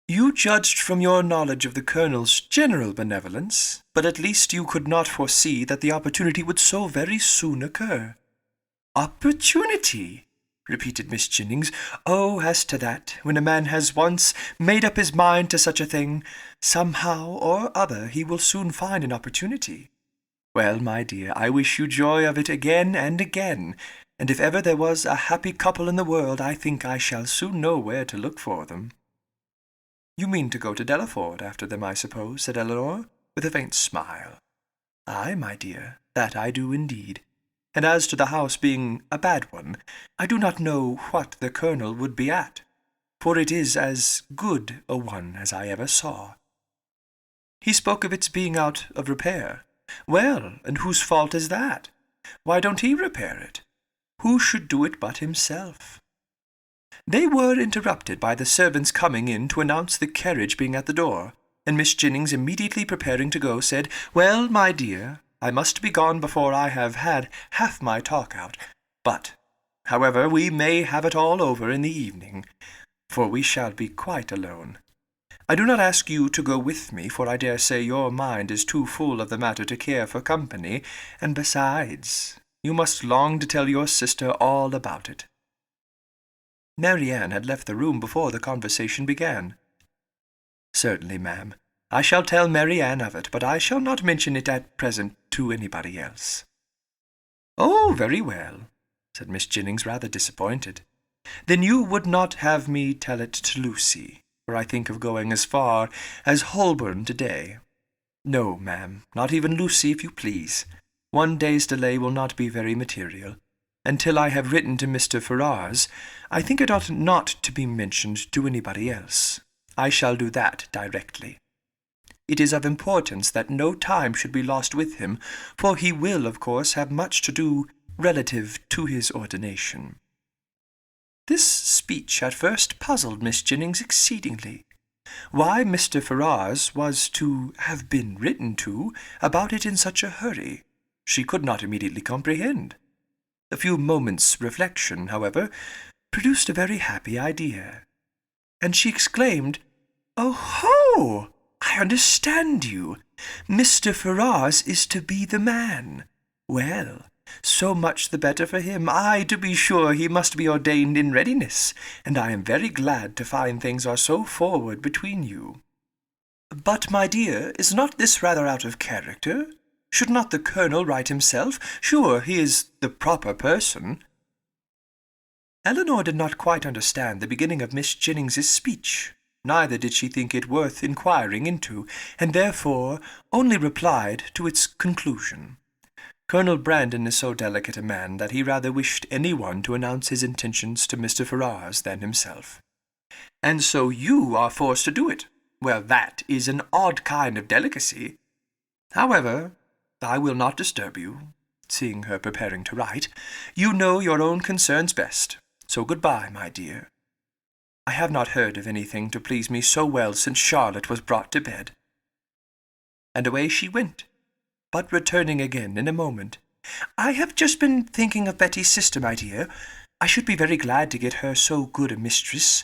You judged from your knowledge of the Colonel's general benevolence, but at least you could not foresee that the opportunity would so very soon occur." "Opportunity!" repeated Miss Jennings. "Oh, as to that, when a man has once made up his mind to such a thing, somehow or other he will soon find an opportunity. Well, my dear, I wish you joy of it again and again, and if ever there was a happy couple in the world, I think I shall soon know where to look for them." "You mean to go to Delaford after them, I suppose," said Elinor, with a faint smile. "Ay, my dear, that I do indeed. And as to the house being a bad one, I do not know what the Colonel would be at, for it is as good a one as I ever saw. He spoke of its being out of repair. Well, and whose fault is that? Why don't he repair it? Who should do it but himself?" They were interrupted by the servants coming in to announce the carriage being at the door, and Miss Jennings, immediately preparing to go, said, "Well, my dear, I must be gone before I have had half my talk out. But, however, we may have it all over in the evening, for we shall be quite alone. I do not ask you to go with me, for I dare say your mind is too full of the matter to care for company, and besides, you must long to tell your sister all about it." Marianne had left the room before the conversation began. "Certainly, ma'am. I shall tell Marianne of it, but I shall not mention it at present to anybody else." "Oh, very well," said Miss Jennings, rather disappointed. "Then you would not have me tell it to Lucy, for I think of going as far as Holborn to-day." "No, ma'am, not even Lucy, if you please. One day's delay will not be very material. Until I have written to Mr. Ferrars, I think it ought not to be mentioned to anybody else. I shall do that directly. It is of importance that no time should be lost with him, for he will, of course, have much to do relative to his ordination." This speech at first puzzled Miss Jennings exceedingly. Why Mr. Ferrars was to have been written to about it in such a hurry, she could not immediately comprehend. A few moments' reflection, however, produced a very happy idea, and she exclaimed, "Oh ho! I understand you. Mr. Ferrars is to be the man. Well, so much the better for him. Ay, to be sure, he must be ordained in readiness, and I am very glad to find things are so forward between you." "But, my dear, is not this rather out of character? Should not the Colonel write himself? Sure, he is the proper person." Elinor did not quite understand the beginning of Miss Jennings's speech, neither did she think it worth inquiring into, and therefore only replied to its conclusion. Colonel Brandon is so delicate a man that he rather wished any one to announce his intentions to Mr. Ferrars than himself. "And so you are forced to do it. Well, that is an odd kind of delicacy. However, I will not disturb you," seeing her preparing to write. "You know your own concerns best, so good-bye, my dear. I have not heard of anything to please me so well since Charlotte was brought to bed." And away she went, but returning again in a moment. "I have just been thinking of Betty's sister, my dear. I should be very glad to get her so good a mistress.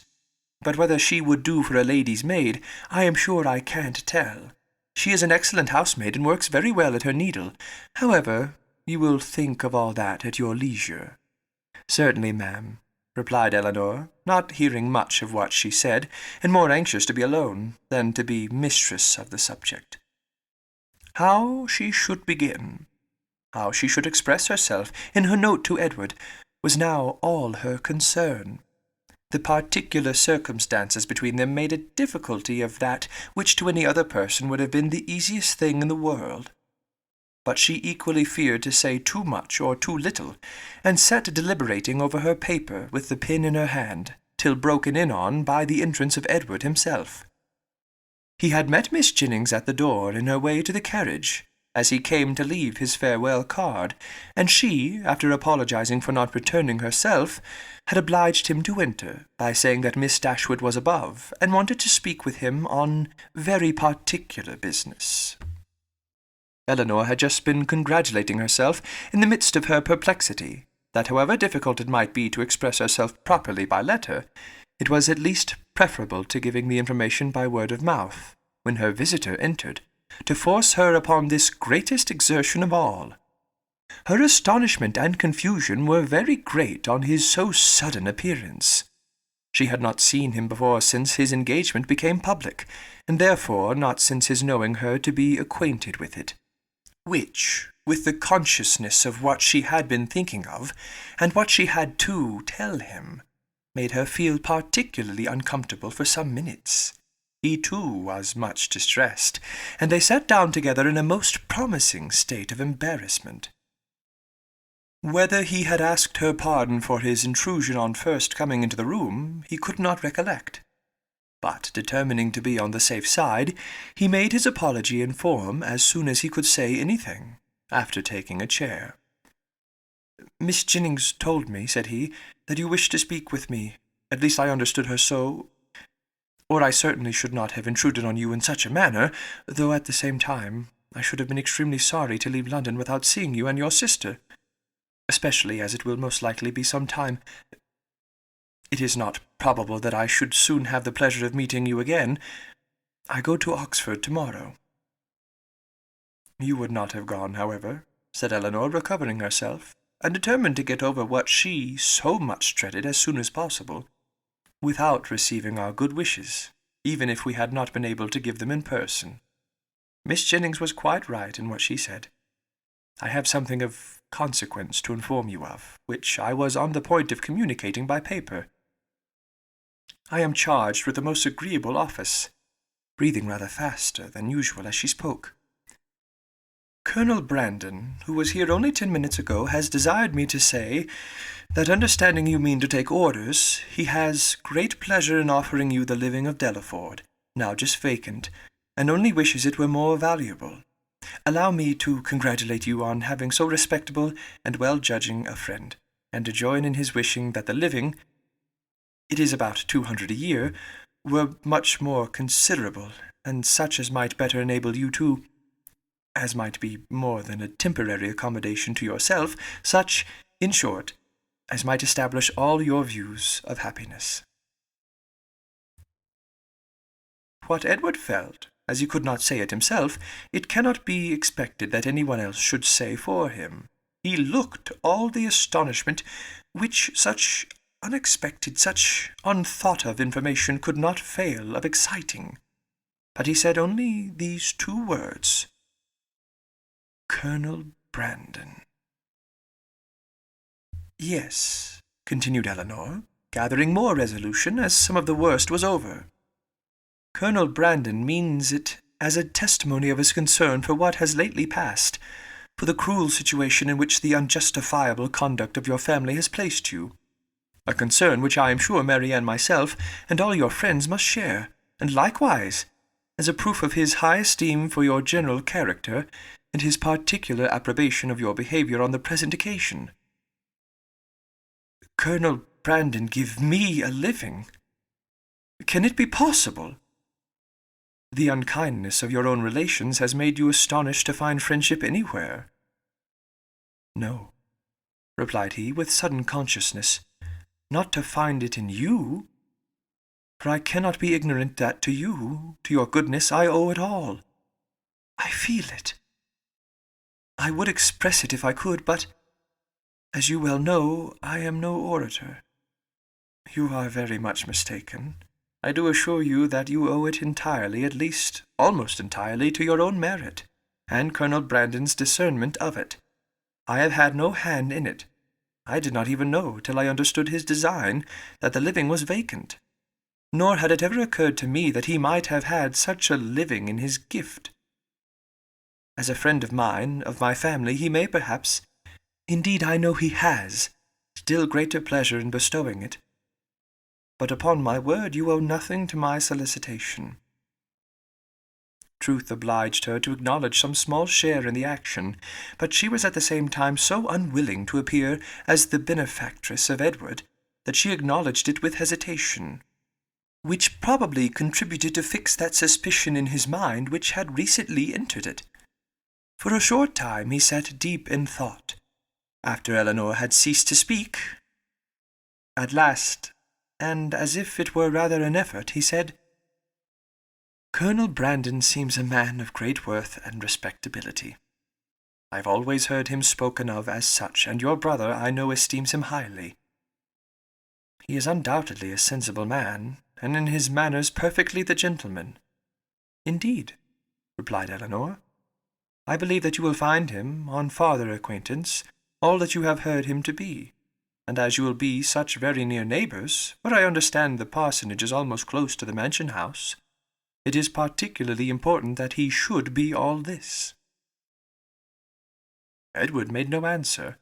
But whether she would do for a lady's maid, I am sure I can't tell. She is an excellent housemaid and works very well at her needle. However, you will think of all that at your leisure." "Certainly, ma'am," replied Eleanor, not hearing much of what she said, and more anxious to be alone than to be mistress of the subject. How she should begin, how she should express herself in her note to Edward, was now all her concern. The particular circumstances between them made a difficulty of that which to any other person would have been the easiest thing in the world. But she equally feared to say too much or too little, and sat deliberating over her paper with the pen in her hand, till broken in on by the entrance of Edward himself. He had met Miss Jennings at the door in her way to the carriage, as he came to leave his farewell card, and she, after apologizing for not returning herself, had obliged him to enter by saying that Miss Dashwood was above, and wanted to speak with him on very particular business. Eleanor had just been congratulating herself, in the midst of her perplexity, that however difficult it might be to express herself properly by letter, it was at least preferable to giving the information by word of mouth, when her visitor entered, to force her upon this greatest exertion of all. Her astonishment and confusion were very great on his so sudden appearance. She had not seen him before since his engagement became public, and therefore not since his knowing her to be acquainted with it, which, with the consciousness of what she had been thinking of, and what she had to tell him, made her feel particularly uncomfortable for some minutes. He, too, was much distressed, and they sat down together in a most promising state of embarrassment. Whether he had asked her pardon for his intrusion on first coming into the room, he could not recollect. But, determining to be on the safe side, he made his apology in form as soon as he could say anything, after taking a chair. "Miss Jennings told me," said he, "that you wished to speak with me. At least I understood her so, or I certainly should not have intruded on you in such a manner, though at the same time I should have been extremely sorry to leave London without seeing you and your sister, especially as it will most likely be some time. It is not probable that I should soon have the pleasure of meeting you again. I go to Oxford tomorrow." "You would not have gone, however," said Eleanor, recovering herself, and determined to get over what she so much dreaded as soon as possible, "without receiving our good wishes, even if we had not been able to give them in person. Miss Jennings was quite right in what she said. I have something of consequence to inform you of, which I was on the point of communicating by paper. I am charged with a most agreeable office," breathing rather faster than usual as she spoke. "Colonel Brandon, who was here only 10 minutes ago, has desired me to say that, understanding you mean to take orders, he has great pleasure in offering you the living of Delaford, now just vacant, and only wishes it were more valuable. Allow me to congratulate you on having so respectable and well-judging a friend, and to join in his wishing that the living, it is about 200 a year, were much more considerable, and such as might better enable you to, as might be more than a temporary accommodation to yourself, such, in short, as might establish all your views of happiness." What Edward felt, as he could not say it himself, it cannot be expected that anyone else should say for him. He looked all the astonishment which such unexpected, such unthought-of information could not fail of exciting. But he said only these 2 words, "Colonel Brandon." "Yes," continued Eleanor, gathering more resolution as some of the worst was over. "Colonel Brandon means it as a testimony of his concern for what has lately passed, for the cruel situation in which the unjustifiable conduct of your family has placed you. A concern which I am sure Mary and myself and all your friends must share, and likewise as a proof of his high esteem for your general character, and his particular approbation of your behaviour on the present occasion." "Colonel Brandon give me a living? Can it be possible?" "The unkindness of your own relations has made you astonished to find friendship anywhere." "No," replied he, with sudden consciousness, "not to find it in you, for I cannot be ignorant that to you, to your goodness, I owe it all. I feel it. I would express it if I could, but, as you well know, I am no orator. You are very much mistaken. I do assure you that you owe it entirely, at least almost entirely, to your own merit, and Colonel Brandon's discernment of it. I have had no hand in it. I did not even know, till I understood his design, that the living was vacant. Nor had it ever occurred to me that he might have had such a living in his gift. As a friend of mine, of my family, he may perhaps, indeed I know he has, still greater pleasure in bestowing it. But upon my word you owe nothing to my solicitation. Truth obliged her to acknowledge some small share in the action, but she was at the same time so unwilling to appear as the benefactress of Edward that she acknowledged it with hesitation, which probably contributed to fix that suspicion in his mind which had recently entered it. For a short time he sat deep in thought. After Eleanor had ceased to speak, at last, and as if it were rather an effort, he said, "Colonel Brandon seems a man of great worth and respectability. I've always heard him spoken of as such, and your brother, I know, esteems him highly. He is undoubtedly a sensible man, and in his manners perfectly the gentleman." "Indeed," replied Eleanor, "I believe that you will find him, on farther acquaintance, all that you have heard him to be, and as you will be such very near neighbours, for I understand the parsonage is almost close to the mansion house, it is particularly important that he should be all this." Edward made no answer,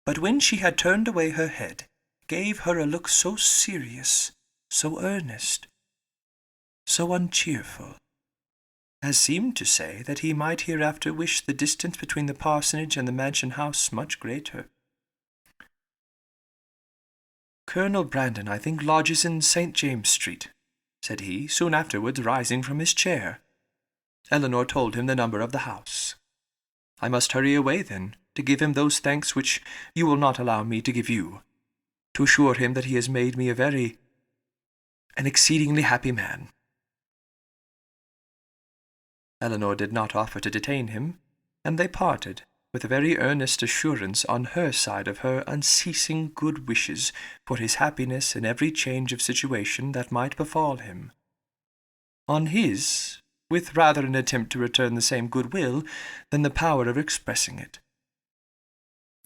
but when she had turned away her head, gave her a look so serious, so earnest, so uncheerful, as seemed to say that he might hereafter wish the distance between the parsonage and the mansion house much greater. "Colonel Brandon, I think, lodges in St. James Street," said he, soon afterwards rising from his chair. Eleanor told him the number of the house. "I must hurry away, then, to give him those thanks which you will not allow me to give you, to assure him that he has made me an exceedingly happy man." Eleanor did not offer to detain him, and they parted, with a very earnest assurance on her side of her unceasing good wishes for his happiness in every change of situation that might befall him. On his, with rather an attempt to return the same goodwill than the power of expressing it.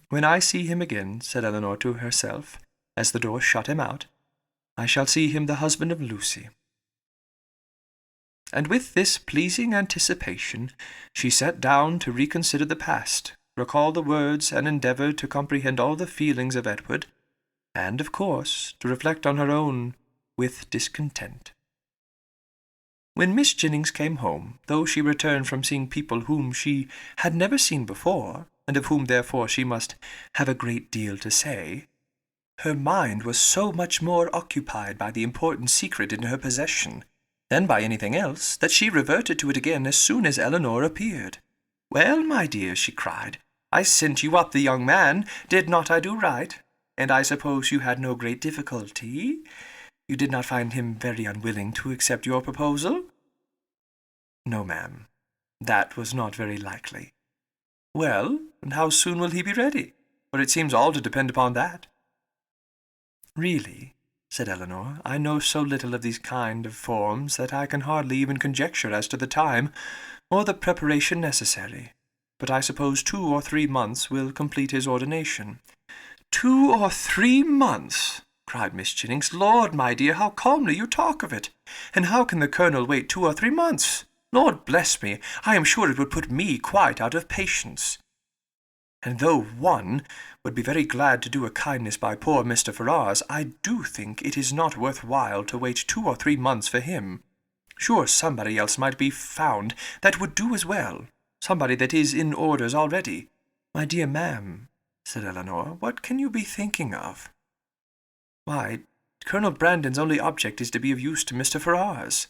"When I see him again," said Eleanor to herself, as the door shut him out, "I shall see him the husband of Lucy." And with this pleasing anticipation, she sat down to reconsider the past, recall the words, and endeavour to comprehend all the feelings of Edward, and, of course, to reflect on her own with discontent. When Miss Jennings came home, though she returned from seeing people whom she had never seen before, and of whom therefore she must have a great deal to say, her mind was so much more occupied by the important secret in her possession than by anything else, that she reverted to it again as soon as Eleanor appeared. "Well, my dear," she cried, "I sent you up the young man. Did not I do right? And I suppose you had no great difficulty? You did not find him very unwilling to accept your proposal?" "No, ma'am. That was not very likely." "Well, and how soon will he be ready? For it seems all to depend upon that." "Really," said Eleanor, "I know so little of these kind of forms that I can hardly even conjecture as to the time or the preparation necessary. But I suppose 2 or 3 months will complete his ordination." "2 or 3 months!" cried Miss Jennings. "Lord, my dear, how calmly you talk of it! And how can the Colonel wait 2 or 3 months? Lord bless me, I am sure it would put me quite out of patience. And though one would be very glad to do a kindness by poor Mr. Ferrars, I do think it is not worth while to wait 2 or 3 months for him. Sure somebody else might be found that would do as well, somebody that is in orders already." "My dear ma'am," said Eleanor, "what can you be thinking of?" "Why, Colonel Brandon's only object is to be of use to Mr. Ferrars."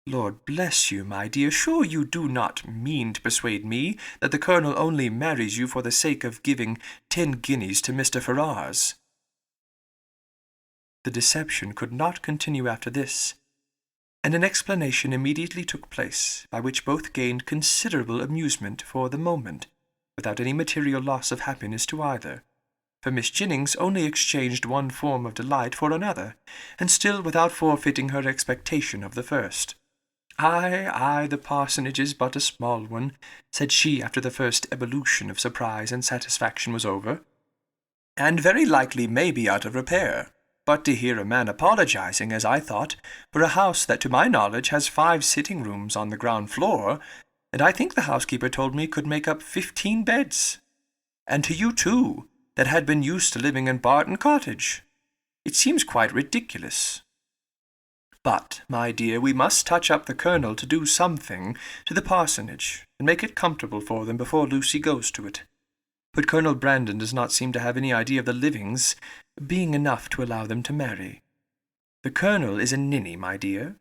"Lord bless you, my dear, sure you do not mean to persuade me that the Colonel only marries you for the sake of giving 10 guineas to Mr. Ferrars?" The deception could not continue after this, and an explanation immediately took place, by which both gained considerable amusement for the moment, without any material loss of happiness to either. For Miss Jennings only exchanged one form of delight for another, and still without forfeiting her expectation of the first. "Ay, the parsonage is but a small one," said she after the first ebullition of surprise and satisfaction was over, "and very likely may be out of repair. But to hear a man apologizing, as I thought, for a house that to my knowledge has 5 sitting-rooms on the ground floor, and I think the housekeeper told me could make up 15 beds. And to you, too, that had been used to living in Barton Cottage. It seems quite ridiculous. But, my dear, we must touch up the Colonel to do something to the parsonage, and make it comfortable for them before Lucy goes to it. But Colonel Brandon does not seem to have any idea of the livings being enough to allow them to marry. The Colonel is a ninny, my dear.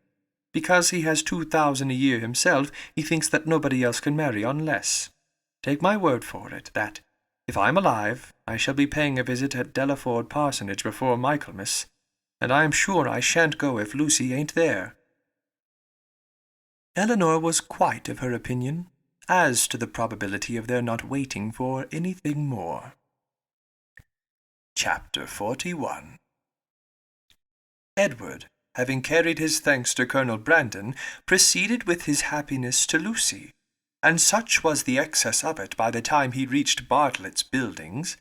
Because he has 2,000 a year himself, he thinks that nobody else can marry on less. Take my word for it, that, if I'm alive, I shall be paying a visit at Delaford Parsonage before Michaelmas, and I am sure I shan't go if Lucy ain't there." Elinor was quite of her opinion as to the probability of their not waiting for anything more. Chapter 41. Edward, having carried his thanks to Colonel Brandon, proceeded with his happiness to Lucy, and such was the excess of it by the time he reached Bartlett's Buildings,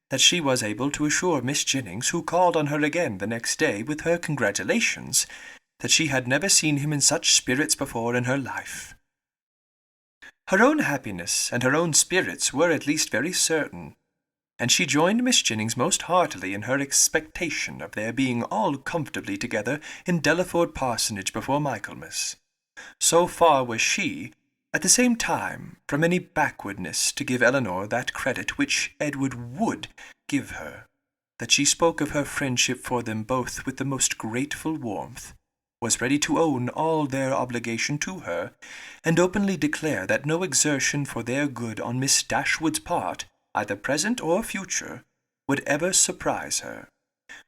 that she was able to assure Miss Jennings, who called on her again the next day with her congratulations, that she had never seen him in such spirits before in her life. Her own happiness and her own spirits were at least very certain, and she joined Miss Jennings most heartily in her expectation of their being all comfortably together in Delaford Parsonage before Michaelmas. So far was she, at the same time, from any backwardness to give Elinor that credit which Edward would give her, that she spoke of her friendship for them both with the most grateful warmth, was ready to own all their obligation to her, and openly declare that no exertion for their good on Miss Dashwood's part, either present or future, would ever surprise her,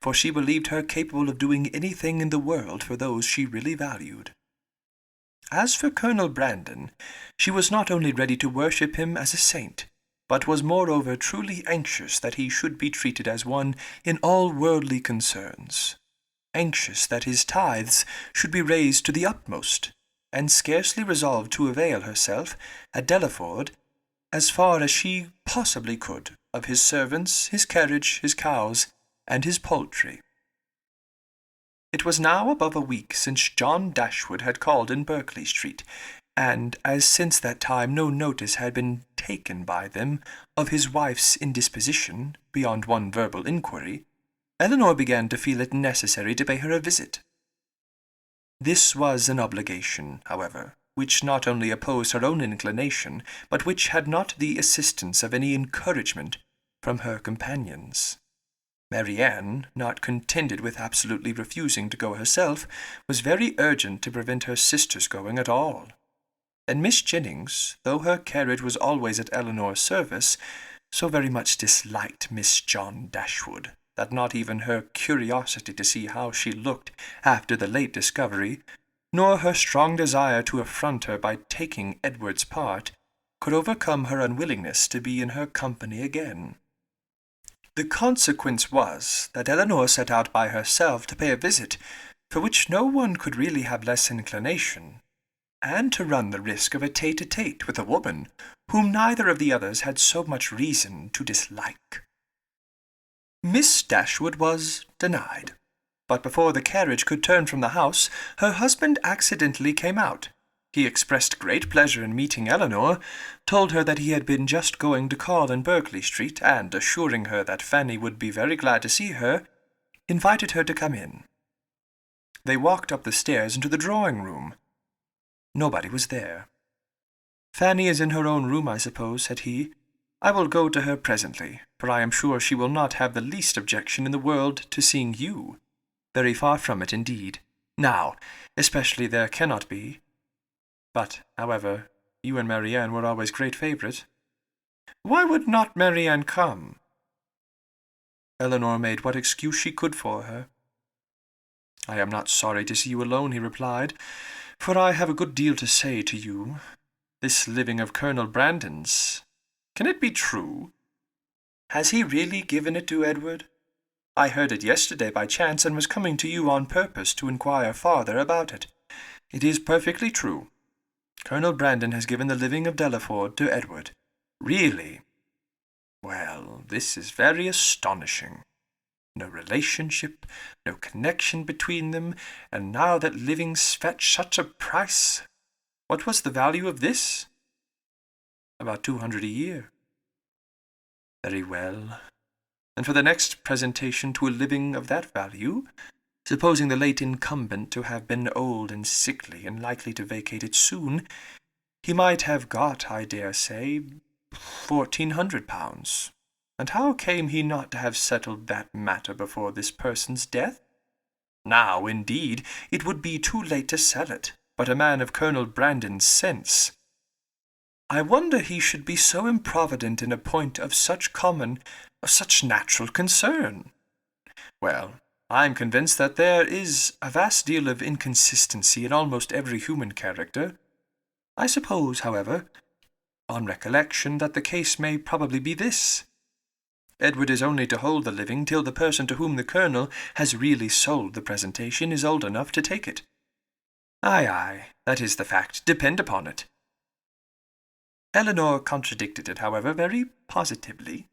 for she believed her capable of doing anything in the world for those she really valued. As for Colonel Brandon, she was not only ready to worship him as a saint, but was moreover truly anxious that he should be treated as one in all worldly concerns, anxious that his tithes should be raised to the utmost, and scarcely resolved to avail herself, at Delaford, as far as she possibly could, of his servants, his carriage, his cows, and his poultry. It was now above a week since John Dashwood had called in Berkeley Street, and as since that time no notice had been taken by them of his wife's indisposition, beyond one verbal inquiry, Elinor began to feel it necessary to pay her a visit. This was an obligation, however, which not only opposed her own inclination, but which had not the assistance of any encouragement from her companions. Marianne, not contented with absolutely refusing to go herself, was very urgent to prevent her sister's going at all. And Miss Jennings, though her carriage was always at Elinor's service, so very much disliked Miss John Dashwood, that not even her curiosity to see how she looked after the late discovery, nor her strong desire to affront her by taking Edward's part, could overcome her unwillingness to be in her company again. The consequence was that Elinor set out by herself to pay a visit, for which no one could really have less inclination, and to run the risk of a tete-a-tete with a woman whom neither of the others had so much reason to dislike. Miss Dashwood was denied, but before the carriage could turn from the house, her husband accidentally came out. He expressed great pleasure in meeting Elinor, told her that he had been just going to call in Berkeley Street, and, assuring her that Fanny would be very glad to see her, invited her to come in. They walked up the stairs into the drawing-room. Nobody was there. "Fanny is in her own room, I suppose," said he. "I will go to her presently, for I am sure she will not have the least objection in the world to seeing you. Very far from it, indeed. Now, especially there cannot be. But, however, you and Marianne were always great favourites. Why would not Marianne come?" Elinor made what excuse she could for her. "I am not sorry to see you alone," he replied, "for I have a good deal to say to you. This living of Colonel Brandon's, can it be true? Has he really given it to Edward? I heard it yesterday by chance, and was coming to you on purpose to inquire farther about it. It is perfectly true. Colonel Brandon has given the living of Delaford to Edward. Really? Well, this is very astonishing. No relationship, no connection between them, and now that livings fetch such a price. What was the value of this? About 200 a year. Very well. And for the next presentation to a living of that value, supposing the late incumbent to have been old and sickly and likely to vacate it soon, he might have got, I dare say, £1,400. And how came he not to have settled that matter before this person's death? Now, indeed, it would be too late to sell it, but a man of Colonel Brandon's sense. I wonder he should be so improvident in a point of such natural concern. Well, I'm convinced that there is a vast deal of inconsistency in almost every human character. I suppose, however, on recollection, that the case may probably be this. Edward is only to hold the living till the person to whom the Colonel has really sold the presentation is old enough to take it. Aye, that is the fact, depend upon it. Eleanor contradicted it, however, very positively,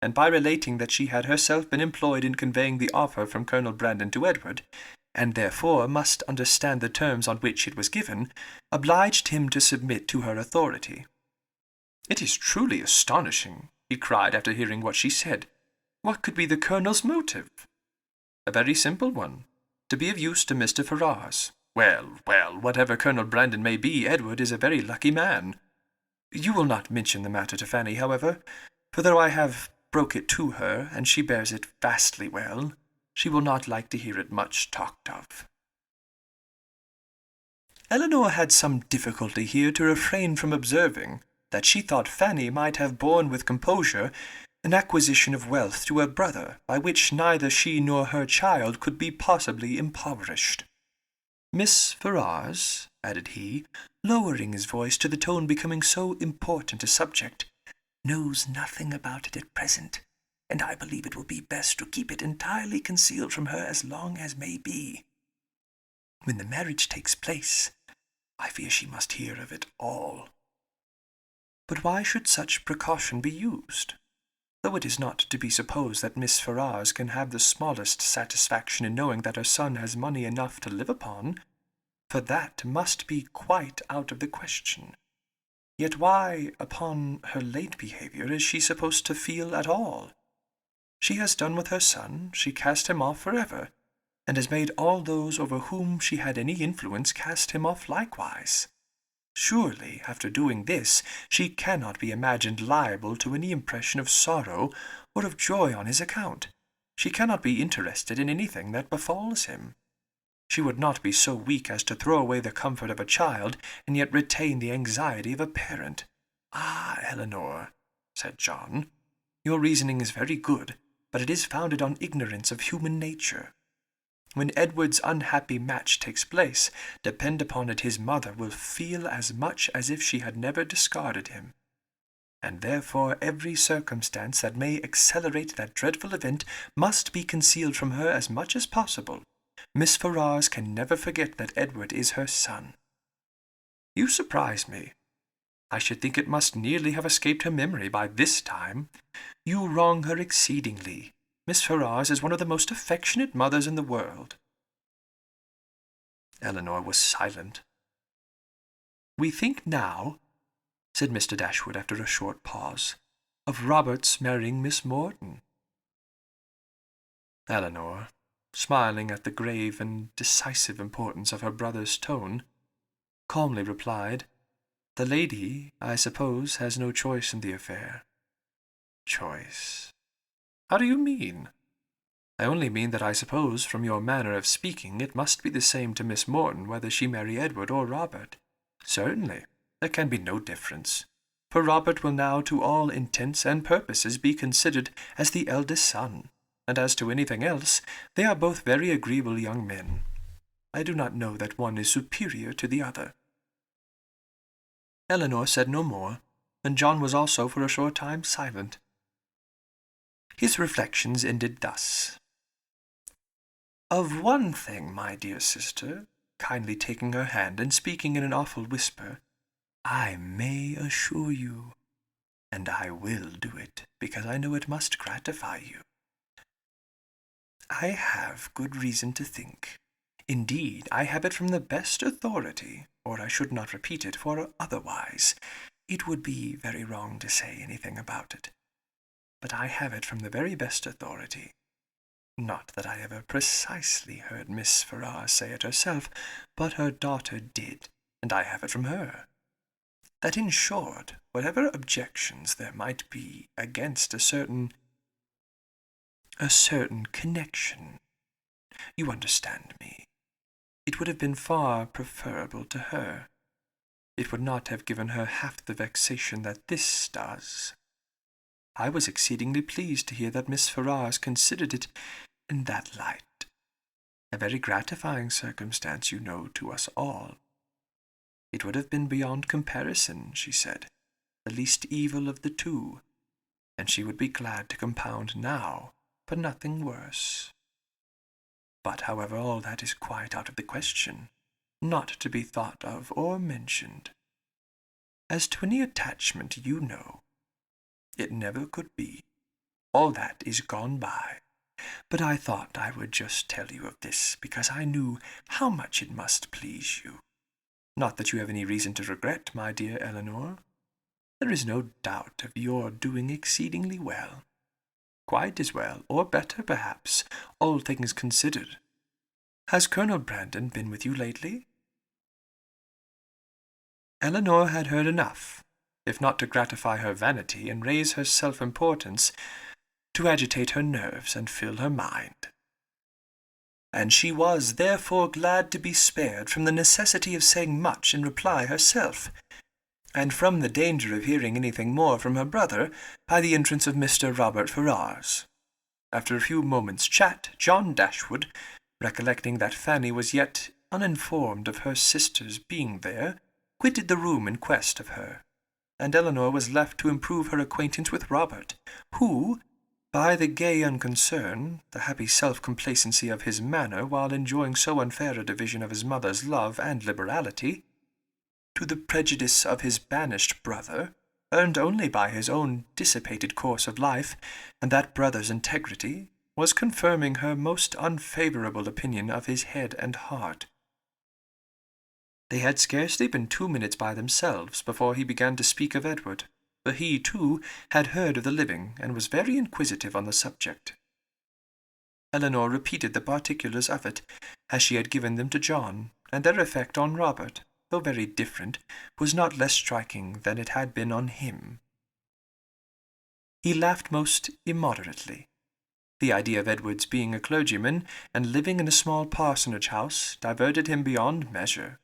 and by relating that she had herself been employed in conveying the offer from Colonel Brandon to Edward, and therefore must understand the terms on which it was given, obliged him to submit to her authority. "It is truly astonishing," he cried after hearing what she said. "What could be the Colonel's motive?" "A very simple one, to be of use to Mr. Ferrars. Well, whatever Colonel Brandon may be, Edward is a very lucky man. You will not mention the matter to Fanny, however, for though I have broke it to her, and she bears it vastly well, she will not like to hear it much talked of." Eleanor had some difficulty here to refrain from observing that she thought Fanny might have borne with composure an acquisition of wealth to her brother, by which neither she nor her child could be possibly impoverished. "Miss Ferrars," added he, lowering his voice to the tone becoming so important a subject, "knows nothing about it at present, and I believe it will be best to keep it entirely concealed from her as long as may be. When the marriage takes place, I fear she must hear of it all." "But why should such precaution be used? Though it is not to be supposed that Miss Ferrars can have the smallest satisfaction in knowing that her son has money enough to live upon, for that must be quite out of the question. Yet why, upon her late behaviour, is she supposed to feel at all? She has done with her son, she cast him off for ever, and has made all those over whom she had any influence cast him off likewise. Surely, after doing this, she cannot be imagined liable to any impression of sorrow or of joy on his account. She cannot be interested in anything that befalls him. She would not be so weak as to throw away the comfort of a child, and yet retain the anxiety of a parent." "Ah, Eleanor," said John, "your reasoning is very good, but it is founded on ignorance of human nature. When Edward's unhappy match takes place, depend upon it his mother will feel as much as if she had never discarded him. And therefore every circumstance that may accelerate that dreadful event must be concealed from her as much as possible. Miss Ferrars can never forget that Edward is her son." "You surprise me. I should think it must nearly have escaped her memory by this time. You wrong her exceedingly. Miss Ferrars is one of the most affectionate mothers in the world." Eleanor was silent. "We think now," said Mr. Dashwood after a short pause, "of Robert's marrying Miss Morton." Eleanor, smiling at the grave and decisive importance of her brother's tone, calmly replied, "The lady, I suppose, has no choice in the affair." "Choice? How do you mean?" "I only mean that I suppose, from your manner of speaking, it must be the same to Miss Morton whether she marry Edward or Robert." "Certainly, there can be no difference, for Robert will now to all intents and purposes be considered as the eldest son, and as to anything else, they are both very agreeable young men. I do not know that one is superior to the other." Elinor said no more, and John was also for a short time silent. His reflections ended thus. "Of one thing, my dear sister," kindly taking her hand and speaking in an awful whisper, "I may assure you, and I will do it, because I know it must gratify you. I have good reason to think, indeed I have it from the best authority, or I should not repeat it, for otherwise it would be very wrong to say anything about it. But I have it from the very best authority. Not that I ever precisely heard Miss Ferrars say it herself, but her daughter did, and I have it from her. That in short, whatever objections there might be against a certain connection, you understand me, it would have been far preferable to her. It would not have given her half the vexation that this does. I was exceedingly pleased to hear that Miss Ferrars considered it in that light. A very gratifying circumstance, you know, to us all. It would have been beyond comparison, she said, the least evil of the two, and she would be glad to compound now, but nothing worse. But, however, all that is quite out of the question, not to be thought of or mentioned. As to any attachment, you know, it never could be. All that is gone by. But I thought I would just tell you of this, because I knew how much it must please you. Not that you have any reason to regret, my dear Elinor. There is no doubt of your doing exceedingly well. Quite as well, or better, perhaps, all things considered. Has Colonel Brandon been with you lately?" Elinor had heard enough, if not to gratify her vanity and raise her self-importance, to agitate her nerves and fill her mind. And she was therefore glad to be spared from the necessity of saying much in reply herself, and from the danger of hearing anything more from her brother by the entrance of Mr. Robert Ferrars. After a few moments' chat, John Dashwood, recollecting that Fanny was yet uninformed of her sister's being there, quitted the room in quest of her, and Elinor was left to improve her acquaintance with Robert, who, by the gay unconcern, the happy self-complacency of his manner while enjoying so unfair a division of his mother's love and liberality, to the prejudice of his banished brother, earned only by his own dissipated course of life, and that brother's integrity, was confirming her most unfavourable opinion of his head and heart. They had scarcely been 2 minutes by themselves before he began to speak of Edward, for he, too, had heard of the living, and was very inquisitive on the subject. Elinor repeated the particulars of it, as she had given them to John, and their effect on Robert, though very different, was not less striking than it had been on him. He laughed most immoderately. The idea of Edward's being a clergyman, and living in a small parsonage house, diverted him beyond measure.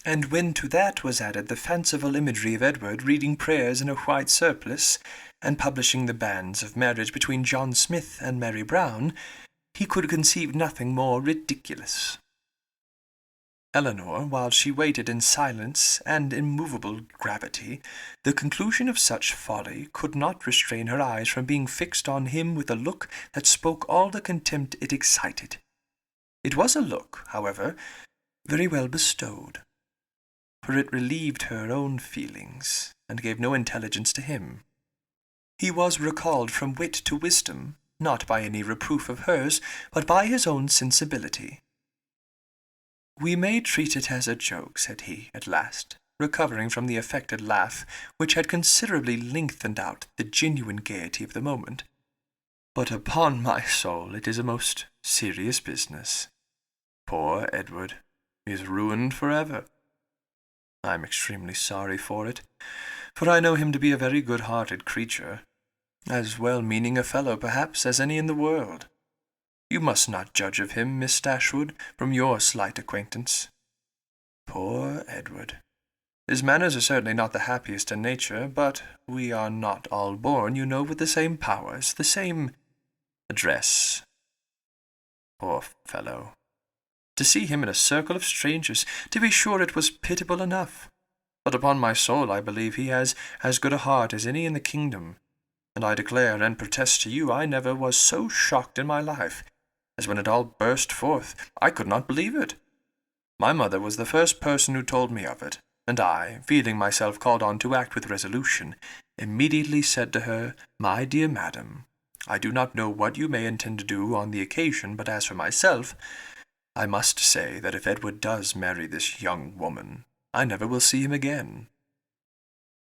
And when to that was added the fanciful imagery of Edward reading prayers in a white surplice, and publishing the banns of marriage between John Smith and Mary Brown, he could conceive nothing more ridiculous. Elinor, while she waited in silence and immovable gravity, the conclusion of such folly could not restrain her eyes from being fixed on him with a look that spoke all the contempt it excited. It was a look, however, very well bestowed, for it relieved her own feelings, and gave no intelligence to him. He was recalled from wit to wisdom, not by any reproof of hers, but by his own sensibility. "We may treat it as a joke," said he, at last, recovering from the affected laugh, which had considerably lengthened out the genuine gaiety of the moment. "But upon my soul it is a most serious business. Poor Edward is ruined for ever. I am extremely sorry for it, for I know him to be a very good-hearted creature, as well-meaning a fellow, perhaps, as any in the world. You must not judge of him, Miss Dashwood, from your slight acquaintance. Poor Edward! His manners are certainly not the happiest in nature, but we are not all born, you know, with the same powers, the same dress. Poor fellow. To see him in a circle of strangers, to be sure it was pitiable enough. But upon my soul I believe he has as good a heart as any in the kingdom, and I declare and protest to you I never was so shocked in my life as when it all burst forth. I could not believe it. My mother was the first person who told me of it, and I, feeling myself called on to act with resolution, immediately said to her, "My dear madam, I do not know what you may intend to do on the occasion, but as for myself, I must say that if Edward does marry this young woman, I never will see him again."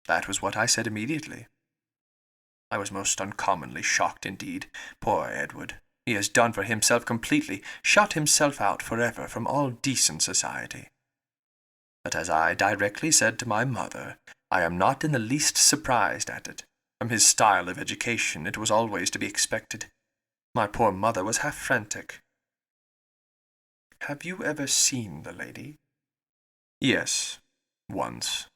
That was what I said immediately. I was most uncommonly shocked indeed. Poor Edward! He has done for himself completely, shut himself out forever from all decent society. But as I directly said to my mother, I am not in the least surprised at it. From his style of education it was always to be expected. My poor mother was half frantic. "Have you ever seen the lady?" "Yes, once.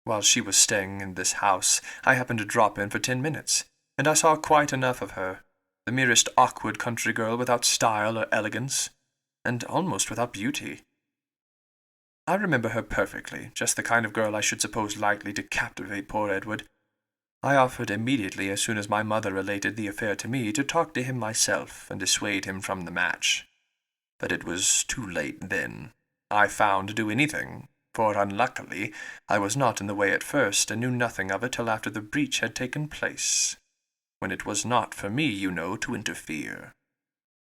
While she was staying in this house, I happened to drop in for 10 minutes, and I saw quite enough of her. The merest awkward country girl without style or elegance, and almost without beauty. I remember her perfectly, just the kind of girl I should suppose likely to captivate poor Edward. I offered immediately, as soon as my mother related the affair to me, to talk to him myself and dissuade him from the match. But it was too late then, I found, to do anything, for unluckily I was not in the way at first, and knew nothing of it till after the breach had taken place, when it was not for me, you know, to interfere.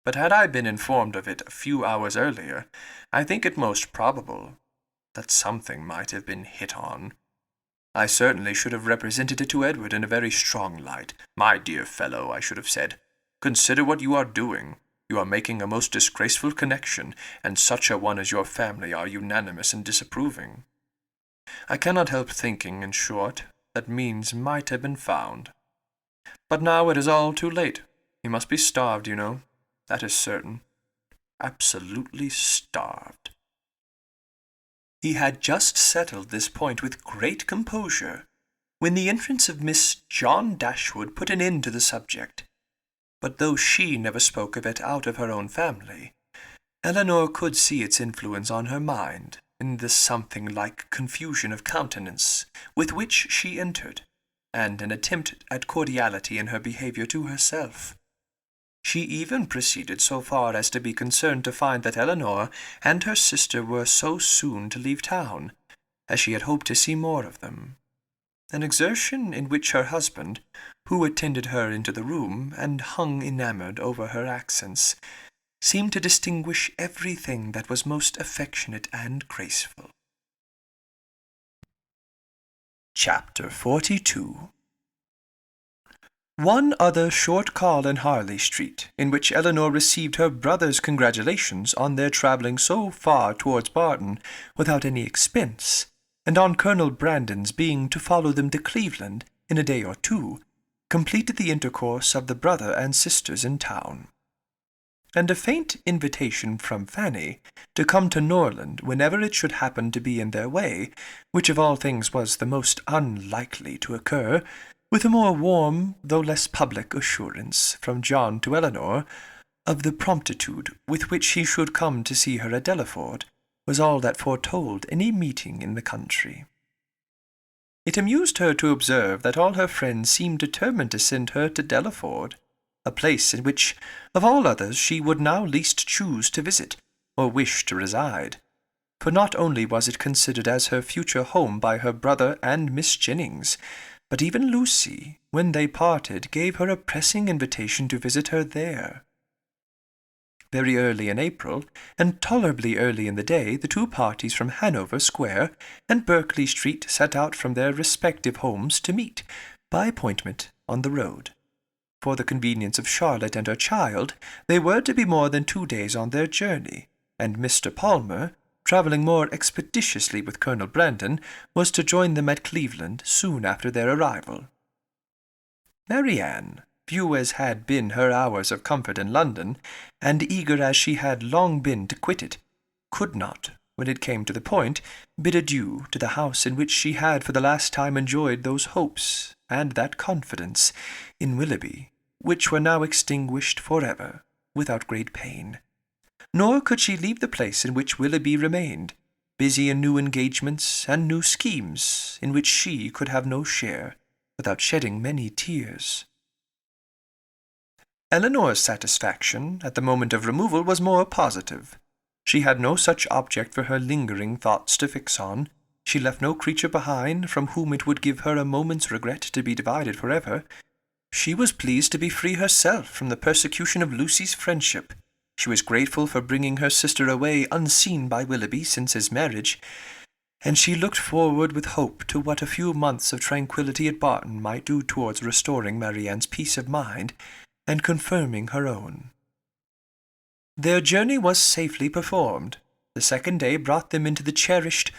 But had I been informed of it a few hours earlier, I think it most probable that something might have been hit on. I certainly should have represented it to Edward in a very strong light. "My dear fellow," I should have said, "consider what you are doing. You are making a most disgraceful connection, and such a one as your family are unanimous in disapproving." I cannot help thinking, in short, that means might have been found. But now it is all too late. He must be starved, you know. That is certain. Absolutely starved. He had just settled this point with great composure, when the entrance of Miss John Dashwood put an end to the subject. But though she never spoke of it out of her own family, Elinor could see its influence on her mind in the something like confusion of countenance with which she entered, and an attempt at cordiality in her behaviour to herself. She even proceeded so far as to be concerned to find that Elinor and her sister were so soon to leave town, as she had hoped to see more of them. An exertion in which her husband, who attended her into the room and hung enamoured over her accents, seemed to distinguish everything that was most affectionate and graceful. Chapter 42. One other short call in Harley Street, in which Elinor received her brother's congratulations on their travelling so far towards Barton without any expense, and on Colonel Brandon's being to follow them to Cleveland in a day or two, completed the intercourse of the brother and sisters in town. And a faint invitation from Fanny to come to Norland whenever it should happen to be in their way, which of all things was the most unlikely to occur, with a more warm, though less public, assurance from John to Elinor of the promptitude with which he should come to see her at Delaford, was all that foretold any meeting in the country. It amused her to observe that all her friends seemed determined to send her to Delaford, a place in which, of all others, she would now least choose to visit, or wish to reside. For not only was it considered as her future home by her brother and Miss Jennings, but even Lucy, when they parted, gave her a pressing invitation to visit her there. Very early in April, and tolerably early in the day, the two parties from Hanover Square and Berkeley Street set out from their respective homes to meet, by appointment, on the road. For the convenience of Charlotte and her child, they were to be more than 2 days on their journey, and Mr. Palmer, travelling more expeditiously with Colonel Brandon, was to join them at Cleveland soon after their arrival. Marianne, few as had been her hours of comfort in London, and eager as she had long been to quit it, could not, when it came to the point, bid adieu to the house in which she had for the last time enjoyed those hopes and that confidence in Willoughby which were now extinguished forever, without great pain. Nor could she leave the place in which Willoughby remained, busy in new engagements and new schemes in which she could have no share, without shedding many tears. Eleanor's satisfaction at the moment of removal was more positive. She had no such object for her lingering thoughts to fix on. She left no creature behind from whom it would give her a moment's regret to be divided forever. She was pleased to be free herself from the persecution of Lucy's friendship. She was grateful for bringing her sister away unseen by Willoughby since his marriage, and she looked forward with hope to what a few months of tranquillity at Barton might do towards restoring Marianne's peace of mind and confirming her own. Their journey was safely performed. The second day brought them into the cherished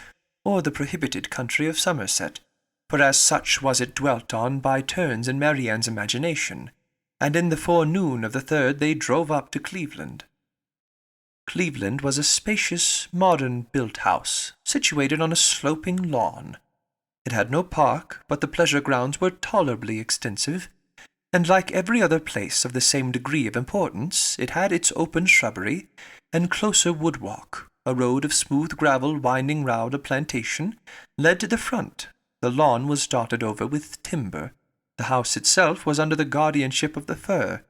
or the prohibited country of Somerset, for as such was it dwelt on by turns in Marianne's imagination, and in the forenoon of the third they drove up to Cleveland. Cleveland was a spacious, modern-built house, situated on a sloping lawn. It had no park, but the pleasure grounds were tolerably extensive, and like every other place of the same degree of importance, it had its open shrubbery and closer wood-walk. A road of smooth gravel winding round a plantation led to the front. The lawn was dotted over with timber. The house itself was under the guardianship of the fir,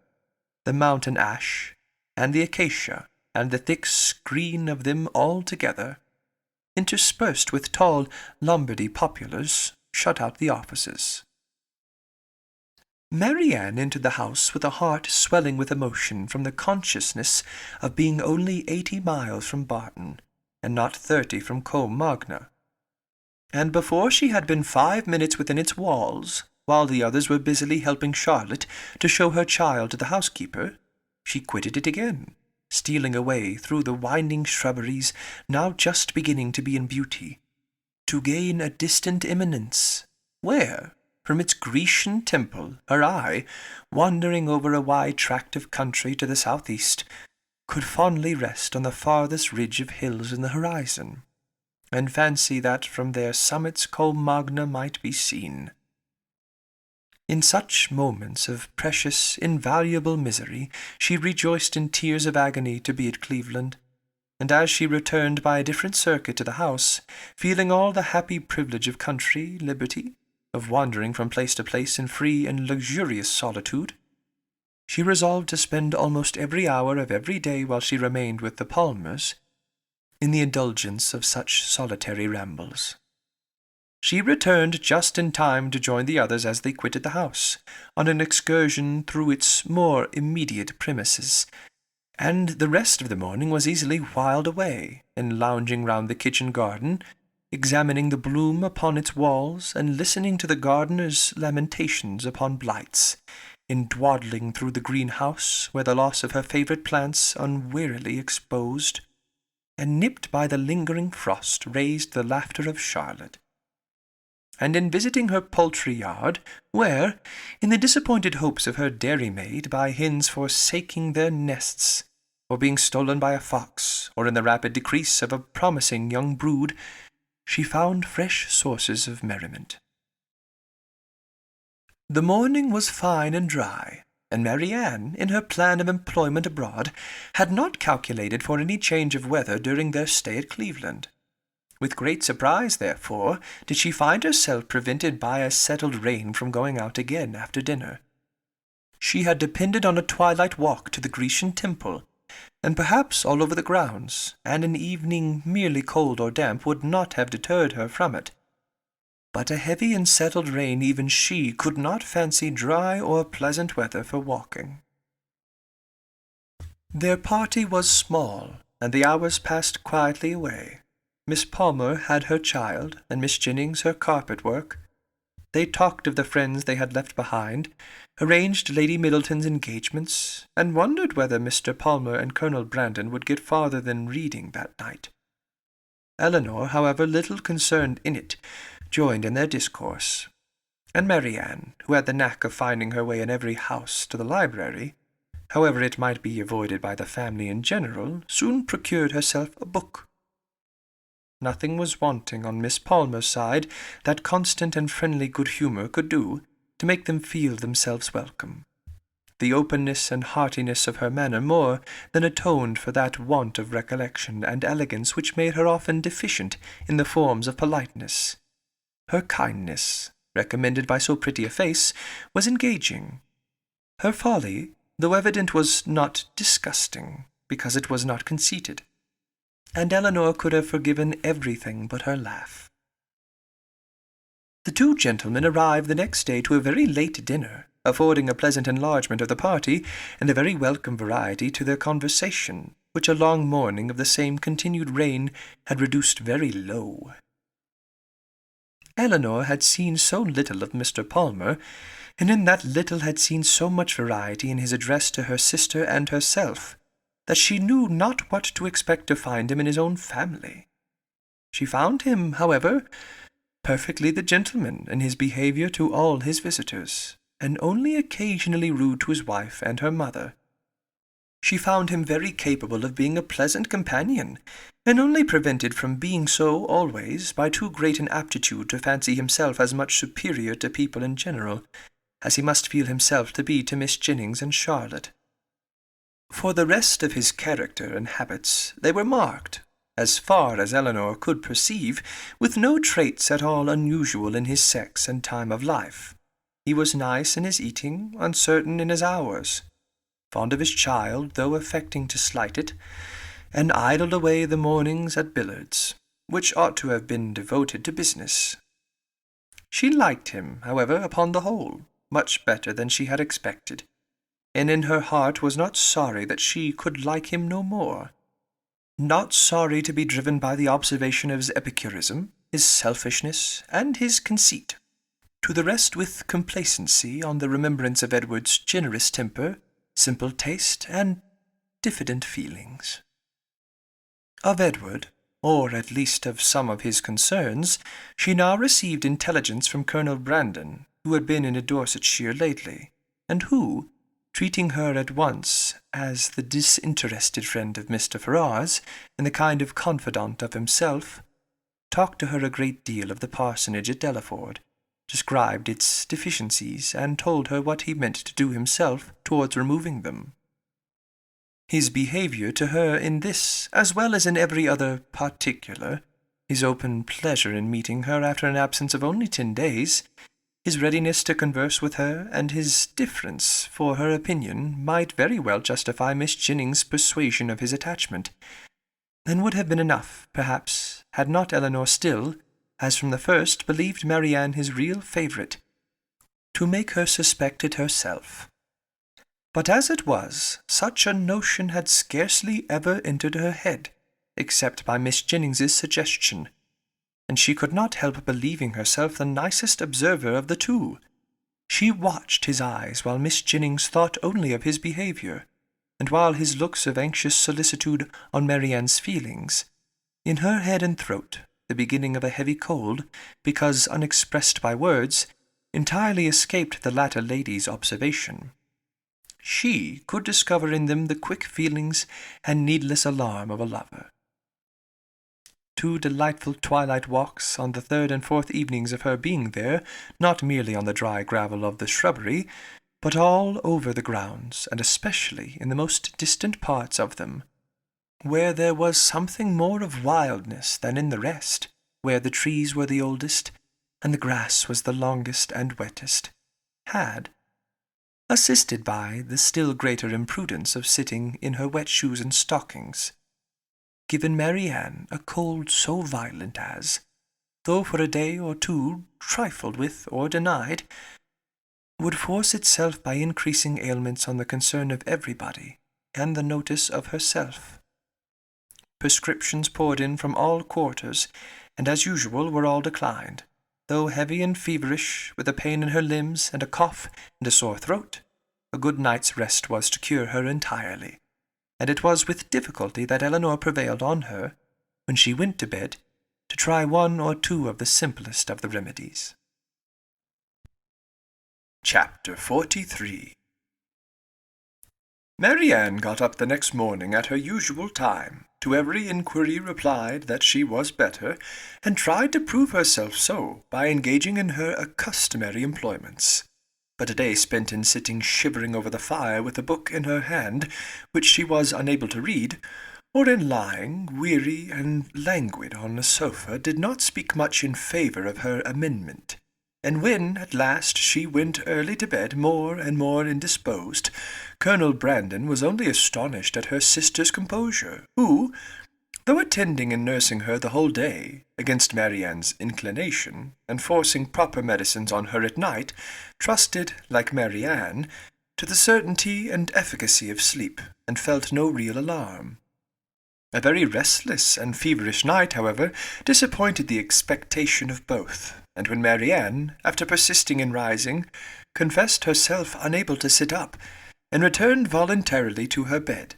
the mountain ash, and the acacia, and the thick screen of them all together, interspersed with tall Lombardy poplars, shut out the offices. Marianne entered the house with a heart swelling with emotion from the consciousness of being only 80 miles from Barton, and not 30 from Combe Magna. And before she had been 5 minutes within its walls, while the others were busily helping Charlotte to show her child to the housekeeper, she quitted it again, stealing away through the winding shrubberies, now just beginning to be in beauty, to gain a distant eminence, where, from its Grecian temple, her eye, wandering over a wide tract of country to the southeast, could fondly rest on the farthest ridge of hills in the horizon, and fancy that from their summits Combe Magna might be seen. In such moments of precious, invaluable misery, she rejoiced in tears of agony to be at Cleveland, and as she returned by a different circuit to the house, feeling all the happy privilege of country liberty, of wandering from place to place in free and luxurious solitude, she resolved to spend almost every hour of every day while she remained with the Palmers in the indulgence of such solitary rambles. She returned just in time to join the others as they quitted the house, on an excursion through its more immediate premises, and the rest of the morning was easily whiled away in lounging round the kitchen garden, examining the bloom upon its walls, and listening to the gardener's lamentations upon blights, in dawdling through the greenhouse, where the loss of her favourite plants unweariedly exposed, and nipped by the lingering frost, raised the laughter of Charlotte, and in visiting her poultry yard, where, in the disappointed hopes of her dairymaid, by hens forsaking their nests, or being stolen by a fox, or in the rapid decrease of a promising young brood, she found fresh sources of merriment. The morning was fine and dry, and Marianne, in her plan of employment abroad, had not calculated for any change of weather during their stay at Cleveland. With great surprise, therefore, did she find herself prevented by a settled rain from going out again after dinner. She had depended on a twilight walk to the Grecian temple, and perhaps all over the grounds, and an evening merely cold or damp would not have deterred her from it. But a heavy and settled rain even she could not fancy dry or pleasant weather for walking. Their party was small, and the hours passed quietly away. Miss Palmer had her child, and Miss Jennings her carpet work. They talked of the friends they had left behind, arranged Lady Middleton's engagements, and wondered whether Mr. Palmer and Colonel Brandon would get farther than reading that night. Eleanor, however, little concerned in it, joined in their discourse, and Marianne, who had the knack of finding her way in every house to the library, however it might be avoided by the family in general, soon procured herself a book. Nothing was wanting on Miss Palmer's side that constant and friendly good humour could do to make them feel themselves welcome. The openness and heartiness of her manner more than atoned for that want of recollection and elegance which made her often deficient in the forms of politeness. Her kindness, recommended by so pretty a face, was engaging. Her folly, though evident, was not disgusting, because it was not conceited, and Elinor could have forgiven everything but her laugh. The two gentlemen arrived the next day to a very late dinner, affording a pleasant enlargement of the party, and a very welcome variety to their conversation, which a long morning of the same continued rain had reduced very low. Elinor had seen so little of Mr. Palmer, and in that little had seen so much variety in his address to her sister and herself, that she knew not what to expect to find him in his own family. She found him, however, perfectly the gentleman in his behaviour to all his visitors, and only occasionally rude to his wife and her mother. She found him very capable of being a pleasant companion, and only prevented from being so always by too great an aptitude to fancy himself as much superior to people in general, as he must feel himself to be to Miss Jennings and Charlotte. For the rest of his character and habits, they were marked, as far as Elinor could perceive, with no traits at all unusual in his sex and time of life. He was nice in his eating, uncertain in his hours, fond of his child, though affecting to slight it, and idled away the mornings at billiards, which ought to have been devoted to business. She liked him, however, upon the whole, much better than she had expected, and in her heart was not sorry that she could like him no more. Not sorry to be driven by the observation of his epicurism, his selfishness, and his conceit, to the rest with complacency on the remembrance of Edward's generous temper, simple taste, and diffident feelings. Of Edward, or at least of some of his concerns, she now received intelligence from Colonel Brandon, who had been in Dorsetshire lately, and who, treating her at once as the disinterested friend of Mr. Ferrars and the kind of confidant of himself, talked to her a great deal of the parsonage at Delaford, described its deficiencies, and told her what he meant to do himself towards removing them. His behaviour to her in this, as well as in every other particular, his open pleasure in meeting her after an absence of only 10 days, his readiness to converse with her, and his difference for her opinion, might very well justify Miss Jennings' persuasion of his attachment, and would have been enough, perhaps, had not Elinor still, as from the first, believed Marianne his real favourite, to make her suspect it herself. But as it was, such a notion had scarcely ever entered her head, except by Miss Jennings's suggestion, and she could not help believing herself the nicest observer of the two. She watched his eyes while Miss Jennings thought only of his behaviour, and while his looks of anxious solicitude on Marianne's feelings, in her head and throat, the beginning of a heavy cold, because unexpressed by words, entirely escaped the latter lady's observation. She could discover in them the quick feelings and needless alarm of a lover. 2 delightful twilight walks on the 3rd and 4th evenings of her being there, not merely on the dry gravel of the shrubbery, but all over the grounds, and especially in the most distant parts of them, where there was something more of wildness than in the rest, where the trees were the oldest, and the grass was the longest and wettest, had, assisted by the still greater imprudence of sitting in her wet shoes and stockings, given Marianne a cold so violent as, though for a day or two trifled with or denied, would force itself by increasing ailments on the concern of everybody and the notice of herself. Prescriptions poured in from all quarters, and as usual were all declined, though heavy and feverish, with a pain in her limbs, and a cough, and a sore throat. A good night's rest was to cure her entirely, and it was with difficulty that Elinor prevailed on her, when she went to bed, to try 1 or 2 of the simplest of the remedies. Chapter 43. Marianne got up the next morning at her usual time, to every inquiry replied that she was better, and tried to prove herself so by engaging in her customary employments. but a day spent in sitting shivering over the fire with a book in her hand, which she was unable to read, or in lying, weary and languid on a sofa, did not speak much in favour of her amendment. And when, at last, she went early to bed, more and more indisposed, Colonel Brandon was only astonished at her sister's composure, who, though attending and nursing her the whole day, against Marianne's inclination, and forcing proper medicines on her at night, trusted, like Marianne, to the certainty and efficacy of sleep, and felt no real alarm. A very restless and feverish night, however, disappointed the expectation of both, and when Marianne, after persisting in rising, confessed herself unable to sit up, and returned voluntarily to her bed,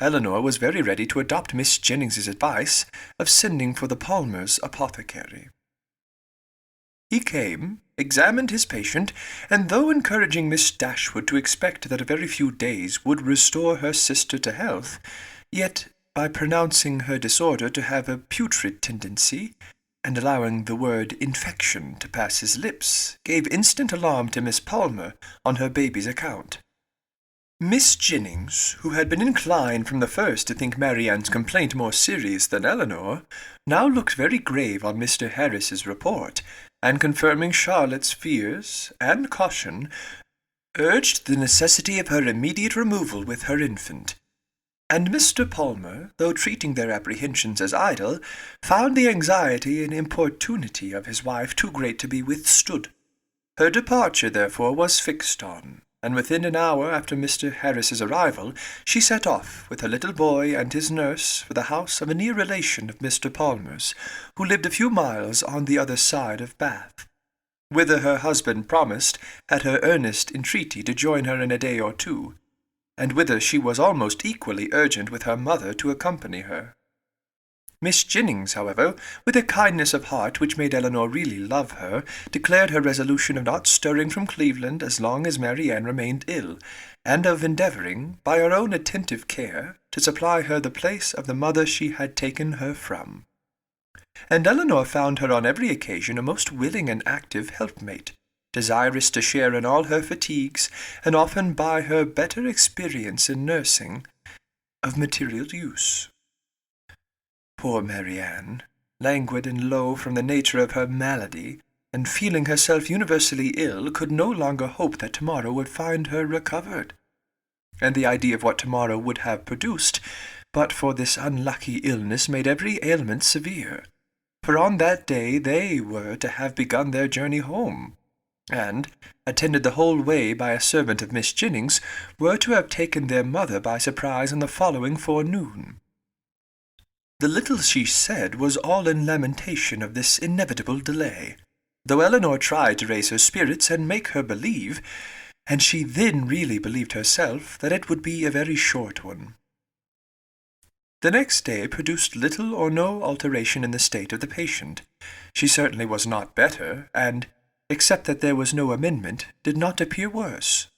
Elinor was very ready to adopt Miss Jennings's advice of sending for the Palmers' apothecary. He came, examined his patient, and though encouraging Miss Dashwood to expect that a very few days would restore her sister to health, yet, by pronouncing her disorder to have a putrid tendency, and allowing the word infection to pass his lips, gave instant alarm to Miss Palmer on her baby's account. Miss Jennings, who had been inclined from the first to think Marianne's complaint more serious than Elinor, now looked very grave on Mr. Harris's report, and confirming Charlotte's fears and caution, urged the necessity of her immediate removal with her infant. And Mr. Palmer, though treating their apprehensions as idle, found the anxiety and importunity of his wife too great to be withstood. Her departure, therefore, was fixed on, and within an hour after Mr. Harris's arrival, she set off with her little boy and his nurse for the house of a near relation of Mr. Palmer's, who lived a few miles on the other side of Bath, whither her husband promised, at her earnest entreaty, to join her in a day or two, and whither she was almost equally urgent with her mother to accompany her. Miss Jennings, however, with a kindness of heart which made Elinor really love her, declared her resolution of not stirring from Cleveland as long as Marianne remained ill, and of endeavouring, by her own attentive care, to supply her the place of the mother she had taken her from. And Elinor found her on every occasion a most willing and active helpmate, desirous to share in all her fatigues, and often by her better experience in nursing, of material use. Poor Marianne, languid and low from the nature of her malady, and feeling herself universally ill, could no longer hope that tomorrow would find her recovered. And the idea of what tomorrow would have produced, but for this unlucky illness, made every ailment severe. For on that day they were to have begun their journey home, and, attended the whole way by a servant of Miss Jennings, were to have taken their mother by surprise on the following forenoon. The little she said was all in lamentation of this inevitable delay, though Elinor tried to raise her spirits and make her believe, and she then really believed herself, that it would be a very short one. The next day produced little or no alteration in the state of the patient. She certainly was not better, and, except that there was no amendment, did not appear worse.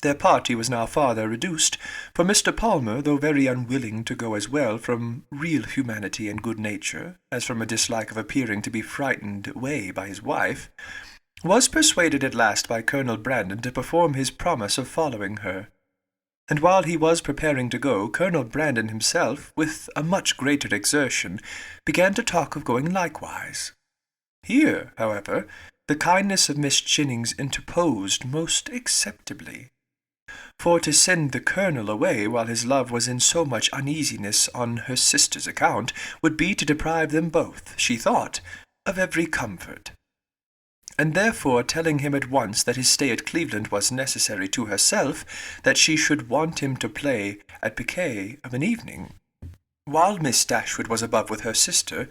Their party was now farther reduced, for Mr. Palmer, though very unwilling to go as well from real humanity and good nature as from a dislike of appearing to be frightened away by his wife, was persuaded at last by Colonel Brandon to perform his promise of following her. And while he was preparing to go, Colonel Brandon himself, with a much greater exertion, began to talk of going likewise. Here, however, the kindness of Miss Jennings interposed most acceptably. For to send the Colonel away while his love was in so much uneasiness on her sister's account would be to deprive them both, she thought, of every comfort. And therefore, telling him at once that his stay at Cleveland was necessary to herself, that she should want him to play at piquet of an evening, while Miss Dashwood was above with her sister,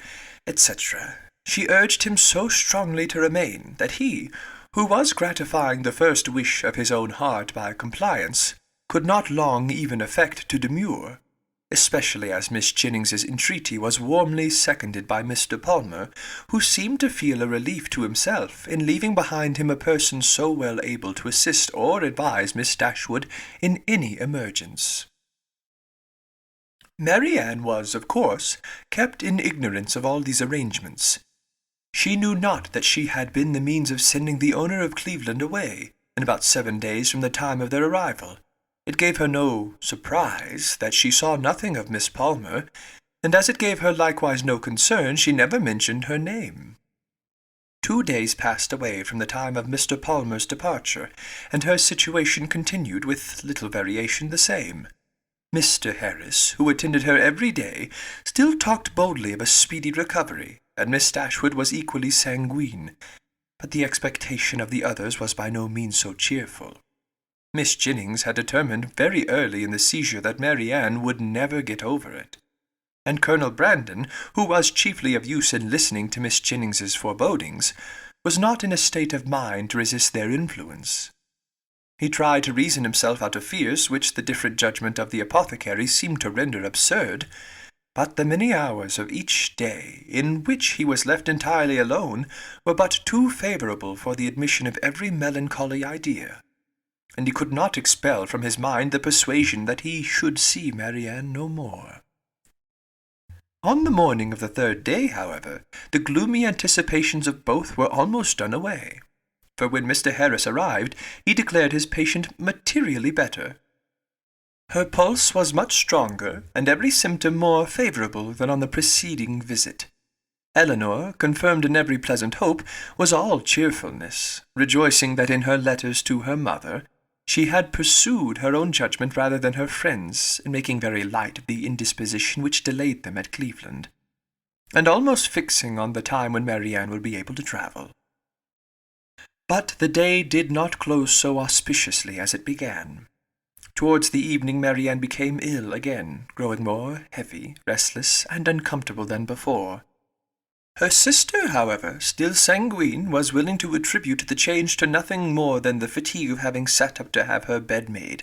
etc., she urged him so strongly to remain, that he, who was gratifying the first wish of his own heart by compliance, could not long even affect to demur, especially as Miss Jennings's entreaty was warmly seconded by Mr. Palmer, who seemed to feel a relief to himself in leaving behind him a person so well able to assist or advise Miss Dashwood in any emergence. Marianne was, of course, kept in ignorance of all these arrangements. She knew not that she had been the means of sending the owner of Cleveland away, in about 7 days from the time of their arrival. It gave her no surprise that she saw nothing of Miss Palmer, and as it gave her likewise no concern, she never mentioned her name. 2 days passed away from the time of Mr. Palmer's departure, and her situation continued with little variation the same. Mr. Harris, who attended her every day, still talked boldly of a speedy recovery, and Miss Dashwood was equally sanguine, but the expectation of the others was by no means so cheerful. Miss Jennings had determined very early in the seizure that Marianne would never get over it, and Colonel Brandon, who was chiefly of use in listening to Miss Jennings's forebodings, was not in a state of mind to resist their influence. He tried to reason himself out of fears which the different judgment of the apothecary seemed to render absurd, but the many hours of each day in which he was left entirely alone were but too favourable for the admission of every melancholy idea, and he could not expel from his mind the persuasion that he should see Marianne no more. On the morning of the 3rd day, however, the gloomy anticipations of both were almost done away, for when Mr. Harris arrived, he declared his patient materially better. Her pulse was much stronger, and every symptom more favourable than on the preceding visit. Elinor, confirmed in every pleasant hope, was all cheerfulness, rejoicing that in her letters to her mother she had pursued her own judgment rather than her friends, in making very light of the indisposition which delayed them at Cleveland, and almost fixing on the time when Marianne would be able to travel. But the day did not close so auspiciously as it began. Towards the evening Marianne became ill again, growing more heavy, restless, and uncomfortable than before. Her sister, however, still sanguine, was willing to attribute the change to nothing more than the fatigue of having sat up to have her bed made,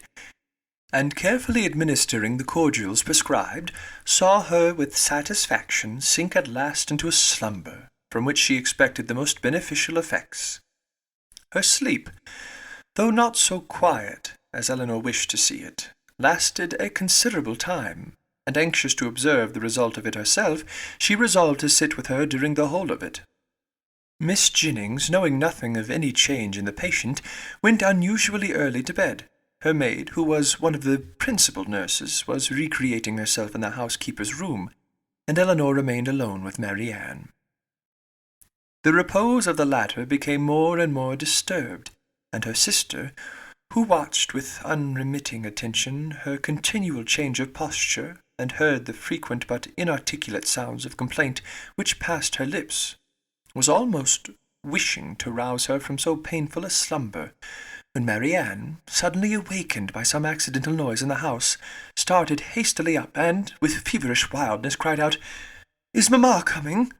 and carefully administering the cordials prescribed, saw her with satisfaction sink at last into a slumber, from which she expected the most beneficial effects. Her sleep, though not so quiet as Elinor wished to see it, lasted a considerable time, and anxious to observe the result of it herself, she resolved to sit with her during the whole of it. Miss Jennings, knowing nothing of any change in the patient, went unusually early to bed. Her maid, who was one of the principal nurses, was recreating herself in the housekeeper's room, and Elinor remained alone with Marianne. The repose of the latter became more and more disturbed, and her sister, who watched with unremitting attention her continual change of posture, and heard the frequent but inarticulate sounds of complaint which passed her lips, was almost wishing to rouse her from so painful a slumber, when Marianne, suddenly awakened by some accidental noise in the house, started hastily up, and, with feverish wildness, cried out, "Is mamma coming?"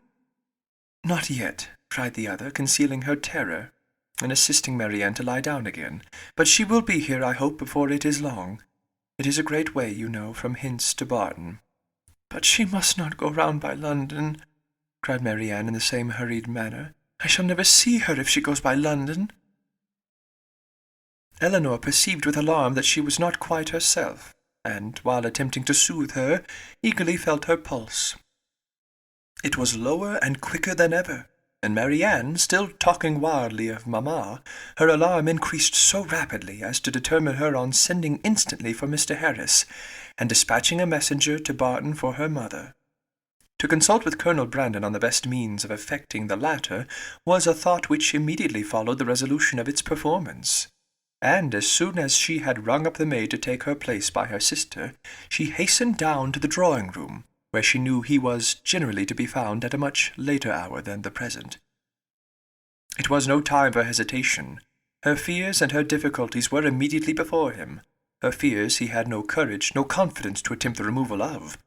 "Not yet," cried the other, concealing her terror, and assisting Marianne to lie down again. "But she will be here, I hope, before it is long. It is a great way, you know, from hence to Barton." "But she must not go round by London," cried Marianne in the same hurried manner. "I shall never see her if she goes by London." Elinor perceived with alarm that she was not quite herself, and, while attempting to soothe her, eagerly felt her pulse. It was lower and quicker than ever, and Marianne, still talking wildly of mamma, her alarm increased so rapidly as to determine her on sending instantly for Mr. Harris, and dispatching a messenger to Barton for her mother. To consult with Colonel Brandon on the best means of effecting the latter was a thought which immediately followed the resolution of its performance, and as soon as she had rung up the maid to take her place by her sister, she hastened down to the drawing-room, where she knew he was generally to be found at a much later hour than the present. It was no time for hesitation. Her fears and her difficulties were immediately before him. Her fears he had no courage, no confidence to attempt the removal of.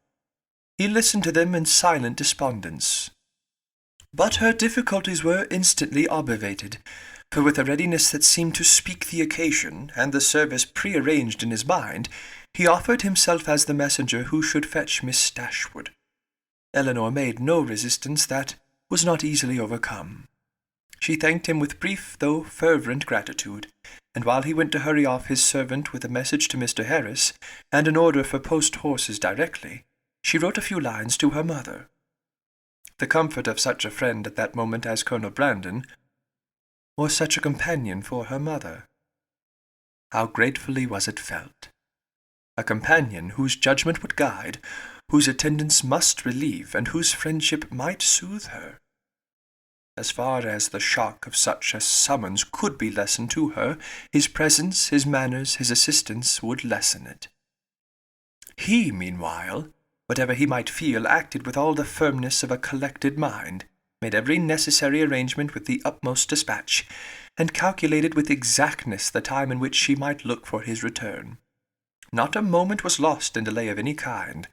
He listened to them in silent despondence. But her difficulties were instantly obviated, for with a readiness that seemed to speak the occasion, and the service prearranged in his mind, he offered himself as the messenger who should fetch Miss Dashwood. Elinor made no resistance that was not easily overcome. She thanked him with brief though fervent gratitude, and while he went to hurry off his servant with a message to Mr. Harris, and an order for post-horses directly, she wrote a few lines to her mother. The comfort of such a friend at that moment as Colonel Brandon was such a companion for her mother, how gratefully was it felt! A companion whose judgment would guide, whose attendance must relieve, and whose friendship might soothe her. As far as the shock of such a summons could be lessened to her, his presence, his manners, his assistance would lessen it. He, meanwhile, whatever he might feel, acted with all the firmness of a collected mind, made every necessary arrangement with the utmost dispatch, and calculated with exactness the time in which she might look for his return. Not a moment was lost in delay of any kind.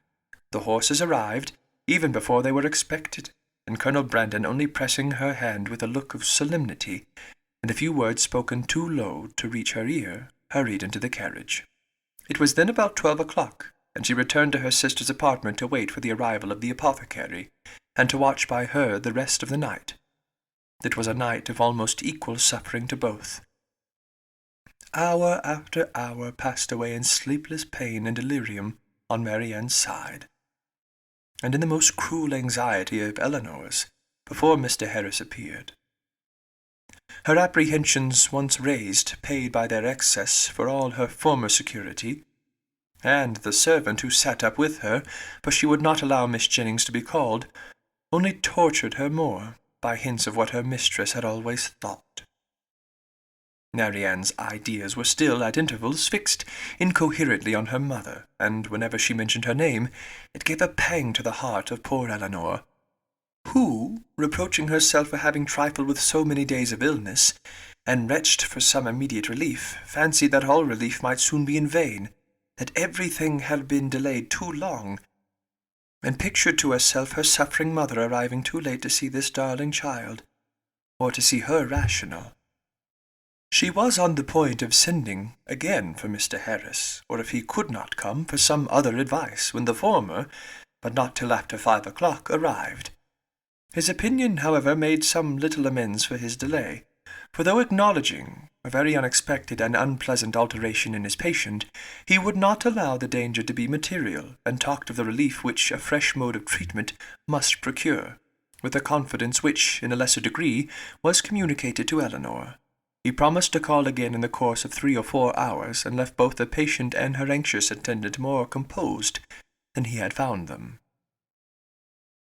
The horses arrived, even before they were expected, and Colonel Brandon, only pressing her hand with a look of solemnity, and a few words spoken too low to reach her ear, hurried into the carriage. It was then about 12 o'clock, and she returned to her sister's apartment to wait for the arrival of the apothecary, and to watch by her the rest of the night. It was a night of almost equal suffering to both. Hour after hour passed away in sleepless pain and delirium on Marianne's side, and in the most cruel anxiety of Eleanor's, before Mr. Harris appeared. Her apprehensions once raised paid by their excess for all her former security, and the servant who sat up with her, for she would not allow Miss Jennings to be called, only tortured her more by hints of what her mistress had always thought. Marianne's ideas were still, at intervals, fixed incoherently on her mother, and whenever she mentioned her name, it gave a pang to the heart of poor Eleanor, who, reproaching herself for having trifled with so many days of illness, and wretched for some immediate relief, fancied that all relief might soon be in vain, that everything had been delayed too long, and pictured to herself her suffering mother arriving too late to see this darling child, or to see her rational. She was on the point of sending again for Mr. Harris, or if he could not come, for some other advice, when the former, but not till after 5 o'clock, arrived. His opinion, however, made some little amends for his delay, for though acknowledging a very unexpected and unpleasant alteration in his patient, he would not allow the danger to be material, and talked of the relief which a fresh mode of treatment must procure, with a confidence which, in a lesser degree, was communicated to Eleanor. He promised to call again in the course of 3 or 4 hours, and left both the patient and her anxious attendant more composed than he had found them.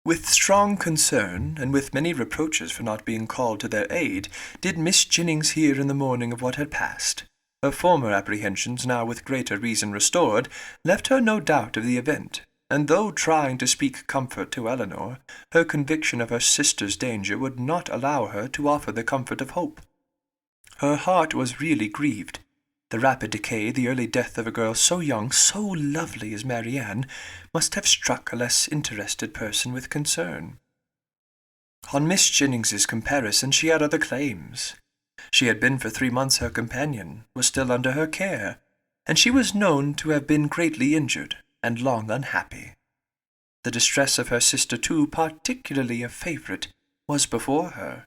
With strong concern, and with many reproaches for not being called to their aid, did Miss Jennings hear in the morning of what had passed. Her former apprehensions, now with greater reason restored, left her no doubt of the event, and though trying to speak comfort to Eleanor, her conviction of her sister's danger would not allow her to offer the comfort of hope. Her heart was really grieved. The rapid decay, the early death of a girl so young, so lovely as Marianne, must have struck a less interested person with concern. On Miss Jennings's comparison, she had other claims. She had been for 3 months her companion, was still under her care, and she was known to have been greatly injured and long unhappy. The distress of her sister, too, particularly a favourite, was before her.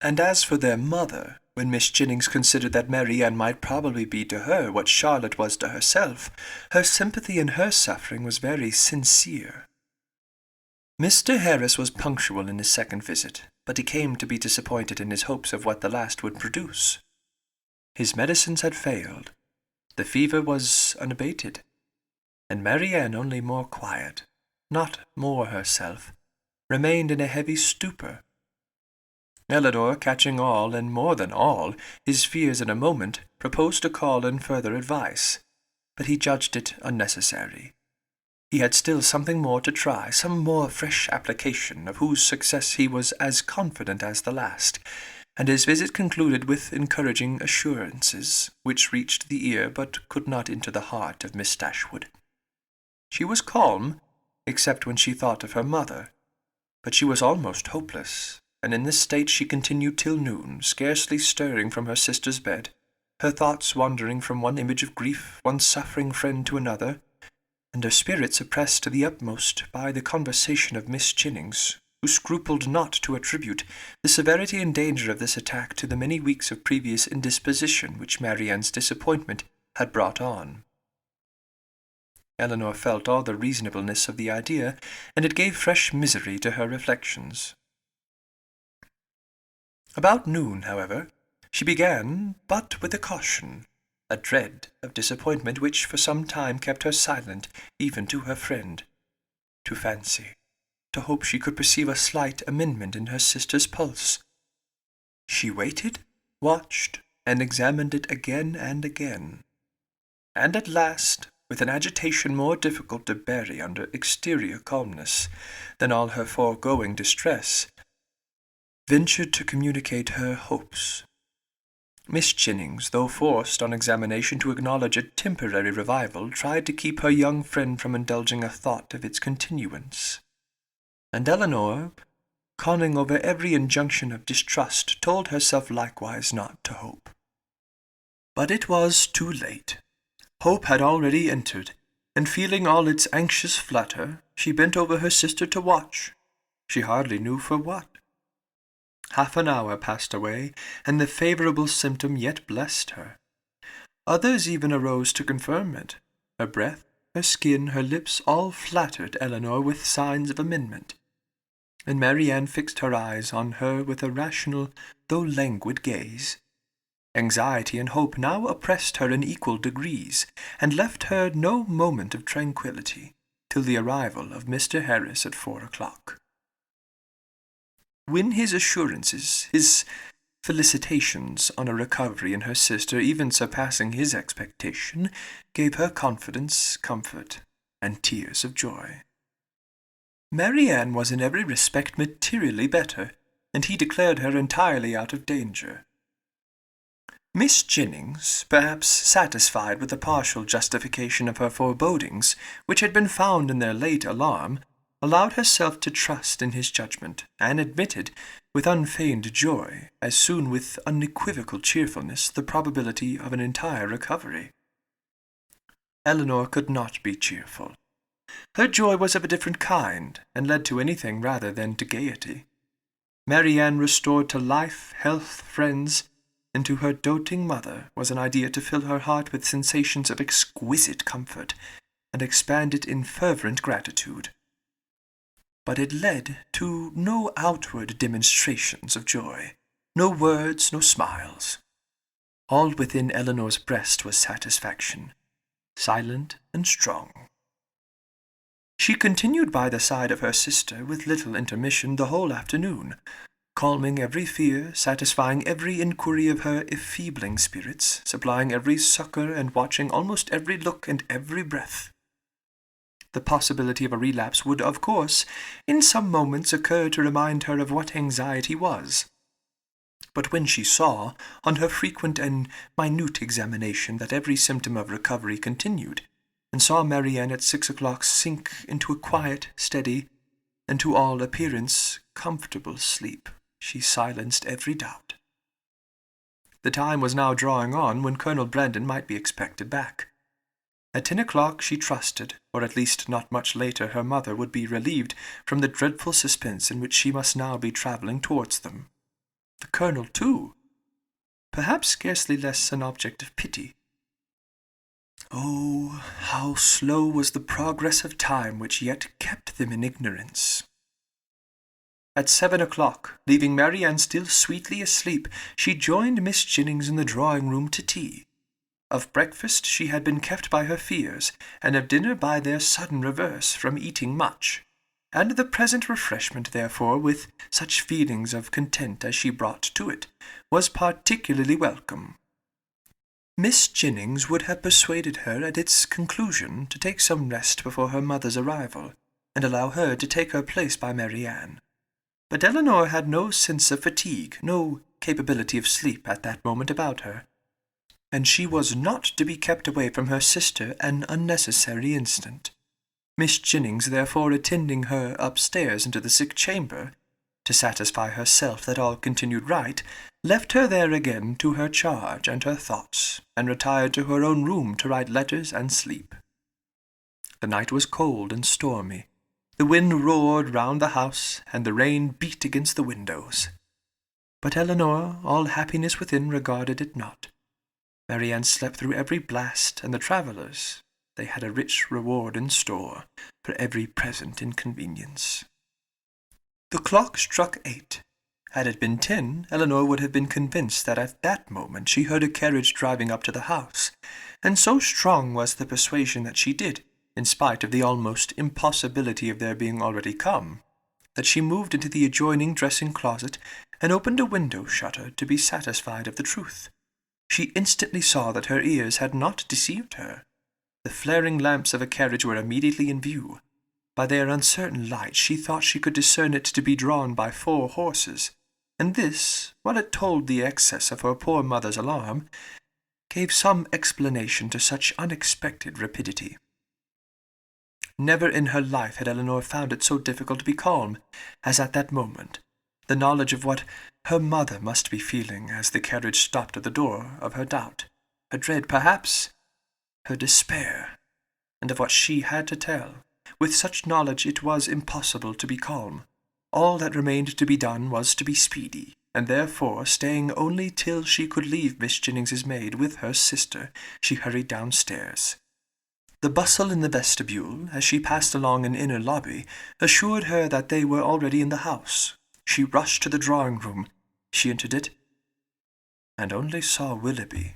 And as for their mother, when Miss Jennings considered that Marianne might probably be to her what Charlotte was to herself, her sympathy in her suffering was very sincere. Mr. Harris was punctual in his second visit, but he came to be disappointed in his hopes of what the last would produce. His medicines had failed, the fever was unabated, and Marianne, only more quiet, not more herself, remained in a heavy stupor. Eleanor, catching all, and more than all, his fears in a moment, proposed to call in further advice, but he judged it unnecessary. He had still something more to try, some more fresh application, of whose success he was as confident as the last, and his visit concluded with encouraging assurances, which reached the ear but could not enter the heart of Miss Dashwood. She was calm, except when she thought of her mother, but she was almost hopeless, and in this state she continued till noon, scarcely stirring from her sister's bed, her thoughts wandering from one image of grief, one suffering friend to another, and her spirits oppressed to the utmost by the conversation of Miss Jennings, who scrupled not to attribute the severity and danger of this attack to the many weeks of previous indisposition which Marianne's disappointment had brought on. Eleanor felt all the reasonableness of the idea, and it gave fresh misery to her reflections. About noon, however, she began, but with a caution, a dread of disappointment which for some time kept her silent even to her friend. To fancy, to hope she could perceive a slight amendment in her sister's pulse. She waited, watched, and examined it again and again, and at last, with an agitation more difficult to bury under exterior calmness than all her foregoing distress, ventured to communicate her hopes. Miss Jennings, though forced on examination to acknowledge a temporary revival, tried to keep her young friend from indulging a thought of its continuance. And Eleanor, conning over every injunction of distrust, told herself likewise not to hope. But it was too late. Hope had already entered, and feeling all its anxious flutter, she bent over her sister to watch. She hardly knew for what. Half an hour passed away, and the favourable symptom yet blessed her. Others even arose to confirm it. Her breath, her skin, her lips, all flattered Eleanor with signs of amendment. And Marianne fixed her eyes on her with a rational, though languid gaze. Anxiety and hope now oppressed her in equal degrees, and left her no moment of tranquillity, till the arrival of Mr. Harris at 4 o'clock. When his assurances, his felicitations on a recovery in her sister, even surpassing his expectation, gave her confidence, comfort, and tears of joy. Marianne was in every respect materially better, and he declared her entirely out of danger. Miss Jennings, perhaps satisfied with the partial justification of her forebodings, which had been found in their late alarm, allowed herself to trust in his judgment, and admitted, with unfeigned joy, as soon with unequivocal cheerfulness, the probability of an entire recovery. Eleanor could not be cheerful. Her joy was of a different kind, and led to anything rather than to gaiety. Marianne, restored to life, health, friends, and to her doting mother, was an idea to fill her heart with sensations of exquisite comfort, and expand it in fervent gratitude. But it led to no outward demonstrations of joy, no words, no smiles. All within Eleanor's breast was satisfaction, silent and strong. She continued by the side of her sister with little intermission the whole afternoon, calming every fear, satisfying every inquiry of her enfeebling spirits, supplying every succour, and watching almost every look and every breath. The possibility of a relapse would, of course, in some moments occur to remind her of what anxiety was. But when she saw, on her frequent and minute examination, that every symptom of recovery continued, and saw Marianne at 6 o'clock sink into a quiet, steady, and to all appearance comfortable sleep, she silenced every doubt. The time was now drawing on when Colonel Brandon might be expected back. At 10 o'clock she trusted, or at least not much later, her mother would be relieved from the dreadful suspense in which she must now be travelling towards them. The Colonel, too, perhaps scarcely less an object of pity. Oh, how slow was the progress of time which yet kept them in ignorance! At 7 o'clock, leaving Marianne still sweetly asleep, she joined Miss Jennings in the drawing-room to tea. Of breakfast she had been kept by her fears, and of dinner by their sudden reverse from eating much, and the present refreshment, therefore, with such feelings of content as she brought to it, was particularly welcome. Miss Jennings would have persuaded her at its conclusion to take some rest before her mother's arrival, and allow her to take her place by Marianne. But Eleanor had no sense of fatigue, no capability of sleep at that moment about her, and she was not to be kept away from her sister an unnecessary instant. Miss Jennings, therefore, attending her upstairs into the sick chamber, to satisfy herself that all continued right, left her there again to her charge and her thoughts, and retired to her own room to write letters and sleep. The night was cold and stormy. The wind roared round the house, and the rain beat against the windows. But Eleanor, all happiness within, regarded it not. Marianne slept through every blast, and the travellers, they had a rich reward in store for every present inconvenience. The clock struck 8, Had it been 10, Eleanor would have been convinced that at that moment she heard a carriage driving up to the house, and so strong was the persuasion that she did, in spite of the almost impossibility of their being already come, that she moved into the adjoining dressing-closet and opened a window shutter to be satisfied of the truth. She instantly saw that her ears had not deceived her. The flaring lamps of a carriage were immediately in view. By their uncertain light she thought she could discern it to be drawn by 4 horses, and this, while it told the excess of her poor mother's alarm, gave some explanation to such unexpected rapidity. Never in her life had Eleanor found it so difficult to be calm as at that moment. The knowledge of what her mother must be feeling as the carriage stopped at the door, of her doubt, her dread perhaps, her despair, and of what she had to tell. With such knowledge it was impossible to be calm. All that remained to be done was to be speedy, and therefore, staying only till she could leave Miss Jennings's maid with her sister, she hurried downstairs. The bustle in the vestibule, as she passed along an inner lobby, assured her that they were already in the house. She rushed to the drawing-room. She entered it, and only saw Willoughby.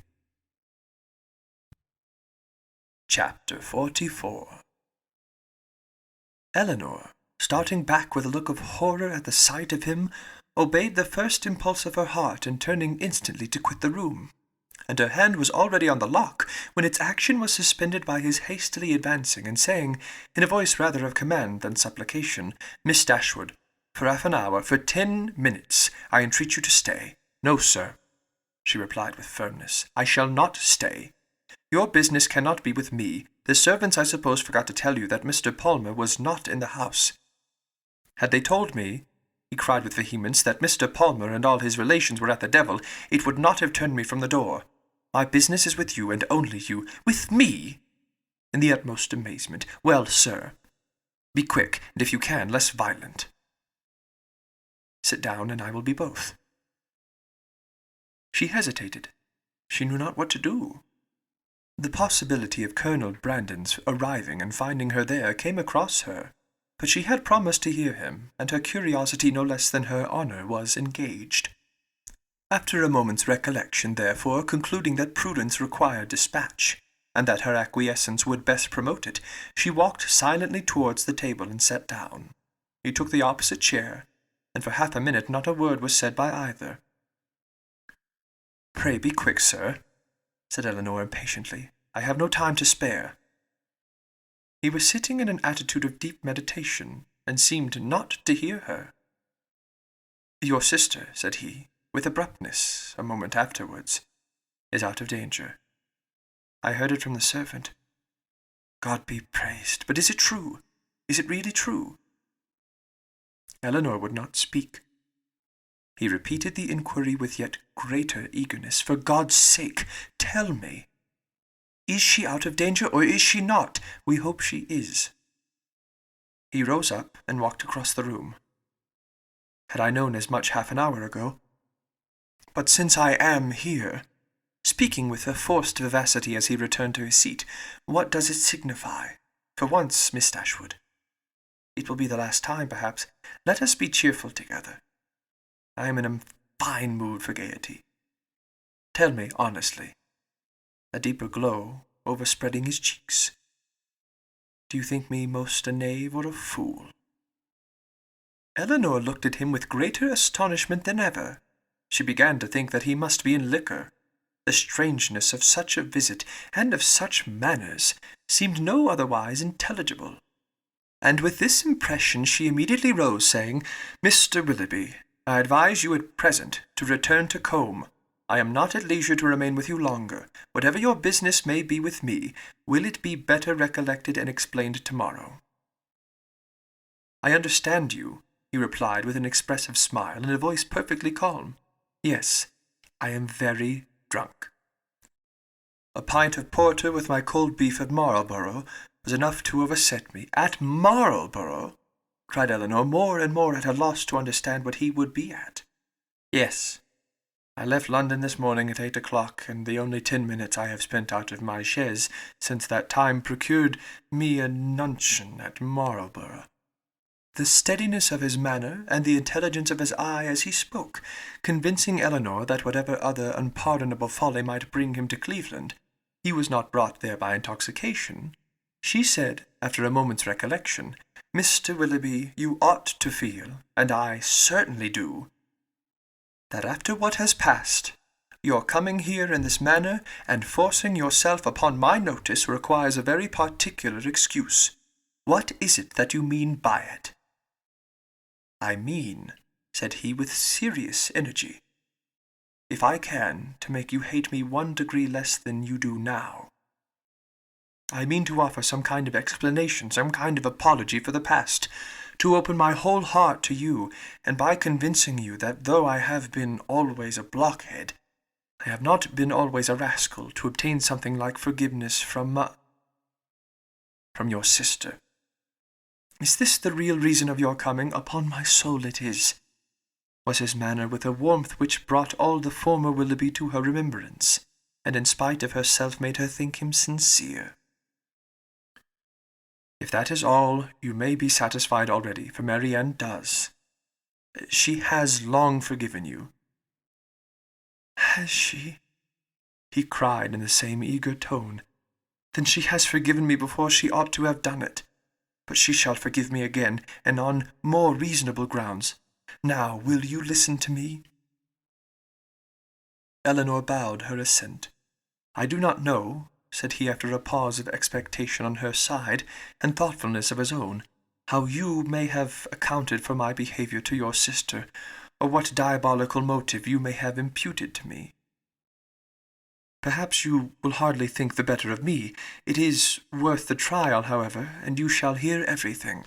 Chapter 44. Eleanor, starting back with a look of horror at the sight of him, obeyed the first impulse of her heart in turning instantly to quit the room, and her hand was already on the lock when its action was suspended by his hastily advancing and saying, in a voice rather of command than supplication, "Miss Dashwood, for half an hour, for 10 minutes, I entreat you to stay." "No, sir," she replied with firmness, "I shall not stay. Your business cannot be with me. The servants, I suppose, forgot to tell you that Mr. Palmer was not in the house." "Had they told me," he cried with vehemence, "that Mr. Palmer and all his relations were at the devil, it would not have turned me from the door. My business is with you, and only you." "With me?" in the utmost amazement. "Well, sir, be quick, and if you can, less violent. Sit down, and I will be both." She hesitated. She knew not what to do. The possibility of Colonel Brandon's arriving and finding her there came across her, but she had promised to hear him, and her curiosity no less than her honour was engaged. After a moment's recollection, therefore, concluding that prudence required dispatch, and that her acquiescence would best promote it, she walked silently towards the table and sat down. He took the opposite chair, and for half a minute not a word was said by either. "Pray be quick, sir," said Eleanor impatiently. "I have no time to spare." He was sitting in an attitude of deep meditation, and seemed not to hear her. "Your sister," said he, with abruptness, a moment afterwards, "is out of danger. I heard it from the servant. God be praised! But is it true? Is it really true?" Eleanor would not speak. He repeated the inquiry with yet greater eagerness. "For God's sake, tell me. Is she out of danger, or is she not? We hope she is." He rose up and walked across the room. "Had I known as much half an hour ago. But since I am here," speaking with a forced vivacity as he returned to his seat, "what does it signify? For once, Miss Dashwood. It will be the last time, perhaps. Let us be cheerful together. I am in a fine mood for gaiety. Tell me honestly," a deeper glow overspreading his cheeks, "do you think me most a knave or a fool?" Eleanor looked at him with greater astonishment than ever. She began to think that he must be in liquor. The strangeness of such a visit, and of such manners, seemed no otherwise intelligible. And with this impression she immediately rose, saying, "Mr. Willoughby, I advise you at present to return to Combe. I am not at leisure to remain with you longer. Whatever your business may be with me, will it be better recollected and explained tomorrow?" "I understand you," he replied with an expressive smile and a voice perfectly calm. "Yes, I am very drunk. A pint of porter with my cold beef at Marlborough was enough to overset me." "At Marlborough?" cried Eleanor, more and more at a loss to understand what he would be at. "Yes. I left London this morning at 8 o'clock, and the only 10 minutes I have spent out of my chaise since that time procured me a nuncheon at Marlborough." the steadiness of his manner and the intelligence of his eye as he spoke, convincing Eleanor that whatever other unpardonable folly might bring him to Cleveland, he was not brought there by intoxication, she said, after a moment's recollection, "Mr. Willoughby, you ought to feel, and I certainly do, that after what has passed, your coming here in this manner and forcing yourself upon my notice requires a very particular excuse. What is it that you mean by it?" "I mean," said he with serious energy, "if I can, to make you hate me 1 degree less than you do now. I mean to offer some kind of explanation, some kind of apology for the past, to open my whole heart to you, and by convincing you that though I have been always a blockhead, I have not been always a rascal, to obtain something like forgiveness from your sister. Is this the real reason of your coming? Upon my soul it is," was his manner with a warmth which brought all the former Willoughby to her remembrance, and in spite of herself made her think him sincere. "If that is all, you may be satisfied already, for Marianne does. She has long forgiven you." "Has she?" he cried in the same eager tone. "Then she has forgiven me before she ought to have done it. But she shall forgive me again, and on more reasonable grounds. Now will you listen to me?" Eleanor bowed her assent. "I do not know," said he after a pause of expectation on her side, and thoughtfulness of his own, "how you may have accounted for my behaviour to your sister, or what diabolical motive you may have imputed to me. Perhaps you will hardly think the better of me. It is worth the trial, however, and you shall hear everything.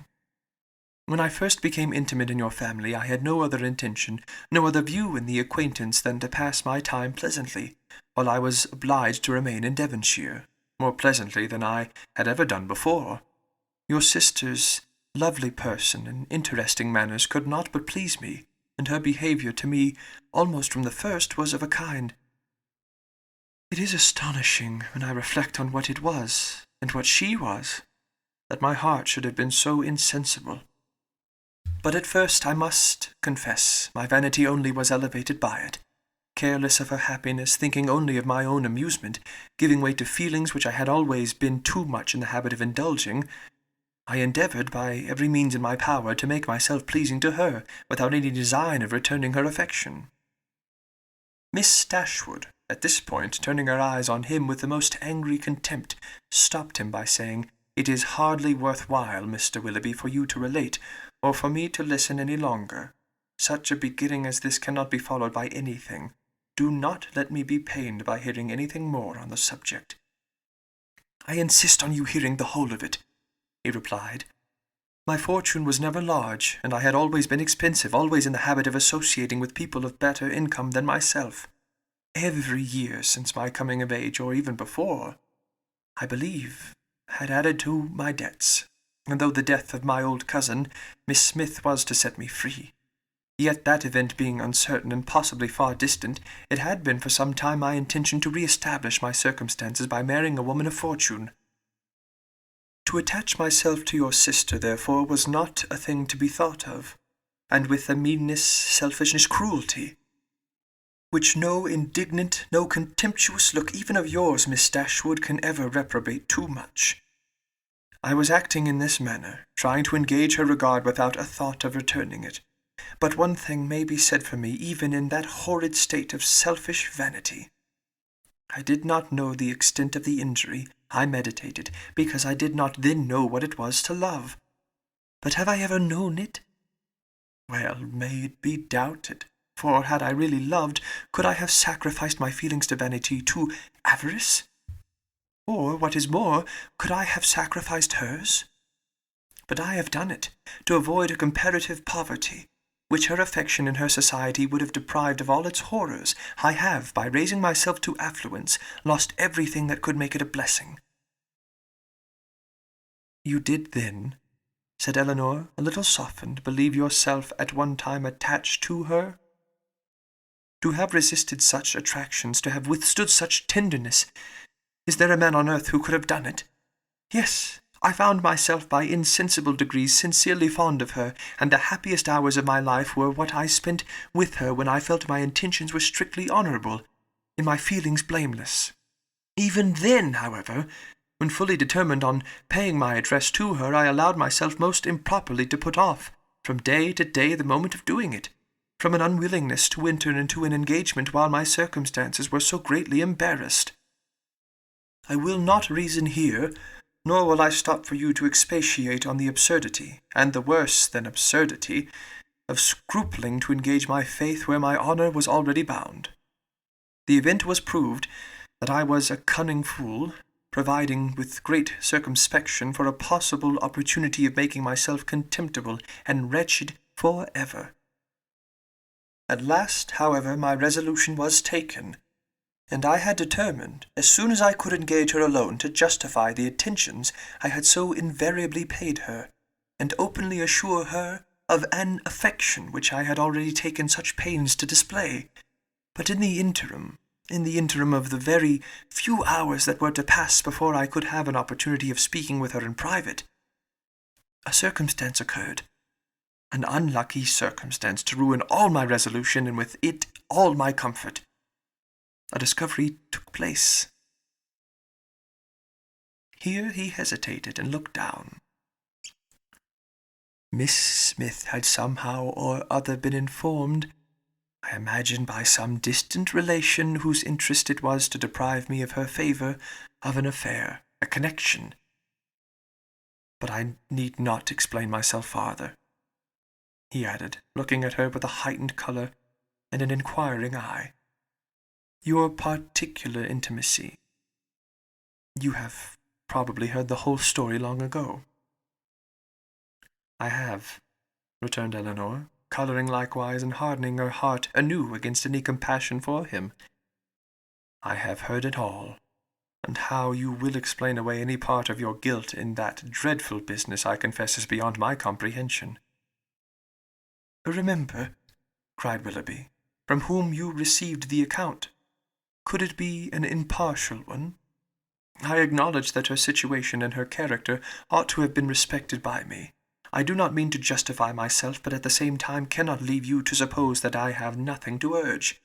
When I first became intimate in your family, I had no other intention, no other view in the acquaintance than to pass my time pleasantly, while I was obliged to remain in Devonshire, more pleasantly than I had ever done before. Your sister's lovely person and interesting manners could not but please me, and her behaviour to me, almost from the first, was of a kind. It is astonishing, when I reflect on what it was, and what she was, that my heart should have been so insensible. But at first, I must confess, my vanity only was elevated by it. Careless of her happiness, thinking only of my own amusement, giving way to feelings which I had always been too much in the habit of indulging, I endeavoured by every means in my power to make myself pleasing to her, without any design of returning her affection. Miss Dashwood, at this point, turning her eyes on him with the most angry contempt, stopped him by saying, "It is hardly worth while, Mr. Willoughby, for you to relate, or for me to listen any longer. Such a beginning as this cannot be followed by anything. Do not let me be pained by hearing anything more on the subject." "I insist on you hearing the whole of it," he replied. "My fortune was never large, and I had always been expensive, always in the habit of associating with people of better income than myself. Every year since my coming of age, or even before, I believe, had added to my debts, and though the death of my old cousin, Miss Smith, was to set me free, yet that event being uncertain and possibly far distant, it had been for some time my intention to re-establish my circumstances by marrying a woman of fortune. To attach myself to your sister, therefore, was not a thing to be thought of, and with a meanness, selfishness, cruelty, which no indignant, no contemptuous look even of yours, Miss Dashwood, can ever reprobate too much. I was acting in this manner, trying to engage her regard without a thought of returning it. But one thing may be said for me, even in that horrid state of selfish vanity. I did not know the extent of the injury I meditated, because I did not then know what it was to love. But have I ever known it? Well, may it be doubted, for had I really loved, could I have sacrificed my feelings to vanity, to avarice? Or, what is more, could I have sacrificed hers? But I have done it, to avoid a comparative poverty, which her affection and her society would have deprived of all its horrors. I have, by raising myself to affluence, lost everything that could make it a blessing." "You did then," said Eleanor, a little softened, "believe yourself at one time attached to her? To have resisted such attractions, to have withstood such tenderness, is there a man on earth who could have done it? Yes, I found myself by insensible degrees sincerely fond of her, and the happiest hours of my life were what I spent with her when I felt my intentions were strictly honourable, and my feelings blameless. Even then, however, when fully determined on paying my address to her, I allowed myself most improperly to put off, from day to day, the moment of doing it, from an unwillingness to enter into an engagement while my circumstances were so greatly embarrassed. I will not reason here, nor will I stop for you to expatiate on the absurdity, and the worse than absurdity, of scrupling to engage my faith where my honour was already bound. The event was proved that I was a cunning fool, providing with great circumspection for a possible opportunity of making myself contemptible and wretched for ever. At last, however, my resolution was taken, and I had determined, as soon as I could engage her alone, to justify the attentions I had so invariably paid her, and openly assure her of an affection which I had already taken such pains to display. But in the interim of the very few hours that were to pass before I could have an opportunity of speaking with her in private, a circumstance occurred, an unlucky circumstance, to ruin all my resolution, and with it all my comfort. A discovery took place. Here he hesitated and looked down. Miss Smith had somehow or other been informed, I imagine by some distant relation whose interest it was to deprive me of her favour, of an affair, a connection. But I need not explain myself farther, he added, looking at her with a heightened colour and an inquiring eye. Your particular intimacy. You have probably heard the whole story long ago. I have, returned Eleanor, colouring likewise and hardening her heart anew against any compassion for him. I have heard it all, and how you will explain away any part of your guilt in that dreadful business I confess is beyond my comprehension. Remember, cried Willoughby, from whom you received the account. Could it be an impartial one? I acknowledge that her situation and her character ought to have been respected by me. I do not mean to justify myself, but at the same time cannot leave you to suppose that I have nothing to urge,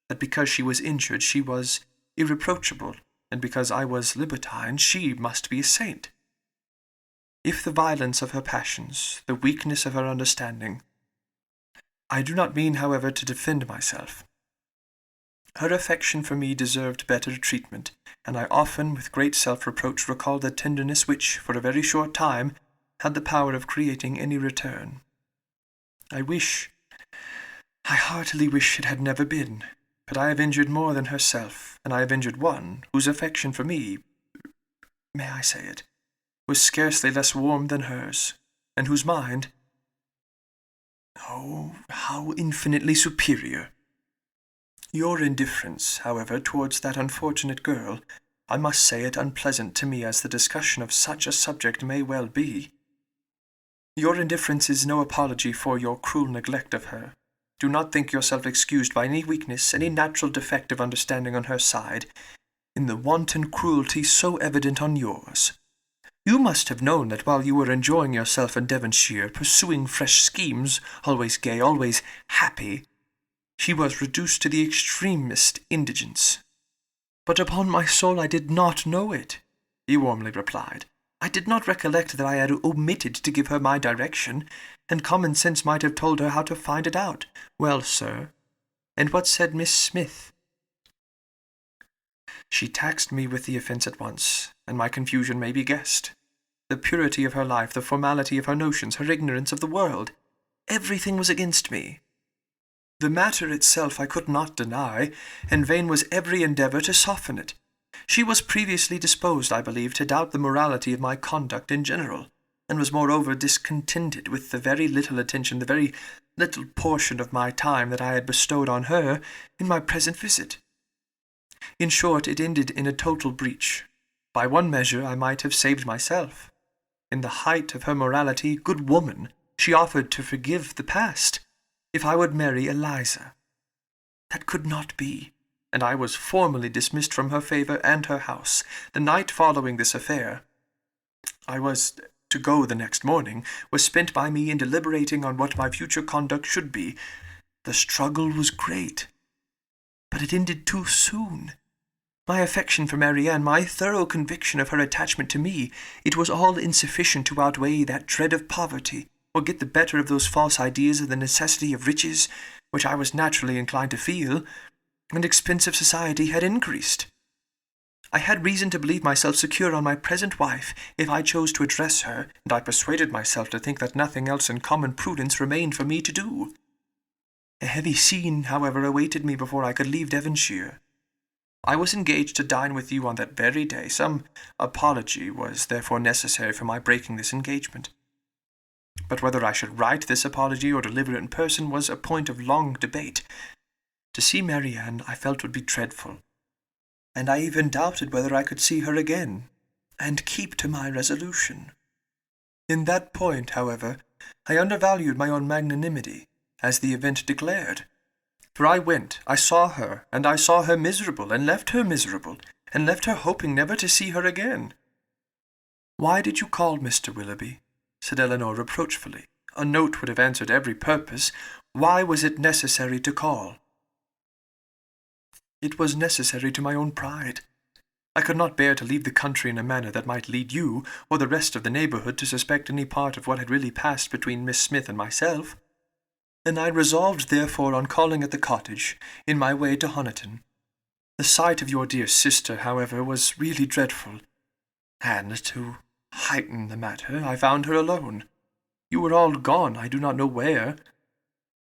that because she was injured she was irreproachable, and because I was libertine she must be a saint. If the violence of her passions, the weakness of her understanding, I do not mean, however, to defend myself. Her affection for me deserved better treatment, and I often, with great self-reproach, recall the tenderness which, for a very short time, had the power of creating any return. I heartily wish it had never been, but I have injured more than herself, and I have injured one whose affection for me, may I say it, was scarcely less warm than hers, and whose mind, oh, how infinitely superior! Your indifference, however, towards that unfortunate girl, I must say it, unpleasant to me as the discussion of such a subject may well be. Your indifference is no apology for your cruel neglect of her. Do not think yourself excused by any weakness, any natural defect of understanding on her side, in the wanton cruelty so evident on yours. You must have known that while you were enjoying yourself in Devonshire, pursuing fresh schemes, always gay, always happy, she was reduced to the extremest indigence. But upon my soul I did not know it, he warmly replied. I did not recollect that I had omitted to give her my direction, and common sense might have told her how to find it out. Well, sir, and what said Miss Smith? She taxed me with the offence at once, and my confusion may be guessed. The purity of her life, the formality of her notions, her ignorance of the world, everything was against me. The matter itself I could not deny, and vain was every endeavour to soften it. She was previously disposed, I believe, to doubt the morality of my conduct in general, and was moreover discontented with the very little attention, the very little portion of my time that I had bestowed on her in my present visit. In short, it ended in a total breach. By one measure I might have saved myself. In the height of her morality, good woman, she offered to forgive the past, if I would marry Eliza. That could not be, and I was formally dismissed from her favour and her house, the night following this affair. I was to go the next morning was spent by me in deliberating on what my future conduct should be. The struggle was great, but it ended too soon. My affection for Marianne, my thorough conviction of her attachment to me, it was all insufficient to outweigh that dread of poverty, or get the better of those false ideas of the necessity of riches, which I was naturally inclined to feel, and expensive society had increased. I had reason to believe myself secure on my present wife, if I chose to address her, and I persuaded myself to think that nothing else in common prudence remained for me to do. A heavy scene, however, awaited me before I could leave Devonshire. I was engaged to dine with you on that very day. Some apology was therefore necessary for my breaking this engagement. But whether I should write this apology or deliver it in person was a point of long debate. To see Marianne I felt would be dreadful, and I even doubted whether I could see her again, and keep to my resolution. In that point, however, I undervalued my own magnanimity, as the event declared. For I went, I saw her, and I saw her miserable, and left her miserable, and left her hoping never to see her again. "Why did you call, Mr. Willoughby?" said Elinor reproachfully. "A note would have answered every purpose. Why was it necessary to call?" "It was necessary to my own pride. I could not bear to leave the country in a manner that might lead you, or the rest of the neighbourhood, to suspect any part of what had really passed between Miss Smith and myself. And I resolved therefore on calling at the cottage, in my way to Honiton. The sight of your dear sister, however, was really dreadful, and to heighten the matter, I found her alone. You were all gone, I do not know where.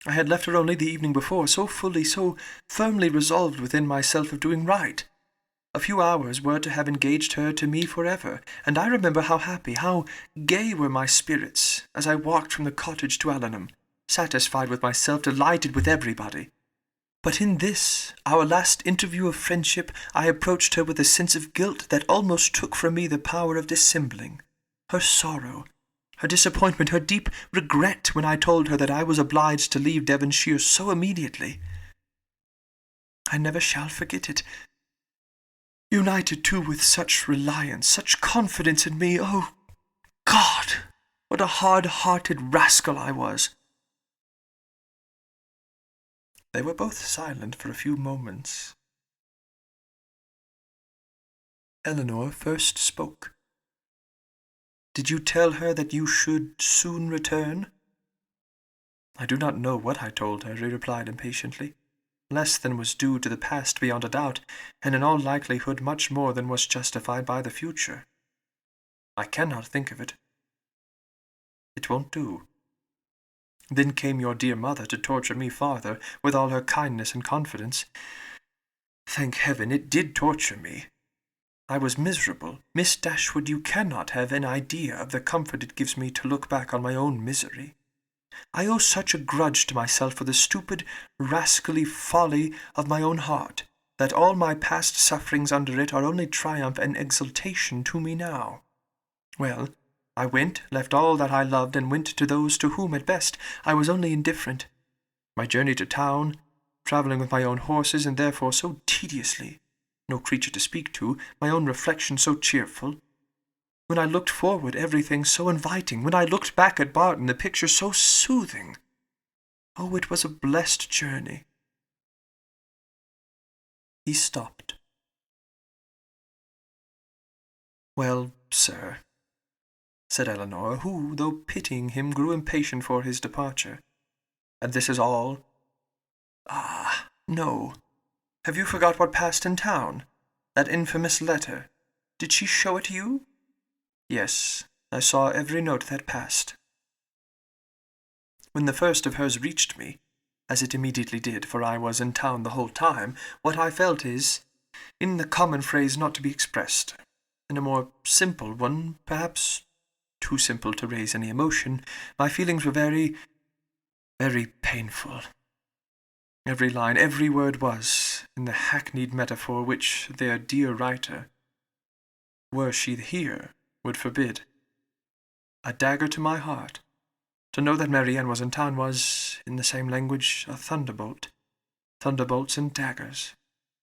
I had left her only the evening before, so fully, so firmly resolved within myself of doing right. A few hours were to have engaged her to me forever, and I remember how happy, how gay were my spirits, as I walked from the cottage to Allenham, satisfied with myself, delighted with everybody. But in this, our last interview of friendship, I approached her with a sense of guilt that almost took from me the power of dissembling. Her sorrow, her disappointment, her deep regret when I told her that I was obliged to leave Devonshire so immediately. I never shall forget it. United, too, with such reliance, such confidence in me, oh, God, what a hard-hearted rascal I was!" They were both silent for a few moments. Elinor first spoke. "Did you tell her that you should soon return?" "I do not know what I told her," he replied impatiently. "Less than was due to the past beyond a doubt, and in all likelihood much more than was justified by the future. I cannot think of it. It won't do." Then came your dear mother to torture me farther, with all her kindness and confidence. Thank heaven, it did torture me. I was miserable. Miss Dashwood, you cannot have an idea of the comfort it gives me to look back on my own misery. I owe such a grudge to myself for the stupid, rascally folly of my own heart, that all my past sufferings under it are only triumph and exultation to me now. Well, I went, left all that I loved, and went to those to whom, at best, I was only indifferent. My journey to town, travelling with my own horses, and therefore so tediously, no creature to speak to, my own reflection so cheerful. When I looked forward, everything so inviting. When I looked back at Barton, the picture so soothing. Oh, it was a blessed journey." He stopped. "Well, sir," said Elinor, who, though pitying him, grew impatient for his departure, "and this is all?" "Ah, no. Have you forgot what passed in town? That infamous letter. Did she show it to you?" "Yes, I saw every note that passed." "When the first of hers reached me, as it immediately did, for I was in town the whole time, what I felt is, in the common phrase not to be expressed. In a more simple one, perhaps too simple to raise any emotion, my feelings were very, very painful. Every line, every word was, in the hackneyed metaphor which their dear writer, were she here, would forbid. A dagger to my heart. To know that Marianne was in town was, in the same language, a thunderbolt. Thunderbolts and daggers.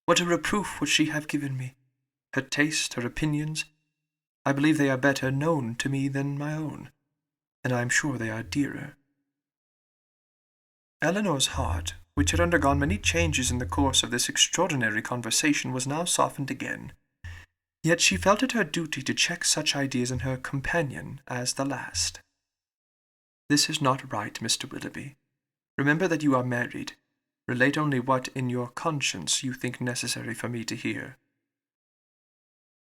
What a reproof would she have given me! Her taste, her opinions. I believe they are better known to me than my own, and I am sure they are dearer." Eleanor's heart, which had undergone many changes in the course of this extraordinary conversation, was now softened again. Yet she felt it her duty to check such ideas in her companion as the last. "This is not right, Mr. Willoughby. Remember that you are married. Relate only what in your conscience you think necessary for me to hear."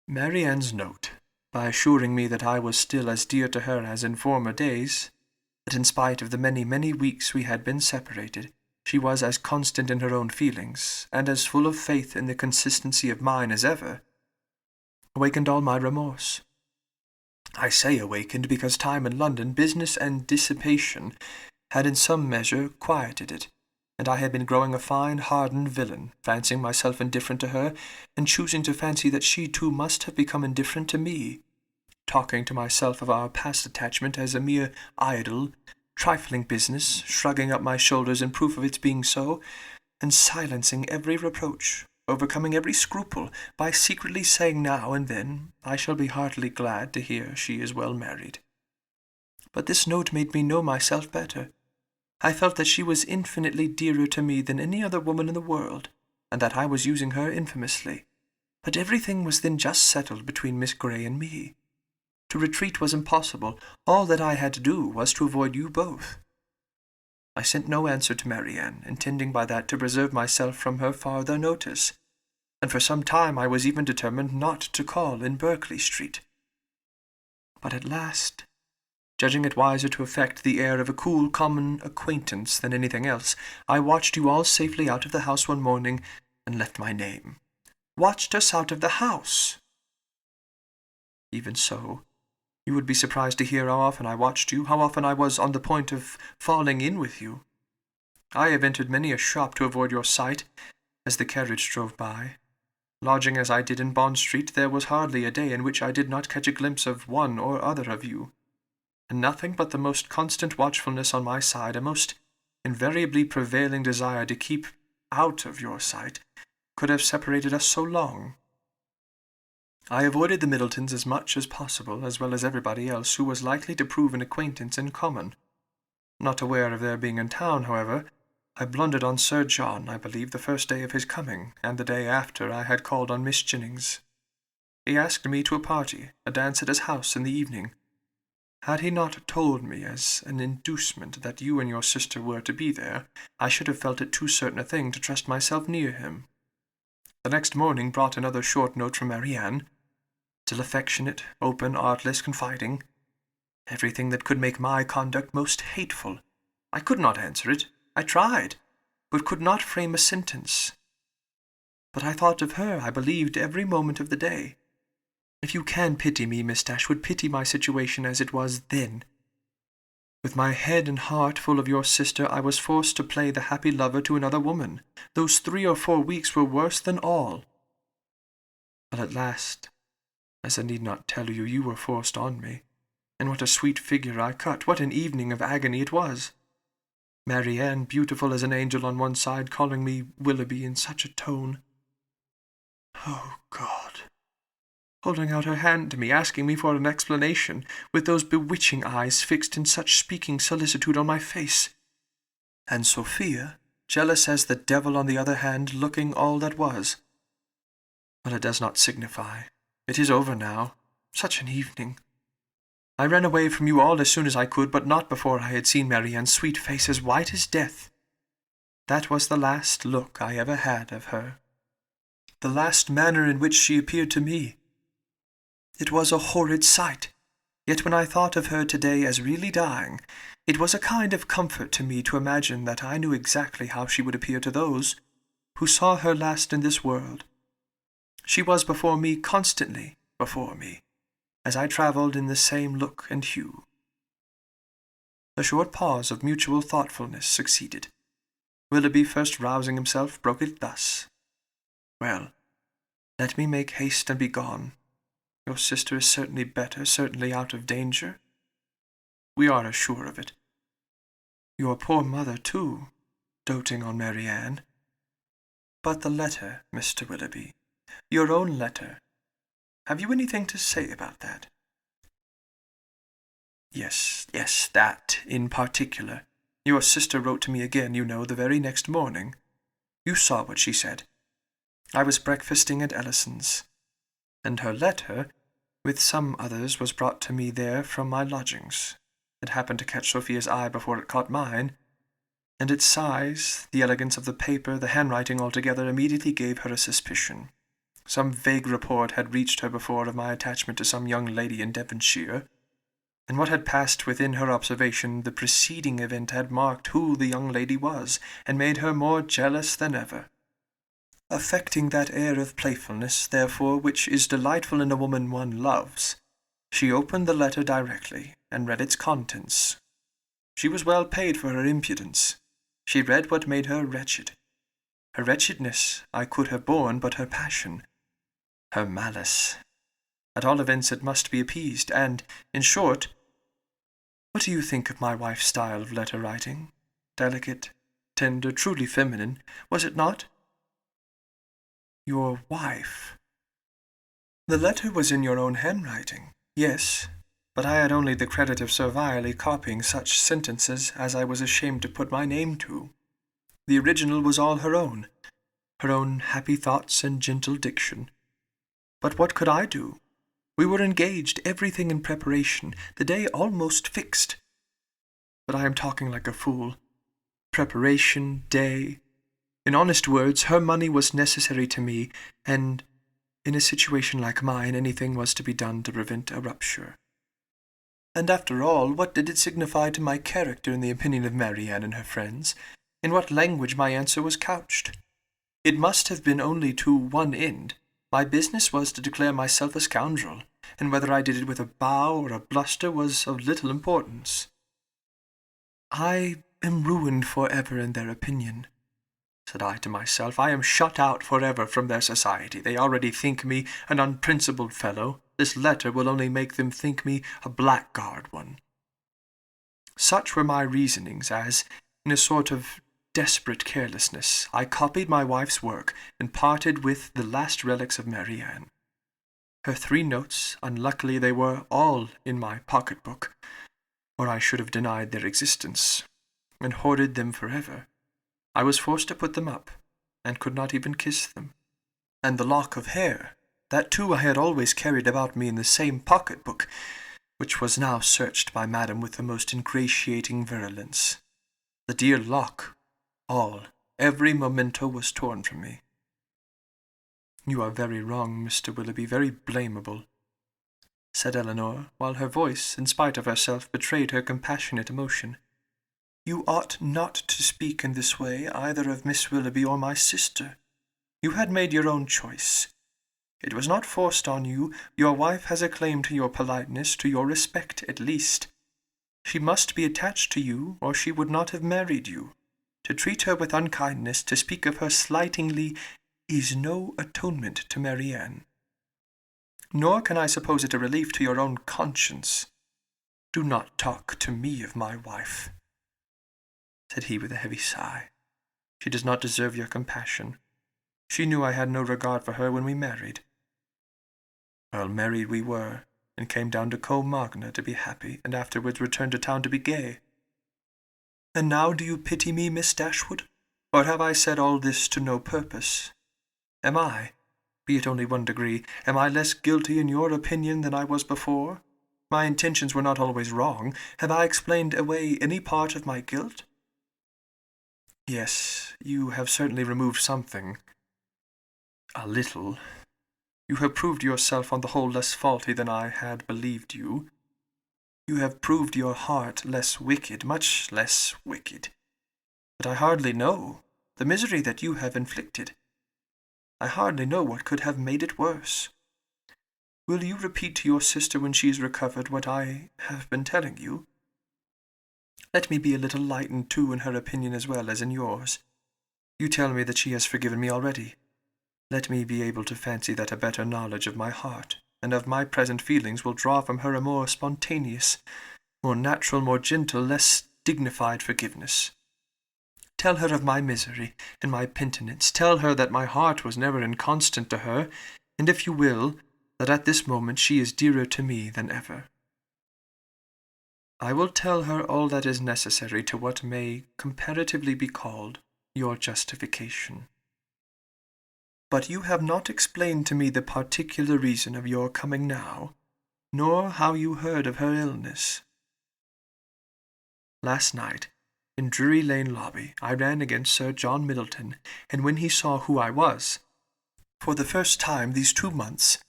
Marianne's note, by assuring me that I was still as dear to her as in former days, that in spite of the many, many weeks we had been separated, she was as constant in her own feelings, and as full of faith in the consistency of mine as ever, awakened all my remorse. I say awakened because time in London, business and dissipation, had in some measure quieted it, and I had been growing a fine hardened villain, fancying myself indifferent to her, and choosing to fancy that she too must have become indifferent to me, talking to myself of our past attachment as a mere idle, trifling business, shrugging up my shoulders in proof of its being so, and silencing every reproach, overcoming every scruple, by secretly saying now and then, "I shall be heartily glad to hear she is well married." But this note made me know myself better. I felt that she was infinitely dearer to me than any other woman in the world, and that I was using her infamously. But everything was then just settled between Miss Grey and me. To retreat was impossible. All that I had to do was to avoid you both. I sent no answer to Marianne, intending by that to preserve myself from her farther notice, and for some time I was even determined not to call in Berkeley Street. But at last, judging it wiser to affect the air of a cool, common acquaintance than anything else, I watched you all safely out of the house one morning, and left my name. Watched us out of the house! Even so, you would be surprised to hear how often I watched you, how often I was on the point of falling in with you. I have entered many a shop to avoid your sight, as the carriage drove by. Lodging as I did in Bond Street, there was hardly a day in which I did not catch a glimpse of one or other of you, and nothing but the most constant watchfulness on my side, a most invariably prevailing desire to keep out of your sight, could have separated us so long. I avoided the Middletons as much as possible, as well as everybody else who was likely to prove an acquaintance in common. Not aware of their being in town, however, I blundered on Sir John, I believe, the first day of his coming, and the day after I had called on Miss Jennings. He asked me to a party, a dance at his house in the evening. Had he not told me as an inducement that you and your sister were to be there, I should have felt it too certain a thing to trust myself near him. The next morning brought another short note from Marianne, still affectionate, open, artless, confiding, everything that could make my conduct most hateful. I could not answer it. I tried, but could not frame a sentence. But I thought of her, I believed, every moment of the day. If you can pity me, Miss Dashwood, pity my situation as it was then. With my head and heart full of your sister, I was forced to play the happy lover to another woman. Those 3 or 4 weeks were worse than all. But at last, as I need not tell you, you were forced on me. And what a sweet figure I cut! What an evening of agony it was! Marianne, beautiful as an angel on one side, calling me Willoughby in such a tone. Oh, God! Holding out her hand to me, asking me for an explanation, with those bewitching eyes fixed in such speaking solicitude on my face. And Sophia, jealous as the devil on the other hand, looking all that was. But it does not signify. It is over now. Such an evening! I ran away from you all as soon as I could, but not before I had seen Marianne's sweet face as white as death. That was the last look I ever had of her, the last manner in which she appeared to me. It was a horrid sight, yet when I thought of her today as really dying, it was a kind of comfort to me to imagine that I knew exactly how she would appear to those who saw her last in this world. She was before me, constantly before me, as I travelled in the same look and hue. A short pause of mutual thoughtfulness succeeded. Willoughby, first rousing himself, broke it thus. "Well, let me make haste and be gone. Your sister is certainly better, certainly out of danger. We are as sure of it. Your poor mother, too, doting on Marianne. But the letter, Mr. Willoughby, your own letter, have you anything to say about that?" Yes, yes, that in particular. Your sister wrote to me again, you know, the very next morning. You saw what she said. I was breakfasting at Ellison's, and her letter, with some others, was brought to me there from my lodgings. It happened to catch Sophia's eye before it caught mine, and its size, the elegance of the paper, the handwriting altogether, immediately gave her a suspicion. Some vague report had reached her before of my attachment to some young lady in Devonshire, and what had passed within her observation the preceding event had marked who the young lady was, and made her more jealous than ever. Affecting that air of playfulness, therefore, which is delightful in a woman one loves, she opened the letter directly, and read its contents. She was well paid for her impudence. She read what made her wretched. Her wretchedness I could have borne, but her passion, her malice. At all events it must be appeased, and, in short, what do you think of my wife's style of letter-writing? Delicate, tender, truly feminine, was it not? Your wife. The letter was in your own handwriting, yes, but I had only the credit of servilely copying such sentences as I was ashamed to put my name to. The original was all her own happy thoughts and gentle diction. But what could I do? We were engaged, everything in preparation, the day almost fixed. But I am talking like a fool. Preparation, day. In honest words, her money was necessary to me, and in a situation like mine, anything was to be done to prevent a rupture. And after all, what did it signify to my character in the opinion of Marianne and her friends, in what language my answer was couched? It must have been only to one end. My business was to declare myself a scoundrel, and whether I did it with a bow or a bluster was of little importance. I am ruined for ever in their opinion, said I to myself. I am shut out for ever from their society. They already think me an unprincipled fellow. This letter will only make them think me a blackguard one. Such were my reasonings as, in a sort of desperate carelessness, I copied my wife's work and parted with the last relics of Marianne. Her 3 notes, unluckily they were all in my pocket-book, or I should have denied their existence, and hoarded them forever. I was forced to put them up, and could not even kiss them. And the lock of hair, that too I had always carried about me in the same pocket-book, which was now searched by Madam with the most ingratiating virulence. The dear lock, every memento was torn from me. You are very wrong, Mr. Willoughby, very blamable, said Eleanor, while her voice, in spite of herself, betrayed her compassionate emotion. You ought not to speak in this way either of Miss Willoughby or my sister. You had made your own choice. It was not forced on you. Your wife has a claim to your politeness, to your respect at least. She must be attached to you, or she would not have married you. To treat her with unkindness, to speak of her slightingly, is no atonement to Marianne. Nor can I suppose it a relief to your own conscience. Do not talk to me of my wife, said he with a heavy sigh. She does not deserve your compassion. She knew I had no regard for her when we married. Well, married we were, and came down to Combe Magna to be happy, and afterwards returned to town to be gay. And now do you pity me, Miss Dashwood? Or have I said all this to no purpose? Am I, be it only 1 degree, am I less guilty in your opinion than I was before? My intentions were not always wrong. Have I explained away any part of my guilt? Yes, you have certainly removed something. A little. You have proved yourself on the whole less faulty than I had believed you. You have proved your heart less wicked, much less wicked. But I hardly know the misery that you have inflicted. I hardly know what could have made it worse. Will you repeat to your sister when she is recovered what I have been telling you? Let me be a little lightened too in her opinion as well as in yours. You tell me that she has forgiven me already. Let me be able to fancy that a better knowledge of my heart and of my present feelings will draw from her a more spontaneous, more natural, more gentle, less dignified forgiveness. Tell her of my misery and my penitence. Tell her that my heart was never inconstant to her, and if you will, that at this moment she is dearer to me than ever. I will tell her all that is necessary to what may comparatively be called your justification. But you have not explained to me the particular reason of your coming now, nor how you heard of her illness. Last night, in Drury Lane lobby, I ran against Sir John Middleton, and when he saw who I was, for the first time these 2 months,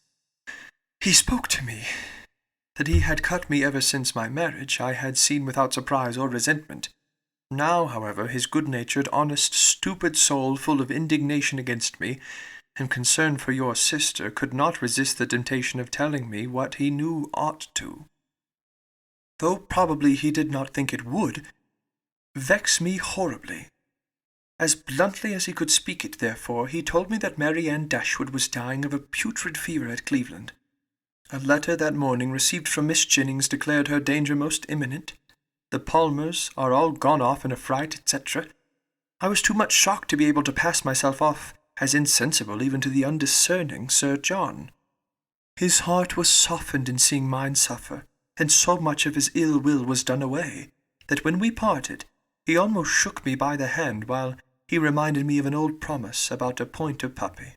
he spoke to me. That he had cut me ever since my marriage, I had seen without surprise or resentment. Now, however, his good-natured, honest, stupid soul, full of indignation against me, and concern for your sister, could not resist the temptation of telling me what he knew ought to, though probably he did not think it would, vex me horribly. As bluntly as he could speak it, therefore, he told me that Mary Ann Dashwood was dying of a putrid fever at Cleveland. A letter that morning received from Miss Jennings declared her danger most imminent. The Palmers are all gone off in a fright, etc. I was too much shocked to be able to pass myself off as insensible even to the undiscerning Sir John. His heart was softened in seeing mine suffer, and so much of his ill will was done away, that when we parted, he almost shook me by the hand while he reminded me of an old promise about a pointer puppy.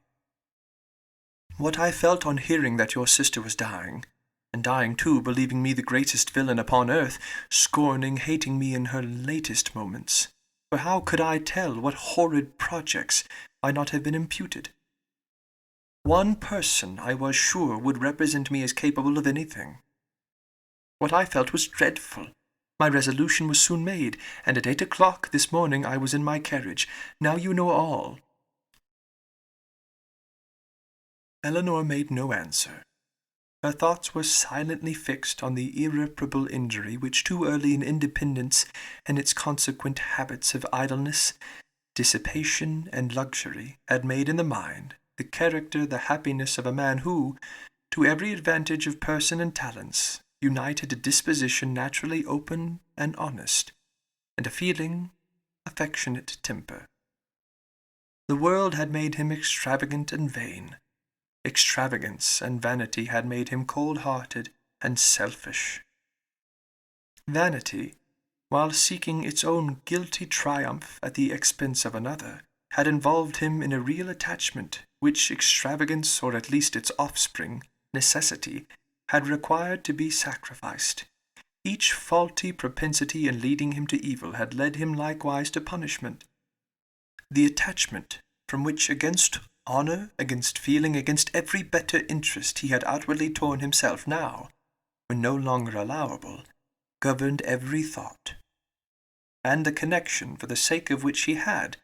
What I felt on hearing that your sister was dying, and dying too, believing me the greatest villain upon earth, scorning, hating me in her latest moments. For how could I tell what horrid projects might not have been imputed? One person, I was sure, would represent me as capable of anything. What I felt was dreadful. My resolution was soon made, and at 8 o'clock this morning I was in my carriage. Now you know all. Eleanor made no answer. Her thoughts were silently fixed on the irreparable injury which too early in independence and its consequent habits of idleness, dissipation, and luxury had made in the mind, the character, the happiness of a man who, to every advantage of person and talents, united a disposition naturally open and honest, and a feeling, affectionate temper. The world had made him extravagant and vain. Extravagance and vanity had made him cold-hearted and selfish. Vanity, while seeking its own guilty triumph at the expense of another, had involved him in a real attachment which extravagance, or at least its offspring, necessity, had required to be sacrificed. Each faulty propensity in leading him to evil had led him likewise to punishment. The attachment from which against honour, against feeling, against every better interest he had outwardly torn himself now, when no longer allowable, governed every thought. And the connection, for the sake of which he had,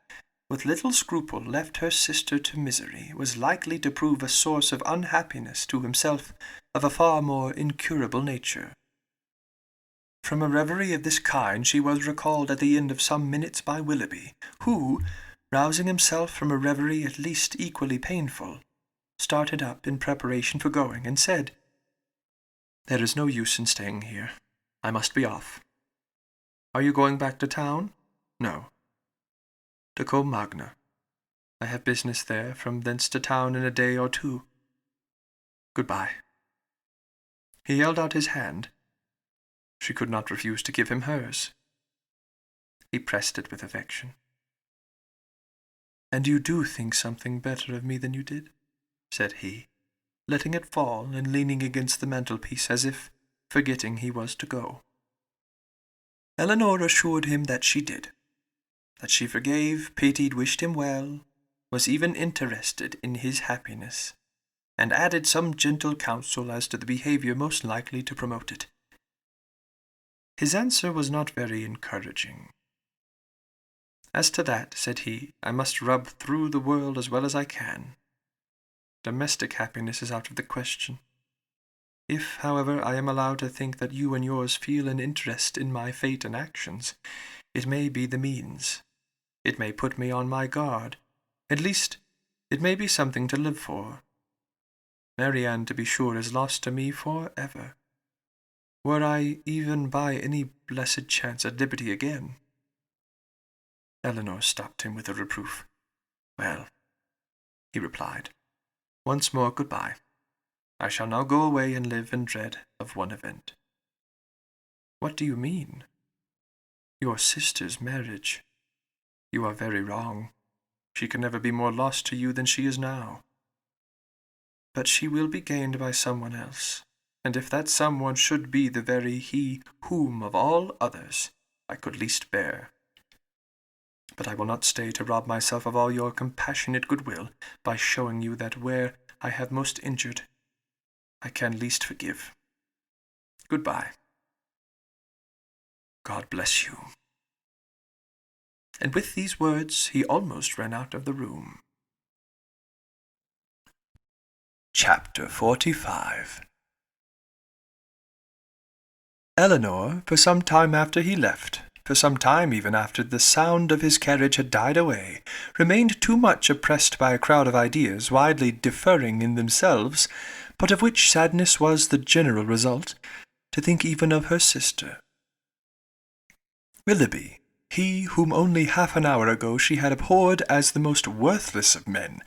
with little scruple, left her sister to misery, was likely to prove a source of unhappiness to himself of a far more incurable nature. From a reverie of this kind she was recalled at the end of some minutes by Willoughby, who, rousing himself from a reverie at least equally painful, started up in preparation for going, and said, "There is no use in staying here. I must be off. Are you going back to town?" "No." "To Combe Magna. I have business there, from thence to town in a day or 2. Good-bye." He held out his hand. She could not refuse to give him hers. He pressed it with affection. "And you do think something better of me than you did?" said he, letting it fall and leaning against the mantelpiece as if forgetting he was to go. Eleanor assured him that she did, that she forgave, pitied, wished him well, was even interested in his happiness, and added some gentle counsel as to the behaviour most likely to promote it. His answer was not very encouraging. "As to that," said he, "I must rub through the world as well as I can. Domestic happiness is out of the question. If, however, I am allowed to think that you and yours feel an interest in my fate and actions, it may be the means. It may put me on my guard. At least, it may be something to live for. Mary Ann, to be sure, is lost to me for ever. Were I even by any blessed chance at liberty again—" Eleanor stopped him with a reproof. "Well," he replied, "once more good-bye. I shall now go away and live in dread of one event." What do you mean? Your sister's marriage. You are very wrong. She can never be more lost to you than she is now. But she will be gained by someone else, and if that someone should be the very he whom of all others I could least bear. But I will not stay to rob myself of all your compassionate goodwill by showing you that where I have most injured, I can least forgive. Goodbye. God bless you. And with these words he almost ran out of the room. Chapter 45. Eleanor, for some time after he left, for some time even after the sound of his carriage had died away, remained too much oppressed by a crowd of ideas widely differing in themselves, but of which sadness was the general result, to think even of her sister. Willoughby, he whom only half an hour ago she had abhorred as the most worthless of men.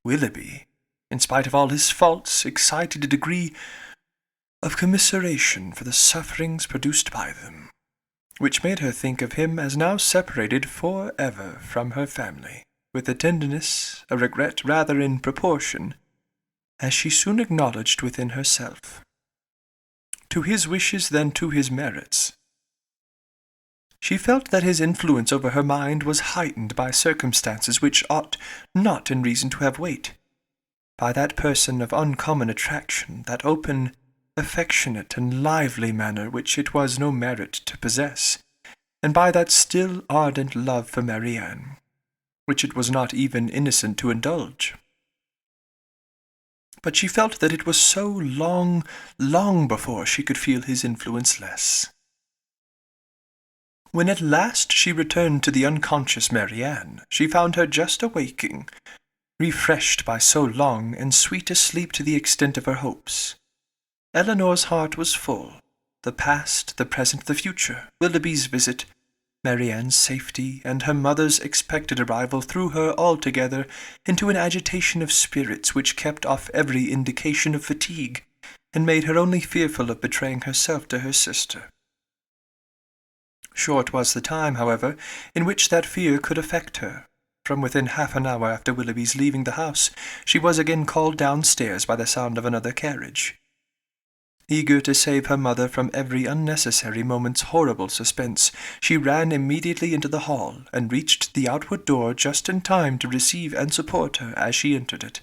Willoughby, in spite of all his faults, excited a degree of commiseration for the sufferings produced by them, which made her think of him as now separated for ever from her family, with a tenderness, a regret rather in proportion, as she soon acknowledged within herself, to his wishes than to his merits. She felt that his influence over her mind was heightened by circumstances which ought not in reason to have weight, by that person of uncommon attraction, that open, affectionate, and lively manner which it was no merit to possess, and by that still ardent love for Marianne, which it was not even innocent to indulge. But she felt that it was so long, long before she could feel his influence less. When at last she returned to the unconscious Marianne, she found her just awaking, refreshed by so long and sweet a sleep to the extent of her hopes. Eleanor's heart was full. The past, the present, the future, Willoughby's visit, Marianne's safety, and her mother's expected arrival threw her altogether into an agitation of spirits which kept off every indication of fatigue, and made her only fearful of betraying herself to her sister. Short was the time, however, in which that fear could affect her. From within half an hour after Willoughby's leaving the house, she was again called downstairs by the sound of another carriage. Eager to save her mother from every unnecessary moment's horrible suspense, she ran immediately into the hall, and reached the outward door just in time to receive and support her as she entered it.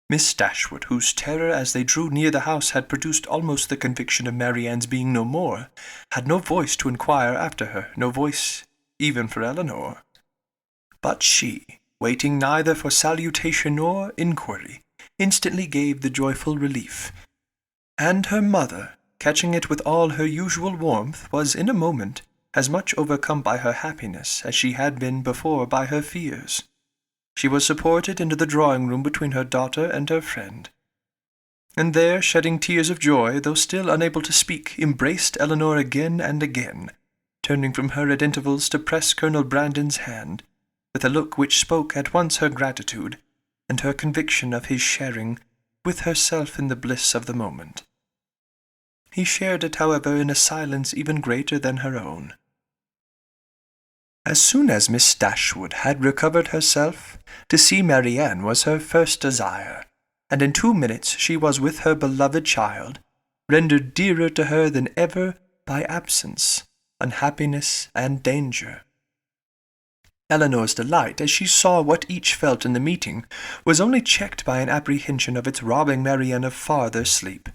Miss Dashwood, whose terror as they drew near the house had produced almost the conviction of Marianne's being no more, had no voice to inquire after her, no voice even for Eleanor. But she, waiting neither for salutation nor inquiry, instantly gave the joyful relief, and her mother, catching it with all her usual warmth, was in a moment as much overcome by her happiness as she had been before by her fears. She was supported into the drawing-room between her daughter and her friend, and there, shedding tears of joy, though still unable to speak, embraced Eleanor again and again, turning from her at intervals to press Colonel Brandon's hand, with a look which spoke at once her gratitude and her conviction of his sharing with herself in the bliss of the moment. He shared it, however, in a silence even greater than her own. As soon as Miss Dashwood had recovered herself, to see Marianne was her first desire, and in 2 minutes she was with her beloved child, rendered dearer to her than ever by absence, unhappiness, and danger. Eleanor's delight, as she saw what each felt in the meeting, was only checked by an apprehension of its robbing Marianne of farther sleep.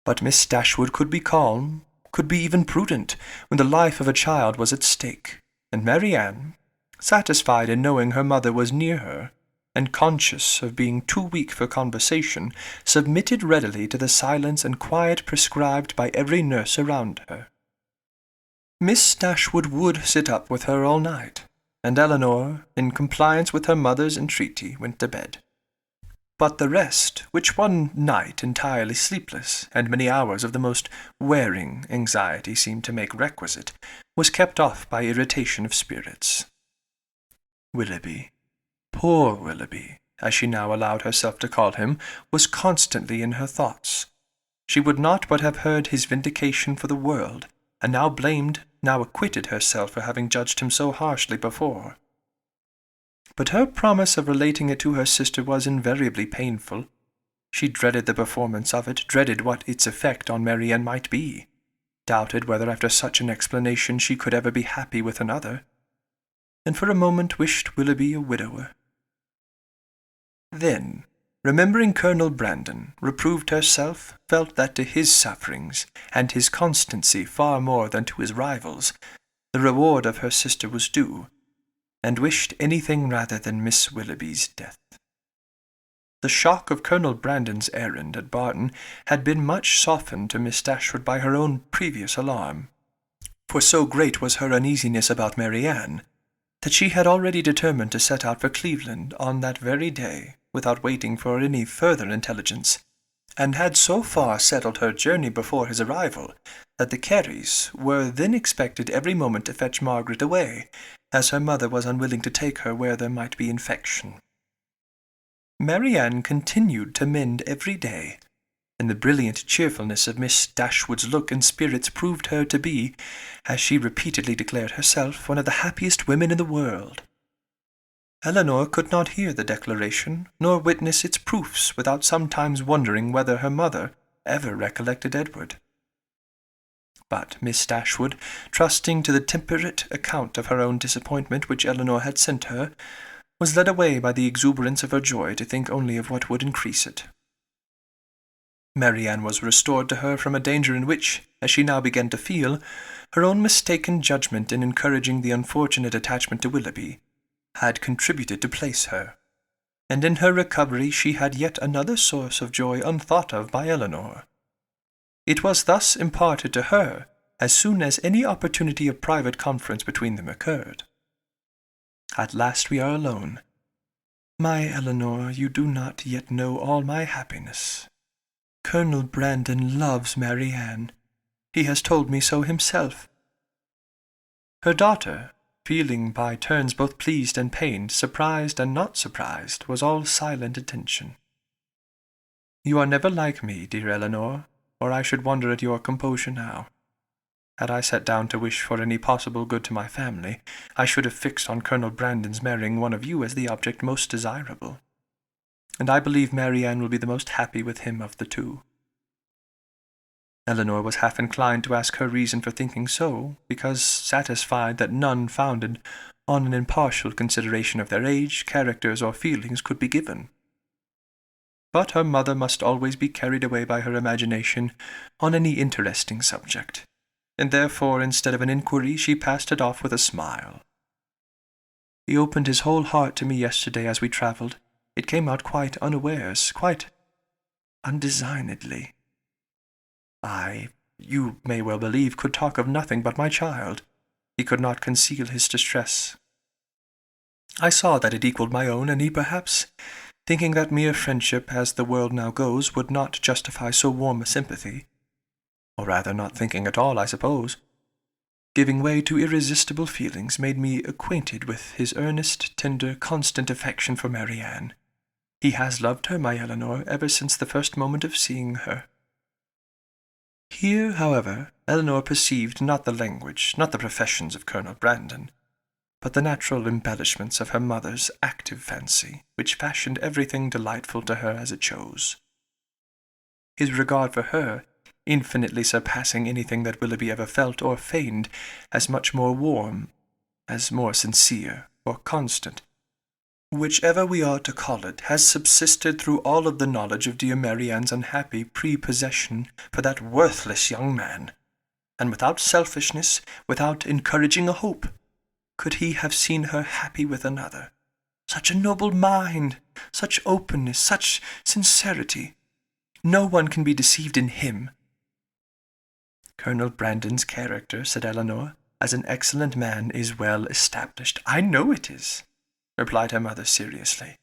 But Miss Dashwood could be calm, could be even prudent, when the life of a child was at stake, and Marianne, satisfied in knowing her mother was near her, and conscious of being too weak for conversation, submitted readily to the silence and quiet prescribed by every nurse around her. Miss Dashwood would sit up with her all night, and Eleanor, in compliance with her mother's entreaty, went to bed. But the rest, which one night entirely sleepless, and many hours of the most wearing anxiety seemed to make requisite, was kept off by irritation of spirits. Willoughby, poor Willoughby, as she now allowed herself to call him, was constantly in her thoughts. She would not but have heard his vindication for the world, and now blamed, now acquitted herself for having judged him so harshly before. But her promise of relating it to her sister was invariably painful. She dreaded the performance of it, dreaded what its effect on Marianne might be, doubted whether after such an explanation she could ever be happy with another, and for a moment wished Willoughby a widower. Then, remembering Colonel Brandon, reproved herself, felt that to his sufferings, and his constancy far more than to his rivals, the reward of her sister was due, and wished anything rather than Miss Willoughby's death. The shock of Colonel Brandon's errand at Barton had been much softened to Miss Dashwood by her own previous alarm, for so great was her uneasiness about Marianne, that she had already determined to set out for Cleveland on that very day, without waiting for any further intelligence, and had so far settled her journey before his arrival, that the Careys were then expected every moment to fetch Margaret away, as her mother was unwilling to take her where there might be infection. Marianne continued to mend every day, and the brilliant cheerfulness of Miss Dashwood's look and spirits proved her to be, as she repeatedly declared herself, one of the happiest women in the world. Elinor could not hear the declaration, nor witness its proofs, without sometimes wondering whether her mother ever recollected Edward. But Miss Dashwood, trusting to the temperate account of her own disappointment which Elinor had sent her, was led away by the exuberance of her joy to think only of what would increase it. Marianne was restored to her from a danger in which, as she now began to feel, her own mistaken judgment in encouraging the unfortunate attachment to Willoughby had contributed to place her, and in her recovery she had yet another source of joy unthought of by Elinor. It was thus imparted to her as soon as any opportunity of private conference between them occurred. At last we are alone. My Elinor, you do not yet know all my happiness. Colonel Brandon loves Marianne. He has told me so himself. Her daughter, feeling by turns both pleased and pained, surprised and not surprised, was all silent attention. You are never like me, dear Elinor, or I should wonder at your composure now. Had I sat down to wish for any possible good to my family, I should have fixed on Colonel Brandon's marrying one of you as the object most desirable, and I believe Marianne will be the most happy with him of the two. Elinor was half inclined to ask her reason for thinking so, because satisfied that none founded on an impartial consideration of their age, characters, or feelings could be given. But her mother must always be carried away by her imagination on any interesting subject, and therefore, instead of an inquiry, she passed it off with a smile. He opened his whole heart to me yesterday as we travelled. It came out quite unawares, quite undesignedly. I, you may well believe, could talk of nothing but my child. He could not conceal his distress. I saw that it equalled my own, and he perhaps, thinking that mere friendship, as the world now goes, would not justify so warm a sympathy, or rather not thinking at all, I suppose, giving way to irresistible feelings, made me acquainted with his earnest, tender, constant affection for Marianne. He has loved her, my Elinor, ever since the first moment of seeing her. Here, however, Elinor perceived not the language, not the professions of Colonel Brandon, but the natural embellishments of her mother's active fancy, which fashioned everything delightful to her as it chose. His regard for her, infinitely surpassing anything that Willoughby ever felt or feigned, as much more warm, as more sincere, or constant, whichever we are to call it, has subsisted through all of the knowledge of dear Marianne's unhappy prepossession for that worthless young man, and without selfishness, without encouraging a hope, could he have seen her happy with another. Such a noble mind, such openness, such sincerity. No one can be deceived in him. Colonel Brandon's character, said Elinor, as an excellent man, is well established. I know it is, replied her mother seriously,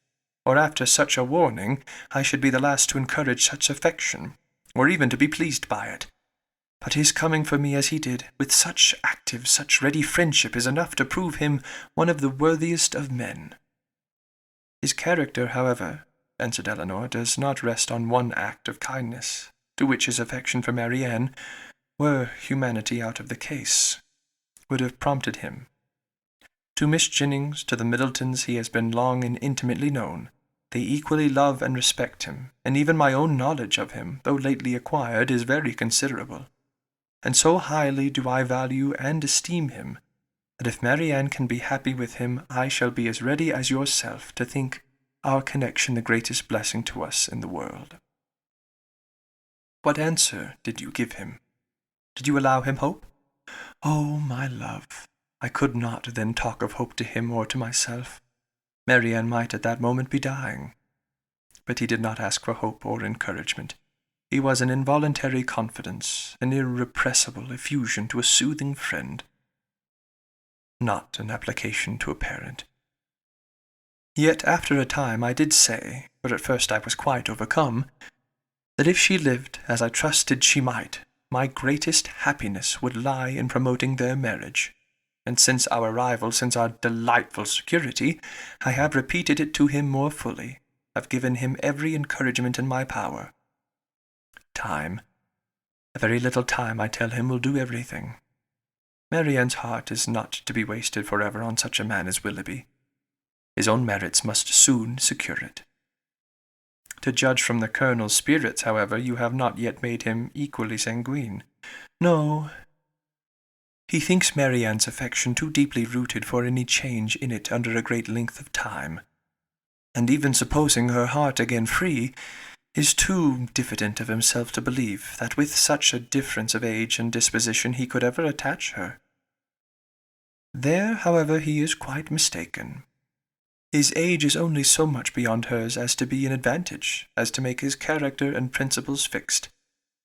or after such a warning I should be the last to encourage such affection, or even to be pleased by it. But his coming for me as he did, with such active, such ready friendship, is enough to prove him one of the worthiest of men. His character, however, answered Elinor, does not rest on one act of kindness, to which his affection for Marianne, were humanity out of the case, would have prompted him. To Miss Jennings, to the Middletons, he has been long and intimately known. They equally love and respect him, and even my own knowledge of him, though lately acquired, is very considerable. And so highly do I value and esteem him, that if Marianne can be happy with him, I shall be as ready as yourself to think our connection the greatest blessing to us in the world. What answer did you give him? Did you allow him hope? Oh, my love, I could not then talk of hope to him or to myself. Marianne might at that moment be dying. But he did not ask for hope or encouragement. He was an involuntary confidence, an irrepressible effusion to a soothing friend, not an application to a parent. Yet after a time I did say, for at first I was quite overcome, that if she lived, as I trusted she might, my greatest happiness would lie in promoting their marriage. And since our arrival, since our delightful security, I have repeated it to him more fully, have given him every encouragement in my power. Time, a very little time, I tell him, will do everything. Marianne's heart is not to be wasted forever on such a man as Willoughby. His own merits must soon secure it. To judge from the Colonel's spirits, however, you have not yet made him equally sanguine. No, he thinks Marianne's affection too deeply rooted for any change in it under a great length of time, and even supposing her heart again free, is too diffident of himself to believe that with such a difference of age and disposition he could ever attach her. There, however, he is quite mistaken. His age is only so much beyond hers as to be an advantage, as to make his character and principles fixed,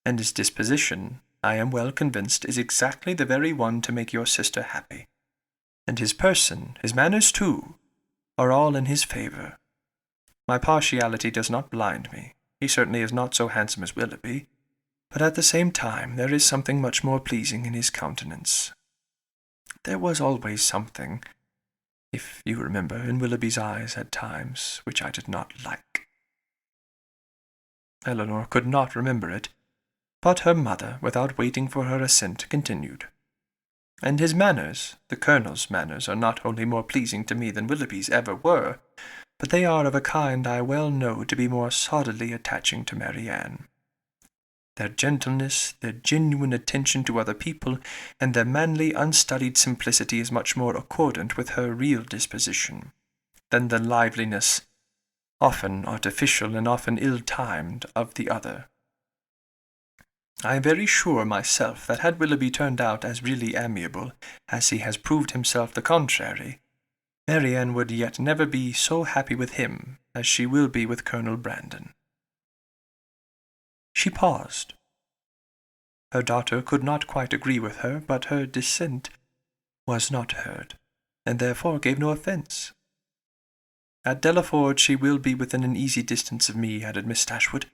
and his disposition, I am well convinced, is exactly the very one to make your sister happy. And his person, his manners too, are all in his favour. My partiality does not blind me. He certainly is not so handsome as Willoughby, but at the same time there is something much more pleasing in his countenance. There was always something, if you remember, in Willoughby's eyes at times, which I did not like. Eleanor could not remember it, but her mother, without waiting for her assent, continued. And his manners, the Colonel's manners, are not only more pleasing to me than Willoughby's ever were, but they are of a kind I well know to be more solidly attaching to Marianne. Their gentleness, their genuine attention to other people, and their manly, unstudied simplicity is much more accordant with her real disposition than the liveliness, often artificial and often ill-timed, of the other. I am very sure myself that had Willoughby turned out as really amiable as he has proved himself the contrary, Marianne would yet never be so happy with him as she will be with Colonel Brandon. She paused. Her daughter could not quite agree with her, but her dissent was not heard, and therefore gave no offence. At Delaford she will be within an easy distance of me, added Miss Dashwood,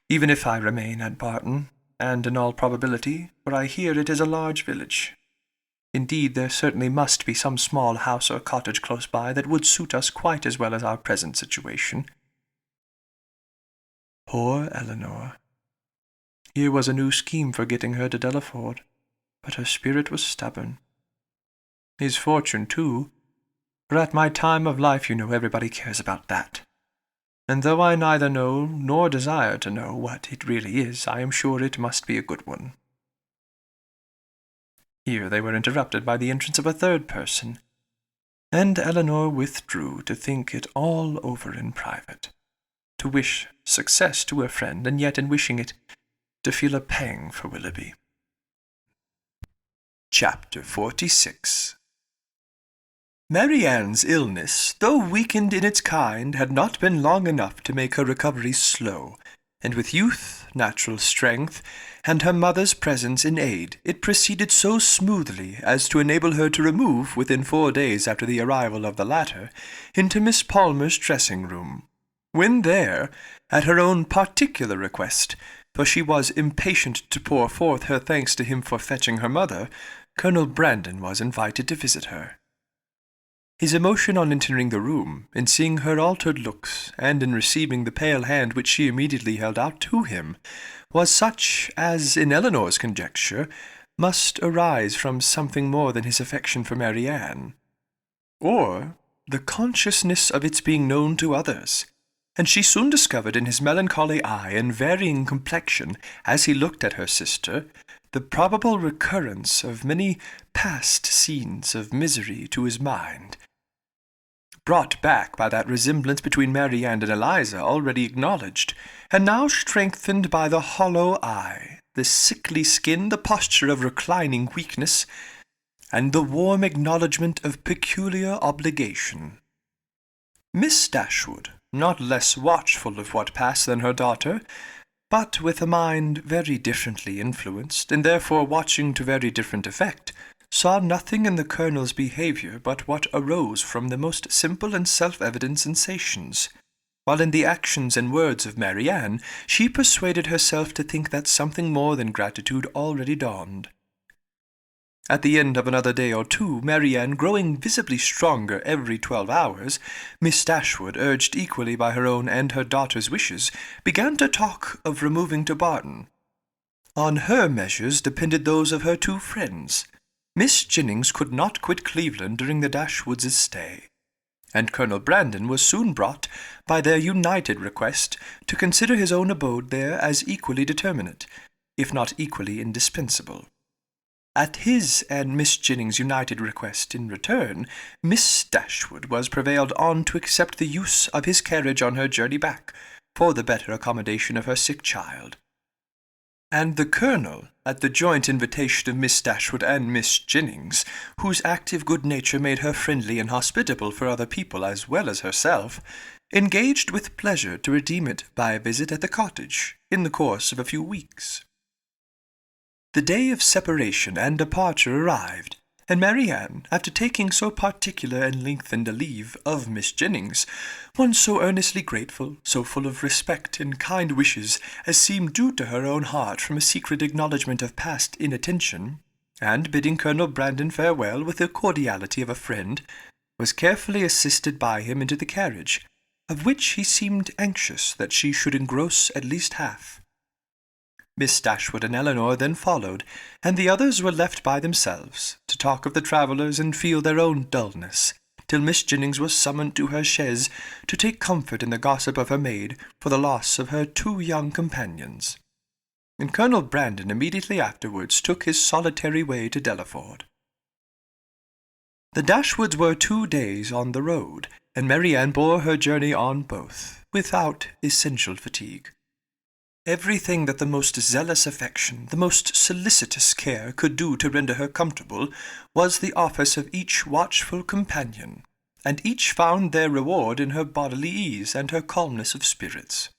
even if I remain at Barton, and in all probability, for I hear it is a large village. Indeed, there certainly must be some small house or cottage close by that would suit us quite as well as our present situation. Poor Eleanor! Here was a new scheme for getting her to Delaford, but her spirit was stubborn. His fortune, too, for at my time of life, you know, everybody cares about that. And though I neither know nor desire to know what it really is, I am sure it must be a good one. Here they were interrupted by the entrance of a third person, and Eleanor withdrew to think it all over in private, to wish success to her friend, and yet in wishing it, to feel a pang for Willoughby. Chapter 46. Marianne's illness, though weakened in its kind, had not been long enough to make her recovery slow, and with youth, natural strength, and her mother's presence in aid, it proceeded so smoothly as to enable her to remove, within 4 days after the arrival of the latter, into Miss Palmer's dressing-room. When there, at her own particular request, for she was impatient to pour forth her thanks to him for fetching her mother, Colonel Brandon was invited to visit her. His emotion on entering the room, in seeing her altered looks, and in receiving the pale hand which she immediately held out to him, was such as, in Eleanor's conjecture, must arise from something more than his affection for Marianne, or the consciousness of its being known to others, and she soon discovered in his melancholy eye and varying complexion, as he looked at her sister, the probable recurrence of many past scenes of misery to his mind, brought back by that resemblance between Marianne and Eliza already acknowledged, and now strengthened by the hollow eye, the sickly skin, the posture of reclining weakness, and the warm acknowledgment of peculiar obligation. Miss Dashwood, not less watchful of what passed than her daughter, but with a mind very differently influenced, and therefore watching to very different effect, saw nothing in the Colonel's behaviour but what arose from the most simple and self-evident sensations, while in the actions and words of Marianne she persuaded herself to think that something more than gratitude already dawned. At the end of another day or two, Marianne, growing visibly stronger every 12 hours, Miss Dashwood, urged equally by her own and her daughter's wishes, began to talk of removing to Barton. On her measures depended those of her two friends. Miss Jennings could not quit Cleveland during the Dashwoods' stay, and Colonel Brandon was soon brought, by their united request, to consider his own abode there as equally determinate, if not equally indispensable. At his and Miss Jennings' united request in return, Miss Dashwood was prevailed on to accept the use of his carriage on her journey back, for the better accommodation of her sick child. And the Colonel, at the joint invitation of Miss Dashwood and Miss Jennings, whose active good nature made her friendly and hospitable for other people as well as herself, engaged with pleasure to redeem it by a visit at the cottage in the course of a few weeks. The day of separation and departure arrived, and Marianne, after taking so particular and lengthened a leave of Miss Jennings, one so earnestly grateful, so full of respect and kind wishes as seemed due to her own heart from a secret acknowledgment of past inattention, and bidding Colonel Brandon farewell with the cordiality of a friend, was carefully assisted by him into the carriage, of which he seemed anxious that she should engross at least half. Miss Dashwood and Eleanor then followed, and the others were left by themselves, to talk of the travellers and feel their own dullness, till Miss Jennings was summoned to her chaise to take comfort in the gossip of her maid for the loss of her two young companions. And Colonel Brandon immediately afterwards took his solitary way to Delaford. The Dashwoods were 2 days on the road, and Marianne bore her journey on both, without essential fatigue. Everything that the most zealous affection, the most solicitous care could do to render her comfortable, was the office of each watchful companion, and each found their reward in her bodily ease and her calmness of spirits.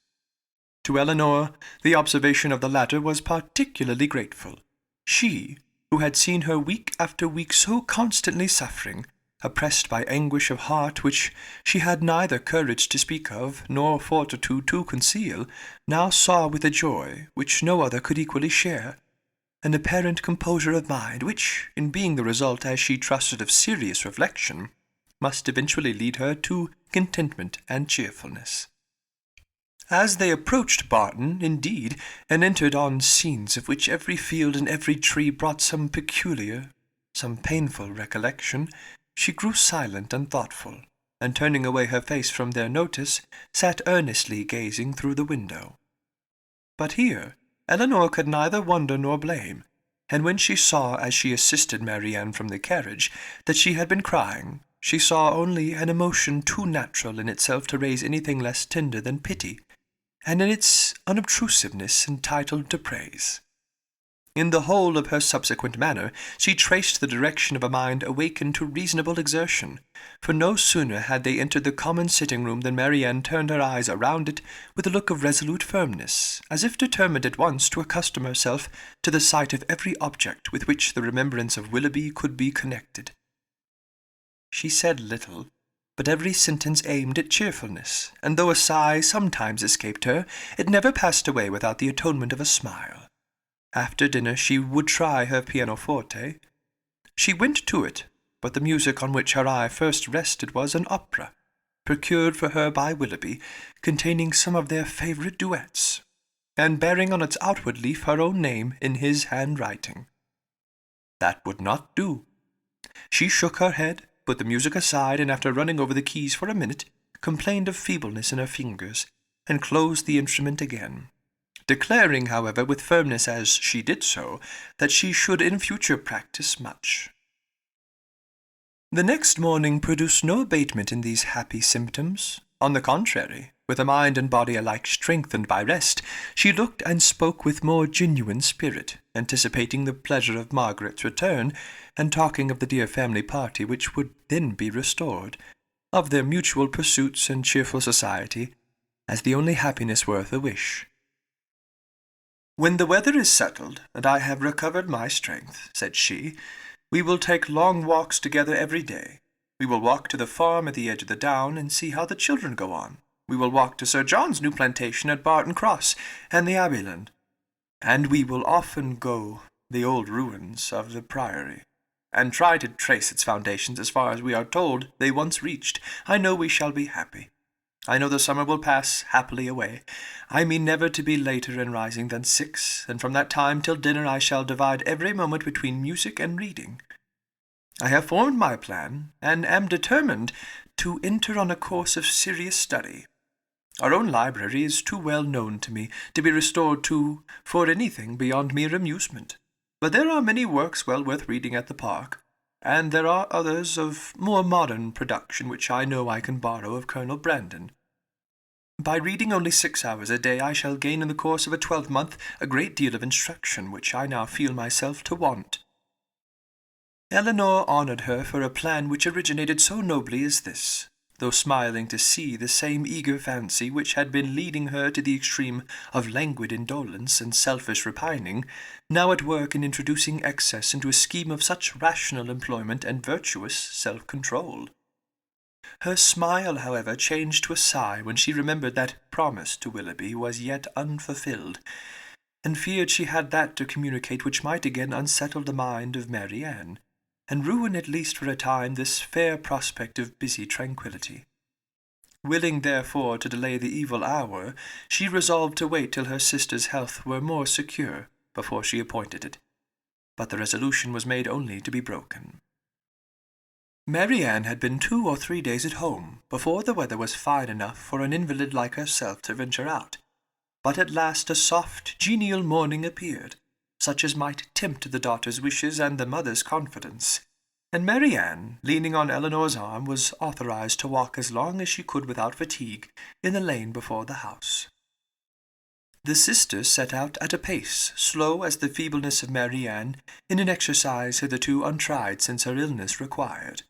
To Eleanor, the observation of the latter was particularly grateful. She, who had seen her week after week so constantly suffering, oppressed by anguish of heart which she had neither courage to speak of nor fortitude to conceal, now saw with a joy which no other could equally share, an apparent composure of mind which, in being the result, as she trusted, of serious reflection, must eventually lead her to contentment and cheerfulness. As they approached Barton, indeed, and entered on scenes of which every field and every tree brought some peculiar, some painful recollection, she grew silent and thoughtful, and turning away her face from their notice, sat earnestly gazing through the window. But here Eleanor could neither wonder nor blame, and when she saw, as she assisted Marianne from the carriage, that she had been crying, she saw only an emotion too natural in itself to raise anything less tender than pity, and in its unobtrusiveness entitled to praise. In the whole of her subsequent manner, she traced the direction of a mind awakened to reasonable exertion, for no sooner had they entered the common sitting-room than Marianne turned her eyes around it with a look of resolute firmness, as if determined at once to accustom herself to the sight of every object with which the remembrance of Willoughby could be connected. She said little, but every sentence aimed at cheerfulness, and though a sigh sometimes escaped her, it never passed away without the atonement of a smile. After dinner she would try her pianoforte. She went to it, but the music on which her eye first rested was an opera, procured for her by Willoughby, containing some of their favourite duets, and bearing on its outward leaf her own name in his handwriting. That would not do. She shook her head, put the music aside, and after running over the keys for a minute, complained of feebleness in her fingers, and closed the instrument again, declaring, however, with firmness as she did so, that she should in future practice much. The next morning produced no abatement in these happy symptoms. On the contrary, with a mind and body alike strengthened by rest, she looked and spoke with more genuine spirit, anticipating the pleasure of Margaret's return, and talking of the dear family party which would then be restored, of their mutual pursuits and cheerful society, as the only happiness worth a wish. "When the weather is settled, and I have recovered my strength," said she, "we will take long walks together every day. We will walk to the farm at the edge of the down, and see how the children go on. We will walk to Sir John's new plantation at Barton Cross, and the Abbeyland. And we will often go the old ruins of the Priory, and try to trace its foundations as far as we are told they once reached. I know we shall be happy. I know the summer will pass happily away. I mean never to be later in rising than 6, and from that time till dinner I shall divide every moment between music and reading. I have formed my plan, and am determined to enter on a course of serious study. Our own library is too well known to me to be restored to for anything beyond mere amusement. But there are many works well worth reading at the park, and there are others of more modern production which I know I can borrow of Colonel Brandon. By reading only 6 hours a day I shall gain in the course of a 12-month a great deal of instruction which I now feel myself to want." Elinor honoured her for a plan which originated so nobly as this, though smiling to see the same eager fancy which had been leading her to the extreme of languid indolence and selfish repining, now at work in introducing excess into a scheme of such rational employment and virtuous self-control. Her smile, however, changed to a sigh when she remembered that promise to Willoughby was yet unfulfilled, and feared she had that to communicate which might again unsettle the mind of Marianne, and ruin at least for a time this fair prospect of busy tranquillity. Willing, therefore, to delay the evil hour, she resolved to wait till her sister's health were more secure before she appointed it. But the resolution was made only to be broken. Marianne had been 2 or 3 days at home before the weather was fine enough for an invalid like herself to venture out. But at last a soft, genial morning appeared, such as might tempt the daughter's wishes and the mother's confidence, and Marianne, leaning on Elinor's arm, was authorized to walk as long as she could without fatigue in the lane before the house. The sisters set out at a pace slow as the feebleness of Marianne, in an exercise hitherto untried since her illness required,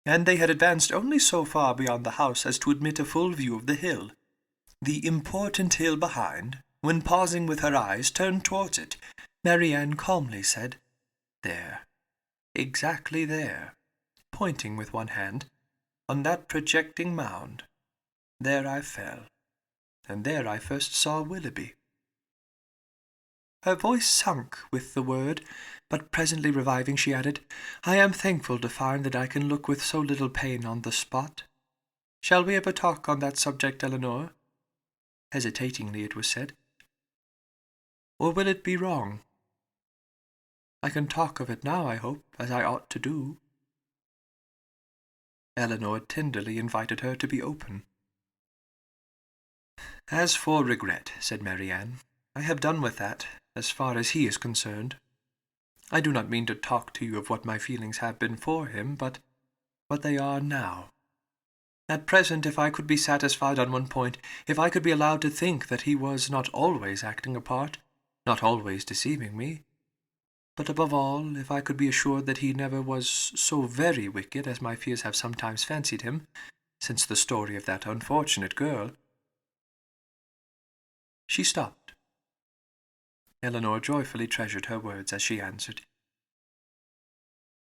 and they had advanced only so far beyond the house as to admit a full view of the hill, the important hill behind, when pausing with her eyes turned towards it, Marianne calmly said, "There, exactly there," pointing with one hand, "on that projecting mound. There I fell, and there I first saw Willoughby." Her voice sunk with the word, but presently reviving, she added, "I am thankful to find that I can look with so little pain on the spot. Shall we ever talk on that subject, Elinor?" Hesitatingly it was said. "Or will it be wrong? I can talk of it now, I hope, as I ought to do." Elinor tenderly invited her to be open. "As for regret," said Marianne, "I have done with that, as far as he is concerned. I do not mean to talk to you of what my feelings have been for him, but what they are now. At present, if I could be satisfied on one point, if I could be allowed to think that he was not always acting a part, not always deceiving me, but above all, if I could be assured that he never was so very wicked as my fears have sometimes fancied him, since the story of that unfortunate girl—" She stopped. Elinor joyfully treasured her words as she answered,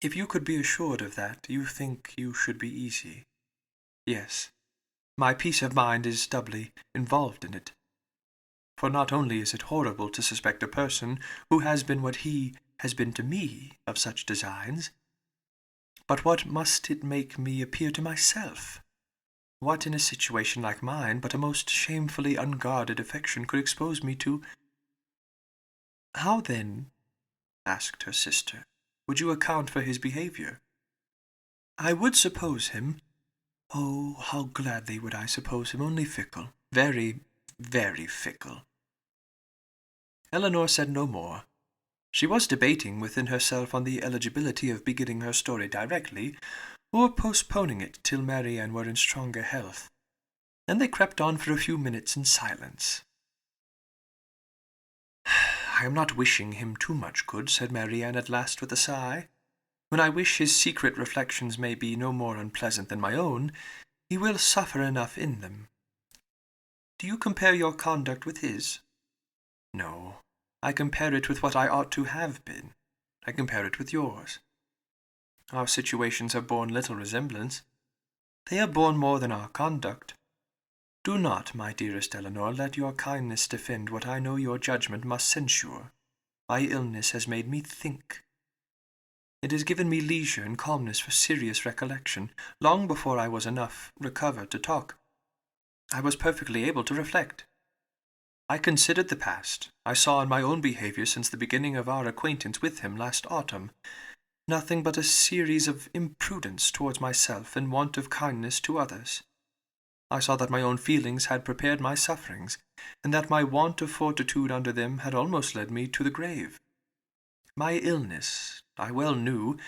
"If you could be assured of that, you think you should be easy. Yes, my peace of mind is doubly involved in it. For not only is it horrible to suspect a person who has been what he has been to me of such designs, But what must it make me appear to myself? What in a situation like mine but a most shamefully unguarded affection could expose me to? How then, asked her sister, would you account for his behaviour? I would suppose him, oh, how gladly would I suppose him, only fickle, very, very fickle. Elinor said no more. She was debating within herself on the eligibility of beginning her story directly, or postponing it till Marianne were in stronger health, and they crept on for a few minutes in silence. I am not wishing him too much good, said Marianne at last with a sigh. When I wish his secret reflections may be no more unpleasant than my own, he will suffer enough in them. Do you compare your conduct with his? No, I compare it with what I ought to have been. I compare it with yours. Our situations have borne little resemblance. They have borne more than our conduct. Do not, my dearest Elinor, let your kindness defend what I know your judgment must censure. My illness has made me think. It has given me leisure and calmness for serious recollection, long before I was enough recovered to talk. I was perfectly able to reflect. I considered the past. I saw in my own behaviour since the beginning of our acquaintance with him last autumn nothing but a series of imprudence towards myself and want of kindness to others. I saw that my own feelings had prepared my sufferings, and that my want of fortitude under them had almost led me to the grave. My illness, I well knew,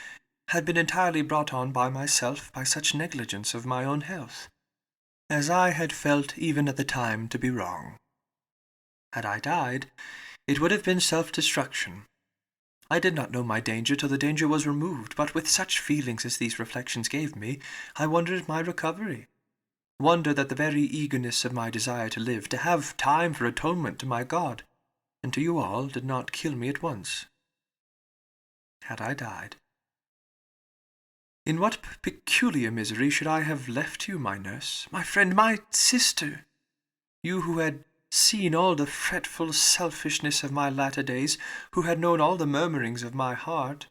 had been entirely brought on by myself by such negligence of my own health, as I had felt even at the time to be wrong. Had I died, it would have been self-destruction. I did not know my danger till the danger was removed, but with such feelings as these reflections gave me, I wondered at my recovery. Wondered at the very eagerness of my desire to live, to have time for atonement to my God, and to you all, did not kill me at once. Had I died, in what peculiar misery should I have left you, my nurse, my friend, my sister? You who had seen all the fretful selfishness of my latter days, who had known all the murmurings of my heart.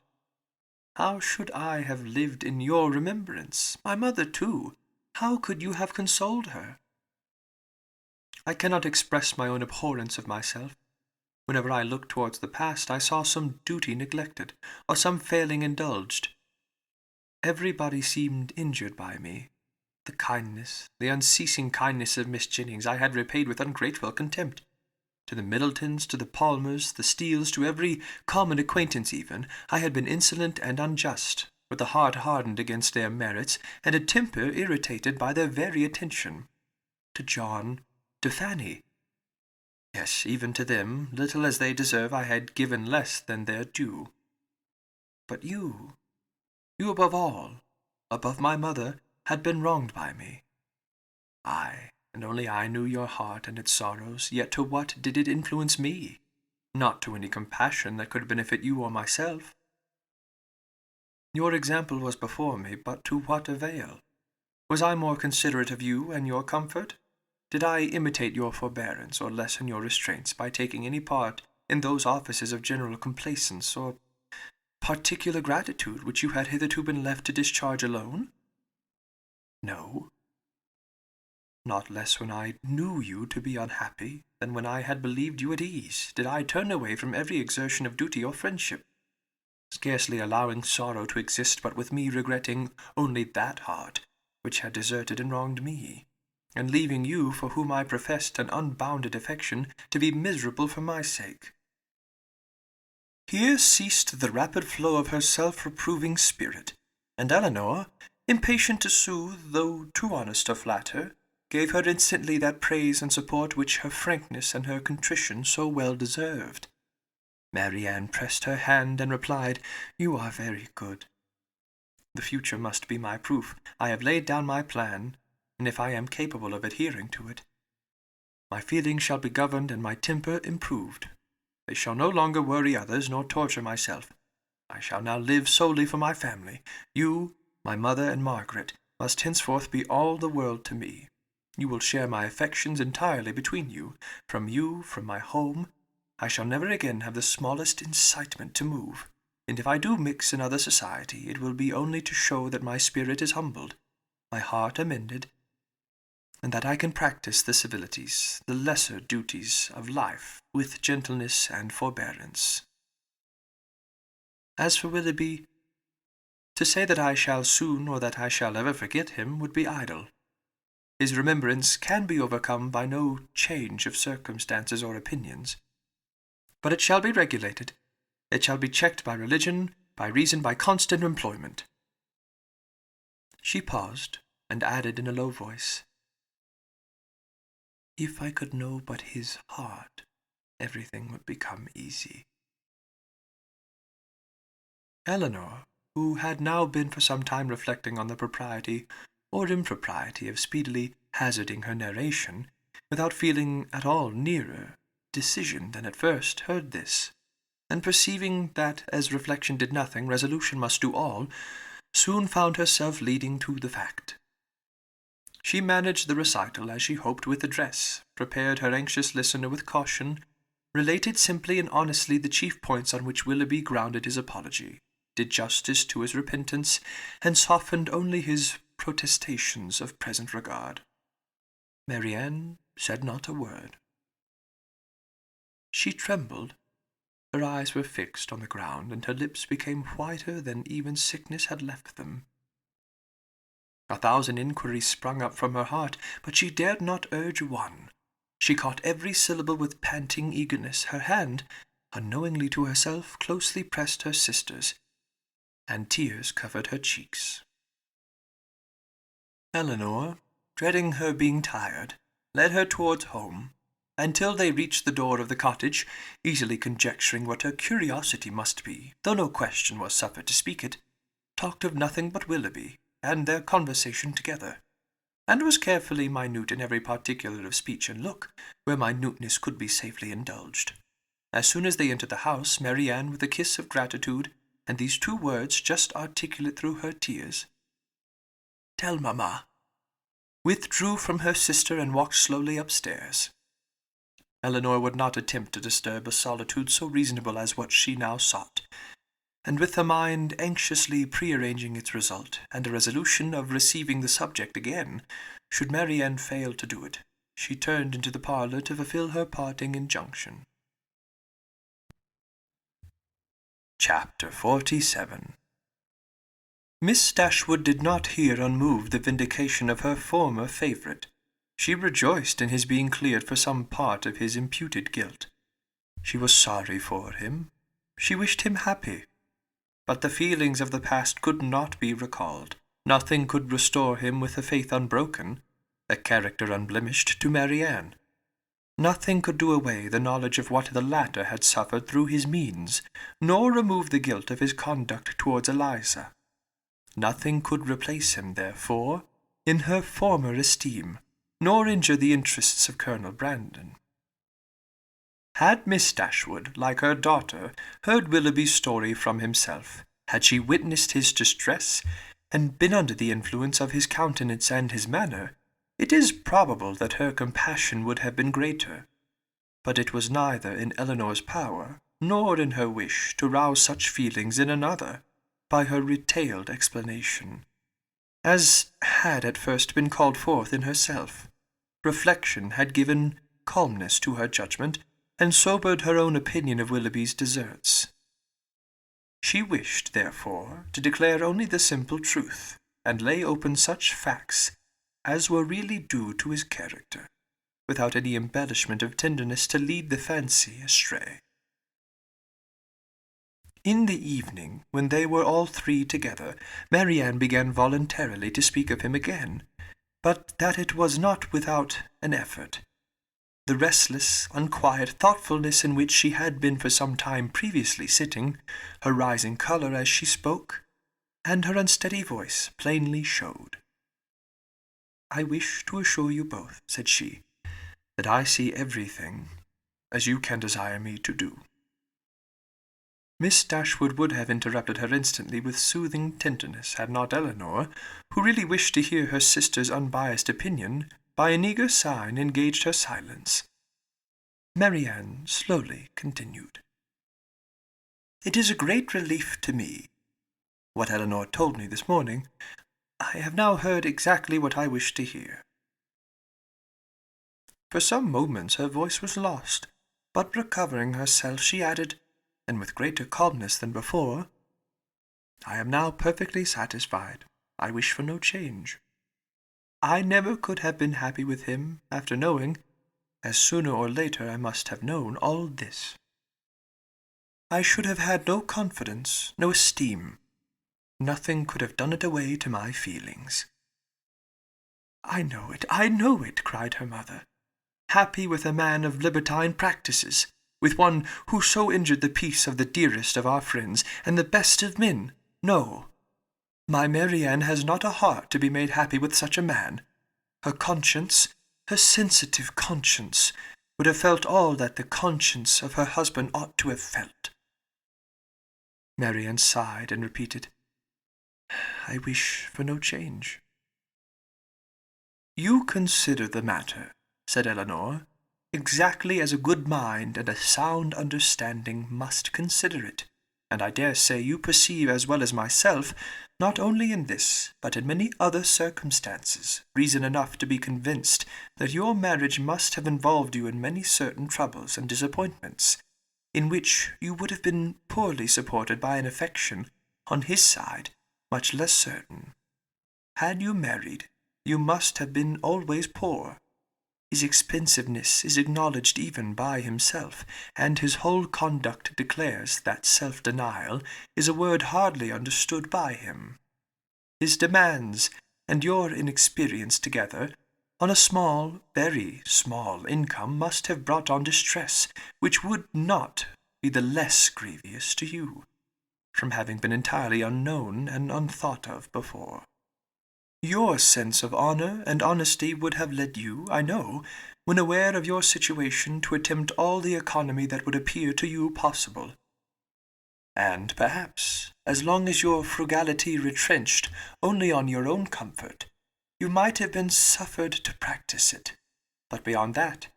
How should I have lived in your remembrance? My mother, too. How could you have consoled her? I cannot express my own abhorrence of myself. Whenever I looked towards the past, I saw some duty neglected, or some failing indulged. Everybody seemed injured by me. The kindness, the unceasing kindness of Miss Jennings I had repaid with ungrateful contempt. To the Middletons, to the Palmers, the Steeles, to every common acquaintance even, I had been insolent and unjust, with a heart hardened against their merits, and a temper irritated by their very attention. To John, to Fanny. Yes, even to them, little as they deserve, I had given less than their due. But you above all, above my mother, had been wronged by me. I, and only I, knew your heart and its sorrows, yet to what did it influence me? Not to any compassion that could benefit you or myself. Your example was before me, but to what avail? Was I more considerate of you and your comfort? Did I imitate your forbearance, or lessen your restraints, by taking any part in those offices of general complaisance, or particular gratitude, which you had hitherto been left to discharge alone? No. Not less when I knew you to be unhappy than when I had believed you at ease, did I turn away from every exertion of duty or friendship, scarcely allowing sorrow to exist, but with me regretting only that heart which had deserted and wronged me, and leaving you, for whom I professed an unbounded affection, to be miserable for my sake. Here ceased the rapid flow of her self-reproving spirit, and Elinor, impatient to soothe, though too honest to flatter, gave her instantly that praise and support which her frankness and her contrition so well deserved. Marianne pressed her hand and replied, "You are very good. The future must be my proof. I have laid down my plan, and if I am capable of adhering to it, my feelings shall be governed and my temper improved. They shall no longer worry others nor torture myself. I shall now live solely for my family. You, my mother and Margaret, must henceforth be all the world to me. You will share my affections entirely between you, from my home, I shall never again have the smallest incitement to move. and if I do mix in other society, it will be only to show that my spirit is humbled, my heart amended, and that I can practice the civilities, the lesser duties of life, with gentleness and forbearance. As for Willoughby, to say that I shall soon or that I shall ever forget him would be idle. His remembrance can be overcome by no change of circumstances or opinions. But it shall be regulated. It shall be checked by religion, by reason, by constant employment. She paused, and added in a low voice, If I could know but his heart, everything would become easy. Eleanor, who had now been for some time reflecting on the propriety or impropriety of speedily hazarding her narration, without feeling at all nearer decision than at first, heard this, and perceiving that, as reflection did nothing, resolution must do all, soon found herself leading to the fact. She managed the recital as she hoped with address, prepared her anxious listener with caution, related simply and honestly the chief points on which Willoughby grounded his apology, did justice to his repentance, and softened only his protestations of present regard. Marianne said not a word. She trembled. Her eyes were fixed on the ground, and her lips became whiter than even sickness had left them. 1,000 inquiries sprung up from her heart, but she dared not urge one. She caught every syllable with panting eagerness. Her hand, unknowingly to herself, closely pressed her sister's, and tears covered her cheeks. Eleanor, dreading her being tired, led her towards home, until they reached the door of the cottage, easily conjecturing what her curiosity must be, though no question was suffered to speak it, talked of nothing but Willoughby, and their conversation together, and was carefully minute in every particular of speech and look, where minuteness could be safely indulged. As soon as they entered the house, Marianne, with a kiss of gratitude, and these 2 words just articulate through her tears, "Tell mamma," withdrew from her sister and walked slowly upstairs. Eleanor would not attempt to disturb a solitude so reasonable as what she now sought, and with her mind anxiously prearranging its result, and a resolution of receiving the subject again, should Marianne fail to do it, she turned into the parlour to fulfil her parting injunction. Chapter 47. Miss Dashwood did not hear unmoved the vindication of her former favourite. She rejoiced in his being cleared for some part of his imputed guilt. She was sorry for him. She wished him happy. But the feelings of the past could not be recalled. Nothing could restore him with a faith unbroken, a character unblemished, to Marianne. Nothing could do away the knowledge of what the latter had suffered through his means, nor remove the guilt of his conduct towards Eliza. Nothing could replace him, therefore, in her former esteem, nor injure the interests of Colonel Brandon. Had Miss Dashwood, like her daughter, heard Willoughby's story from himself, had she witnessed his distress, and been under the influence of his countenance and his manner, it is probable that her compassion would have been greater. But it was neither in Eleanor's power, nor in her wish, to rouse such feelings in another by her retailed explanation, as had at first been called forth in herself. Reflection had given calmness to her judgment, and sobered her own opinion of Willoughby's deserts. She wished, therefore, to declare only the simple truth, and lay open such facts as were really due to his character, without any embellishment of tenderness to lead the fancy astray. In the evening, when they were all 3 together, Marianne began voluntarily to speak of him again, but that it was not without an effort. The restless, unquiet thoughtfulness in which she had been for some time previously sitting, her rising colour as she spoke, and her unsteady voice plainly showed. "I wish to assure you both," said she, "that I see everything as you can desire me to do." Miss Dashwood would have interrupted her instantly with soothing tenderness, had not Eleanor, who really wished to hear her sister's unbiassed opinion, by an eager sign engaged her silence. Marianne slowly continued. It is a great relief to me. What Eleanor told me this morning, I have now heard exactly what I wished to hear." For some moments her voice was lost, but recovering herself she added, and with greater calmness than before, "I am now perfectly satisfied. I wish for no change. I never could have been happy with him after knowing, as sooner or later I must have known, all this. I should have had no confidence, no esteem. Nothing could have done it away to my feelings." I know it," cried her mother. "Happy with a man of libertine practices, with one who so injured the peace of the dearest of our friends, and the best of men. No, my Marianne has not a heart to be made happy with such a man. Her conscience, her sensitive conscience, would have felt all that the conscience of her husband ought to have felt." Marianne sighed and repeated, "I wish for no change." "You consider the matter," said Eleanor, "exactly as a good mind and a sound understanding must consider it, and I dare say you perceive as well as myself, not only in this, but in many other circumstances, reason enough to be convinced that your marriage must have involved you in many certain troubles and disappointments, in which you would have been poorly supported by an affection, on his side, much less certain. Had you married, you must have been always poor. His expensiveness is acknowledged even by himself, and his whole conduct declares that self-denial is a word hardly understood by him. His demands and your inexperience together, on a small, very small income, must have brought on distress, which would not be the less grievous to you, from having been entirely unknown and unthought of before. Your sense of honour and honesty would have led you, I know, when aware of your situation, to attempt all the economy that would appear to you possible. And perhaps, as long as your frugality retrenched only on your own comfort, you might have been suffered to practice it. But beyond that,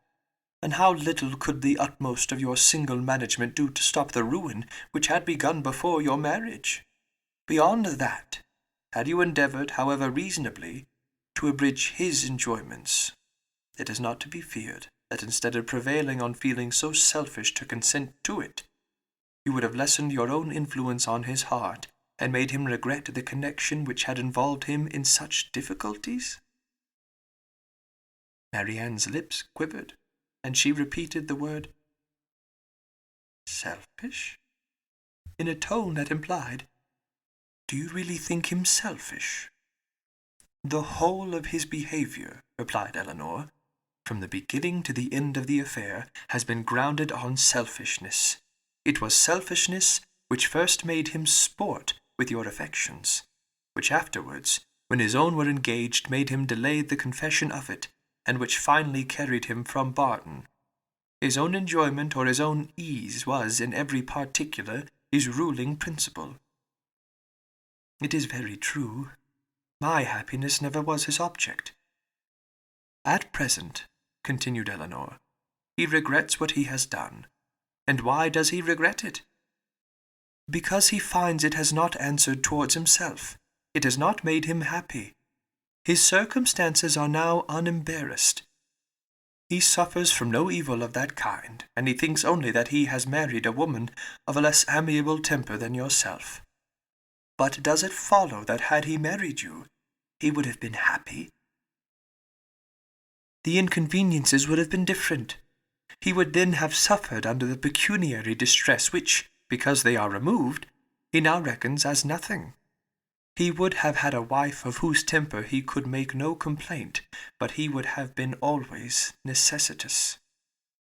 and how little could the utmost of your single management do to stop the ruin which had begun before your marriage? Beyond that, had you endeavoured, however reasonably, to abridge his enjoyments, it is not to be feared that instead of prevailing on feelings so selfish to consent to it, you would have lessened your own influence on his heart, and made him regret the connection which had involved him in such difficulties?" Marianne's lips quivered, and she repeated the word "selfish?" in a tone that implied, "Do you really think him selfish?" "The whole of his behaviour," replied Eleanor, "from the beginning to the end of the affair, has been grounded on selfishness. It was selfishness which first made him sport with your affections, which afterwards, when his own were engaged, made him delay the confession of it, and which finally carried him from Barton. His own enjoyment or his own ease was, in every particular, his ruling principle. It is very true. My happiness never was his object. At present," continued Eleanor, "he regrets what he has done. And why does he regret it? Because he finds it has not answered towards himself. It has not made him happy. His circumstances are now unembarrassed. He suffers from no evil of that kind, and he thinks only that he has married a woman of a less amiable temper than yourself. But does it follow that had he married you, he would have been happy? The inconveniences would have been different. He would then have suffered under the pecuniary distress which, because they are removed, he now reckons as nothing. He would have had a wife of whose temper he could make no complaint, but he would have been always necessitous,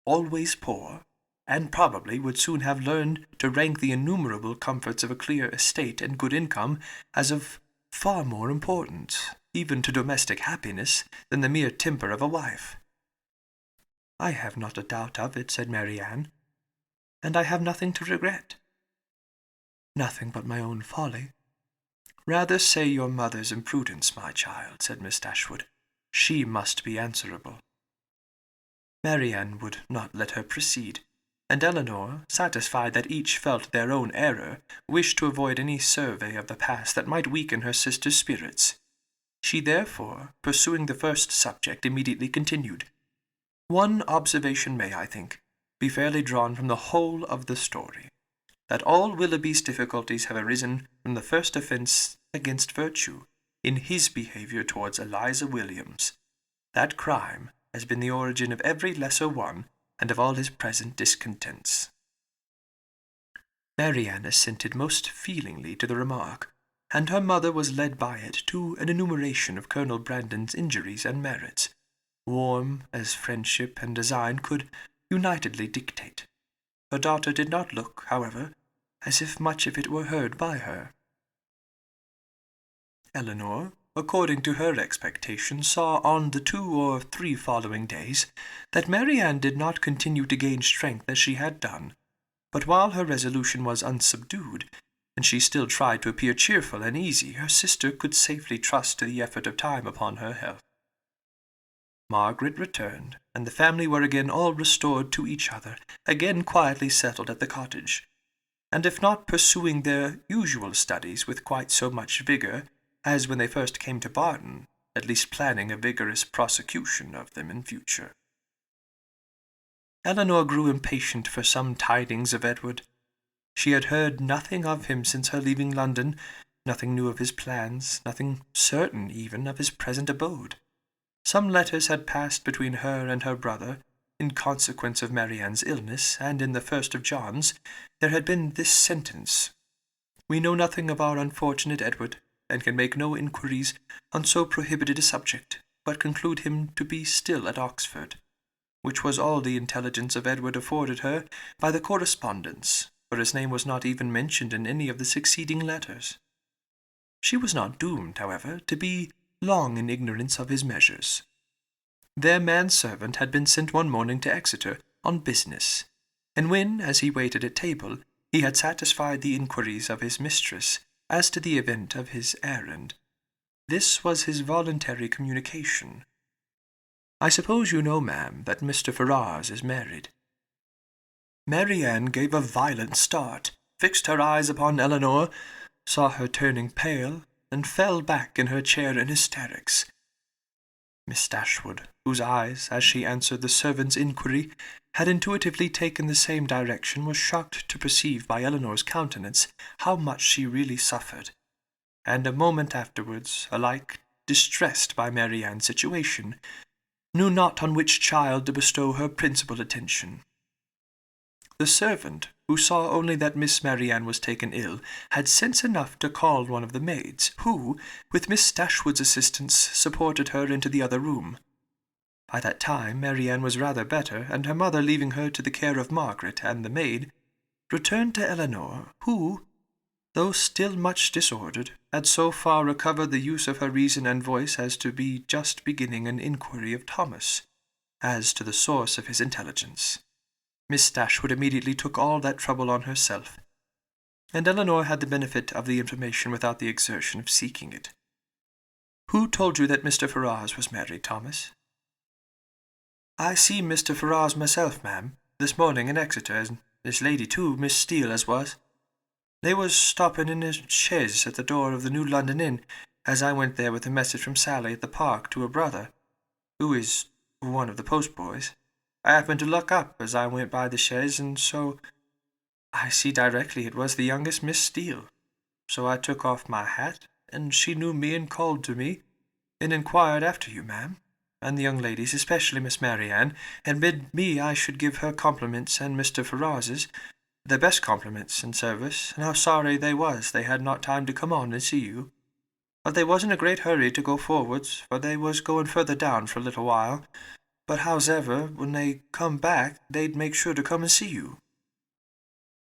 always poor, and probably would soon have learned to rank the innumerable comforts of a clear estate and good income as of far more importance, even to domestic happiness, than the mere temper of a wife." "I have not a doubt of it," said Marianne, "and I have nothing to regret." "Nothing but my own folly." "Rather say your mother's imprudence, my child," said Miss Dashwood. "She must be answerable." Marianne would not let her proceed. and Eleanor, satisfied that each felt their own error, wished to avoid any survey of the past that might weaken her sister's spirits. She therefore, pursuing the first subject, immediately continued. One observation may, I think, be fairly drawn from the whole of the story, that all Willoughby's difficulties have arisen from the first offence against virtue, in his behaviour towards Eliza Williams. That crime has been the origin of every lesser one, and of all his present discontents. Marianne assented most feelingly to the remark, and her mother was led by it to an enumeration of Colonel Brandon's injuries and merits, warm as friendship and design could unitedly dictate. Her daughter did not look, however, as if much of it were heard by her. Eleanor, according to her expectations, saw on the 2 or 3 following days that Marianne did not continue to gain strength as she had done, but while her resolution was unsubdued, and she still tried to appear cheerful and easy, her sister could safely trust to the effort of time upon her health. Margaret returned, and the family were again all restored to each other, again quietly settled at the cottage, and if not pursuing their usual studies with quite so much vigour as when they first came to Barton, at least planning a vigorous prosecution of them in future. Eleanor grew impatient for some tidings of Edward. She had heard nothing of him since her leaving London, nothing new of his plans, nothing certain even of his present abode. Some letters had passed between her and her brother, in consequence of Marianne's illness, and in the first of John's there had been this sentence, "We know nothing of our unfortunate Edward, and can make no inquiries on so prohibited a subject, but conclude him to be still at Oxford," which was all the intelligence of Edward afforded her by the correspondence, for his name was not even mentioned in any of the succeeding letters. She was not doomed, however, to be long in ignorance of his measures. Their manservant had been sent one morning to Exeter on business, and when, as he waited at table, he had satisfied the inquiries of his mistress as to the event of his errand, this was his voluntary communication. "I suppose you know, ma'am, that Mr. Ferrars is married." Marianne gave a violent start, fixed her eyes upon Eleanor, saw her turning pale, and fell back in her chair in hysterics. Miss Dashwood, whose eyes, as she answered the servant's inquiry, had intuitively taken the same direction, was shocked to perceive by Eleanor's countenance how much she really suffered, and a moment afterwards, alike distressed by Marianne's situation, knew not on which child to bestow her principal attention. The servant, who saw only that Miss Marianne was taken ill, had sense enough to call one of the maids, who, with Miss Dashwood's assistance, supported her into the other room. By that time Marianne was rather better, and her mother, leaving her to the care of Margaret and the maid, returned to Eleanor, who, though still much disordered, had so far recovered the use of her reason and voice as to be just beginning an inquiry of Thomas, as to the source of his intelligence. Miss Dashwood immediately took all that trouble on herself, and Eleanor had the benefit of the information without the exertion of seeking it. "Who told you that Mr. Ferrars was married, Thomas?" "I see Mr. Ferrars myself, ma'am, this morning in Exeter, and this lady too, Miss Steele, as was. They was stopping in a chaise at the door of the New London Inn, as I went there with a message from Sally at the park to her brother, who is one of the postboys. I happened to look up as I went by the chaise, and so I see directly it was the youngest Miss Steele. So I took off my hat, and she knew me and called to me, and inquired after you, ma'am, and the young ladies, especially Miss Marianne, and bid me I should give her compliments and Mr. Ferrars's, their best compliments and service, and how sorry they was they had not time to come on and see you. But they was in a great hurry to go forwards, for they was going further down for a little while. But hows'ever, when they come back, they'd make sure to come and see you."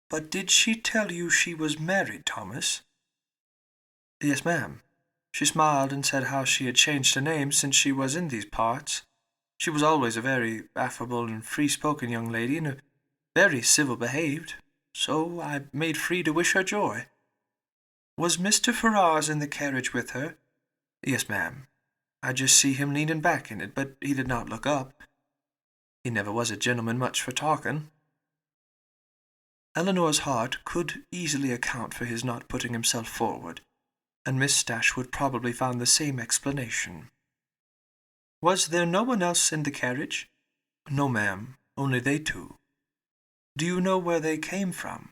"But did she tell you she was married, Thomas?" "Yes, ma'am. She smiled and said how she had changed her name since she was in these parts. She was always a very affable and free-spoken young lady, and very civil behaved, so I made free to wish her joy." "Was Mr. Ferrars in the carriage with her?" "Yes, ma'am. I just see him leaning back in it, but he did not look up. He never was a gentleman much for talking." Eleanor's heart could easily account for his not putting himself forward, and Miss Dashwood probably found the same explanation. "Was there no one else in the carriage?" "No, ma'am, only they two." "Do you know where they came from?"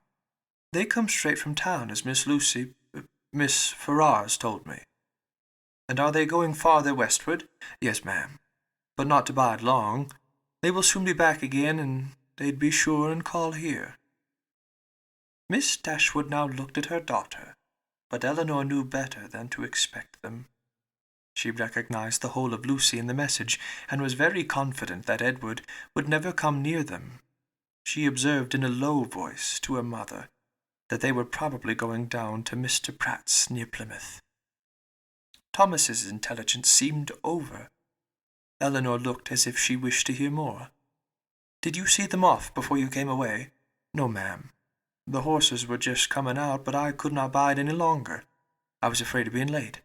"They come straight from town, as Miss Ferrars told me." "And are they going farther westward?" "Yes, ma'am, but not to bide long. They will soon be back again, and they'd be sure and call here." Miss Dashwood now looked at her daughter, but Eleanor knew better than to expect them. She recognized the whole of Lucy in the message, and was very confident that Edward would never come near them. She observed in a low voice to her mother that they were probably going down to Mr. Pratt's near Plymouth. Thomas's intelligence seemed over. Eleanor looked as if she wished to hear more. "Did you see them off before you came away?" "No, ma'am. The horses were just coming out, but I could not bide any longer. I was afraid of being late."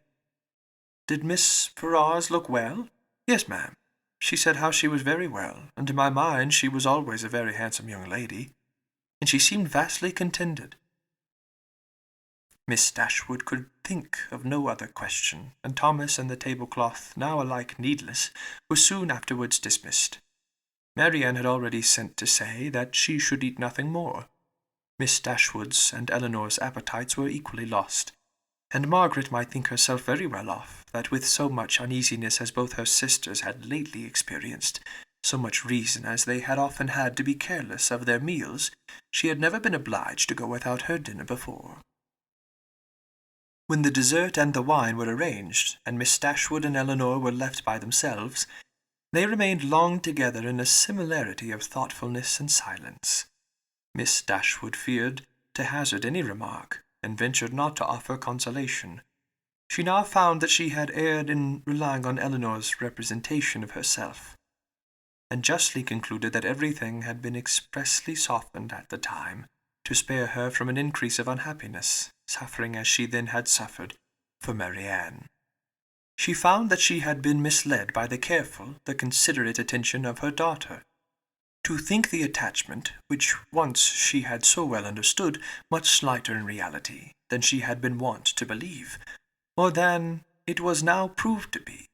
"Did Miss Ferrars look well?" "Yes, ma'am. She said how she was very well, and to my mind she was always a very handsome young lady, and she seemed vastly contented." Miss Dashwood could think of no other question, and Thomas and the tablecloth, now alike needless, were soon afterwards dismissed. Marianne had already sent to say that she should eat nothing more. Miss Dashwood's and Eleanor's appetites were equally lost, and Margaret might think herself very well off, that with so much uneasiness as both her sisters had lately experienced, so much reason as they had often had to be careless of their meals, she had never been obliged to go without her dinner before. When the dessert and the wine were arranged, and Miss Dashwood and Eleanor were left by themselves, they remained long together in a similarity of thoughtfulness and silence. Miss Dashwood feared to hazard any remark, and ventured not to offer consolation. She now found that she had erred in relying on Eleanor's representation of herself, and justly concluded that everything had been expressly softened at the time, to spare her from an increase of unhappiness, suffering as she then had suffered, for Marianne. She found that she had been misled by the careful, the considerate attention of her daughter. To think the attachment, which once she had so well understood, much slighter in reality than she had been wont to believe, or than it was now proved to be.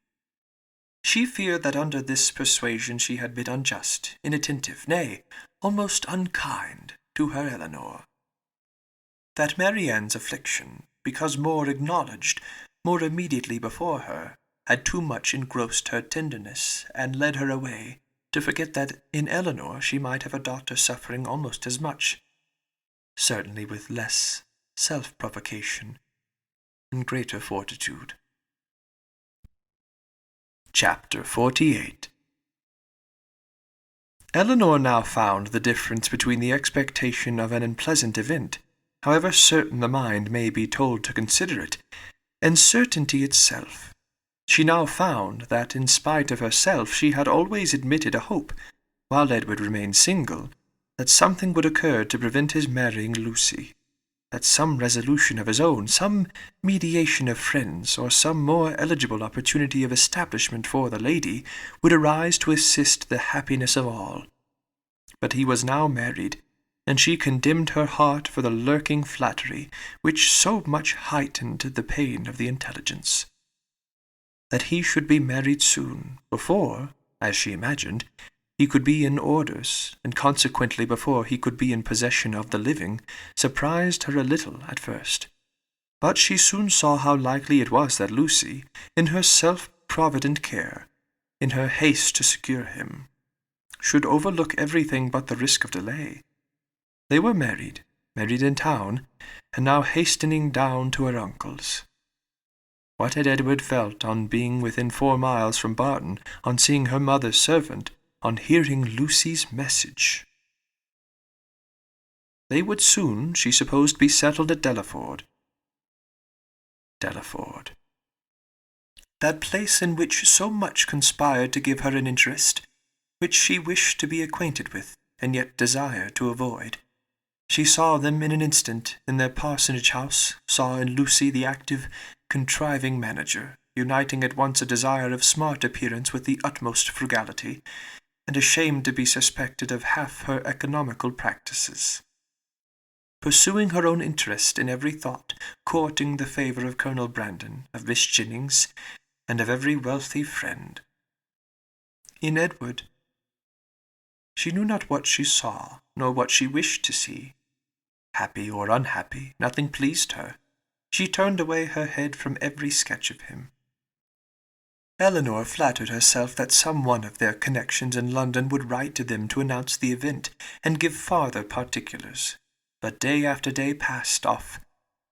She feared that under this persuasion she had been unjust, inattentive, nay, almost unkind, to her Eleanor. That Marianne's affliction, because more acknowledged, more immediately before her, had too much engrossed her tenderness, and led her away, to forget that in Eleanor she might have a daughter suffering almost as much, certainly with less self-provocation and greater fortitude. Chapter 48. Eleanor now found the difference between the expectation of an unpleasant event, however certain the mind may be told to consider it, and certainty itself. She now found that, in spite of herself, she had always admitted a hope, while Edward remained single, that something would occur to prevent his marrying Lucy, that some resolution of his own, some mediation of friends, or some more eligible opportunity of establishment for the lady, would arise to assist the happiness of all. But he was now married, and she condemned her heart for the lurking flattery which so much heightened the pain of the intelligence. That he should be married soon, before, as she imagined, he could be in orders, and consequently before he could be in possession of the living, surprised her a little at first. But she soon saw how likely it was that Lucy, in her self-provident care, in her haste to secure him, should overlook everything but the risk of delay. They were married in town, and now hastening down to her uncle's. What had Edward felt on being within 4 miles from Barton, on seeing her mother's servant, on hearing Lucy's message? They would soon, she supposed, be settled at Delaford. That place in which so much conspired to give her an interest, which she wished to be acquainted with, and yet desired to avoid. She saw them in an instant in their parsonage house, saw in Lucy the active, contriving manager, uniting at once a desire of smart appearance with the utmost frugality, and ashamed to be suspected of half her economical practices. pursuing her own interest in every thought, courting the favour of Colonel Brandon, of Miss Jennings, and of every wealthy friend. In Edward, she knew not what she saw, nor what she wished to see. Happy or unhappy, nothing pleased her. She turned away her head from every sketch of him. Eleanor flattered herself that some one of their connections in London would write to them to announce the event, and give farther particulars. But day after day passed off,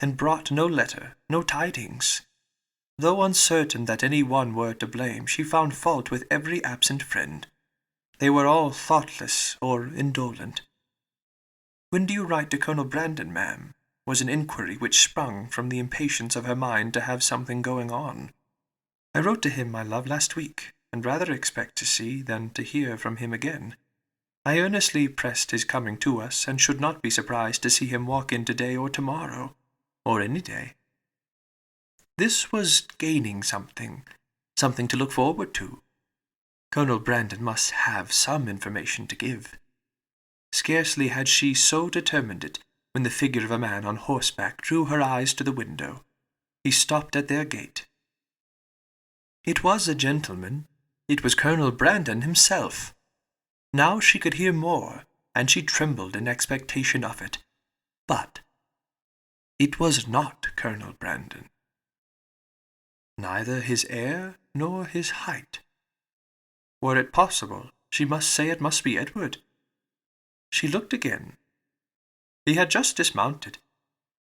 and brought no letter, no tidings. Though uncertain that any one were to blame, she found fault with every absent friend. They were all thoughtless or indolent. "When do you write to Colonel Brandon, ma'am?" was an inquiry which sprung from the impatience of her mind to have something going on. "I wrote to him, my love, last week, and rather expect to see than to hear from him again. I earnestly pressed his coming to us, and should not be surprised to see him walk in today or tomorrow, or any day." This was gaining something to look forward to. Colonel Brandon must have some information to give. Scarcely had she so determined it, when the figure of a man on horseback drew her eyes to the window. He stopped at their gate. It was a gentleman. It was Colonel Brandon himself. Now she could hear more, and she trembled in expectation of it. But it was not Colonel Brandon. Neither his air nor his height. Were it possible, she must say it must be Edward. She looked again. He had just dismounted.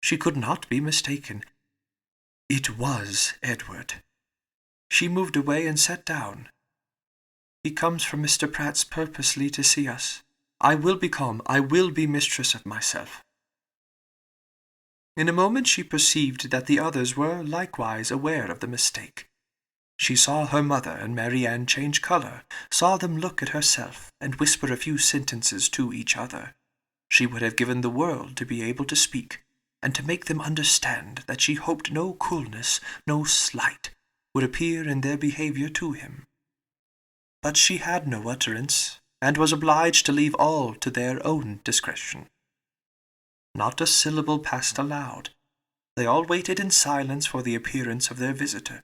She could not be mistaken. It was Edward. She moved away and sat down. "He comes from Mr. Pratt's purposely to see us. I will be calm. I will be mistress of myself." In a moment she perceived that the others were likewise aware of the mistake. She saw her mother and Marianne change colour, saw them look at herself, and whisper a few sentences to each other. She would have given the world to be able to speak, and to make them understand that she hoped no coolness, no slight, would appear in their behaviour to him. But she had no utterance, and was obliged to leave all to their own discretion. Not a syllable passed aloud. They all waited in silence for the appearance of their visitor.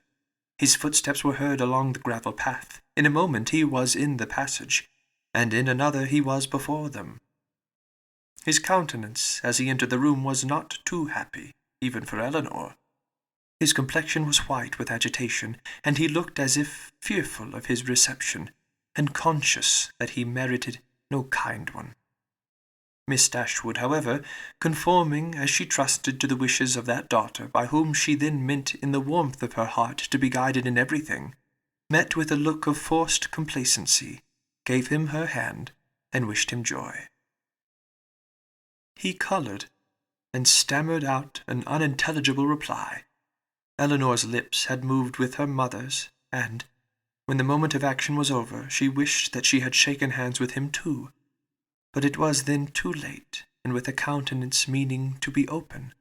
His footsteps were heard along the gravel path. In a moment he was in the passage, and in another he was before them. His countenance, as he entered the room, was not too happy, even for Eleanor. His complexion was white with agitation, and he looked as if fearful of his reception, and conscious that he merited no kind one. Miss Dashwood, however, conforming as she trusted to the wishes of that daughter by whom she then meant in the warmth of her heart to be guided in everything, met with a look of forced complacency, gave him her hand, and wished him joy. He coloured, and stammered out an unintelligible reply. Eleanor's lips had moved with her mother's, and, when the moment of action was over, she wished that she had shaken hands with him too. But it was then too late, and with a countenance meaning to be open,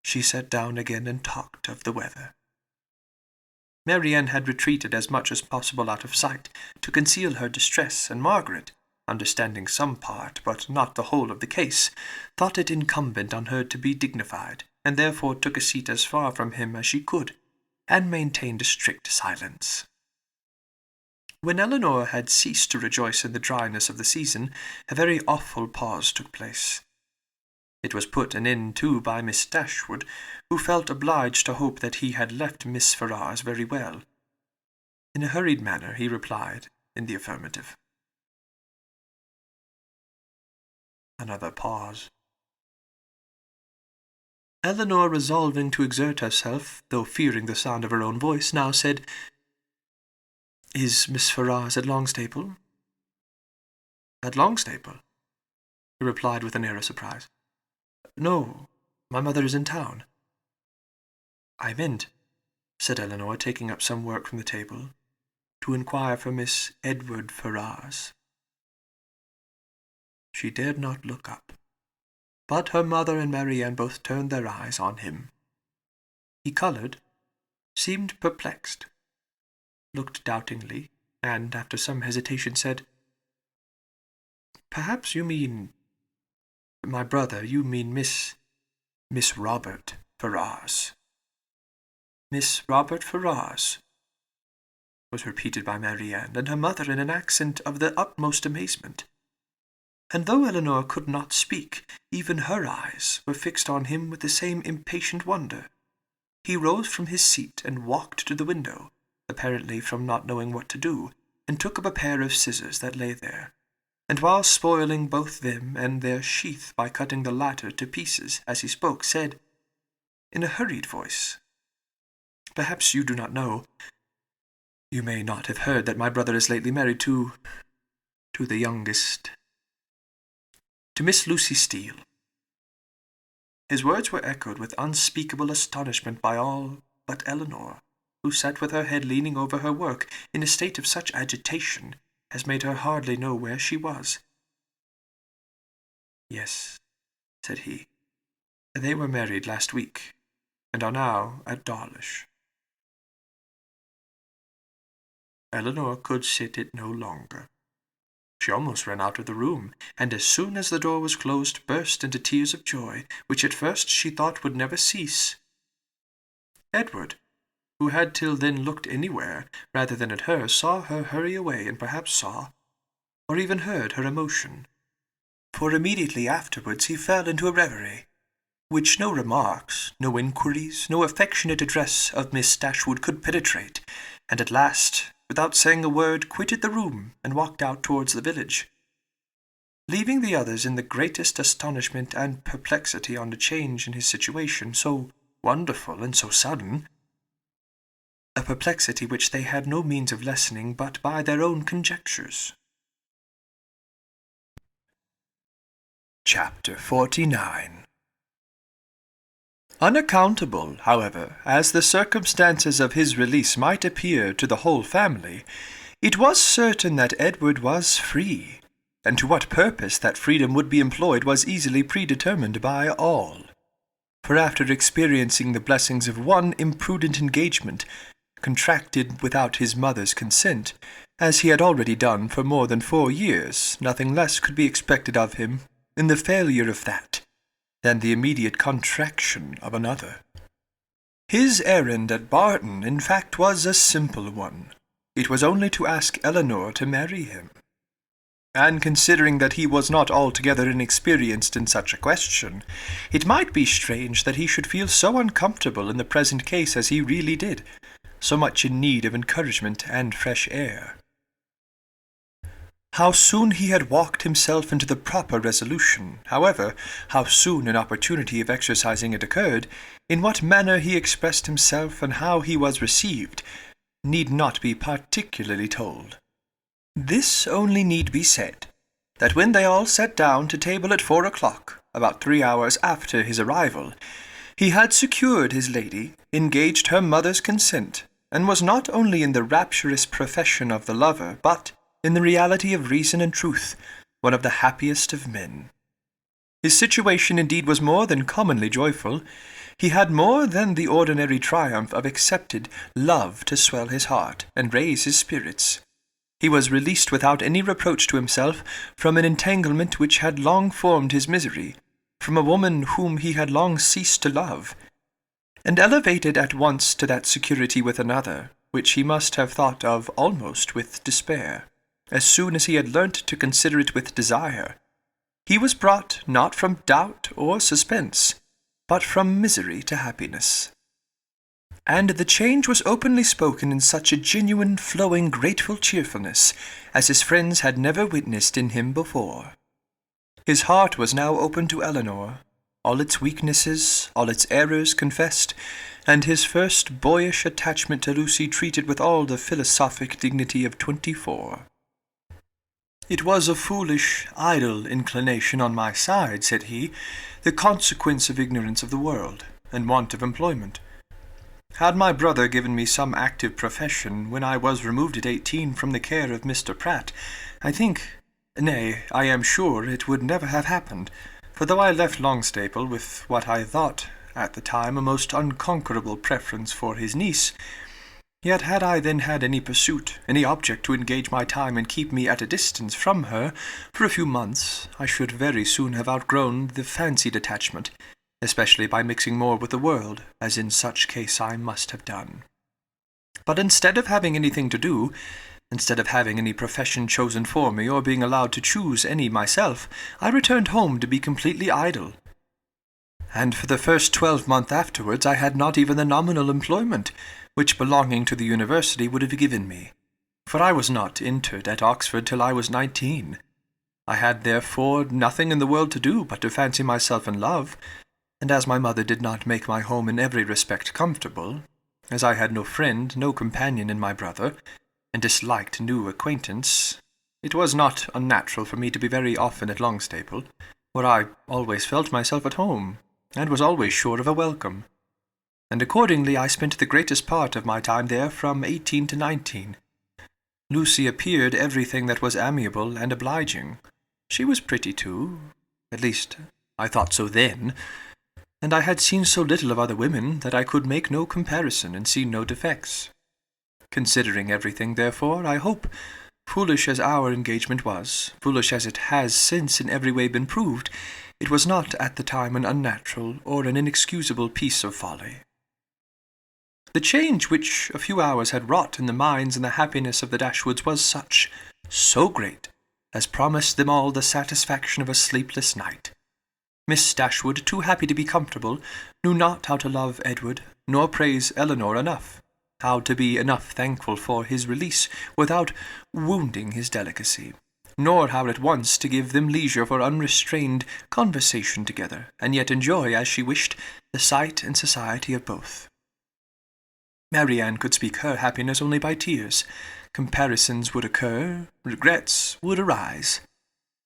she sat down again and talked of the weather. Marianne had retreated as much as possible out of sight, to conceal her distress, and Margaret, understanding some part, but not the whole of the case, thought it incumbent on her to be dignified, and therefore took a seat as far from him as she could, and maintained a strict silence. When Eleanor had ceased to rejoice in the dryness of the season, a very awful pause took place. It was put an end to by Miss Dashwood, who felt obliged to hope that he had left Miss Ferrars very well. In a hurried manner he replied in the affirmative. Another pause. Eleanor, resolving to exert herself, though fearing the sound of her own voice, now said, "Is Miss Ferrars at Longstaple?" "At Longstaple?" he replied with an air of surprise. "No, my mother is in town." "I meant," said Eleanor, taking up some work from the table, "to inquire for Miss Edward Ferrars." She dared not look up, but her mother and Marianne both turned their eyes on him. He coloured, seemed perplexed, looked doubtingly, and, after some hesitation, said, "Perhaps you mean My brother, you mean Miss Robert Ferrars." "Miss Robert Ferrars," was repeated by Marianne, and her mother in an accent of the utmost amazement. And though Elinor could not speak, even her eyes were fixed on him with the same impatient wonder. He rose from his seat and walked to the window, apparently from not knowing what to do, and took up a pair of scissors that lay there, and while spoiling both them and their sheath by cutting the latter to pieces as he spoke, said, in a hurried voice, "Perhaps you do not know, you may not have heard that my brother is lately married to the youngest, to Miss Lucy Steele." His words were echoed with unspeakable astonishment by all but Elinor, who sat with her head leaning over her work in a state of such agitation as made her hardly know where she was. "Yes," said he, "they were married last week, and are now at Dawlish." Elinor could sit it no longer. She almost ran out of the room, and as soon as the door was closed burst into tears of joy, which at first she thought would never cease. Edward, who had till then looked anywhere rather than at her, saw her hurry away, and perhaps saw, or even heard her emotion, for immediately afterwards he fell into a reverie, which no remarks, no inquiries, no affectionate address of Miss Dashwood could penetrate, and at last, without saying a word, quitted the room and walked out towards the village, leaving the others in the greatest astonishment and perplexity on the change in his situation, so wonderful and so sudden, a perplexity which they had no means of lessening but by their own conjectures. Chapter 49. Unaccountable, however, as the circumstances of his release might appear to the whole family, it was certain that Edward was free, and to what purpose that freedom would be employed was easily predetermined by all. For after experiencing the blessings of one imprudent engagement, contracted without his mother's consent, as he had already done for more than 4 years, nothing less could be expected of him in the failure of that than the immediate contraction of another. His errand at Barton, in fact, was a simple one. It was only to ask Elinor to marry him. And considering that he was not altogether inexperienced in such a question, it might be strange that he should feel so uncomfortable in the present case as he really did, so much in need of encouragement and fresh air. How soon he had walked himself into the proper resolution, however, how soon an opportunity of exercising it occurred, in what manner he expressed himself, and how he was received, need not be particularly told. This only need be said, that when they all sat down to table at 4 o'clock, about 3 hours after his arrival, he had secured his lady, engaged her mother's consent, and was not only in the rapturous profession of the lover, but in the reality of reason and truth, one of the happiest of men. His situation indeed was more than commonly joyful. He had more than the ordinary triumph of accepted love to swell his heart and raise his spirits. He was released without any reproach to himself from an entanglement which had long formed his misery, from a woman whom he had long ceased to love, and elevated at once to that security with another, which he must have thought of almost with despair, as soon as he had learnt to consider it with desire. He was brought not from doubt or suspense, but from misery to happiness. And the change was openly spoken in such a genuine, flowing, grateful cheerfulness as his friends had never witnessed in him before. His heart was now open to Elinor, all its weaknesses, all its errors confessed, and his first boyish attachment to Lucy treated with all the philosophic dignity of 24. "It was a foolish, idle inclination on my side," said he, "the consequence of ignorance of the world, and want of employment. Had my brother given me some active profession when I was removed at 18 from the care of Mr. Pratt, I think, nay, I am sure it would never have happened, for though I left Longstaple with what I thought at the time a most unconquerable preference for his niece, Yet had I then had any pursuit, any object to engage my time and keep me at a distance from her for a few months, I should very soon have outgrown the fancied attachment, especially by mixing more with the world, as in such case I must have done. But instead of having anything to do, instead of having any profession chosen for me, or being allowed to choose any myself, I returned home to be completely idle. And for the first 12 months afterwards I had not even the nominal employment, which belonging to the university would have given me, for I was not entered at Oxford till I was 19. I had therefore nothing in the world to do but to fancy myself in love, and as my mother did not make my home in every respect comfortable, as I had no friend, no companion in my brother, and disliked new acquaintance, it was not unnatural for me to be very often at Longstaple, where I always felt myself at home, and was always sure of a welcome. And accordingly I spent the greatest part of my time there from 18 to 19. Lucy appeared everything that was amiable and obliging. She was pretty too, at least I thought so then, and I had seen so little of other women that I could make no comparison and see no defects. Considering everything, therefore, I hope, foolish as our engagement was, foolish as it has since in every way been proved, it was not at the time an unnatural or an inexcusable piece of folly. The change which a few hours had wrought in the minds and the happiness of the Dashwoods was such, so great, as promised them all the satisfaction of a sleepless night. Miss Dashwood, too happy to be comfortable, knew not how to love Edward, nor praise Eleanor enough, how to be enough thankful for his release without wounding his delicacy, nor how at once to give them leisure for unrestrained conversation together, and yet enjoy, as she wished, the sight and society of both. Marianne could speak her happiness only by tears. Comparisons would occur, regrets would arise,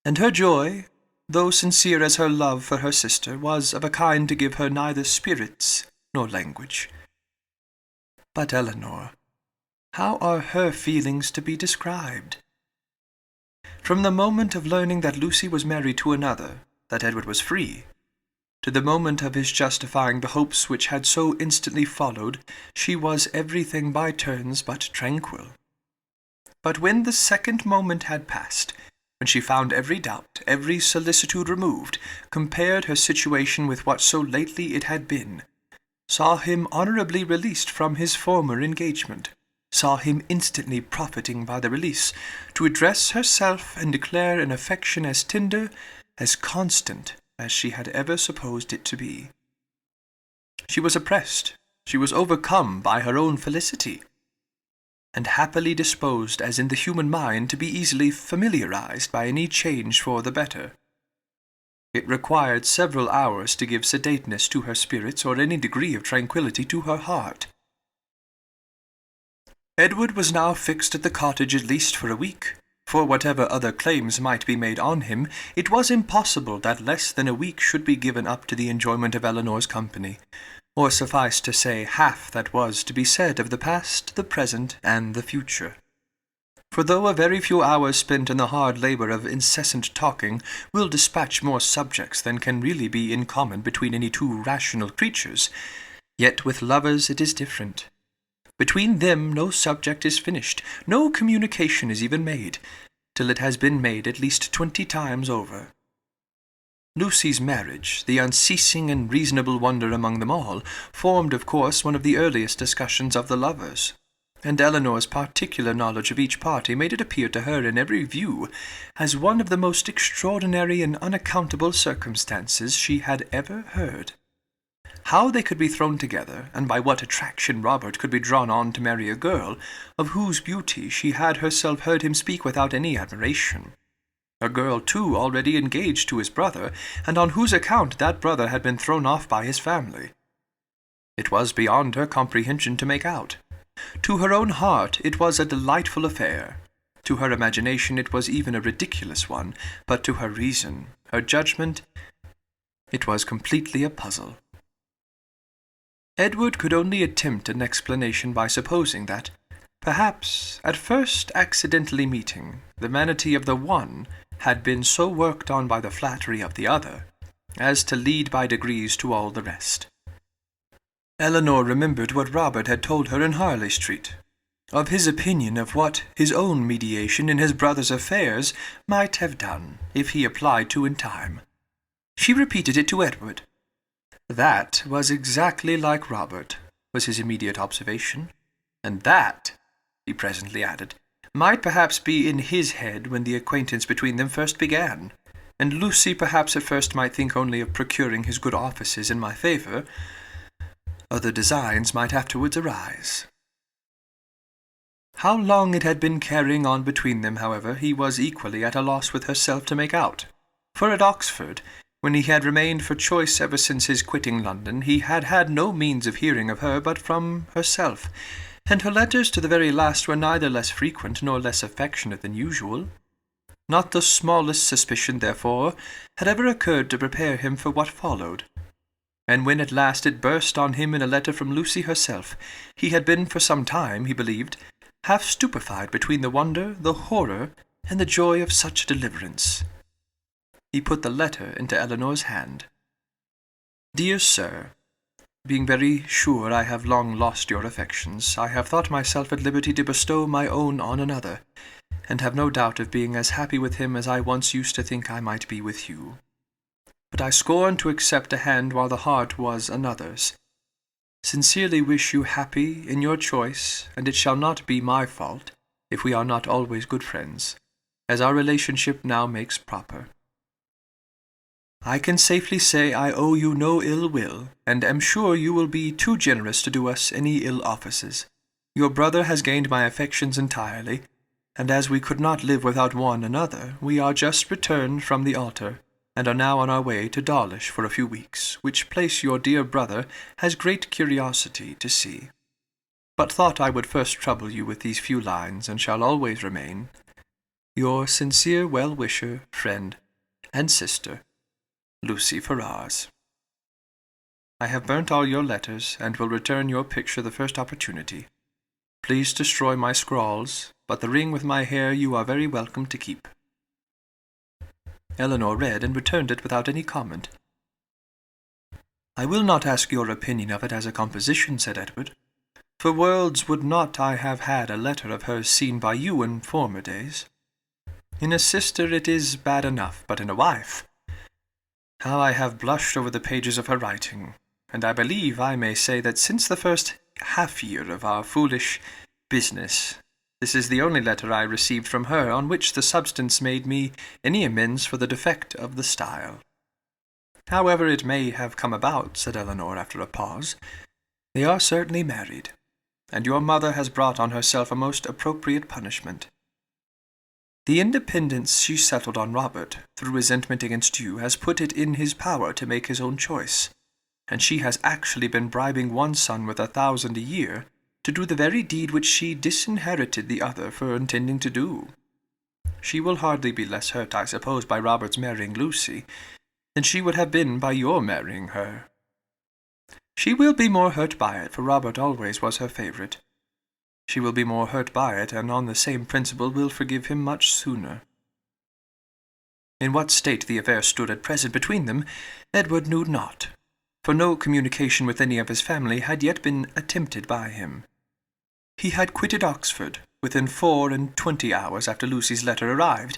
and her joy, though sincere as her love for her sister, was of a kind to give her neither spirits nor language. But Eleanor, how are her feelings to be described? From the moment of learning that Lucy was married to another, that Edward was free, to the moment of his justifying the hopes which had so instantly followed, she was everything by turns but tranquil. But when the second moment had passed, when she found every doubt, every solicitude removed, compared her situation with what so lately it had been, saw him honourably released from his former engagement, saw him instantly profiting by the release, to address herself and declare an affection as tender, as constant, as she had ever supposed it to be. She was oppressed, she was overcome by her own felicity, and happily disposed, as in the human mind, to be easily familiarized by any change for the better. It required several hours to give sedateness to her spirits or any degree of tranquillity to her heart. Edward was now fixed at the cottage at least for a week. For whatever other claims might be made on him, it was impossible that less than a week should be given up to the enjoyment of Eleanor's company, or suffice to say half that was to be said of the past, the present, and the future. For though a very few hours spent in the hard labour of incessant talking will dispatch more subjects than can really be in common between any two rational creatures, yet with lovers it is different. Between them no subject is finished, no communication is even made, till it has been made at least 20 times over. Lucy's marriage, the unceasing and reasonable wonder among them all, formed of course one of the earliest discussions of the lovers, and Eleanor's particular knowledge of each party made it appear to her in every view as one of the most extraordinary and unaccountable circumstances she had ever heard. How they could be thrown together, and by what attraction Robert could be drawn on to marry a girl, of whose beauty she had herself heard him speak without any admiration. A girl, too, already engaged to his brother, and on whose account that brother had been thrown off by his family. It was beyond her comprehension to make out. To her own heart it was a delightful affair. To her imagination it was even a ridiculous one, but to her reason, her judgment, it was completely a puzzle. Edward could only attempt an explanation by supposing that, perhaps, at first accidentally meeting, the vanity of the one had been so worked on by the flattery of the other, as to lead by degrees to all the rest. Eleanor remembered what Robert had told her in Harley Street, of his opinion of what his own mediation in his brother's affairs might have done if he applied to in time. She repeated it to Edward. That was exactly like Robert, was his immediate observation. And that, he presently added, might perhaps be in his head when the acquaintance between them first began, and Lucy perhaps at first might think only of procuring his good offices in my favour. Other designs might afterwards arise. How long it had been carrying on between them, however, he was equally at a loss with herself to make out, for at Oxford, when he had remained for choice ever since his quitting London, he had had no means of hearing of her but from herself, and her letters to the very last were neither less frequent nor less affectionate than usual. Not the smallest suspicion, therefore, had ever occurred to prepare him for what followed. And when at last it burst on him in a letter from Lucy herself, he had been for some time, he believed, half stupefied between the wonder, the horror, and the joy of such a deliverance. He put the letter into Eleanor's hand. Dear Sir, being very sure I have long lost your affections, I have thought myself at liberty to bestow my own on another, and have no doubt of being as happy with him as I once used to think I might be with you. But I scorn to accept a hand while the heart was another's. Sincerely wish you happy in your choice, and it shall not be my fault if we are not always good friends, as our relationship now makes proper. I can safely say I owe you no ill will, and am sure you will be too generous to do us any ill offices. Your brother has gained my affections entirely, and as we could not live without one another, we are just returned from the altar, and are now on our way to Dawlish for a few weeks, which place your dear brother has great curiosity to see. But thought I would first trouble you with these few lines, and shall always remain your sincere well-wisher, friend, and sister, Lucy Ferrars. I have burnt all your letters, and will return your picture the first opportunity. Please destroy my scrawls, but the ring with my hair you are very welcome to keep. Eleanor read and returned it without any comment. I will not ask your opinion of it as a composition, said Edward. For worlds would not I have had a letter of hers seen by you in former days. In a sister it is bad enough, but in a wife, how I have blushed over the pages of her writing, and I believe I may say that since the first half-year of our foolish business, this is the only letter I received from her on which the substance made me any amends for the defect of the style. However it may have come about, said Eleanor after a pause, they are certainly married, and your mother has brought on herself a most appropriate punishment. The independence she settled on Robert, through resentment against you, has put it in his power to make his own choice, and she has actually been bribing one son with 1,000 a year to do the very deed which she disinherited the other for intending to do. She will hardly be less hurt, I suppose, by Robert's marrying Lucy, than she would have been by your marrying her. She will be more hurt by it, for Robert always was her favourite. She will be more hurt by it, and on the same principle will forgive him much sooner. In what state the affair stood at present between them, Edward knew not, for no communication with any of his family had yet been attempted by him. He had quitted Oxford within 24 hours after Lucy's letter arrived,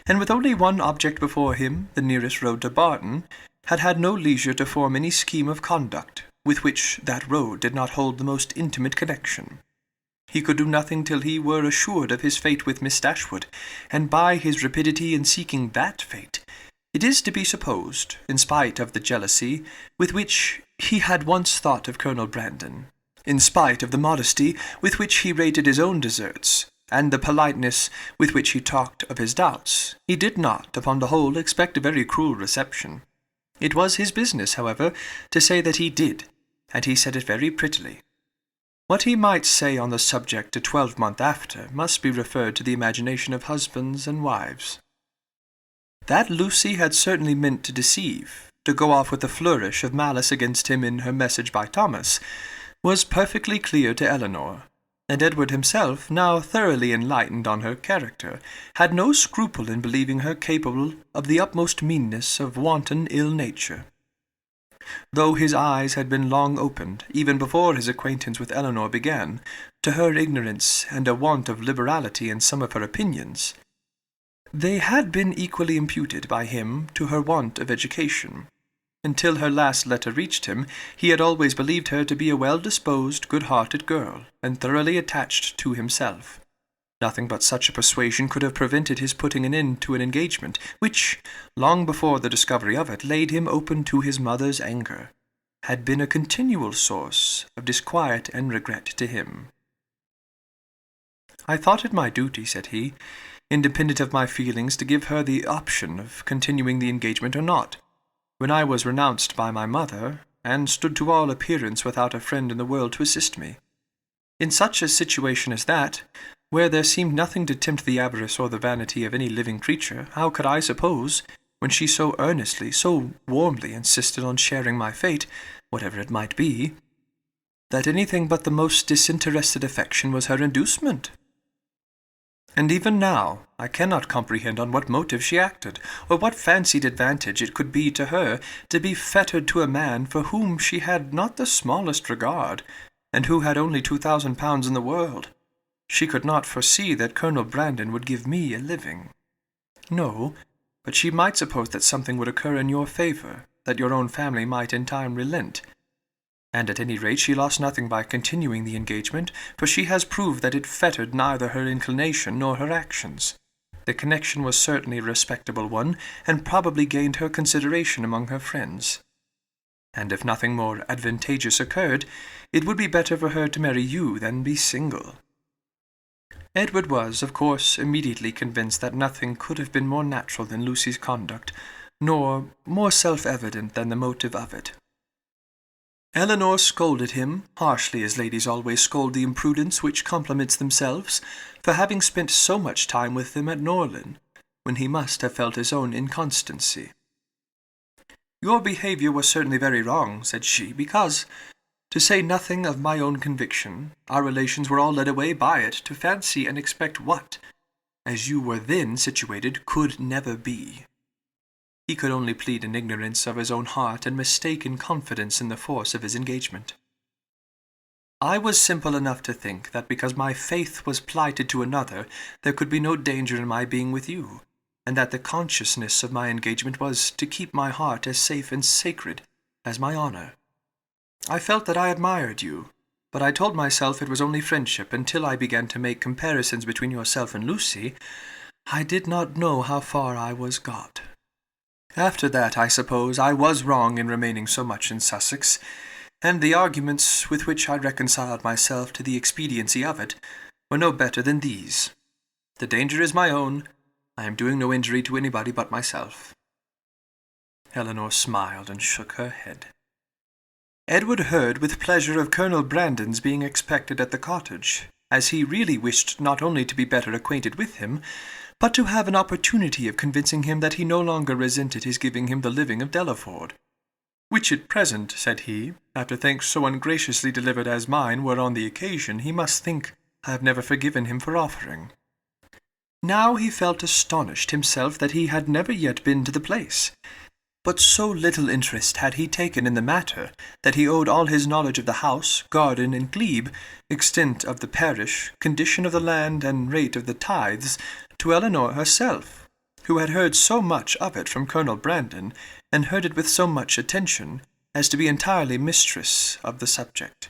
and with only one object before him, the nearest road to Barton, had had no leisure to form any scheme of conduct with which that road did not hold the most intimate connection. He could do nothing till he were assured of his fate with Miss Dashwood, and by his rapidity in seeking that fate, it is to be supposed, in spite of the jealousy with which he had once thought of Colonel Brandon, in spite of the modesty with which he rated his own deserts, and the politeness with which he talked of his doubts, he did not, upon the whole, expect a very cruel reception. It was his business, however, to say that he did, and he said it very prettily. What he might say on the subject a 12-month after must be referred to the imagination of husbands and wives. That Lucy had certainly meant to deceive, to go off with a flourish of malice against him in her message by Thomas, was perfectly clear to Eleanor, and Edward himself, now thoroughly enlightened on her character, had no scruple in believing her capable of the utmost meanness of wanton ill nature. though his eyes had been long opened, even before his acquaintance with Eleanor began, to her ignorance and a want of liberality in some of her opinions. They had been equally imputed by him to her want of education. Until her last letter reached him, he had always believed her to be a well-disposed, good-hearted girl, and thoroughly attached to himself. Nothing but such a persuasion could have prevented his putting an end to an engagement, which, long before the discovery of it laid him open to his mother's anger, had been a continual source of disquiet and regret to him. "I thought it my duty," said he, "independent of my feelings, to give her the option of continuing the engagement or not, when I was renounced by my mother, and stood to all appearance without a friend in the world to assist me. In such a situation as that, where there seemed nothing to tempt the avarice or the vanity of any living creature, how could I suppose, when she so earnestly, so warmly insisted on sharing my fate, whatever it might be, that anything but the most disinterested affection was her inducement? And even now I cannot comprehend on what motive she acted, or what fancied advantage it could be to her to be fettered to a man for whom she had not the smallest regard, and who had only £2,000 in the world. She could not foresee that Colonel Brandon would give me a living. No, but she might suppose that something would occur in your favour, that your own family might in time relent. And at any rate she lost nothing by continuing the engagement, for she has proved that it fettered neither her inclination nor her actions. The connection was certainly a respectable one, and probably gained her consideration among her friends. And if nothing more advantageous occurred, it would be better for her to marry you than be single." Edward was, of course, immediately convinced that nothing could have been more natural than Lucy's conduct, nor more self-evident than the motive of it. Eleanor scolded him, harshly as ladies always scold the imprudence which compliments themselves, for having spent so much time with them at Norland, when he must have felt his own inconstancy. "Your behaviour was certainly very wrong," said she, "because, to say nothing of my own conviction, our relations were all led away by it to fancy and expect what, as you were then situated, could never be." He could only plead an ignorance of his own heart and mistaken confidence in the force of his engagement. "I was simple enough to think that because my faith was plighted to another, there could be no danger in my being with you, and that the consciousness of my engagement was to keep my heart as safe and sacred as my honour. I felt that I admired you, but I told myself it was only friendship until I began to make comparisons between yourself and Lucy. I did not know how far I was got. After that, I suppose, I was wrong in remaining so much in Sussex, and the arguments with which I reconciled myself to the expediency of it were no better than these. The danger is my own. I am doing no injury to anybody but myself." Eleanor smiled and shook her head. Edward heard with pleasure of Colonel Brandon's being expected at the cottage, as he really wished not only to be better acquainted with him, but to have an opportunity of convincing him that he no longer resented his giving him the living of Delaford, "which at present," said he, "after thanks so ungraciously delivered as mine were on the occasion, he must think I have never forgiven him for offering." Now he felt astonished himself that he had never yet been to the place, but so little interest had he taken in the matter that he owed all his knowledge of the house, garden, and glebe, extent of the parish, condition of the land, and rate of the tithes, to Eleanor herself, who had heard so much of it from Colonel Brandon, and heard it with so much attention, as to be entirely mistress of the subject.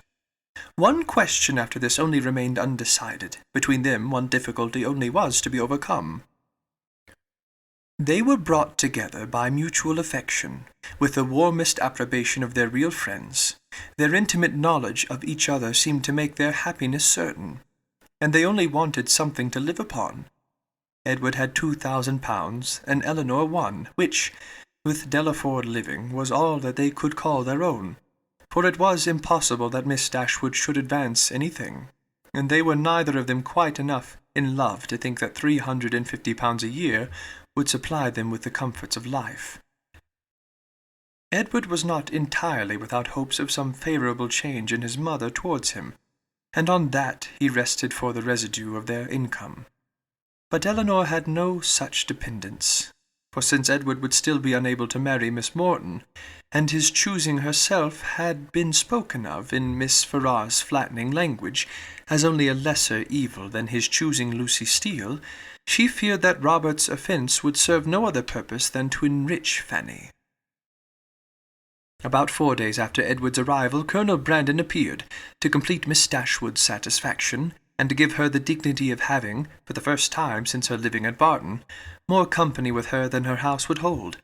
One question after this only remained undecided. Between them one difficulty only was to be overcome. They were brought together by mutual affection, with the warmest approbation of their real friends. Their intimate knowledge of each other seemed to make their happiness certain, and they only wanted something to live upon. Edward had £2,000, and Eleanor one, which, with Delaford living, was all that they could call their own, for it was impossible that Miss Dashwood should advance anything, and they were neither of them quite enough in love to think that £350 a year would supply them with the comforts of life. Edward was not entirely without hopes of some favourable change in his mother towards him, and on that he rested for the residue of their income. But Eleanor had no such dependence. for since Edward would still be unable to marry Miss Morton, and his choosing herself had been spoken of in Miss Ferrars's flattening language as only a lesser evil than his choosing Lucy Steele, she feared that Robert's offence would serve no other purpose than to enrich Fanny. About 4 days after Edward's arrival, Colonel Brandon appeared, to complete Miss Dashwood's satisfaction, and to give her the dignity of having, for the first time since her living at Barton, more company with her than her house would hold.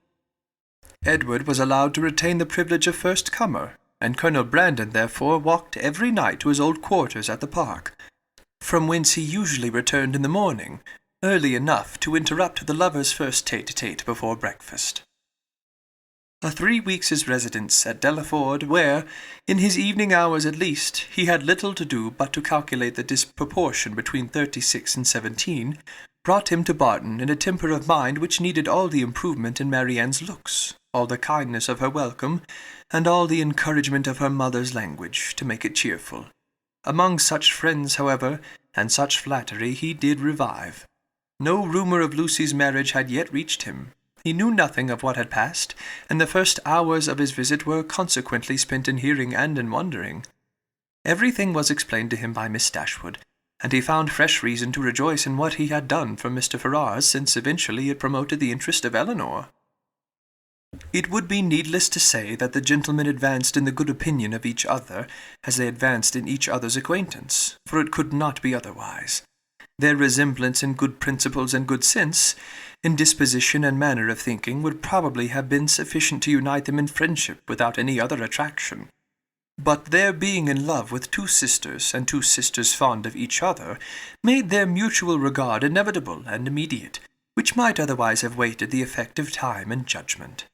Edward was allowed to retain the privilege of first comer, and Colonel Brandon therefore walked every night to his old quarters at the park, from whence he usually returned in the morning, early enough to interrupt the lovers' first tete-a-tete before breakfast. A 3 weeks' residence at Delaford, where, in his evening hours at least, he had little to do but to calculate the disproportion between 36 and 17, brought him to Barton in a temper of mind which needed all the improvement in Marianne's looks, all the kindness of her welcome, and all the encouragement of her mother's language, to make it cheerful. Among such friends, however, and such flattery, he did revive. No rumour of Lucy's marriage had yet reached him. He knew nothing of what had passed, and the first hours of his visit were consequently spent in hearing and in wondering. Everything was explained to him by Miss Dashwood, and he found fresh reason to rejoice in what he had done for Mr. Ferrars, since eventually it promoted the interest of Elinor. It would be needless to say that the gentlemen advanced in the good opinion of each other, as they advanced in each other's acquaintance, for it could not be otherwise. Their resemblance in good principles and good sense, in disposition and manner of thinking, would probably have been sufficient to unite them in friendship without any other attraction. But their being in love with 2 sisters, and 2 sisters fond of each other, made their mutual regard inevitable and immediate, which might otherwise have waited the effect of time and judgment.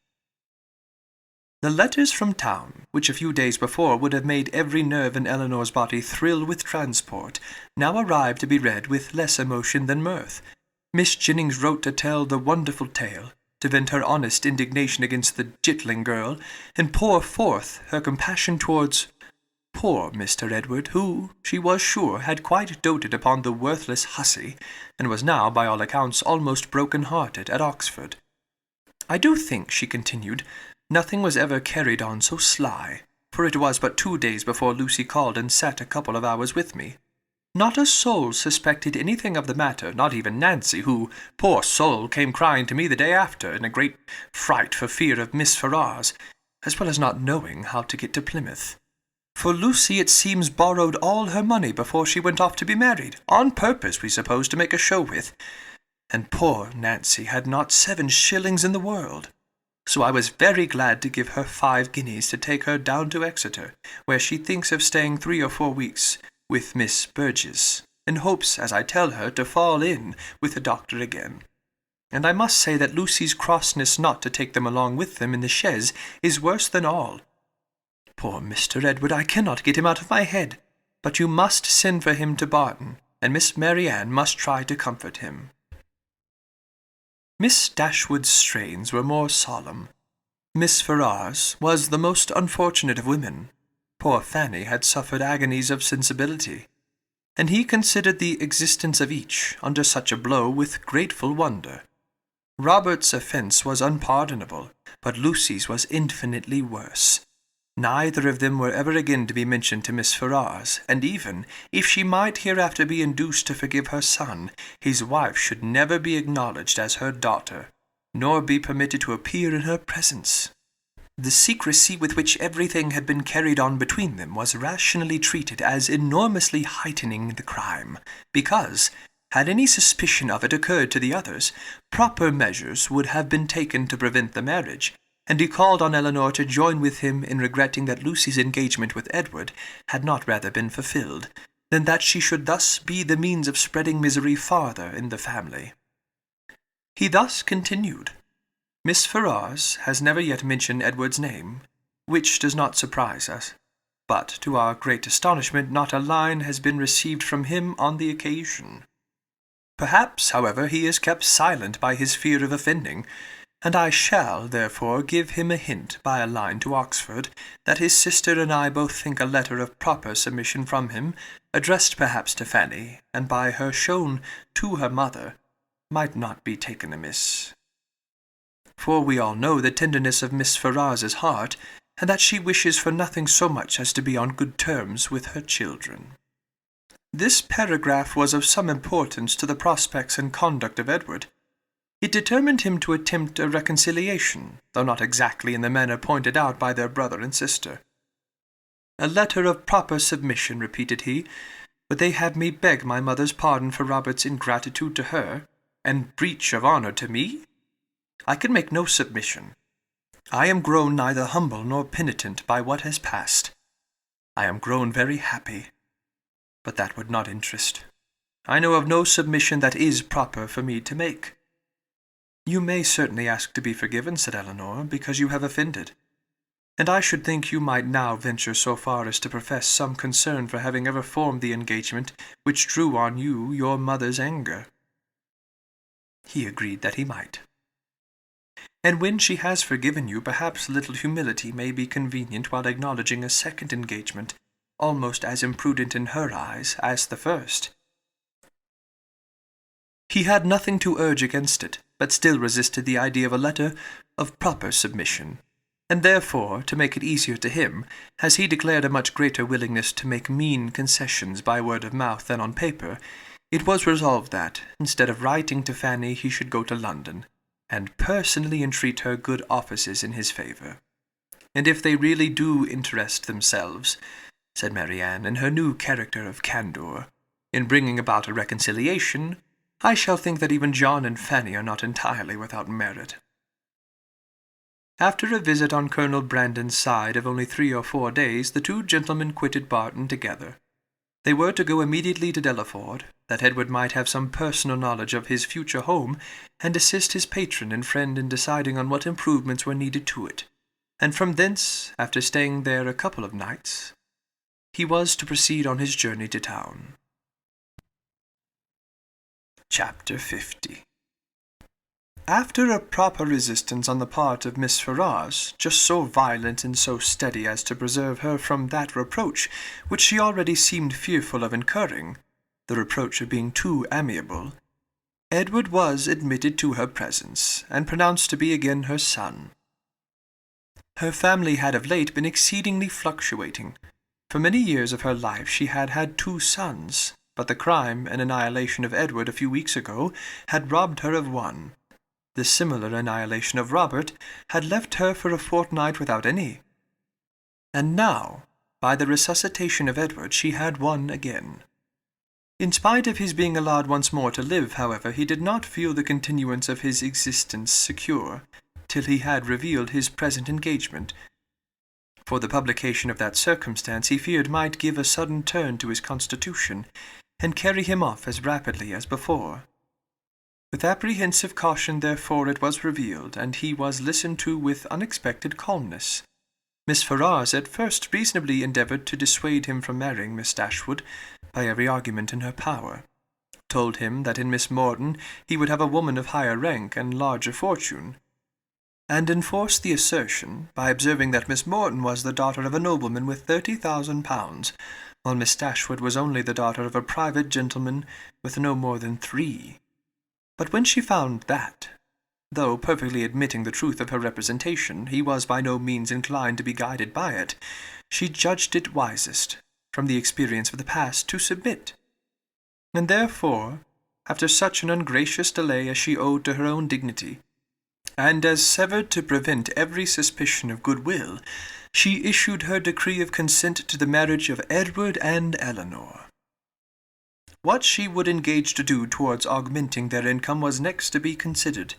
The letters from town, which a few days before would have made every nerve in Elinor's body thrill with transport, now arrived to be read with less emotion than mirth. Miss Jennings wrote to tell the wonderful tale, to vent her honest indignation against the Jitling girl, and pour forth her compassion towards poor Mr. Edward, who, she was sure, had quite doted upon the worthless hussy, and was now, by all accounts, almost broken-hearted at Oxford. I do think, she continued, nothing was ever carried on so sly, for it was but 2 days before Lucy called and sat a couple of hours with me. Not a soul suspected anything of the matter, not even Nancy, who, poor soul, came crying to me the day after, in a great fright for fear of Miss Ferrars, as well as not knowing how to get to Plymouth. For Lucy, it seems, borrowed all her money before she went off to be married, on purpose, we suppose, to make a show with, and poor Nancy had not 7 shillings in the world. So I was very glad to give her 5 guineas to take her down to Exeter, where she thinks of staying 3 or 4 weeks with Miss Burgess, and hopes, as I tell her, to fall in with the doctor again. And I must say that Lucy's crossness not to take them along with them in the chaise is worse than all. Poor Mr. Edward, I cannot get him out of my head, but you must send for him to Barton, and Miss Marianne must try to comfort him. Miss Dashwood's strains were more solemn. Miss Ferrars was the most unfortunate of women. Poor Fanny had suffered agonies of sensibility, and he considered the existence of each under such a blow with grateful wonder. Robert's offence was unpardonable, but Lucy's was infinitely worse. Neither of them were ever again to be mentioned to Miss Ferrars, and even, if she might hereafter be induced to forgive her son, his wife should never be acknowledged as her daughter, nor be permitted to appear in her presence. The secrecy with which everything had been carried on between them was rationally treated as enormously heightening the crime, because, had any suspicion of it occurred to the others, proper measures would have been taken to prevent the marriage, and he called on Elinor to join with him in regretting that Lucy's engagement with Edward had not rather been fulfilled, than that she should thus be the means of spreading misery farther in the family. He thus continued, Miss Ferrars has never yet mentioned Edward's name, which does not surprise us, but, to our great astonishment, not a line has been received from him on the occasion. Perhaps, however, he is kept silent by his fear of offending, and I shall, therefore, give him a hint by a line to Oxford, that his sister and I both think a letter of proper submission from him, addressed perhaps to Fanny, and by her shown to her mother, might not be taken amiss. for we all know the tenderness of Miss Ferrars's heart, and that she wishes for nothing so much as to be on good terms with her children. This paragraph was of some importance to the prospects and conduct of Edward. It determined him to attempt a reconciliation, though not exactly in the manner pointed out by their brother and sister. "A letter of proper submission," repeated he, "but they have me beg my mother's pardon for Robert's ingratitude to her, and breach of honour to me? I can make no submission. I am grown neither humble nor penitent by what has passed. I am grown very happy, but that would not interest. I know of no submission that is proper for me to make." "You may certainly ask to be forgiven," said Elinor, "because you have offended. And I should think you might now venture so far as to profess some concern for having ever formed the engagement which drew on you your mother's anger." He agreed that he might. "And when she has forgiven you, perhaps a little humility may be convenient while acknowledging a second engagement, almost as imprudent in her eyes as the first." He had nothing to urge against it, but still resisted the idea of a letter of proper submission, and therefore, to make it easier to him, as he declared a much greater willingness to make mean concessions by word of mouth than on paper, it was resolved that, instead of writing to Fanny, he should go to London, and personally entreat her good offices in his favour. "And if they really do interest themselves," said Marianne, in her new character of candour, "in bringing about a reconciliation, I shall think that even John and Fanny are not entirely without merit." After a visit on Colonel Brandon's side of only 3 or 4 days, the two gentlemen quitted Barton together. They were to go immediately to Delaford, that Edward might have some personal knowledge of his future home, and assist his patron and friend in deciding on what improvements were needed to it, and from thence, after staying there a couple of nights, he was to proceed on his journey to town. Chapter 50. After a proper resistance on the part of Miss Ferrars, just so violent and so steady as to preserve her from that reproach which she already seemed fearful of incurring, the reproach of being too amiable, Edward was admitted to her presence, and pronounced to be again her son. Her family had of late been exceedingly fluctuating. For many years of her life she had had 2 sons, but the crime and annihilation of Edward a few weeks ago had robbed her of 1. The similar annihilation of Robert had left her for a fortnight without any. And now, by the resuscitation of Edward, she had 1 again. In spite of his being allowed once more to live, however, he did not feel the continuance of his existence secure, till he had revealed his present engagement, for the publication of that circumstance he feared might give a sudden turn to his constitution, and carry him off as rapidly as before. With apprehensive caution, therefore, it was revealed, and he was listened to with unexpected calmness. Miss Ferrars at first reasonably endeavoured to dissuade him from marrying Miss Dashwood by every argument in her power, told him that in Miss Morton he would have a woman of higher rank and larger fortune, and enforced the assertion by observing that Miss Morton was the daughter of a nobleman with 30,000 pounds, while Miss Dashwood was only the daughter of a private gentleman with no more than 3. But when she found that, though perfectly admitting the truth of her representation, he was by no means inclined to be guided by it, she judged it wisest, from the experience of the past, to submit. And therefore, after such an ungracious delay as she owed to her own dignity, and as severed to prevent every suspicion of goodwill, she issued her decree of consent to the marriage of Edward and Elinor. What she would engage to do towards augmenting their income was next to be considered,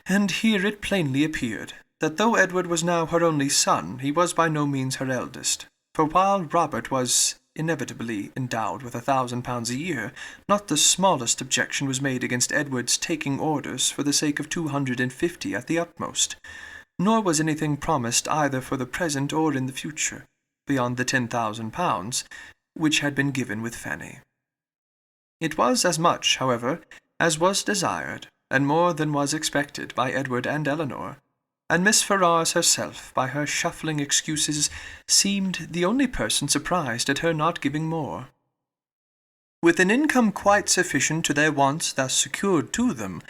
and here it plainly appeared that though Edward was now her only son, he was by no means her eldest, for while Robert was inevitably endowed with 1,000 pounds a year, not the smallest objection was made against Edward's taking orders for the sake of 250 at the utmost, nor was anything promised either for the present or in the future, beyond the 10,000 pounds, which had been given with Fanny. It was as much, however, as was desired, and more than was expected by Edward and Elinor, and Miss Ferrars herself, by her shuffling excuses, seemed the only person surprised at her not giving more. With an income quite sufficient to their wants thus secured to them,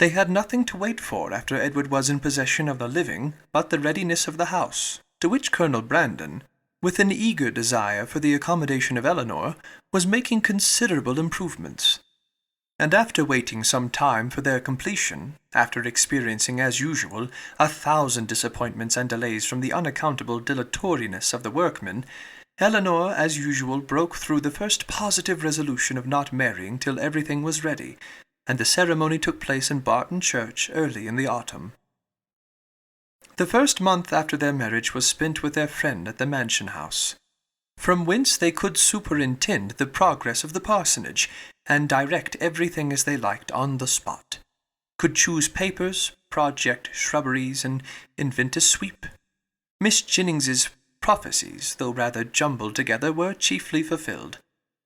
They had nothing to wait for after Edward was in possession of the living but the readiness of the house, to which Colonel Brandon, with an eager desire for the accommodation of Eleanor, was making considerable improvements. And after waiting some time for their completion, after experiencing as usual 1,000 disappointments and delays from the unaccountable dilatoriness of the workmen, Eleanor as usual broke through the first positive resolution of not marrying till everything was ready, and the ceremony took place in Barton Church early in the autumn. The first month after their marriage was spent with their friend at the mansion house, from whence they could superintend the progress of the parsonage, and direct everything as they liked on the spot, could choose papers, project shrubberies, and invent a sweep. Miss Jennings's prophecies, though rather jumbled together, were chiefly fulfilled,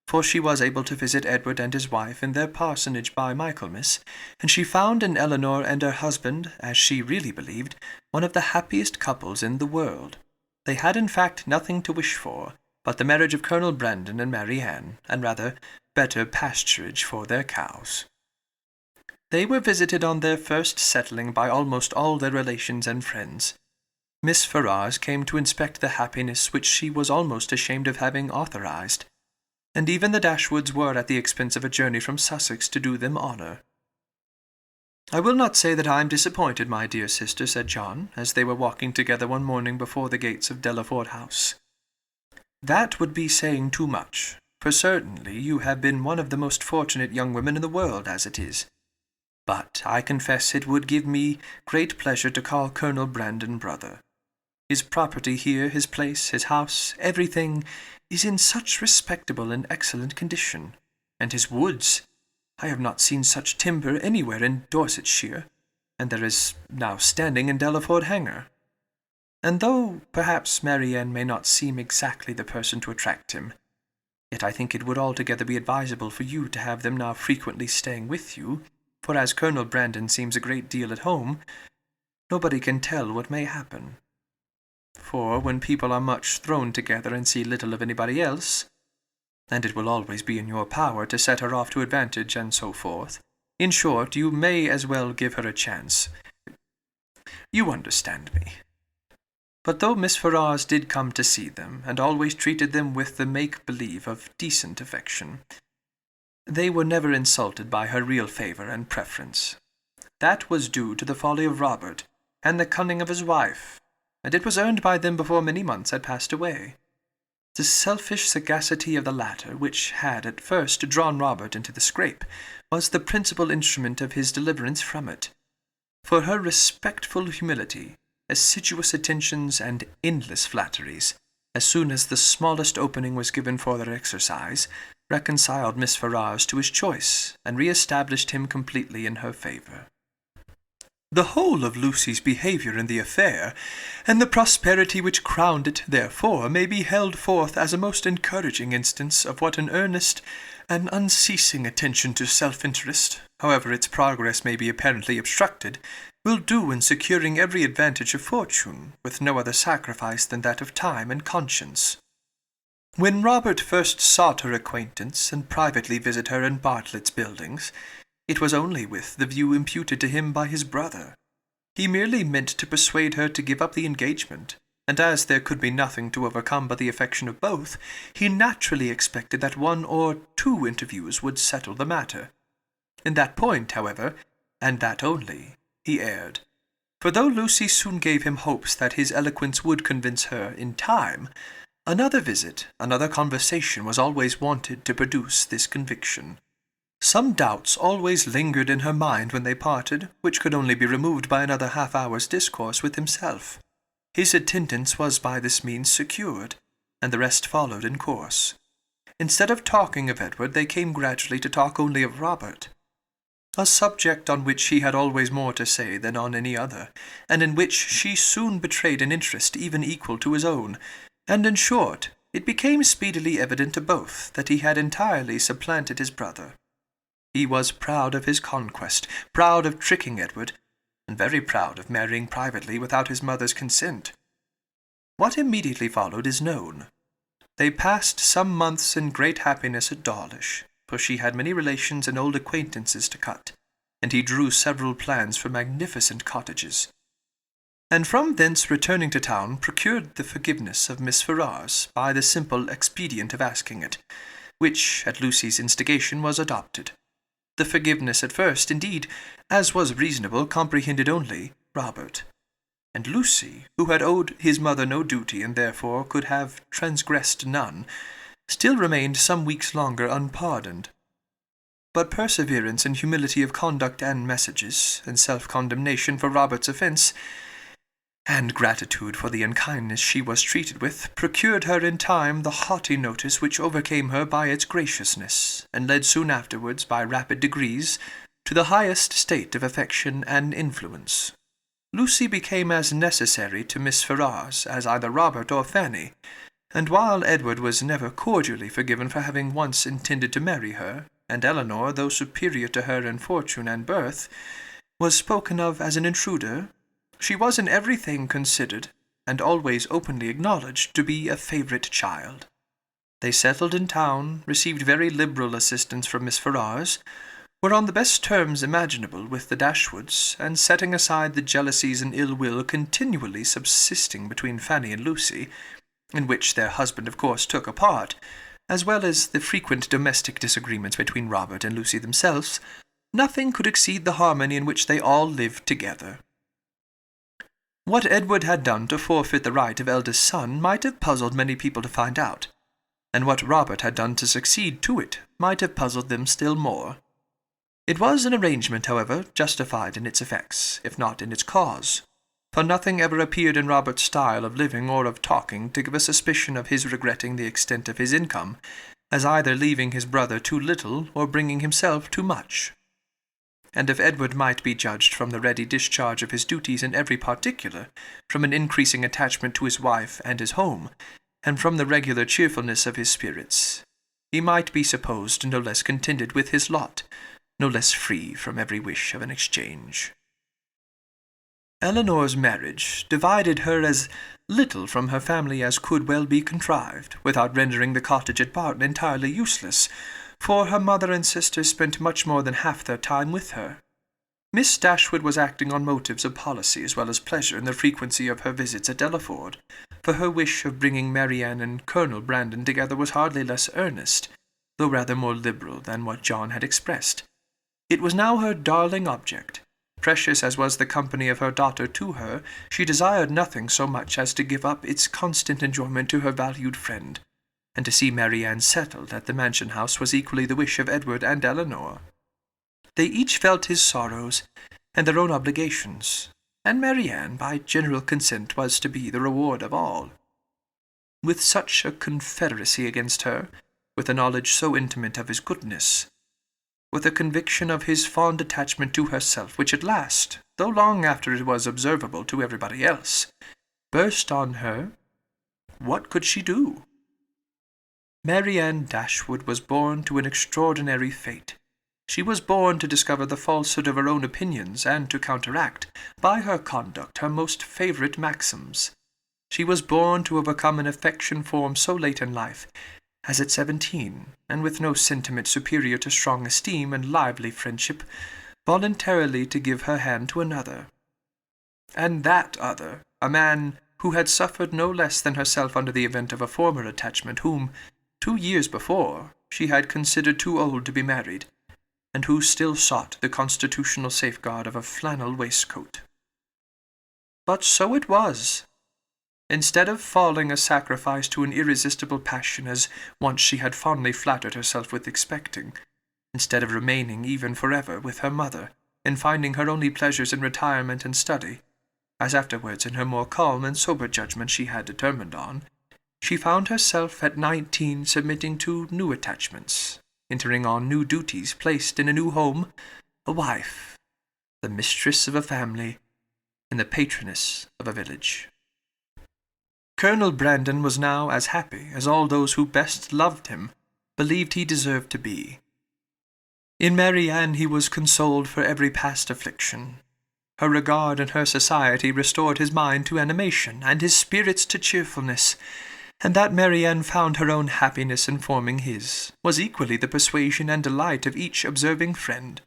for she was able to visit Edward and his wife in their parsonage by Michaelmas, and she found in Eleanor and her husband, as she really believed, one of the happiest couples in the world. They had in fact nothing to wish for but the marriage of Colonel Brandon and Mary Ann, and rather better pasturage for their cows. They were visited on their first settling by almost all their relations and friends. Miss Ferrars came to inspect the happiness which she was almost ashamed of having authorized, and even the Dashwoods were at the expense of a journey from Sussex to do them honour. "I will not say that I am disappointed, my dear sister," said John, as they were walking together one morning before the gates of Delaford House. "That would be saying too much, for certainly you have been one of the most fortunate young women in the world as it is. But I confess it would give me great pleasure to call Colonel Brandon brother. His property here, his place, his house, everything, is in such respectable and excellent condition, and his woods, I have not seen such timber anywhere in Dorsetshire, and there is now standing in Delaford Hanger. And though perhaps Mary Ann may not seem exactly the person to attract him, yet I think it would altogether be advisable for you to have them now frequently staying with you, for as Colonel Brandon seems a great deal at home, nobody can tell what may happen. For when people are much thrown together and see little of anybody else, and it will always be in your power to set her off to advantage and so forth, in short, you may as well give her a chance. You understand me." But though Miss Ferrars did come to see them, and always treated them with the make-believe of decent affection, they were never insulted by her real favour and preference. That was due to the folly of Robert, and the cunning of his wife, and it was earned by them before many months had passed away. The selfish sagacity of the latter, which had at first drawn Robert into the scrape, was the principal instrument of his deliverance from it. For her respectful humility, assiduous attentions, and endless flatteries, as soon as the smallest opening was given for their exercise, reconciled Miss Ferrars to his choice, and re-established him completely in her favour. The whole of Lucy's behaviour in the affair, and the prosperity which crowned it therefore, may be held forth as a most encouraging instance of what an earnest and unceasing attention to self-interest, however its progress may be apparently obstructed, will do in securing every advantage of fortune, with no other sacrifice than that of time and conscience. When Robert first sought her acquaintance and privately visited her in Bartlett's Buildings, it was only with the view imputed to him by his brother. He merely meant to persuade her to give up the engagement, and as there could be nothing to overcome but the affection of both, he naturally expected that one or two interviews would settle the matter. In that point, however, and that only, he erred. For though Lucy soon gave him hopes that his eloquence would convince her in time, another visit, another conversation was always wanted to produce this conviction. Some doubts always lingered in her mind when they parted, which could only be removed by another half-hour's discourse with himself. His attendance was by this means secured, and the rest followed in course. Instead of talking of Edward, they came gradually to talk only of Robert, a subject on which he had always more to say than on any other, and in which she soon betrayed an interest even equal to his own, and in short, it became speedily evident to both that he had entirely supplanted his brother. He was proud of his conquest, proud of tricking Edward, and very proud of marrying privately without his mother's consent. What immediately followed is known. They passed some months in great happiness at Dawlish, for she had many relations and old acquaintances to cut, and he drew several plans for magnificent cottages, and from thence returning to town procured the forgiveness of Miss Ferrars by the simple expedient of asking it, which, at Lucy's instigation, was adopted. The forgiveness at first, indeed, as was reasonable, comprehended only Robert, and Lucy, who had owed his mother no duty and therefore could have transgressed none, still remained some weeks longer unpardoned. But perseverance and humility of conduct and messages, and self-condemnation for Robert's offence, and gratitude for the unkindness she was treated with, procured her in time the haughty notice which overcame her by its graciousness, and led soon afterwards, by rapid degrees, to the highest state of affection and influence. Lucy became as necessary to Miss Ferrars as either Robert or Fanny, and while Edward was never cordially forgiven for having once intended to marry her, and Eleanor, though superior to her in fortune and birth, was spoken of as an intruder, she was in everything considered, and always openly acknowledged to be a favourite child. They settled in town, received very liberal assistance from Miss Ferrars, were on the best terms imaginable with the Dashwoods, and setting aside the jealousies and ill will continually subsisting between Fanny and Lucy, in which their husband of course took a part, as well as the frequent domestic disagreements between Robert and Lucy themselves, nothing could exceed the harmony in which they all lived together. What Edward had done to forfeit the right of eldest son might have puzzled many people to find out, and what Robert had done to succeed to it might have puzzled them still more. It was an arrangement, however, justified in its effects, if not in its cause, for nothing ever appeared in Robert's style of living or of talking to give a suspicion of his regretting the extent of his income, as either leaving his brother too little or bringing himself too much. And if Edward might be judged from the ready discharge of his duties in every particular, from an increasing attachment to his wife and his home, and from the regular cheerfulness of his spirits, he might be supposed no less contented with his lot, no less free from every wish of an exchange. Eleanor's marriage divided her as little from her family as could well be contrived, without rendering the cottage at Barton entirely useless, for her mother and sisters spent much more than half their time with her. Miss Dashwood was acting on motives of policy as well as pleasure in the frequency of her visits at Delaford, for her wish of bringing Marianne and Colonel Brandon together was hardly less earnest, though rather more liberal than what John had expressed. It was now her darling object. Precious as was the company of her daughter to her, she desired nothing so much as to give up its constant enjoyment to her valued friend, and to see Marianne settled at the mansion house was equally the wish of Edward and Eleanor. They each felt his sorrows and their own obligations, and Marianne, by general consent, was to be the reward of all. With such a confederacy against her, with a knowledge so intimate of his goodness, with a conviction of his fond attachment to herself, which at last, though long after it was observable to everybody else, burst on her, what could she do? Marianne Dashwood was born to an extraordinary fate. She was born to discover the falsehood of her own opinions, and to counteract, by her conduct, her most favourite maxims. She was born to overcome an affection formed so late in life, as at 17, and with no sentiment superior to strong esteem and lively friendship, voluntarily to give her hand to another. And that other, a man who had suffered no less than herself under the event of a former attachment, whom, 2 years before, she had considered too old to be married, and who still sought the constitutional safeguard of a flannel waistcoat. But so it was. Instead of falling a sacrifice to an irresistible passion, as once she had fondly flattered herself with expecting, instead of remaining even forever with her mother, and finding her only pleasures in retirement and study, as afterwards in her more calm and sober judgment she had determined on, she found herself at 19 submitting to new attachments, entering on new duties, placed in a new home, a wife, the mistress of a family, and the patroness of a village. Colonel Brandon was now as happy as all those who best loved him believed he deserved to be. In Marianne he was consoled for every past affliction. Her regard and her society restored his mind to animation, and his spirits to cheerfulness, and that Marianne found her own happiness in forming his, was equally the persuasion and delight of each observing friend.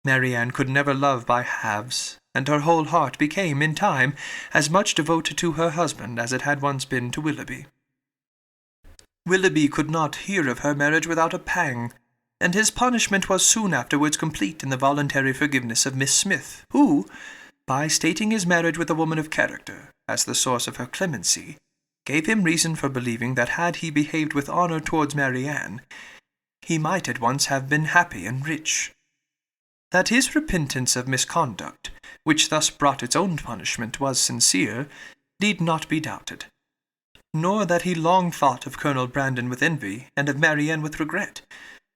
Marianne could never love by halves, and her whole heart became, in time, as much devoted to her husband as it had once been to Willoughby. Willoughby could not hear of her marriage without a pang, and his punishment was soon afterwards complete in the voluntary forgiveness of Miss Smith, who, by stating his marriage with a woman of character as the source of her clemency, gave him reason for believing that had he behaved with honour towards Marianne, he might at once have been happy and rich. That his repentance of misconduct, which thus brought its own punishment, was sincere, need not be doubted, nor that he long thought of Colonel Brandon with envy, and of Marianne with regret,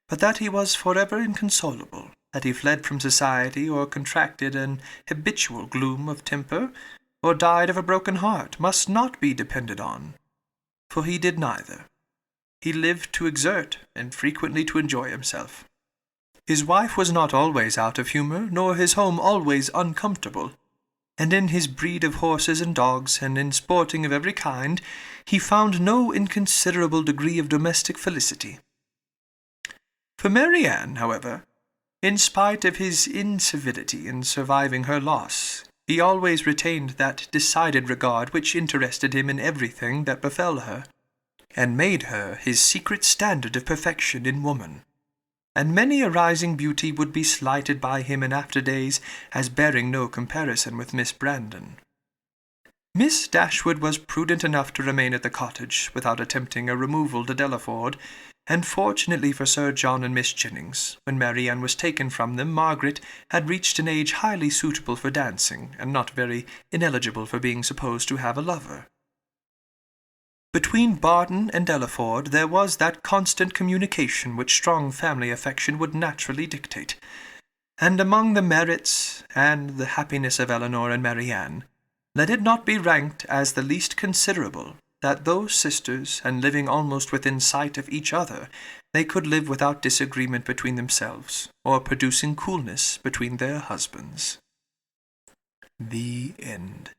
but that he was forever inconsolable, that he fled from society, or contracted an habitual gloom of temper, or died of a broken heart, must not be depended on, for he did neither. He lived to exert, and frequently to enjoy himself. His wife was not always out of humour, nor his home always uncomfortable, and in his breed of horses and dogs, and in sporting of every kind, he found no inconsiderable degree of domestic felicity. For Marianne, however, in spite of his incivility in surviving her loss, he always retained that decided regard which interested him in everything that befell her, and made her his secret standard of perfection in woman. And many a rising beauty would be slighted by him in after days as bearing no comparison with Miss Brandon. Miss Dashwood was prudent enough to remain at the cottage without attempting a removal to Delaford, and fortunately for Sir John and Miss Jennings, when Marianne was taken from them, Margaret had reached an age highly suitable for dancing, and not very ineligible for being supposed to have a lover. Between Barton and Delaford there was that constant communication which strong family affection would naturally dictate, and among the merits and the happiness of Elinor and Marianne, let it not be ranked as the least considerable that those sisters, and living almost within sight of each other, they could live without disagreement between themselves, or producing coolness between their husbands. The end.